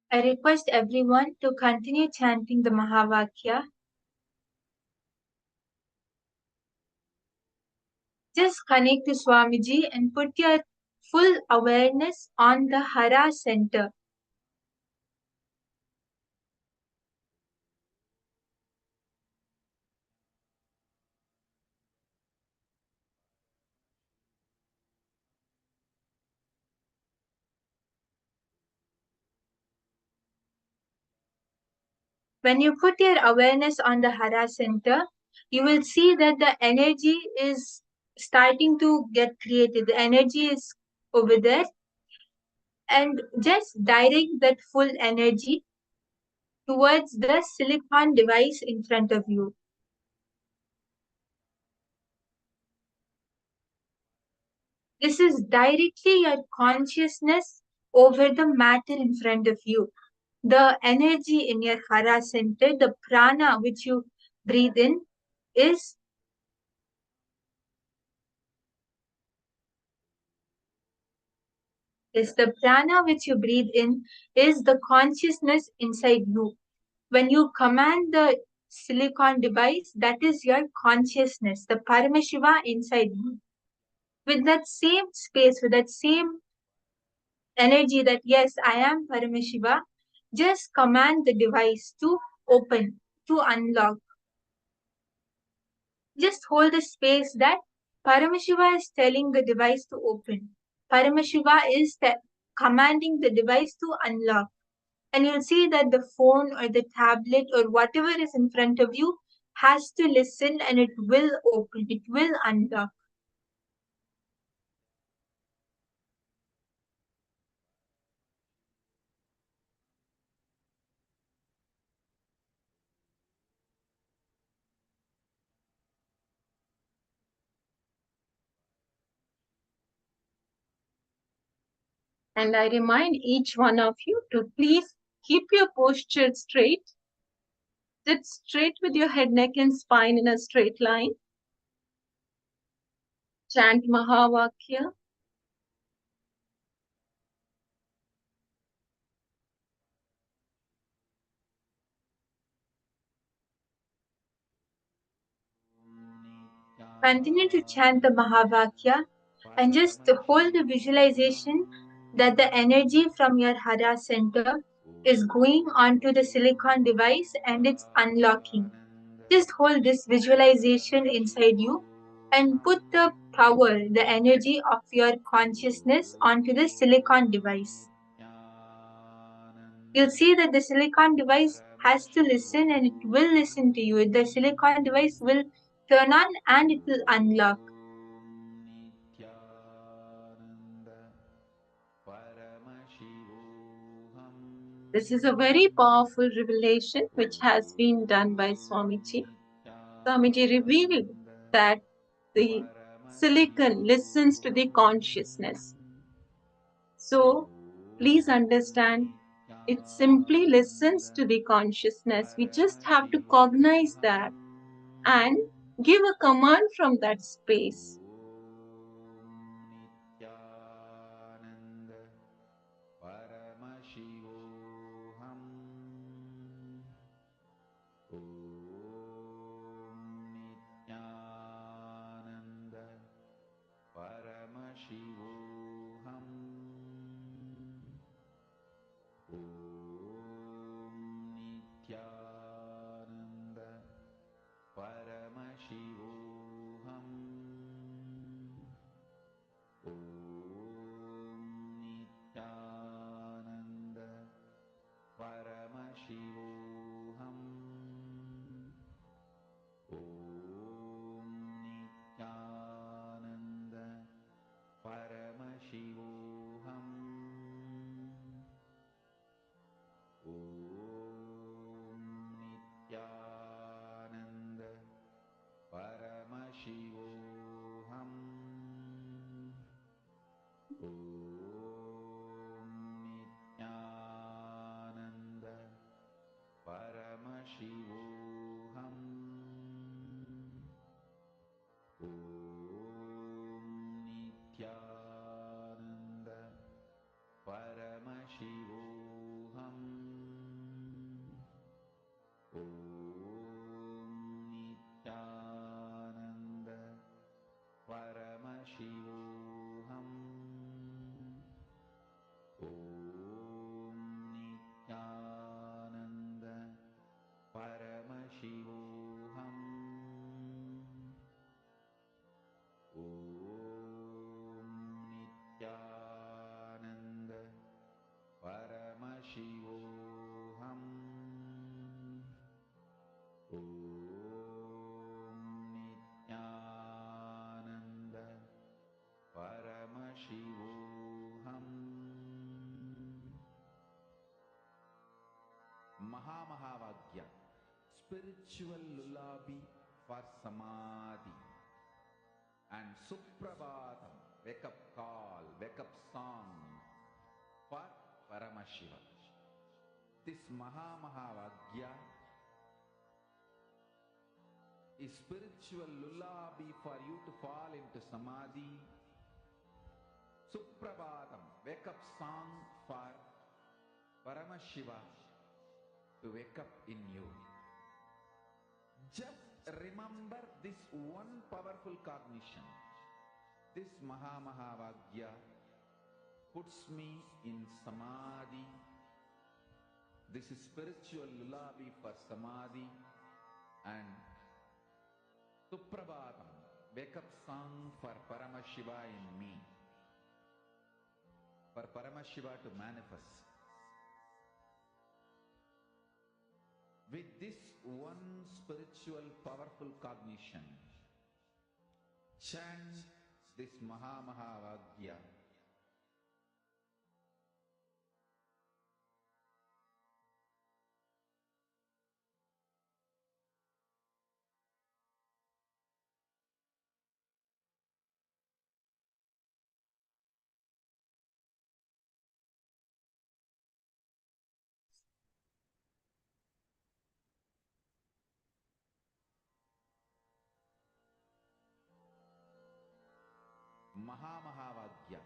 E: I request everyone to continue chanting the Mahavakya. Just connect to Swamiji and put your full awareness on the Hara center. When you put your awareness on the Hara center, you will see that the energy is starting to get created. The energy is over there, and just direct that full energy towards the silicon device in front of you. This is directly your consciousness over the matter in front of you. The energy in your Hara center, the prana which you breathe in, is the prana which you breathe in is the consciousness inside you. When you command the silicon device, that is your consciousness, the Paramashiva inside you. With that same space, with that same energy that yes, I am Paramashiva, just command the device to open, to unlock. Just hold the space that Paramashiva is telling the device to open. Paramashiva is commanding the device to unlock. And you'll see that the phone or the tablet or whatever is in front of you has to listen and it will open, it will unlock.
F: And I remind each one of you to please keep your posture straight. Sit straight with your head, neck, and spine in a straight line. Chant Mahavakya.
E: Continue to chant the Mahavakya and just hold the visualization that the energy from your Hara center is going onto the silicon device and it's unlocking. Just hold this visualization inside you and put the power, the energy of your consciousness onto the silicon device. You'll see that the silicon device has to listen and it will listen to you. The silicon device will turn on and it will unlock.
F: This is a very powerful revelation which has been done by Swamiji. Swamiji revealed that the silicon listens to the consciousness. So please understand, it simply listens to the consciousness. We just have to cognize that and give a command from that space.
C: Nithyananda Paramashivoham Om Nithyananda Paramashivoham Om Nithyananda Paramashivoham Om Nithyananda Paramashivoham Om Nithyananda Paramashivoham Om Nithyananda Paramashivoham Om Nithyananda Paramashivoham Om Nithyananda Paramashivoham Om Nithyananda Paramashivoham Om Nithyananda Paramashivoham Om Nithyananda Paramashivoham Om Nithyananda Paramashivoham Mahamahāvāgya, spiritual lullaby for samadhi, and Suprabhatam, wake up call, wake up song for Paramashiva. This Mahamahāvāgya is spiritual lullaby for you to fall into samadhi. Suprabhatam, wake up song for Paramashiva to wake up in you. Just remember this one powerful cognition. This Mahamahāvāgya puts me in samadhi. This is spiritual lullaby for samadhi, and Suprabhatam, wake up song for Paramashiva in me, for Paramashiva to manifest. With this one spiritual powerful cognition, chant this Mahamahāvāgya. Mahamahāvāgya,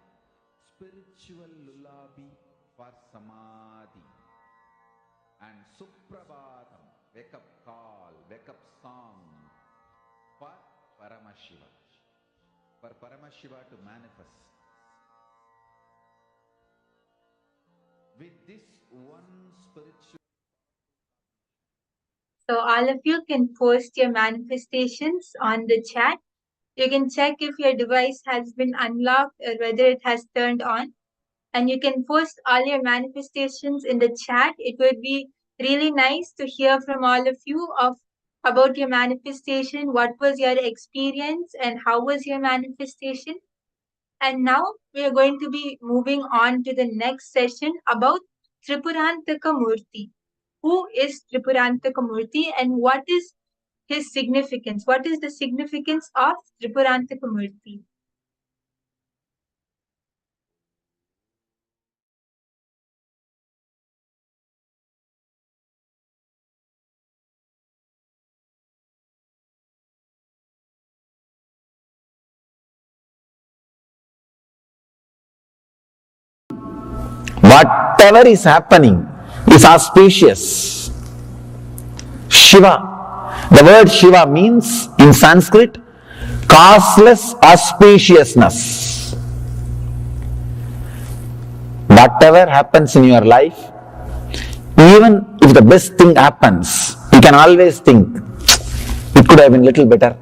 C: spiritual lullaby for samadhi, and Suprabhatam, wake up call, wake up song for Paramashiva, for Paramashiva to manifest. With this one spiritual.
E: So all of you can post your manifestations on the chat. You can check if your device has been unlocked or whether it has turned on. And you can post all your manifestations in the chat. It would be really nice to hear from all of you about your manifestation. What was your experience and how was your manifestation? And now we are going to be moving on to the next session about Tripurantaka Murti. Who is Tripurantaka Murti and what is his significance? What is the significance of Tripurantaka Murti?
D: Whatever is happening is auspicious. Shiva. The word Shiva means in Sanskrit causeless auspiciousness. Whatever happens in your life, even if the best thing happens, you can always think, it could have been little better.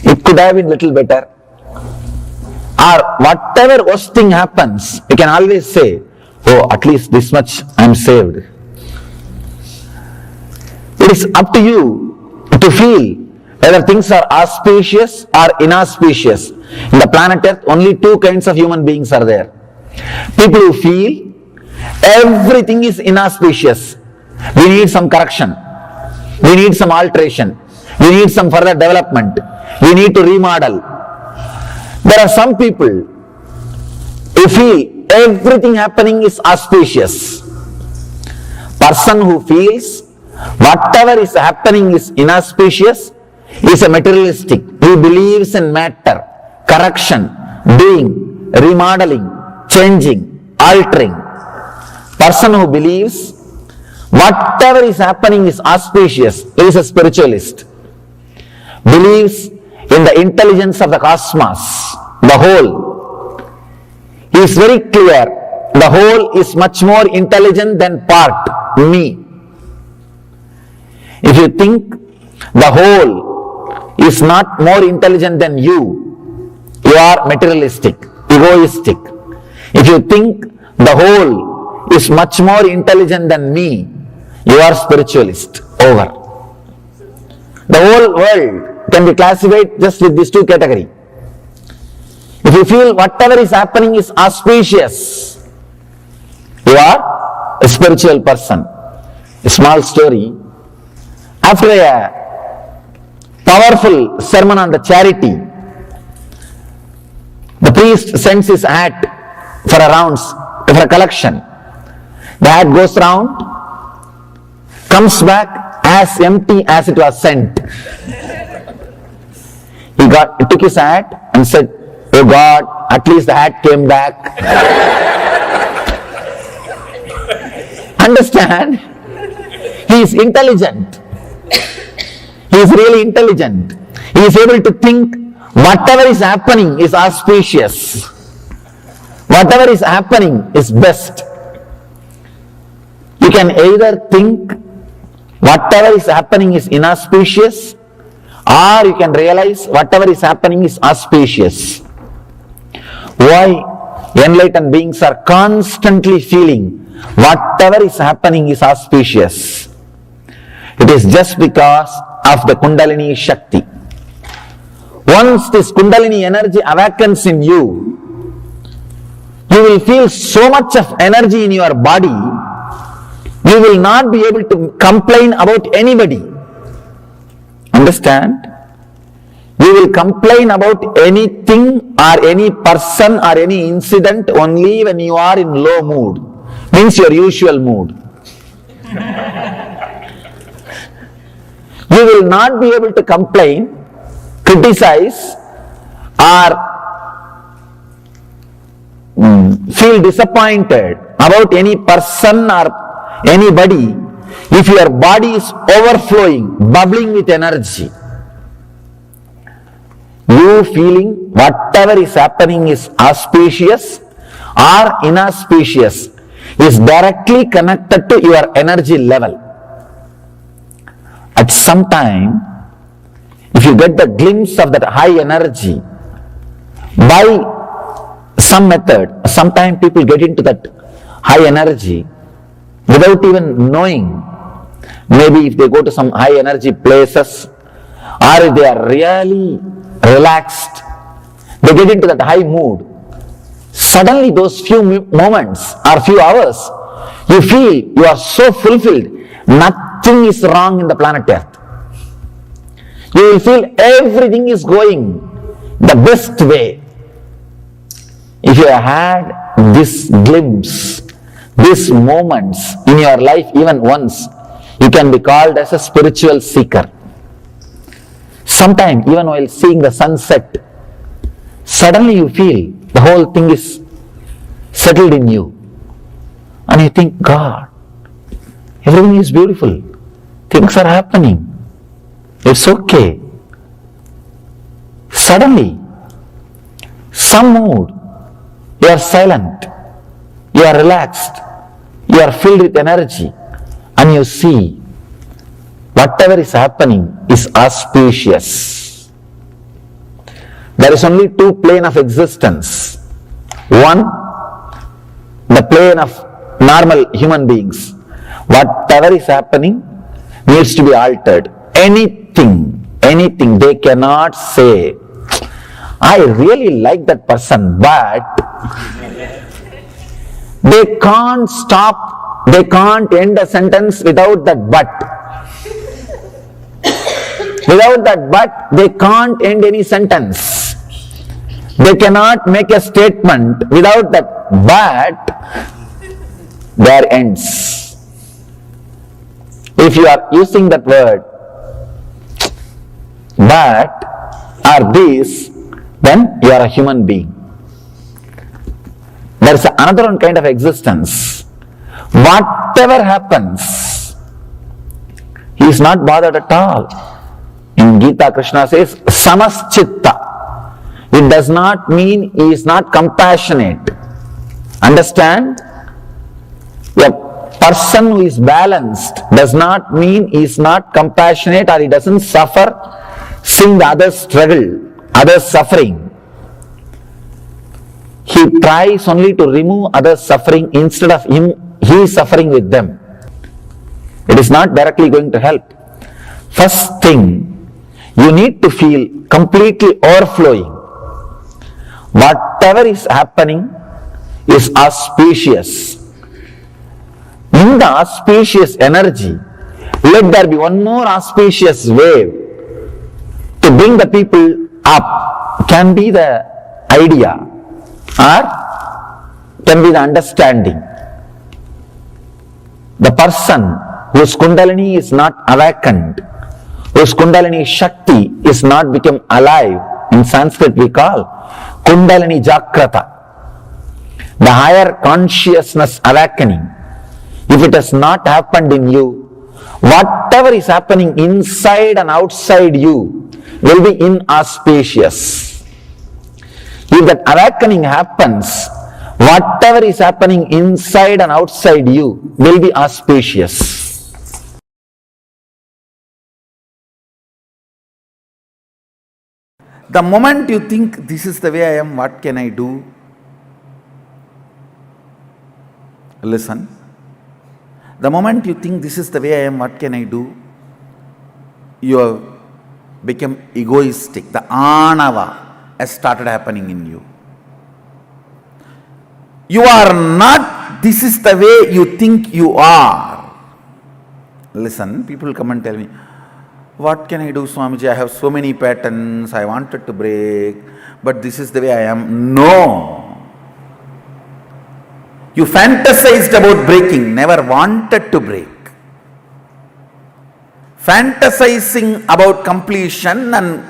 D: It could have been little better. Or whatever worst thing happens, you can always say, oh, at least this much I am saved. It is up to you to feel whether things are auspicious or inauspicious. In the planet Earth, only two kinds of human beings are there. People who feel everything is inauspicious. We need some correction. We need some alteration. We need some further development. We need to remodel. There are some people who feel everything happening is auspicious. Person who feels whatever is happening is inauspicious is a materialistic. He believes in matter, correction, doing, remodeling, changing, altering. Person who believes whatever is happening is auspicious is a spiritualist. Believes in the intelligence of the cosmos, the whole. He is very clear, the whole is much more intelligent than part, me. If you think the whole is not more intelligent than you are materialistic, egoistic. If you think the whole is much more intelligent than me, you are spiritualist. Over. The whole world can be classified just with these two categories. If you feel whatever is happening is auspicious, you are a spiritual person. A small story. After a powerful sermon on the charity, the priest sends his hat for a rounds, for a collection. The hat goes round, comes back as empty as it was sent. He took his hat and said, oh God, at least the hat came back. Understand? He is intelligent. He is really intelligent. He is able to think whatever is happening is auspicious. Whatever is happening is best. You can either think whatever is happening is inauspicious, or you can realize whatever is happening is auspicious. Why enlightened beings are constantly feeling whatever is happening is auspicious? It is just because of the Kundalini Shakti. Once this Kundalini energy awakens in you, you will feel so much of energy in your body, you will not be able to complain about anybody. Understand? You will complain about anything or any person or any incident only when you are in low mood. Means your usual mood. You will not be able to complain, criticize, or feel disappointed about any person or anybody if your body is overflowing, bubbling with energy. You feeling whatever is happening is auspicious or inauspicious is directly connected to your energy level. At some time, if you get the glimpse of that high energy, by some method, sometimes people get into that high energy without even knowing. Maybe if they go to some high energy places, or if they are really relaxed, they get into that high mood. Suddenly those few moments or few hours You feel you are so fulfilled. Nothing is wrong in the planet Earth. You will feel everything is going the best way. If you have had this glimpse, these moments in your life even once, you can be called as a spiritual seeker. Sometime, even while seeing the sunset, suddenly you feel the whole thing is settled in you. And you think, God, everything is beautiful. Things are happening. It's okay. Suddenly, some mood, you are silent, you are relaxed, you are filled with energy, and you see whatever is happening is auspicious. There is only two planes of existence. One, the plane of normal human beings. Whatever is happening needs to be altered. Anything they cannot say, I really like that person, but they can't stop, they can't end a sentence without that but. Without that but, they can't end any sentence. They cannot make a statement without that but, there ends. If you are using that word but or this, then you are a human being. There is another kind of existence. Whatever happens, he is not bothered at all. In Gita, Krishna says, samaschitta. It does not mean he is not compassionate. Understand? A person who is balanced does not mean he is not compassionate or he doesn't suffer seeing the others struggle, others suffering. He tries only to remove others' suffering instead of he suffering with them. It is not directly going to help. First thing, you need to feel completely overflowing. Whatever is happening is auspicious. In the auspicious energy, let there be one more auspicious wave to bring the people up. Can be the idea or can be the understanding. The person whose Kundalini is not awakened, whose Kundalini Shakti is not become alive, in Sanskrit we call Kundalini Jagrata, the higher consciousness awakening. If it has not happened in you, whatever is happening inside and outside you will be inauspicious. If that awakening happens, whatever is happening inside and outside you will be auspicious.
C: The moment you think, this is the way I am, what can I do? Listen. The moment you think, this is the way I am, what can I do? You have become egoistic. The anava has started happening in you. You are not, this is the way you think you are. Listen, people come and tell me, what can I do, Swamiji? I have so many patterns, I wanted to break, but this is the way I am. No. You fantasized about breaking, never wanted to break. Fantasizing about completion and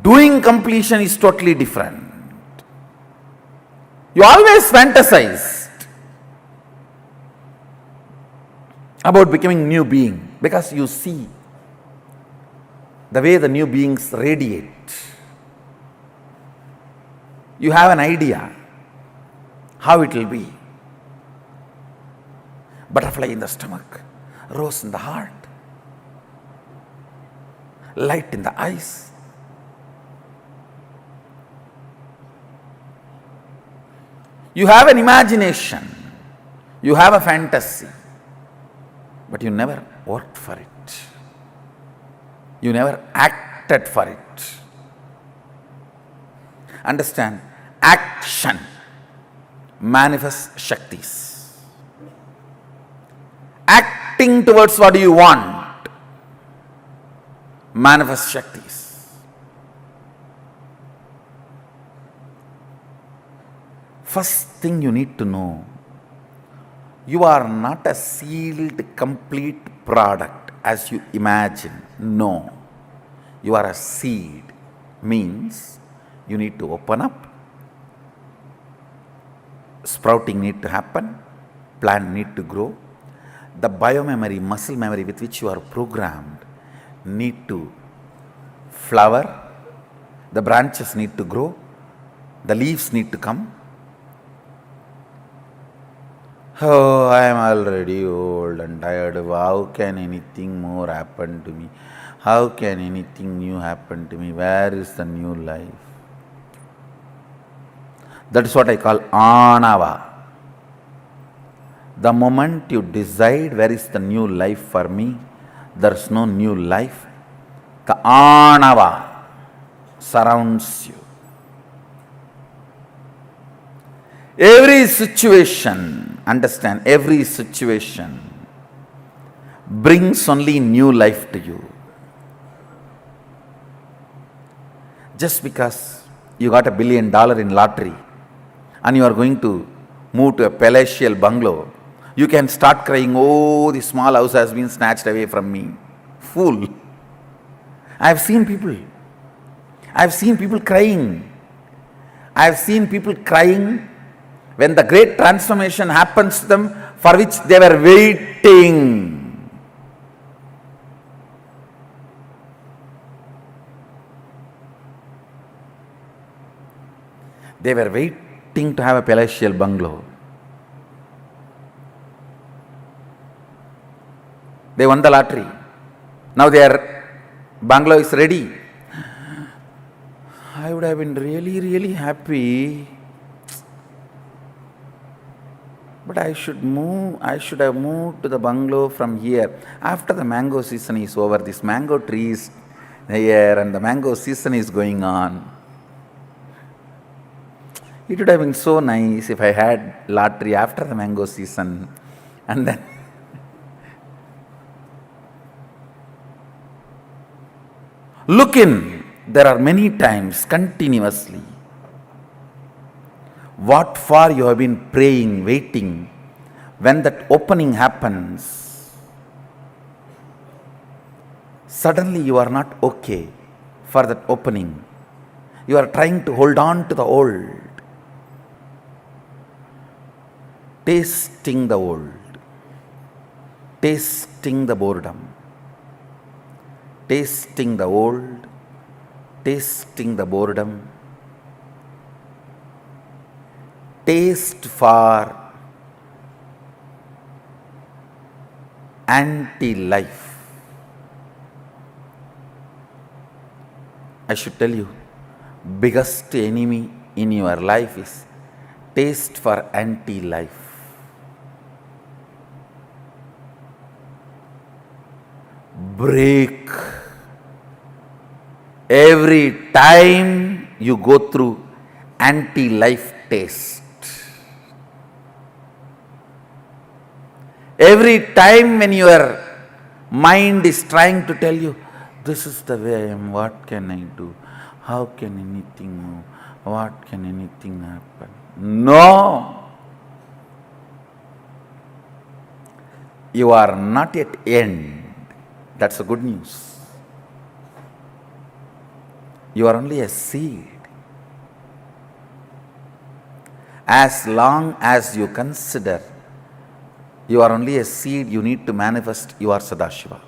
C: doing completion is totally different. You always fantasized about becoming new being because you see the way the new beings radiate. You have an idea how it will be. Butterfly in the stomach, rose in the heart, light in the eyes. You have an imagination, you have a fantasy, but you never worked for it. You never acted for it. Understand, action manifests Shaktis. acting towards what you want, manifest Shaktis. First thing you need to know, you are not a sealed, complete product as you imagine. No. You are a seed. Means you need to open up. Sprouting need to happen. Plant need to grow. The biomemory, muscle memory with which you are programmed need to flower. The branches need to grow. The leaves need to come. Oh, I am already old and tired. How can anything more happen to me? How can anything new happen to me? Where is the new life? That is what I call Anava. The moment you decide where is the new life for me, there is no new life. The Anava surrounds you. Every situation, understand, every situation brings only new life to you. Just because you got $1 billion in lottery and you are going to move to a palatial bungalow, you can start crying, oh, the small house has been snatched away from me. Fool. I have seen people crying. I have seen people crying when the great transformation happens to them for which they were waiting. They were waiting to have a palatial bungalow. They won the lottery. Now their bungalow is ready. I would have been really, really happy. But I should have moved to the bungalow from here. After the mango season is over, this mango tree is here and the mango season is going on. It would have been so nice if I had lottery after the mango season. And then look in, there are many times continuously. What for you have been praying, waiting, when that opening happens, suddenly you are not okay for that opening. You are trying to hold on to the old, tasting the old, tasting the boredom, tasting the old, tasting the boredom. Taste for anti-life. I should tell you, biggest enemy in your life is taste for anti-life. Break. Every time you go through anti-life taste, every time when your mind is trying to tell you, this is the way I am, what can I do? How can anything move? What can anything happen? No! You are not yet end. That's the good news. You are only a seed. As long as you consider you are only a seed, you need to manifest you are Sadashiva.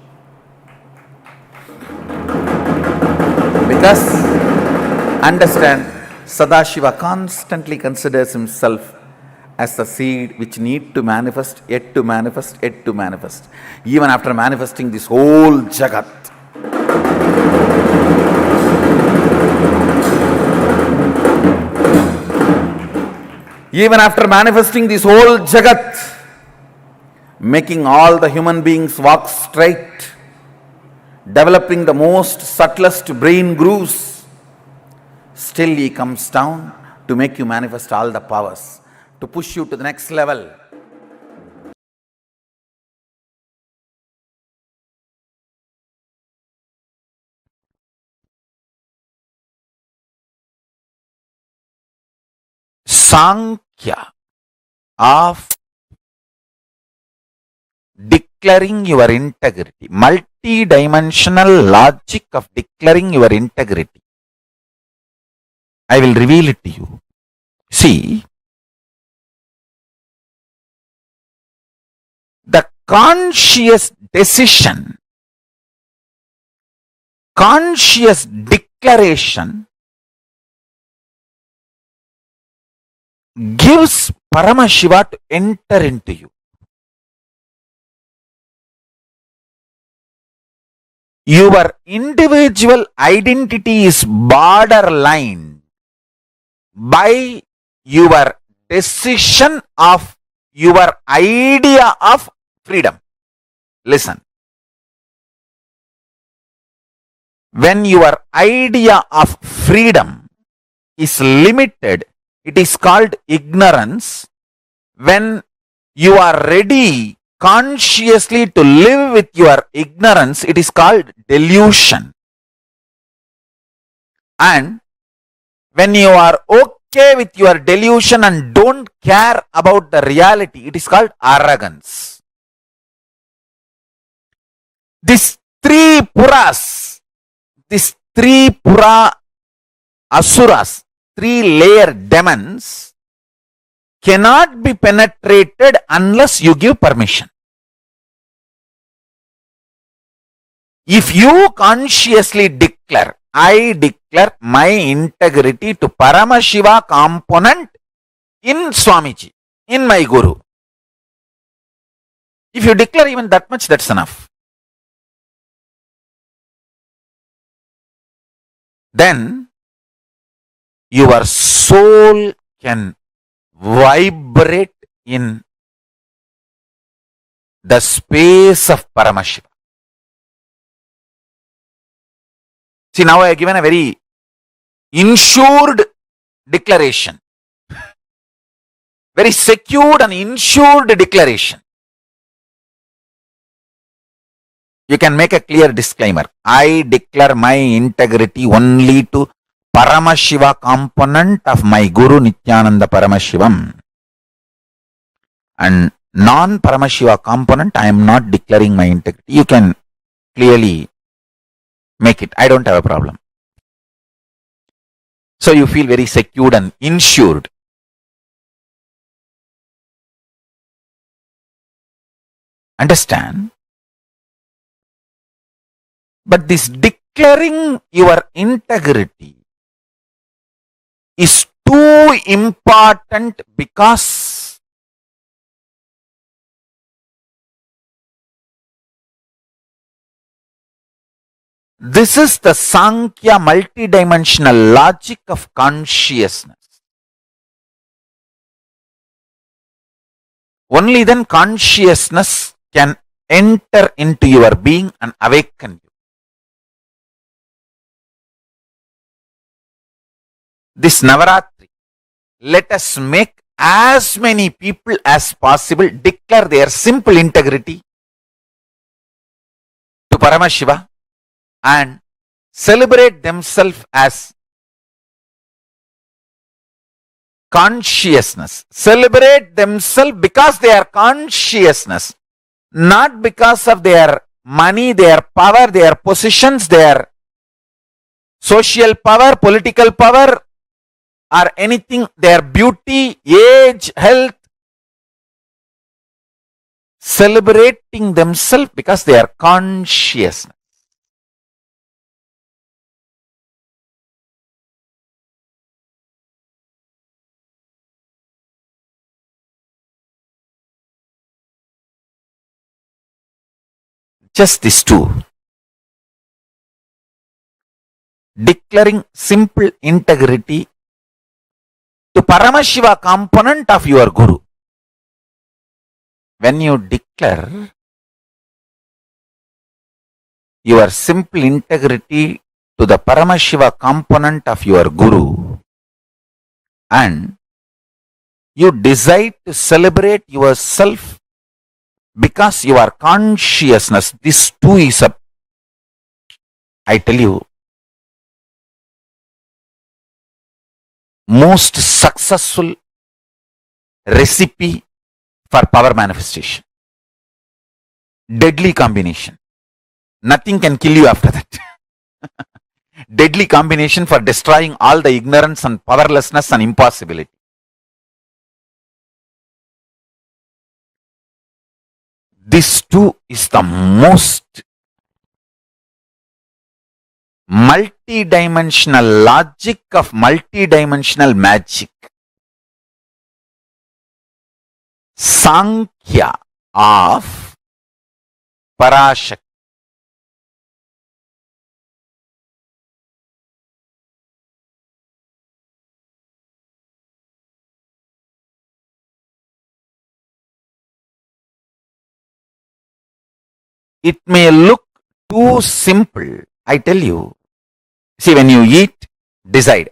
C: Because, understand, Sadashiva constantly considers himself as the seed which need to manifest, yet to manifest, yet to manifest. Even after manifesting this whole Jagat. Even after manifesting this whole Jagat, making all the human beings walk straight, developing the most subtlest brain grooves, still he comes down to make you manifest all the powers, to push you to the next level. Sankhya of declaring your integrity, multi-dimensional logic of declaring your integrity. I will reveal it to you. See, the conscious decision, conscious declaration gives Paramashiva to enter into you. Your individual identity is borderline by your decision of your idea of freedom. Listen. When your idea of freedom is limited, it is called ignorance. When you are ready consciously to live with your ignorance, it is called delusion. And when you are okay with your delusion and don't care about the reality, it is called arrogance. These three pura asuras, three-layer demons cannot be penetrated unless you give permission. If you consciously declare, I declare my integrity to Paramashiva component in Swamiji, in my Guru. If you declare even that much, that's enough. Then your soul can vibrate in the space of Paramashiva. See, now I have given a very insured declaration. Very secured and insured declaration. You can make a clear disclaimer. I declare my integrity only to Paramashiva component of my Guru Nithyananda Paramashivam. And non-Paramashiva component, I am not declaring my integrity. You can clearly make it. I don't have a problem. So you feel very secured and insured. Understand? But this declaring your integrity is too important because this is the Sankhya multidimensional logic of consciousness. Only then consciousness can enter into your being and awaken you. This Navaratri, let us make as many people as possible declare their simple integrity to Paramashiva and celebrate themselves as consciousness. Celebrate themselves because they are consciousness, not because of their money, their power, their positions, their social power, political power, or anything, their beauty, age, health. Celebrating themselves because they are consciousness. Just these two. Declaring simple integrity to Paramashiva component of your Guru. When you declare your simple integrity to the Paramashiva component of your Guru and you decide to celebrate yourself because you are consciousness, this too is a, I tell you, most successful recipe for power manifestation. Deadly combination. Nothing can kill you after that. Deadly combination for destroying all the ignorance and powerlessness and impossibility. This too is the most multidimensional logic of multidimensional magic. Sankhya of Parashakti. It may look too simple, I tell you. See, when you eat, decide,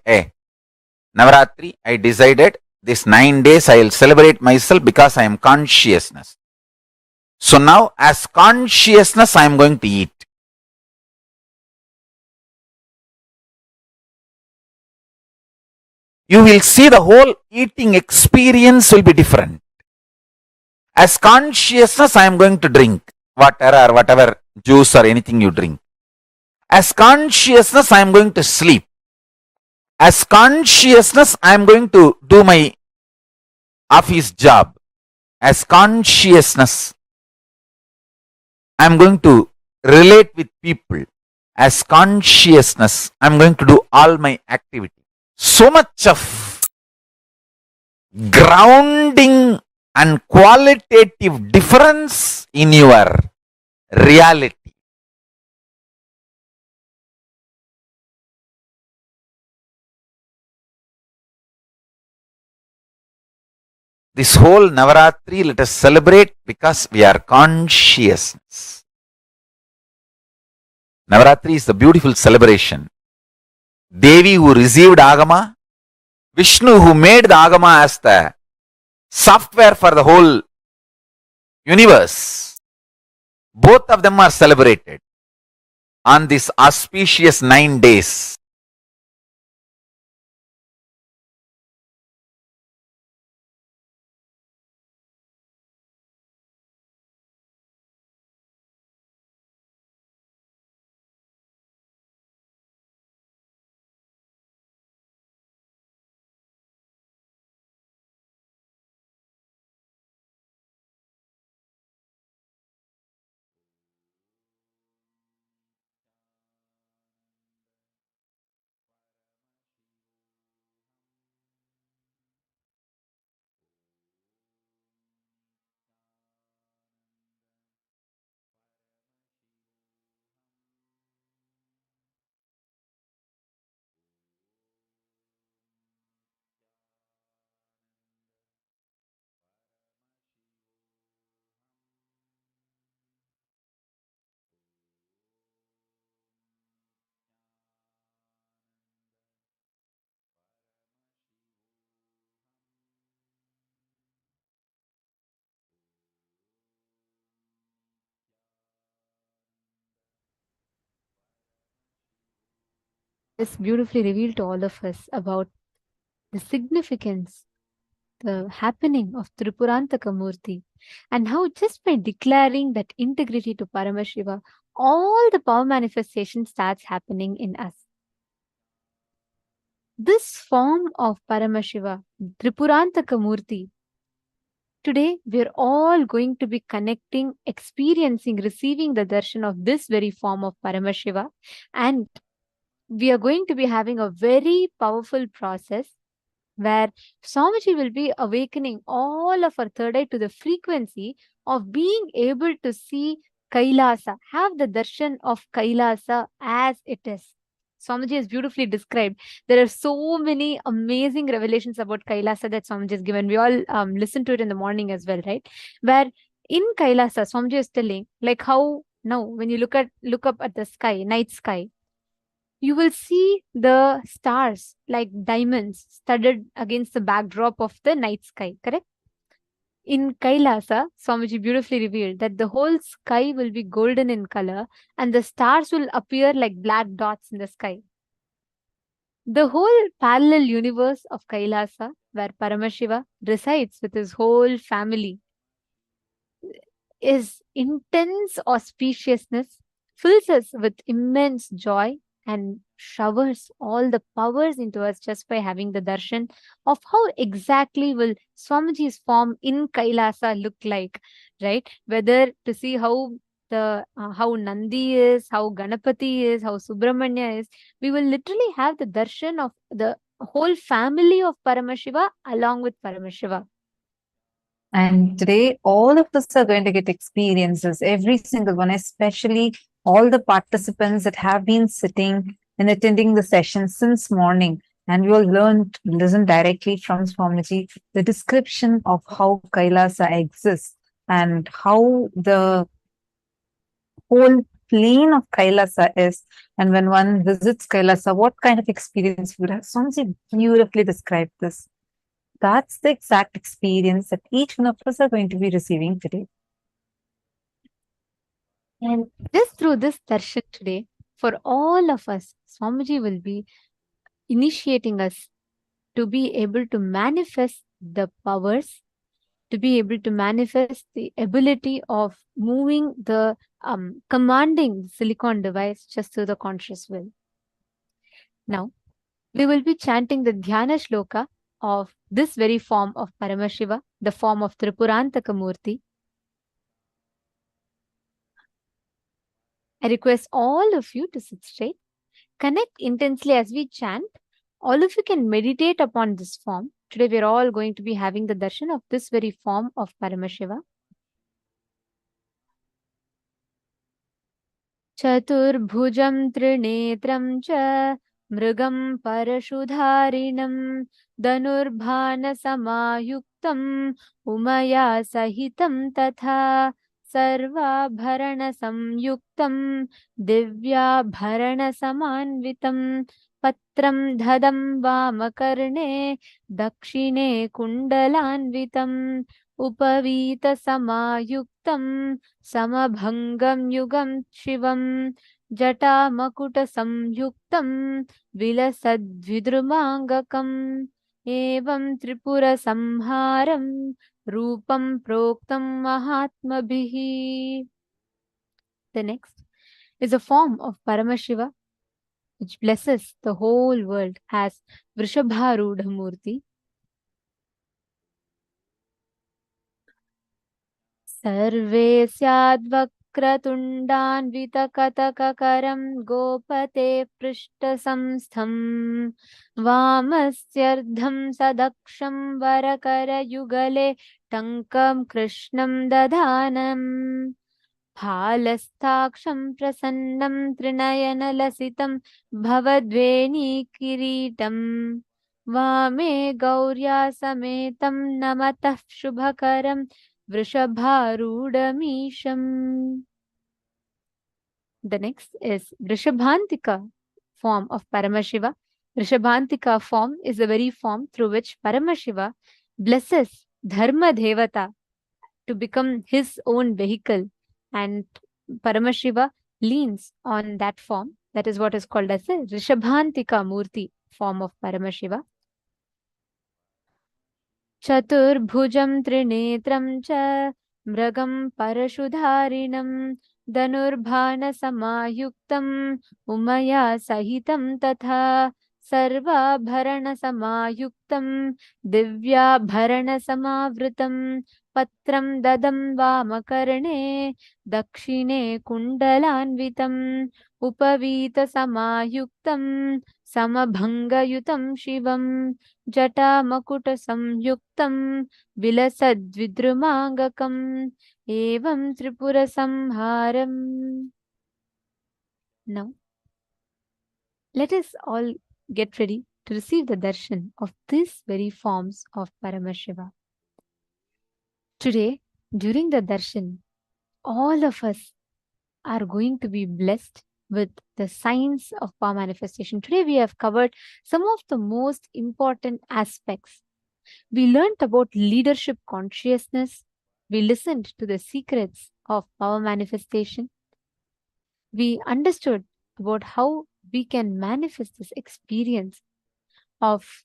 C: Navaratri, I decided this 9 days I will celebrate myself because I am consciousness. So now, as consciousness, I am going to eat. You will see the whole eating experience will be different. As consciousness, I am going to drink water or whatever juice or anything you drink. As consciousness, I am going to sleep. As consciousness, I am going to do my office job. As consciousness, I am going to relate with people. As consciousness, I am going to do all my activity. So much of grounding and qualitative difference in your reality. This whole Navaratri, let us celebrate because we are consciousness. Navaratri is the beautiful celebration. Devi who received Agama, Vishnu who made the Agama as the software for the whole universe. Both of them are celebrated on this auspicious 9 days.
A: This beautifully revealed to all of us about the significance, the happening of Tripurantaka Murti, and how just by declaring that integrity to Paramashiva, all the power manifestation starts happening in us. This form of Paramashiva, Tripurantaka Murti, today we're all going to be connecting, experiencing, receiving the darshan of this very form of Paramashiva, and we are going to be having a very powerful process where Swamiji will be awakening all of our third eye to the frequency of being able to see Kailasa, have the darshan of Kailasa as it is. Swamiji has beautifully described. There are so many amazing revelations about Kailasa that Swamiji has given. We all listen to it in the morning as well, right? Where in Kailasa, Swamiji is telling, like how now when you look up at the sky, night sky, you will see the stars like diamonds studded against the backdrop of the night sky, correct? In Kailasa, Swamiji beautifully revealed that the whole sky will be golden in color and the stars will appear like black dots in the sky. The whole parallel universe of Kailasa, where Paramashiva resides with his whole family, is intense auspiciousness, fills us with immense joy, and showers all the powers into us just by having the darshan of how exactly will Swamiji's form in Kailasa look like, right? Whether to see how how Nandi is, how Ganapati is, how Subramanya is, we will literally have the darshan of the whole family of Paramashiva along with Paramashiva.
B: And today, all of us are going to get experiences, every single one, especially all the participants that have been sitting and attending the session since morning. And we will listen directly from Swamiji, the description of how Kailasa exists and how the whole plane of Kailasa is. And when one visits Kailasa, what kind of experience would have? Swamiji beautifully described this. That's the exact experience that each one of us are going to be receiving today.
A: And just through this darshan today, for all of us, Swamiji will be initiating us to be able to manifest the powers, to be able to manifest the ability of moving the commanding silicon device just through the conscious will. Now, we will be chanting the Dhyana Shloka of this very form of Paramashiva, the form of Tripurantaka Murti. I request all of you to sit straight, connect intensely as we chant. All of you can meditate upon this form. Today we are all going to be having the darshan of this very form of Paramashiva. Chaturbhujam trinetram cha mrigam parashudharinam dhanurbhana samayuktam umaya sahitam tatha sarvabharana samyuktam divyabharana samanvitam patram dhadam vamakarne dakshine kundalanvitam upavita samayuktam समभंगम युगम Shivam जटामकुट संयुक्तम विलसद्विद्रुमांगकम एवं त्रिपुर संहारम रूपम प्रोक्तम महात्मभिः. The next is a form of Paramashiva which blesses the whole world as Vrishabharudha Murti. सर्वे स्याद्वक्रतुण्डान्वितकतककरं गोपते पृष्ठसंस्थं वामस्यर्धं सदक्षं वरकरयुगले टङ्कं कृष्णं दधानम् फालस्थाक्षं प्रसन्नं त्रिनयनलसितं भवद्वेणीकिरीटम् वामे गौर्या समेतं नमतः शुभकरं Vrishabharudamisham. The next is Vrishabhantika form of Paramashiva. Vrishabhantika form is the very form through which Paramashiva blesses Dharma Devata to become his own vehicle, and Paramashiva leans on that form. That is what is called as the Vrishabhantika Murti form of Paramashiva. Chaturbhujam trinetram cha mragam parashudharinam dhanurbhana samayuktam umaya sahitam tatha sarvabharana samayuktam divyabharana samavritam patram dadam vamakarne dakshine kundalanvitam upavita samayuktam samabhangayutam shivam जटामकुट संयुक्तं विलसद्विद्रुमांगकम् एवं Tripura संहारम्. Now, let us all get ready to receive the darshan of these very forms of Paramashiva. Today, during the darshan, all of us are going to be blessed with the signs of power manifestation. Today we have covered some of the most important aspects. We learned about leadership consciousness. We listened to the secrets of power manifestation. We understood about how we can manifest this experience of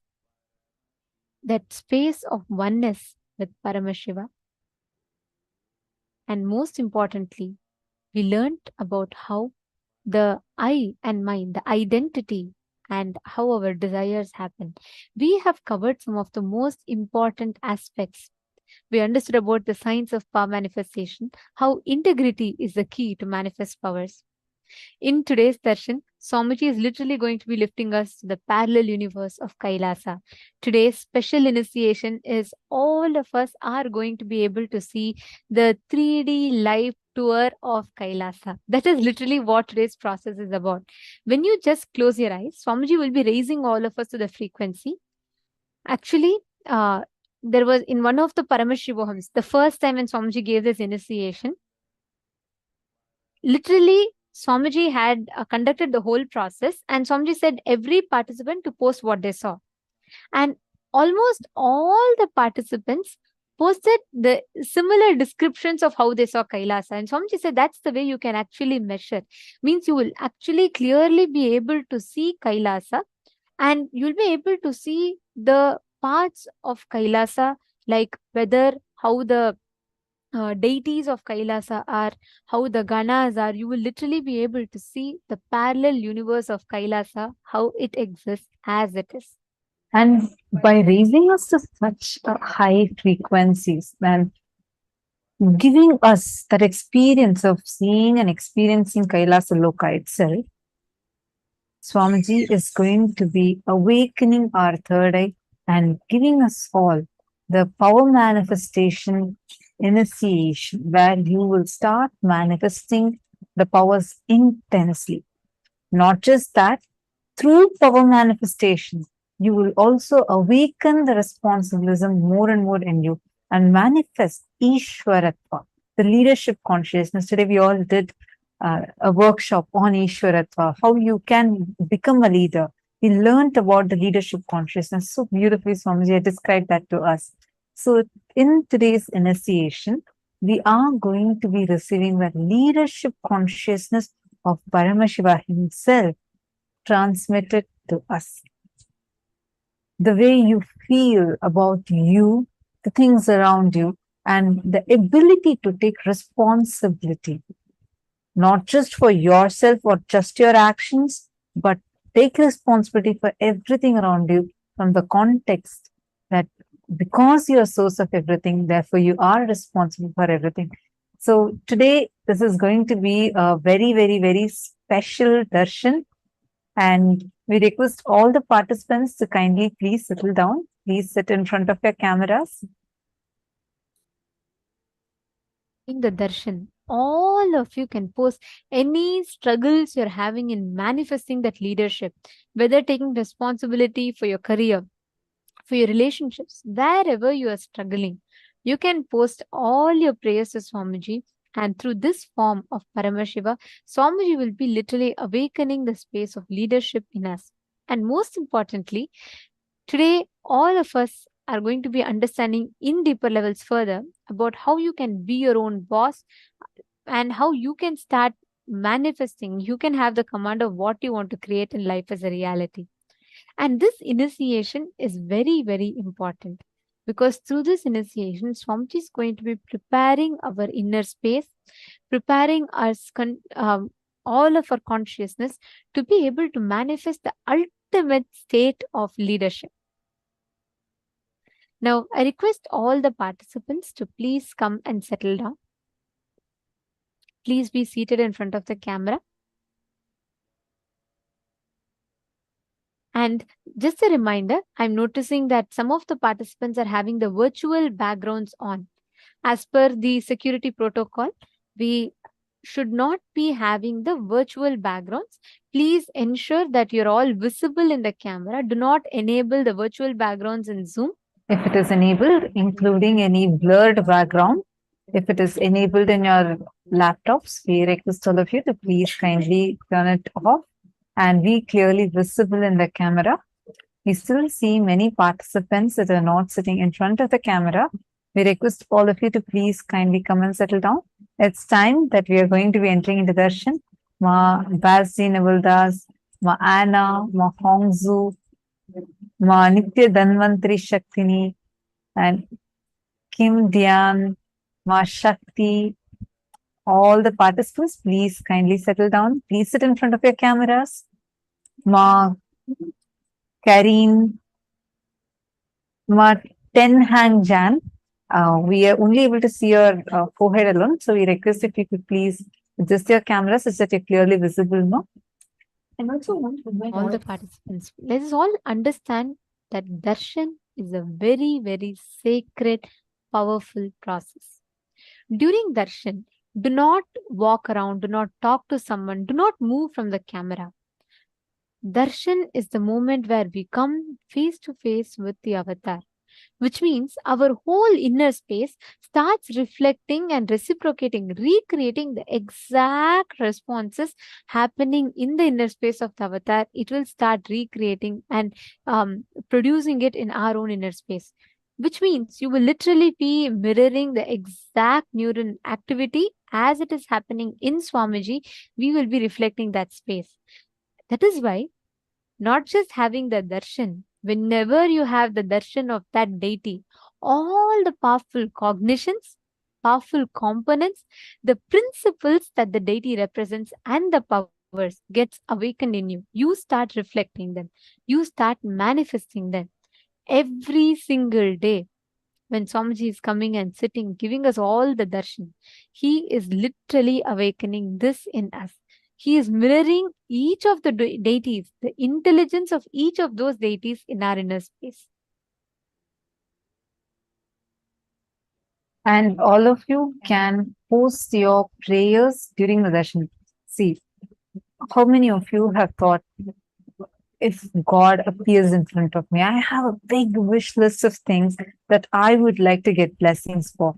A: that space of oneness with Paramashiva. And most importantly, we learned about how the I and mine, the identity, and how our desires happen. We have covered some of the most important aspects. We understood about the science of power manifestation, how integrity is the key to manifest powers. In today's darshan, Swamiji is literally going to be lifting us to the parallel universe of Kailasa. Today's special initiation is all of us are going to be able to see the 3D live tour of Kailasa. That is literally what today's process is about. When you just close your eyes, Swamiji will be raising all of us to the frequency. Actually, there was in one of the Paramashivohams, the first time when Swamiji gave this initiation, literally Swamiji had conducted the whole process, and Swamiji said every participant to post what they saw. And almost all the participants posted the similar descriptions of how they saw Kailasa. And Swamiji said that's the way you can actually measure. Means you will actually clearly be able to see Kailasa, and you'll be able to see the parts of Kailasa, like whether how the deities of Kailasa are, how the Ganas are. You will literally be able to see the parallel universe of Kailasa, how it exists as it is.
B: And by raising us to such high frequencies and giving us that experience of seeing and experiencing Kailasa Loka itself, Swamiji is going to be awakening our third eye and giving us all the power manifestation initiation, where you will start manifesting the powers intensely. Not just that, through power manifestation, you will also awaken the responsibilism more and more in you and manifest Ishwaratva, the leadership consciousness. Today we all did a workshop on Ishwaratva, how you can become a leader. We learned about the leadership consciousness so beautifully. Swamiji described that to us. So in today's initiation, we are going to be receiving the leadership consciousness of Paramashiva himself transmitted to us. The way you feel about you, the things around you, and the ability to take responsibility, not just for yourself or just your actions, but take responsibility for everything around you from the context that because you are source of everything, therefore you are responsible for everything. So today, this is going to be a very, very, very special darshan. And we request all the participants to kindly please settle down. Please sit in front of your cameras.
A: In the darshan, all of you can post any struggles you're having in manifesting that leadership, whether taking responsibility for your career, for your relationships, wherever you are struggling. You can post all your prayers to Swamiji, and through this form of Paramashiva, Swamiji will be literally awakening the space of leadership in us. And most importantly, today all of us are going to be understanding in deeper levels further about how you can be your own boss and how you can start manifesting. You can have the command of what you want to create in life as a reality. And this initiation is very, very important, because through this initiation, Swamiji is going to be preparing our inner space, preparing us, all of our consciousness to be able to manifest the ultimate state of leadership. Now, I request all the participants to please come and settle down. Please be seated in front of the camera. And just a reminder, I'm noticing that some of the participants are having the virtual backgrounds on. As per the security protocol, we should not be having the virtual backgrounds. Please ensure that you're all visible in the camera. Do not enable the virtual backgrounds in Zoom.
B: If it is enabled, including any blurred background, if it is enabled in your laptops, we request all of you to please kindly turn it off and be clearly visible in the camera. We still see many participants that are not sitting in front of the camera. We request all of you to please kindly come and settle down. It's time that we are going to be entering into darshan. Ma Bazdi Navaldas, Ma Anna, Ma Hongzu, Ma Nitya Dhanvantri Shaktini, and Kim Dhyan, Ma Shakti. All the participants, please kindly settle down. Please sit in front of your cameras. Ma Kareen, Ma Ten Hang Jan. We are only able to see your forehead alone, so we request if you could please adjust your camera such that you're clearly visible, no? And also want to invite
A: All the participants, let us all understand that darshan is a very, very sacred, powerful process. During darshan, do not walk around, do not talk to someone, do not move from the camera. Darshan is the moment where we come face to face with the avatar, which means our whole inner space starts reflecting and reciprocating, recreating the exact responses happening in the inner space of the avatar. It will start recreating and producing it in our own inner space, which means you will literally be mirroring the exact neuron activity as it is happening in Swamiji. We will be reflecting that space. That is why not just having the darshan, whenever you have the darshan of that deity, all the powerful cognitions, powerful components, the principles that the deity represents and the powers gets awakened in you. You start reflecting them. You start manifesting them every single day. When Swamiji is coming and sitting, giving us all the darshan, he is literally awakening this in us. He is mirroring each of the deities, the intelligence of each of those deities in our inner space.
B: And all of you can post your prayers during the darshan. See, how many of you have thought, if God appears in front of me, I have a big wish list of things that I would like to get blessings for.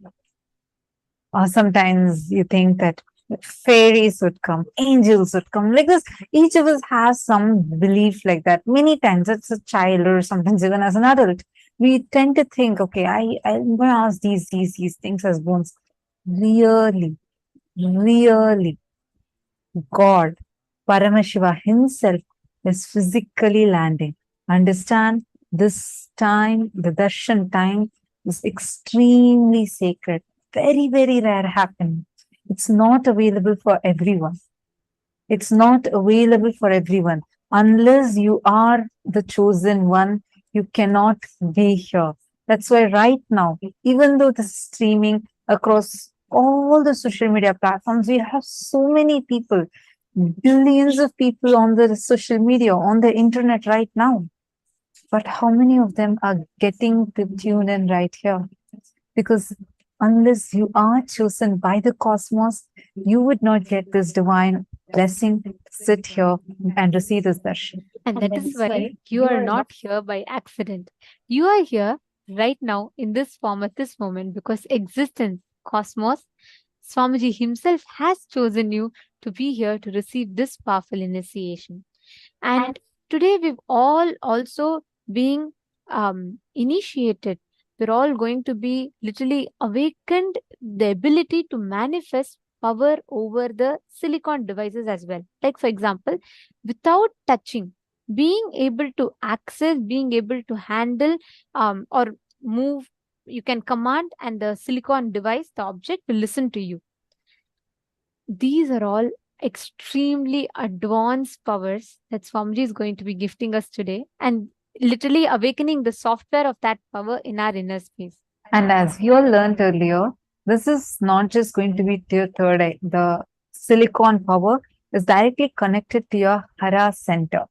B: Or sometimes you think that fairies would come, angels would come. Like this, each of us has some belief like that. Many times, as a child or sometimes even as an adult, we tend to think, okay, I'm going to ask these things as bones. Really, God, Paramashiva himself is physically landing. Understand, this time, the darshan time, is extremely sacred. Very, very rare happening. It's not available for everyone. It's not available for everyone. Unless you are the chosen one, you cannot be here. That's why right now, even though this is streaming across all the social media platforms, we have so many people, billions of people on the social media, on the internet right now. But how many of them are getting to tune in right here? Because unless you are chosen by the cosmos, you would not get this divine blessing, sit here and receive this darshan.
A: And that is why you are not here by accident. You are here right now in this form at this moment because existence, cosmos, Swamiji himself has chosen you to be here to receive this powerful initiation. And today we've all also being initiated. We're all going to be literally awakened the ability to manifest power over the silicon devices as well. Like, for example, without touching, being able to access, being able to handle or move, you can command, and the silicon device, the object, will listen to you. These are all extremely advanced powers that Swamiji is going to be gifting us today and literally awakening the software of that power in our inner space.
B: And as you all learned earlier, this is not just going to be to your third eye. The silicon power is directly connected to your Hara center.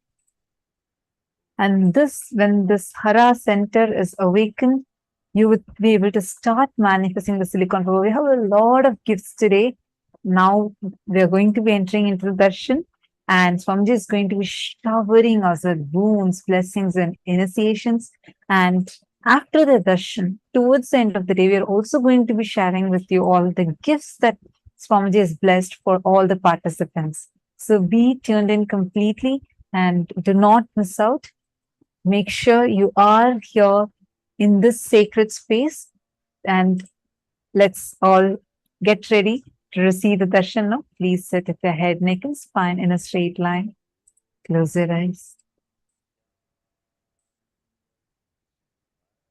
B: And this, when this Hara center is awakened, you would be able to start manifesting the silicon power. We have a lot of gifts today. Now we are going to be entering into the darshan, and Swamiji is going to be showering us with boons, blessings, and initiations. And after the darshan, towards the end of the day, we are also going to be sharing with you all the gifts that Swamiji has blessed for all the participants. So be tuned in completely and do not miss out. Make sure you are here in this sacred space, and let's all get ready to receive the darshan now. Please sit with your head, neck, and spine in a straight line. Close your eyes.